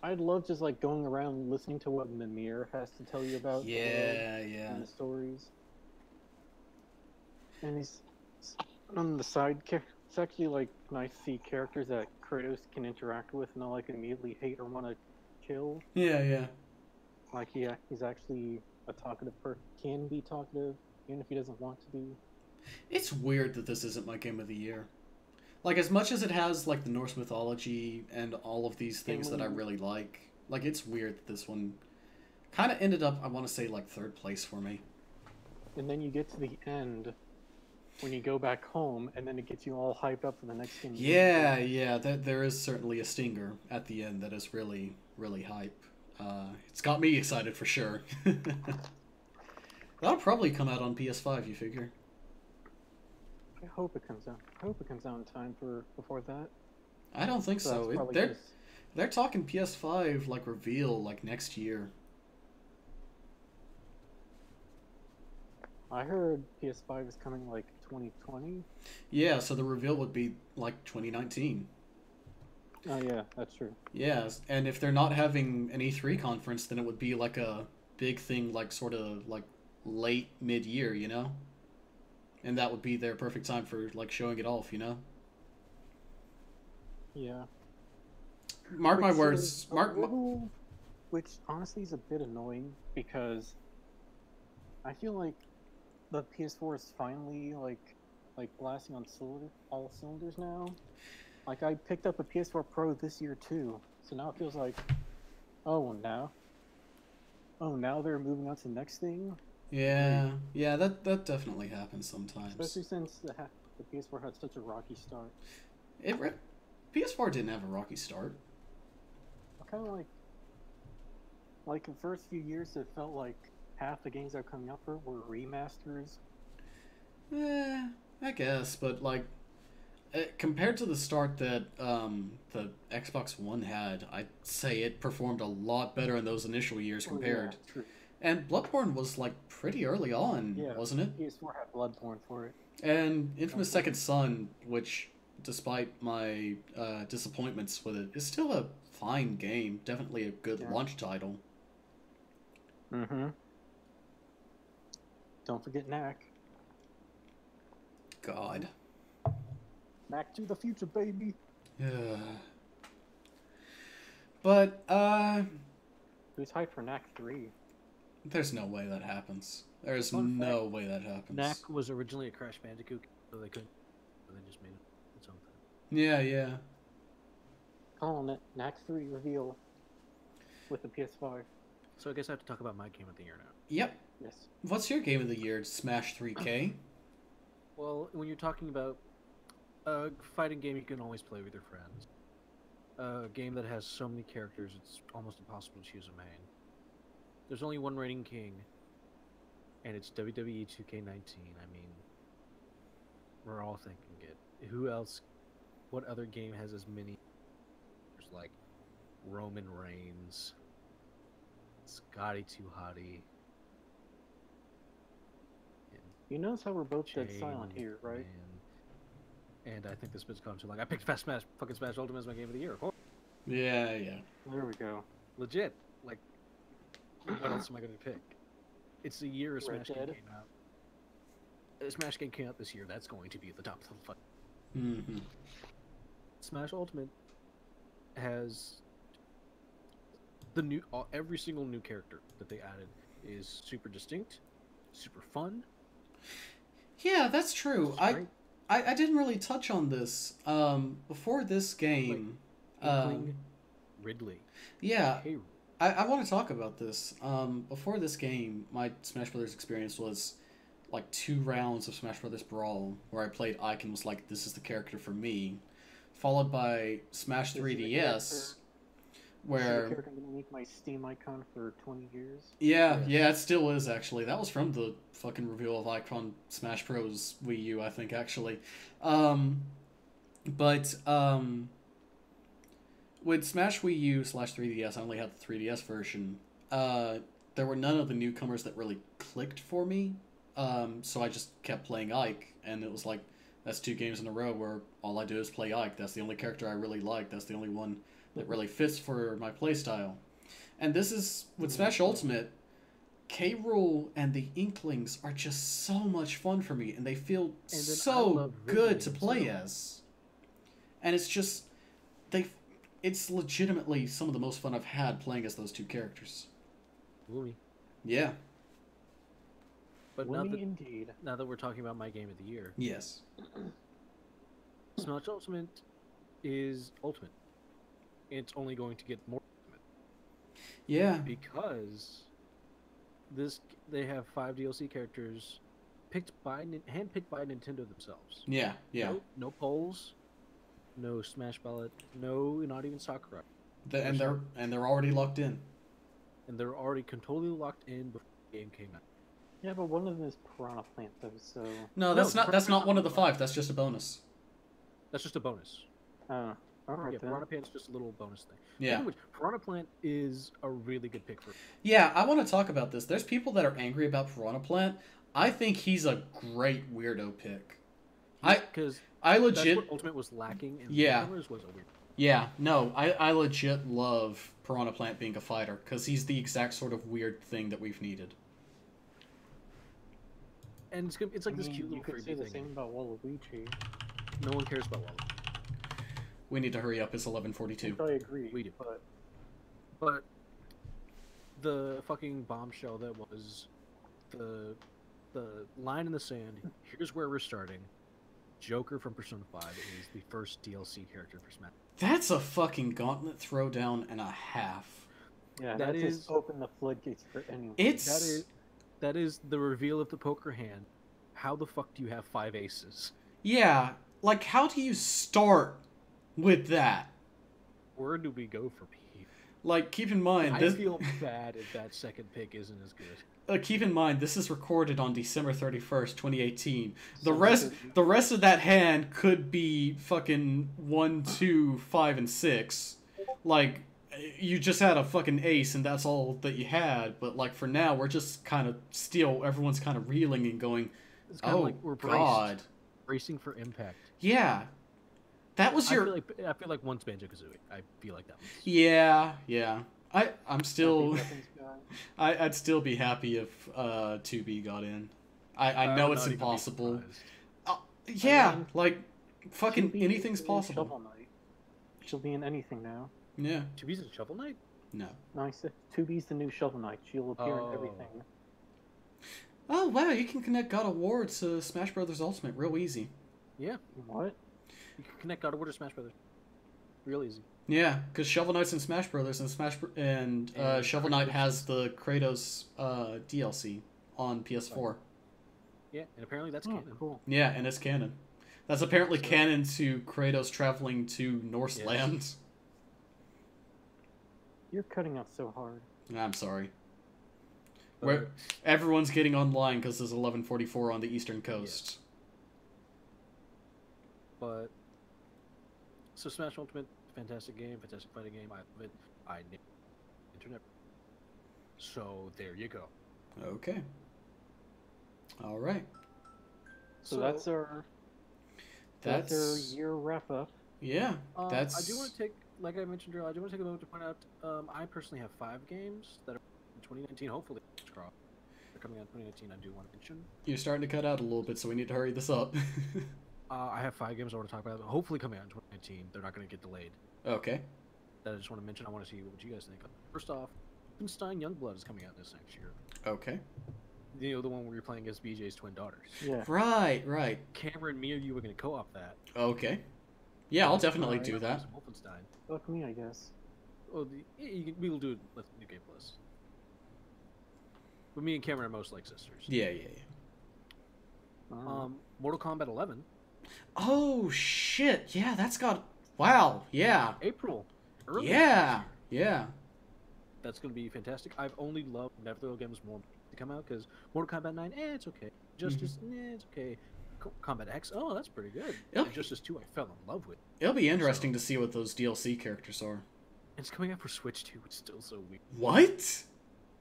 Speaker 3: I'd love just like going around listening to what Mimir has to tell you about.
Speaker 1: Yeah.
Speaker 3: And the stories. And he's on the side. It's actually like nice to see characters that Kratos can interact with and not like immediately hate or want to kill.
Speaker 1: Yeah.
Speaker 3: Like he's actually a talkative person. Can be talkative even if he doesn't want to be.
Speaker 1: It's weird that this isn't my game of the year. Like, as much as it has, like, the Norse mythology and all of these things that I really like, it's weird that this one kind of ended up, I want to say, like, third place for me.
Speaker 3: And then you get to the end when you go back home, and then it gets you all hyped up for the next game.
Speaker 1: Yeah, there is certainly a stinger at the end that is really, really hype. It's got me excited for sure. That'll probably come out on PS5, you figure.
Speaker 3: I hope it comes out. I hope it comes out in time before that.
Speaker 1: I don't think so. They're talking PS5 like reveal like next year.
Speaker 3: I heard PS5 is coming like 2020.
Speaker 1: Yeah, so the reveal would be like 2019.
Speaker 3: Oh yeah, that's true.
Speaker 1: Yeah, and if they're not having an E3 conference, then it would be like a big thing, like sort of like late mid-year, you know? And that would be their perfect time for like showing it off, you know?
Speaker 3: Yeah.
Speaker 1: Mark my words.
Speaker 3: Which honestly is a bit annoying because I feel like the PS4 is finally like blasting on all cylinders now. Like I picked up a PS4 Pro this year too, so now it feels like, now they're moving on to the next thing.
Speaker 1: Yeah, that definitely happens sometimes.
Speaker 3: Especially since the PS4 had such a rocky start.
Speaker 1: PS4 didn't have a rocky start.
Speaker 3: Kind of like the first few years, it felt like half the games that were coming up were remasters.
Speaker 1: I guess, but like compared to the start that the Xbox One had, I'd say it performed a lot better in those initial years compared.
Speaker 3: Yeah, true.
Speaker 1: And Bloodborne was like pretty early on, wasn't it?
Speaker 3: PS4 had Bloodborne for it.
Speaker 1: And Infamous Second Son, which despite my disappointments with it, is still a fine game. Definitely a good launch title.
Speaker 3: Mm-hmm. Don't forget Knack.
Speaker 1: God.
Speaker 3: Back to the future, baby.
Speaker 1: Yeah. But,
Speaker 3: who's hyped for Knack 3?
Speaker 1: There's no way that happens. There's no way that happens.
Speaker 2: Knack was originally a Crash Bandicoot, so they couldn't. So they just made it its own thing.
Speaker 1: Yeah, yeah.
Speaker 3: Calling it Knack 3 reveal with the PS5.
Speaker 2: So I guess I have to talk about my game of the year now.
Speaker 1: Yep.
Speaker 3: Yes.
Speaker 1: What's your game of the year? Smash 3K?
Speaker 2: Well, when you're talking about a fighting game you can always play with your friends, a game that has so many characters it's almost impossible to choose a main. There's only one reigning king, and it's WWE 2K19. I mean, we're all thinking it. Who else? What other game has as many? There's like Roman Reigns, Scotty 2 Hotty.
Speaker 3: You notice how we're both dead silent here, right?
Speaker 2: And I think this bit's gone too long. I picked fucking Smash Ultimate as my game of the year. Of course.
Speaker 1: Yeah, yeah.
Speaker 3: There we go.
Speaker 2: Legit. Like, what else am I going to pick? It's the year a Smash game came out. A Smash game came out this year. That's going to be at the top of the fight.
Speaker 1: Mm-hmm.
Speaker 2: Smash Ultimate has the new every single new character that they added is super distinct, super fun.
Speaker 1: Yeah, that's true. I didn't really touch on this. Before this game,
Speaker 2: Ridley.
Speaker 1: Yeah, I want to talk about this. Before this game, my Smash Brothers experience was like 2 rounds of Smash Brothers Brawl, where I played Ike and was like, "This is the character for me," followed by Smash 3DS, where
Speaker 3: character gonna make my Steam icon for 20 years.
Speaker 1: Yeah, it still is actually. That was from the fucking reveal of Ike on Smash Bros. Wii U, I think actually. With Smash Wii U / 3DS, I only had the 3DS version. There were none of the newcomers that really clicked for me. So I just kept playing Ike, and it was like, that's 2 games in a row where all I do is play Ike. That's the only character I really like. That's the only one that really fits for my playstyle. And this is, with Smash Ultimate, K. Rool and the Inklings are just so much fun for me, and they feel so good to play as. And it's just, it's legitimately some of the most fun I've had playing as those 2 characters.
Speaker 2: Woomy.
Speaker 1: Yeah.
Speaker 2: But now that we're talking about my game of the year.
Speaker 1: Yes.
Speaker 2: Smash Ultimate is Ultimate. It's only going to get more Ultimate.
Speaker 1: Yeah.
Speaker 2: Because they have 5 DLC characters handpicked by Nintendo themselves.
Speaker 1: Yeah, yeah.
Speaker 2: No polls, no Smash Ballot, not even Sakura.
Speaker 1: And they're already locked in.
Speaker 2: And they're already totally locked in before the game came out.
Speaker 3: Yeah, but one of them is Piranha Plant, though, so...
Speaker 1: No, that's not one of the 5. That's just a bonus.
Speaker 2: That's just a bonus.
Speaker 3: Alright,
Speaker 2: yeah, Piranha Plant's just a little bonus thing.
Speaker 1: Yeah.
Speaker 2: Anyway, Piranha Plant is a really good pick for me.
Speaker 1: Yeah, I want to talk about this. There's people that are angry about Piranha Plant. I think he's a great weirdo pick.
Speaker 2: Because
Speaker 1: I legit...
Speaker 2: That's what Ultimate was lacking, and was a weird...
Speaker 1: Yeah, no, I legit love Piranha Plant being a fighter, because he's the exact sort of weird thing that we've needed.
Speaker 2: And it's like this cute little freebie thing.
Speaker 3: You could say the same about Waluigi.
Speaker 2: No one cares about Waluigi.
Speaker 1: We need to hurry up. It's 11:42.
Speaker 3: I agree.
Speaker 2: We do. But the fucking bombshell that was the line in the sand. Here's where we're starting. Joker from Persona 5 is the first DLC character for Smash.
Speaker 1: That's a fucking gauntlet throwdown and a half.
Speaker 3: Yeah, that just opened the floodgates for anyone.
Speaker 2: That is the reveal of the poker hand. How the fuck do you have 5 aces?
Speaker 1: Yeah, like how do you start with that?
Speaker 2: Where do we go from here?
Speaker 1: Like, keep in mind...
Speaker 2: I feel bad if that second pick isn't as good.
Speaker 1: Keep in mind, this is recorded on December 31st, 2018. The rest of that hand could be fucking 1, 2, 5, and 6. Like, you just had a fucking ace and that's all that you had. But, like, for now, we're just kind of still... Everyone's kind of reeling and going,
Speaker 2: it's kind of like we're
Speaker 1: God.
Speaker 2: bracing for impact.
Speaker 1: Yeah. That was your.
Speaker 2: I feel like once Banjo-Kazooie. I feel like that was.
Speaker 1: Yeah. I'm still. I'd still be happy if 2B got in. I know it's impossible. Yeah, I mean, like fucking anything's possible.
Speaker 3: Shovel Knight. She'll be in anything now.
Speaker 1: Yeah.
Speaker 2: 2B's in Shovel Knight?
Speaker 1: No.
Speaker 3: No, I said 2B's the new Shovel Knight. She'll appear in everything.
Speaker 1: Oh wow, you can connect God of War to Smash Brothers Ultimate real easy.
Speaker 2: Yeah.
Speaker 3: What?
Speaker 2: You can connect God of War to Smash Brothers. Real easy.
Speaker 1: Yeah, because Shovel Knight's in Smash Brothers, and Shovel Knight has the Kratos DLC on PS4.
Speaker 2: Yeah, and apparently that's canon.
Speaker 3: Cool.
Speaker 1: Yeah, and it's canon. That's apparently canon to Kratos traveling to Norse lands.
Speaker 3: You're cutting out so hard.
Speaker 1: I'm sorry. Where everyone's getting online because there's 11:44 on the Eastern Coast.
Speaker 2: Yes. But so Smash Ultimate, fantastic game, fantastic fighting game. I love it. I need internet. So there you go.
Speaker 1: Okay. All right.
Speaker 3: So that's our year wrap up.
Speaker 1: Yeah, that's.
Speaker 2: I do want to take, like I mentioned earlier, I do want to take a moment to point out. I personally have 5 games that are in 2019. Hopefully, they're coming out in 2019. I do want to mention.
Speaker 1: You're starting to cut out a little bit, so we need to hurry this up.
Speaker 2: I have 5 games I want to talk about. Hopefully, coming out in 2019. They're not going to get delayed.
Speaker 1: Okay.
Speaker 2: That I just want to mention. I want to see what you guys think. First off, Wolfenstein Youngblood is coming out this next year.
Speaker 1: Okay.
Speaker 2: You know, the one where you're playing as BJ's twin daughters.
Speaker 1: Yeah. Right.
Speaker 2: Cameron, me, or you were going to co-op that.
Speaker 1: Okay. Yeah, I'll definitely do that.
Speaker 2: Wolfenstein.
Speaker 3: Fuck me, I guess.
Speaker 2: Oh, we will do it with New Game Plus. But me and Cameron are most like sisters.
Speaker 1: Yeah.
Speaker 2: Mortal Kombat 11.
Speaker 1: Oh shit! Yeah, that's got. Wow. Yeah.
Speaker 2: April. Early.
Speaker 1: Yeah.
Speaker 2: That's gonna be fantastic. I've only loved Netherrealm games more to come out because Mortal Kombat 9, it's okay. Justice, it's okay. Combat X, oh, that's pretty good. And Justice 2, I fell in love with.
Speaker 1: It'll be interesting to see what those DLC characters are.
Speaker 2: It's coming out for Switch too. It's still so weird.
Speaker 1: What?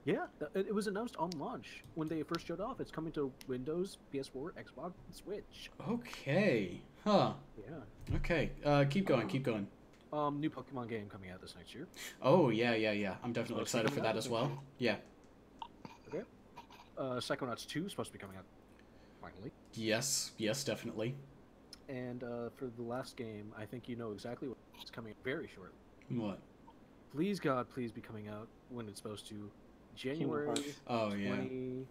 Speaker 2: Yeah, it was announced on launch when they first showed off. It's coming to Windows, PS4, Xbox, and Switch.
Speaker 1: Okay. Huh.
Speaker 2: Yeah.
Speaker 1: Okay. Keep going.
Speaker 2: New Pokemon game coming out this next year.
Speaker 1: Oh yeah. I'm definitely excited for that as well. Yeah.
Speaker 2: Okay. Psychonauts 2 is supposed to be coming out finally.
Speaker 1: Yes, definitely.
Speaker 2: And for the last game, I think you know exactly what's coming out very shortly.
Speaker 1: What?
Speaker 2: Please God, please be coming out when it's supposed to. January 29th.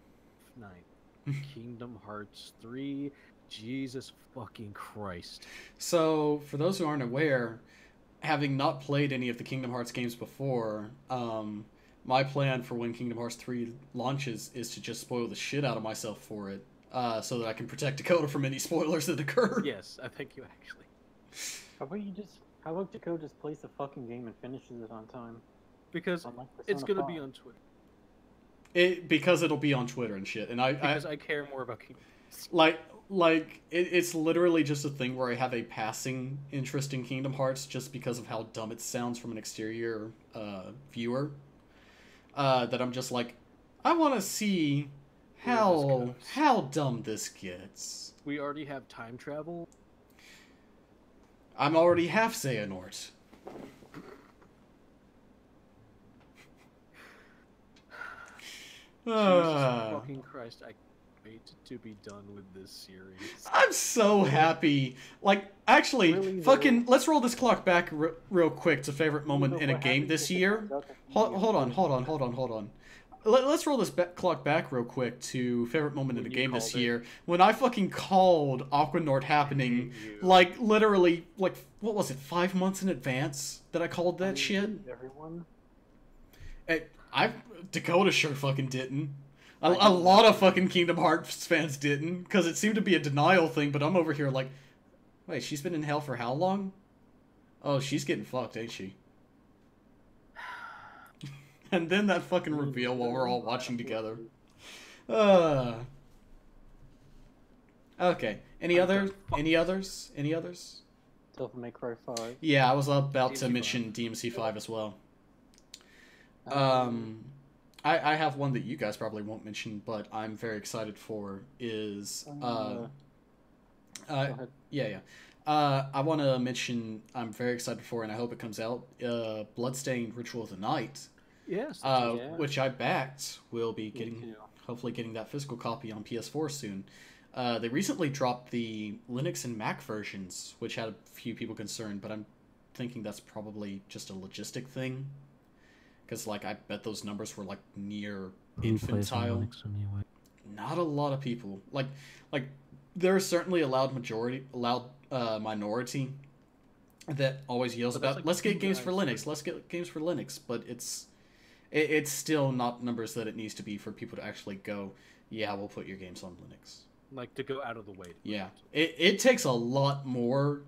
Speaker 2: Kingdom Hearts 3. Jesus fucking Christ.
Speaker 1: So, for those who aren't aware, having not played any of the Kingdom Hearts games before, my plan for when Kingdom Hearts 3 launches is to just spoil the shit out of myself for it, so that I can protect Dakota from any spoilers that occur.
Speaker 2: Yes, I think you actually.
Speaker 3: How about Dakota just plays the fucking game and finishes it on time?
Speaker 2: Because it's gonna be on Twitter.
Speaker 1: Because it'll be on Twitter and shit, and I
Speaker 2: care more about Kingdom
Speaker 1: Hearts. It's literally just a thing where I have a passing interest in Kingdom Hearts just because of how dumb it sounds from an exterior viewer. That I'm just like, I want to see how dumb this gets.
Speaker 2: We already have time travel.
Speaker 1: I'm already half Xehanort.
Speaker 2: Jesus fucking Christ, I wait to be done with this series.
Speaker 1: I'm so happy. Like, actually, really, let's roll this clock back real quick to favorite moment in a game this year. Hold on. Let's roll this clock back real quick to favorite moment in a game this year. When I fucking called Aquanort happening, like, literally, like, what was it, 5 months in advance that I called that shit?
Speaker 3: Everyone?
Speaker 1: Dakota sure fucking didn't. A lot of fucking Kingdom Hearts fans didn't, because it seemed to be a denial thing, but I'm over here like, wait, she's been in hell for how long? Oh, she's getting fucked, ain't she? And then that fucking reveal while we're all watching together. Okay. Any others?
Speaker 3: Devil May Cry 5.
Speaker 1: Yeah, I was about to mention DMC 5 as well. I have one that you guys probably won't mention, but I'm very excited for is I want to mention I'm very excited for, and I hope it comes out. Bloodstained: Ritual of the Night.
Speaker 2: Yes.
Speaker 1: Which I backed. Will be hopefully getting that physical copy on PS4 soon. They recently dropped the Linux and Mac versions, which had a few people concerned, but I'm thinking that's probably just a logistic thing. Because, like, I bet those numbers were, like, near infantile. Not a lot of people. Like there's certainly a loud minority that always yells about, like, let's get games for Linux, but it's still not numbers that it needs to be for people to actually go, yeah, we'll put your games on Linux.
Speaker 2: Like, to go out of the way.
Speaker 1: Yeah. It takes a lot more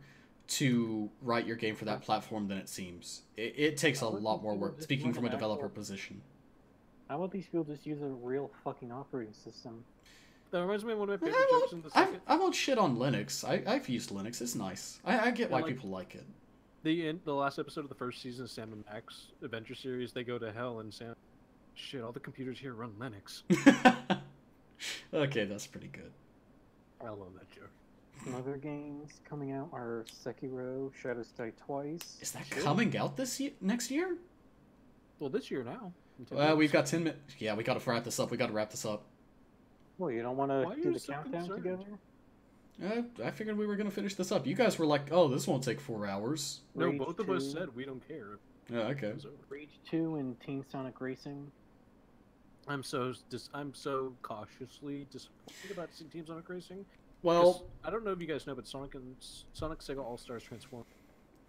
Speaker 1: to write your game for that platform than it seems. It takes a lot more work, speaking from a developer position.
Speaker 3: How about these people just use a real fucking operating system?
Speaker 2: That reminds me of one of my favorite jokes in the second.
Speaker 1: I won't shit on Linux. I've used Linux. It's nice. I get why people like it.
Speaker 2: The last episode of the first season of Sam and Max Adventure Series, they go to hell, and Sam, shit, all the computers here run Linux.
Speaker 1: Okay, that's pretty good.
Speaker 2: I love that joke.
Speaker 3: Some other games coming out are Sekiro, Shadows Die Twice.
Speaker 1: Is that coming out next year?
Speaker 2: Well, this year now.
Speaker 1: We've got 10 minutes. Yeah, we gotta wrap this up.
Speaker 3: Well, you don't want to do the countdown together?
Speaker 1: I figured we were going to finish this up. You guys were like, oh, this won't take 4 hours.
Speaker 2: No, both of us said we don't care.
Speaker 1: Oh, okay.
Speaker 3: Rage 2 and Team Sonic Racing.
Speaker 2: I'm so cautiously disappointed about Team Sonic Racing.
Speaker 1: Well,
Speaker 2: I don't know if you guys know, but Sonic Sega All-Stars Transform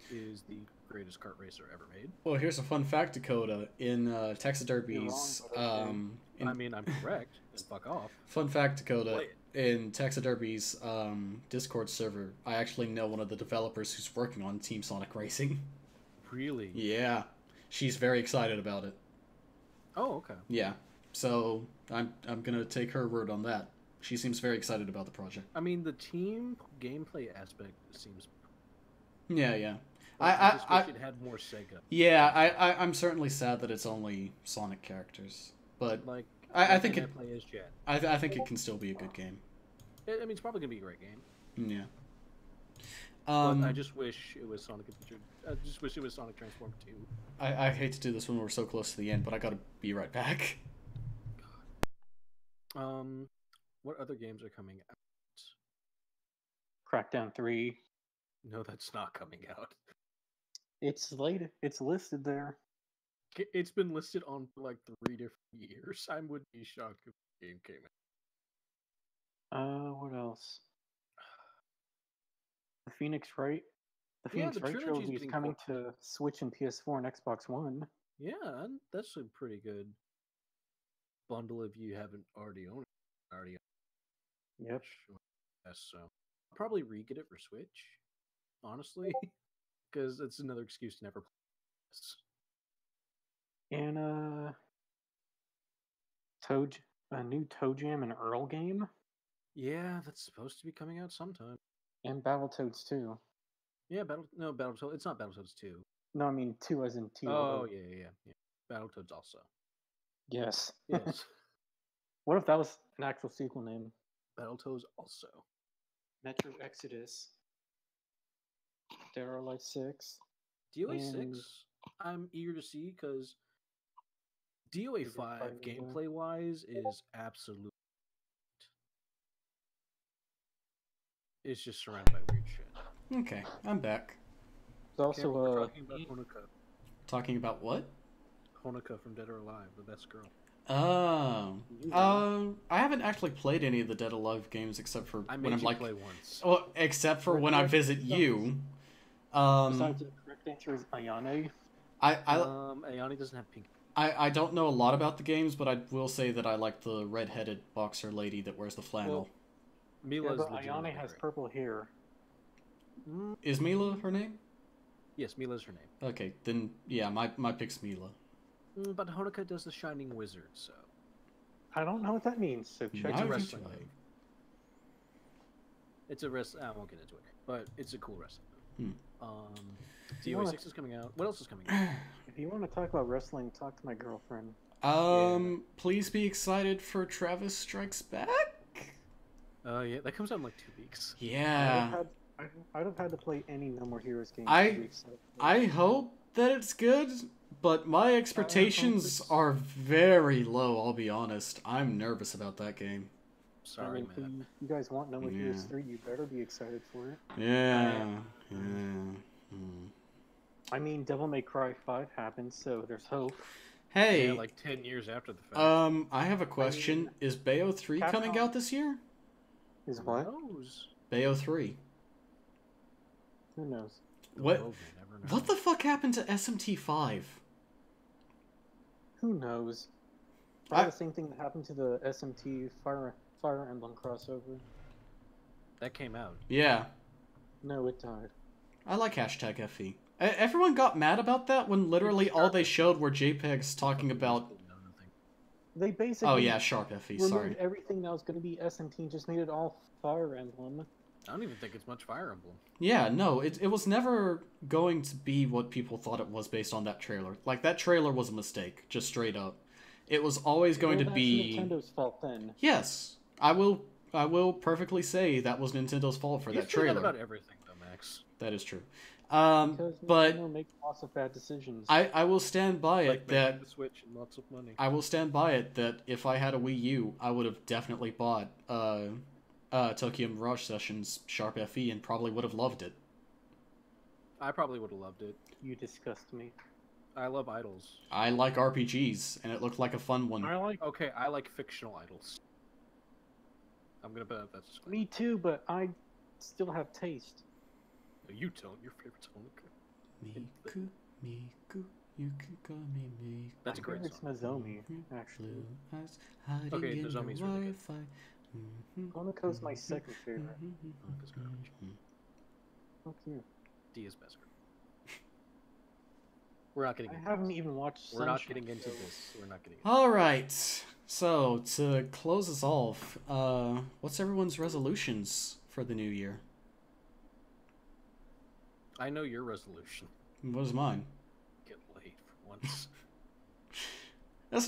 Speaker 2: is the greatest kart racer ever made.
Speaker 1: Well, here's a fun fact, Dakota. In Taxiderby's...
Speaker 2: I'm correct. Then fuck off.
Speaker 1: Fun fact, Dakota. In Taxiderby's Discord server, I actually know one of the developers who's working on Team Sonic Racing.
Speaker 2: Really?
Speaker 1: Yeah. She's very excited about it.
Speaker 2: Oh, okay.
Speaker 1: Yeah. So, I'm gonna take her word on that. She seems very excited about the project.
Speaker 2: I mean, the team gameplay aspect seems...
Speaker 1: Yeah.
Speaker 2: I just wish it had more Sega.
Speaker 1: Yeah, I'm certainly sad that it's only Sonic characters, but
Speaker 2: like
Speaker 1: I think it.
Speaker 2: Play as Jet.
Speaker 1: I think it can still be a good game.
Speaker 2: I mean, it's probably gonna be a great game.
Speaker 1: Yeah.
Speaker 2: But I just wish it was Sonic Adventure. I just wish it was Sonic Transform 2.
Speaker 1: I hate to do this when we're so close to the end, but I gotta be right back.
Speaker 2: God. What other games are coming out?
Speaker 3: Crackdown 3.
Speaker 2: No, that's not coming out.
Speaker 3: It's listed there.
Speaker 2: It's been listed on for like 3 different years. I would be shocked if the game came
Speaker 3: out. What else? The Phoenix Wright. The Phoenix Wright trilogy is coming to Switch and PS4 and Xbox One.
Speaker 2: Yeah, that's a pretty good bundle if you haven't already owned it.
Speaker 3: Yep.
Speaker 2: Yes, so I'll probably re-get it for Switch, honestly, because it's another excuse to never play this.
Speaker 3: And a new Toe Jam and Earl game.
Speaker 2: Yeah, that's supposed to be coming out sometime.
Speaker 3: And Battletoads 2.
Speaker 2: Yeah, Battletoads. It's not Battletoads 2.
Speaker 3: No, I mean 2 as in 2.
Speaker 2: Oh, yeah. Battletoads also.
Speaker 3: Yes.
Speaker 2: Yes.
Speaker 3: What if that was an actual sequel name?
Speaker 2: Battletoads also.
Speaker 3: Metro Exodus. Dead or Alive 6.
Speaker 2: DOA 6, I'm eager to see because DOA 5 gameplay wise is absolute. It's just surrounded by weird shit.
Speaker 1: Okay, I'm back.
Speaker 3: It's also
Speaker 2: talking about Honoka.
Speaker 1: Talking about what?
Speaker 2: Honoka from Dead or Alive, the best girl.
Speaker 1: Oh. I haven't actually played any of the Dead or Alive games except for when I'm like.
Speaker 2: Play once.
Speaker 1: Well, except for when I visit you.
Speaker 3: Besides the correct answer is Ayane.
Speaker 2: Ayane doesn't have pink.
Speaker 1: I don't know a lot about the games, but I will say that I like the red-headed boxer lady that wears the flannel.
Speaker 2: Well,
Speaker 3: but Ayane has purple hair.
Speaker 1: Is Mila her name?
Speaker 2: Yes, Mila's her name.
Speaker 1: Okay, then yeah, my pick's Mila.
Speaker 2: But Honoka does the Shining Wizard, so...
Speaker 3: I don't know what that means, so check
Speaker 2: It's a wrestling move. It's a wrestling... I won't get into it, but it's a cool wrestling move. DOA 6 is coming out. What else is coming out?
Speaker 3: If you want to talk about wrestling, talk to my girlfriend.
Speaker 1: Please be excited for Travis Strikes Back?
Speaker 2: Yeah, that comes out in like 2 weeks.
Speaker 1: Yeah.
Speaker 3: I'd have had to play any No More Heroes game.
Speaker 1: I hope that it's good, but my expectations are very low, I'll be honest. I'm nervous about that game.
Speaker 2: Sorry, man.
Speaker 3: If you guys want No More Heroes 3, you better be excited for it.
Speaker 1: Yeah.
Speaker 3: I mean, Devil May Cry 5 happened, so there's hope.
Speaker 1: Hey.
Speaker 2: Yeah, like 10 years after the fact.
Speaker 1: I have a question. Is Bayo 3 coming out this year?
Speaker 3: Is what?
Speaker 2: Who knows?
Speaker 1: Bayo 3.
Speaker 3: Who knows?
Speaker 1: What the fuck happened to SMT5?
Speaker 3: Who knows? Probably the same thing that happened to the SMT Fire Emblem crossover.
Speaker 2: That came out.
Speaker 1: Yeah.
Speaker 3: No, it died.
Speaker 1: I like #FE. Everyone got mad about that when literally all they showed were JPEGs talking about...
Speaker 3: They basically...
Speaker 1: Oh yeah, #FE, sorry.
Speaker 3: Removed everything that was going to be SMT and just made it all Fire Emblem.
Speaker 2: I don't even think it's much Fire Emblem.
Speaker 1: Yeah, no, it was never going to be what people thought it was based on that trailer. Like, that trailer was a mistake, just straight up. It was always going to be...
Speaker 3: Nintendo's fault then.
Speaker 1: Yes, I will perfectly say that was Nintendo's fault for that trailer.
Speaker 2: You say that about everything, though, Max.
Speaker 1: That is true.
Speaker 3: Because
Speaker 1: but
Speaker 3: Nintendo makes lots of bad decisions.
Speaker 1: I will stand by it that...
Speaker 2: the Switch and lots of money.
Speaker 1: I will stand by it that if I had a Wii U, I would have definitely bought Tokyo Mirage Sessions #FE and probably would have loved it.
Speaker 2: I probably would have loved it.
Speaker 3: You disgust me.
Speaker 2: I love idols.
Speaker 1: I like RPGs, and it looked like a fun one.
Speaker 2: Okay, I like fictional idols. I'm gonna bet that's...
Speaker 3: Me too, but I still have taste.
Speaker 2: No, you don't. Your favorite's Honoka.
Speaker 1: Miku, you can call me Miku.
Speaker 2: That's a great song.
Speaker 3: It's Nozomi, actually.
Speaker 2: Okay, Nozomi's really good.
Speaker 3: Honoka's my second favorite.
Speaker 2: Honoka's garbage.
Speaker 3: Fuck you.
Speaker 2: D is best. We're not getting.
Speaker 3: I haven't even watched.
Speaker 2: We're not getting into this. We're not getting.
Speaker 1: All right. So to close us off, what's everyone's resolutions for the new year?
Speaker 2: I know your resolution.
Speaker 1: What is mine?
Speaker 2: Get laid for once.
Speaker 1: That's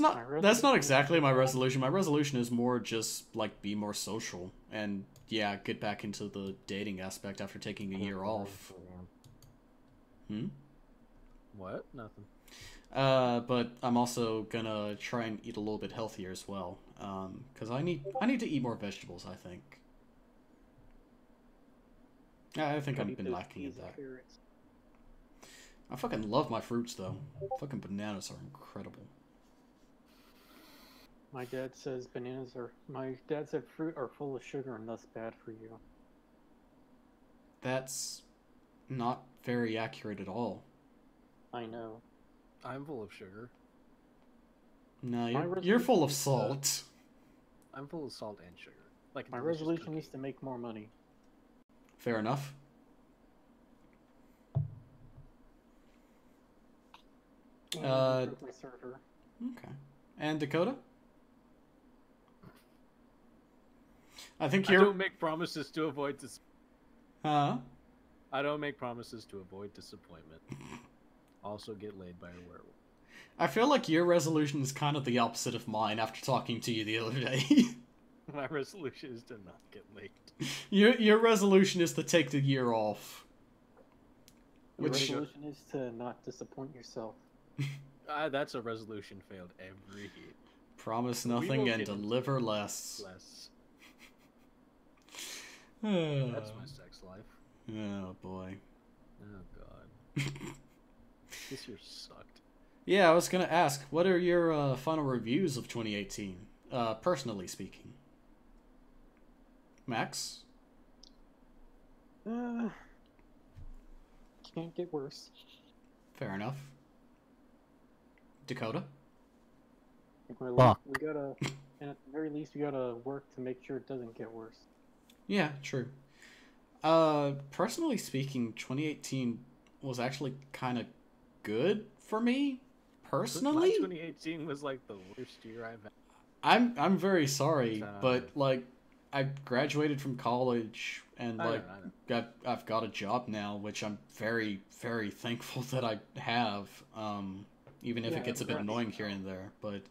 Speaker 1: not exactly my resolution. My resolution is more just like be more social and yeah, get back into the dating aspect after taking a year off.
Speaker 2: What? Nothing.
Speaker 1: But I'm also gonna try and eat a little bit healthier as well. Because I need to eat more vegetables, I think. I think I've been lacking in that. I fucking love my fruits though. Fucking bananas are incredible.
Speaker 3: My dad says my dad said fruit are full of sugar and thus bad for you.
Speaker 1: That's not very accurate at all.
Speaker 3: I know.
Speaker 2: I'm full of sugar.
Speaker 1: No, you're full of salt.
Speaker 2: I'm full of salt and sugar. Like
Speaker 3: my resolution is to make more money.
Speaker 1: Fair enough.
Speaker 3: My server.
Speaker 1: Okay. And Dakota? I think
Speaker 2: I don't make promises to avoid
Speaker 1: Huh?
Speaker 2: I don't make promises to avoid disappointment. Also get laid by a werewolf.
Speaker 1: I feel like your resolution is kind of the opposite of mine after talking to you the other day.
Speaker 2: My resolution is to not get laid.
Speaker 1: Your resolution is to take the year off.
Speaker 3: Your resolution is to not disappoint yourself.
Speaker 2: That's a resolution failed every year.
Speaker 1: Promise nothing and deliver less.
Speaker 2: That's my sex life.
Speaker 1: Oh boy.
Speaker 2: Oh god. This year sucked.
Speaker 1: Yeah, I was gonna ask, what are your final reviews of 2018? Personally speaking. Max?
Speaker 3: Can't get worse.
Speaker 1: Fair enough. Dakota?
Speaker 3: Fuck. We gotta, and at the very least, we gotta work to make sure it doesn't get worse.
Speaker 1: Yeah, true. Personally speaking, 2018 was actually kind of good for me. Personally,
Speaker 2: my 2018 was like the worst year I've had.
Speaker 1: I'm very sorry, but like I graduated from college and like I've got a job now, which I'm very, very thankful that I have. Even if it gets a bit annoying here and there, but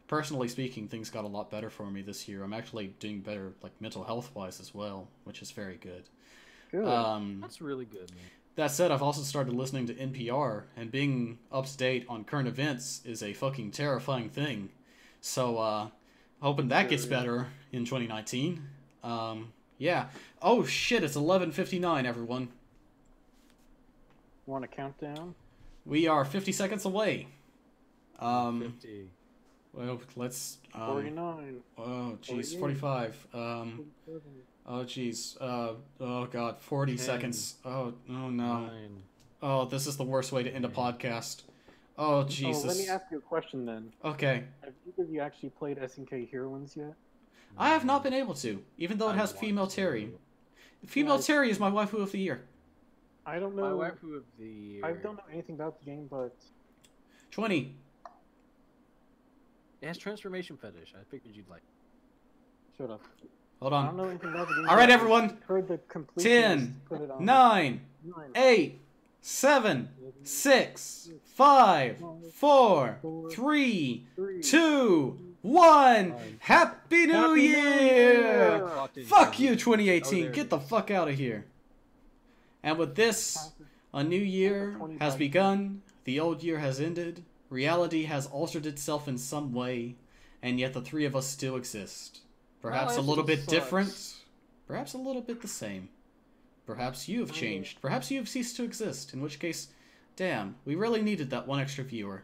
Speaker 1: personally speaking, things got a lot better for me this year. I'm actually doing better, like mental health wise as well, which is very good.
Speaker 3: Good.
Speaker 2: That's really good, man.
Speaker 1: That said, I've also started listening to NPR, and being up to date on current events is a fucking terrifying thing. So, hoping that gets better in 2019. Yeah. Oh shit, it's 11:59, everyone.
Speaker 3: Want a countdown?
Speaker 1: We are 50 seconds away.
Speaker 2: 50.
Speaker 1: Well, let's...
Speaker 3: 49.
Speaker 1: Oh, jeez, 45. Oh, jeez. Oh, God, 40
Speaker 2: 10,
Speaker 1: seconds. Oh, no.
Speaker 2: 9.
Speaker 1: Oh, this is the worst way to end a podcast. Oh, Jesus.
Speaker 3: Oh, let me ask you a question then.
Speaker 1: Okay.
Speaker 3: Have either of you actually played SNK Heroines yet?
Speaker 1: I have not been able to, even though it has Female Terry. Female Terry is my waifu of the year.
Speaker 3: I don't know.
Speaker 2: My waifu of the year.
Speaker 3: I don't know anything about the game, but...
Speaker 1: 20.
Speaker 2: It has transformation fetish. I figured you'd like.
Speaker 3: Shut up.
Speaker 1: Hold
Speaker 3: I don't
Speaker 1: on.
Speaker 3: know anything about the game.
Speaker 1: All right, everyone.
Speaker 3: Heard the
Speaker 1: 10, 9, 8, 7, 6, 5, 4, 3, 2, 1. Happy New Year! Fuck you, 2018. Get the fuck out of here. And with this, a new year has begun. The old year has ended. Reality has altered itself in some way, and yet the three of us still exist. Perhaps a little bit different, perhaps a little bit the same. Perhaps you have changed. Perhaps you have ceased to exist, in which case, damn, we really needed that one extra viewer.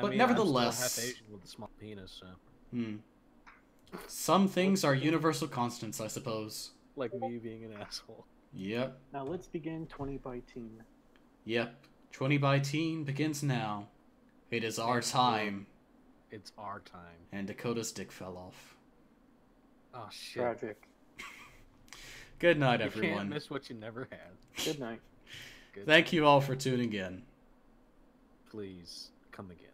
Speaker 1: But nevertheless...
Speaker 2: I'm still half Asian with a small penis, so...
Speaker 1: Some things are universal constants, I suppose.
Speaker 2: Like me being an asshole.
Speaker 1: Yep.
Speaker 3: Now let's begin 20 by teen.
Speaker 1: Yep. 20 by teen begins now. It is our time.
Speaker 2: It's our time.
Speaker 1: And Dakota's dick fell off.
Speaker 2: Oh, shit.
Speaker 3: Tragic.
Speaker 1: Good night,
Speaker 2: You
Speaker 1: everyone.
Speaker 2: can't miss what you never had.
Speaker 3: Good night.
Speaker 1: Thank you all for tuning in.
Speaker 2: Please, come again.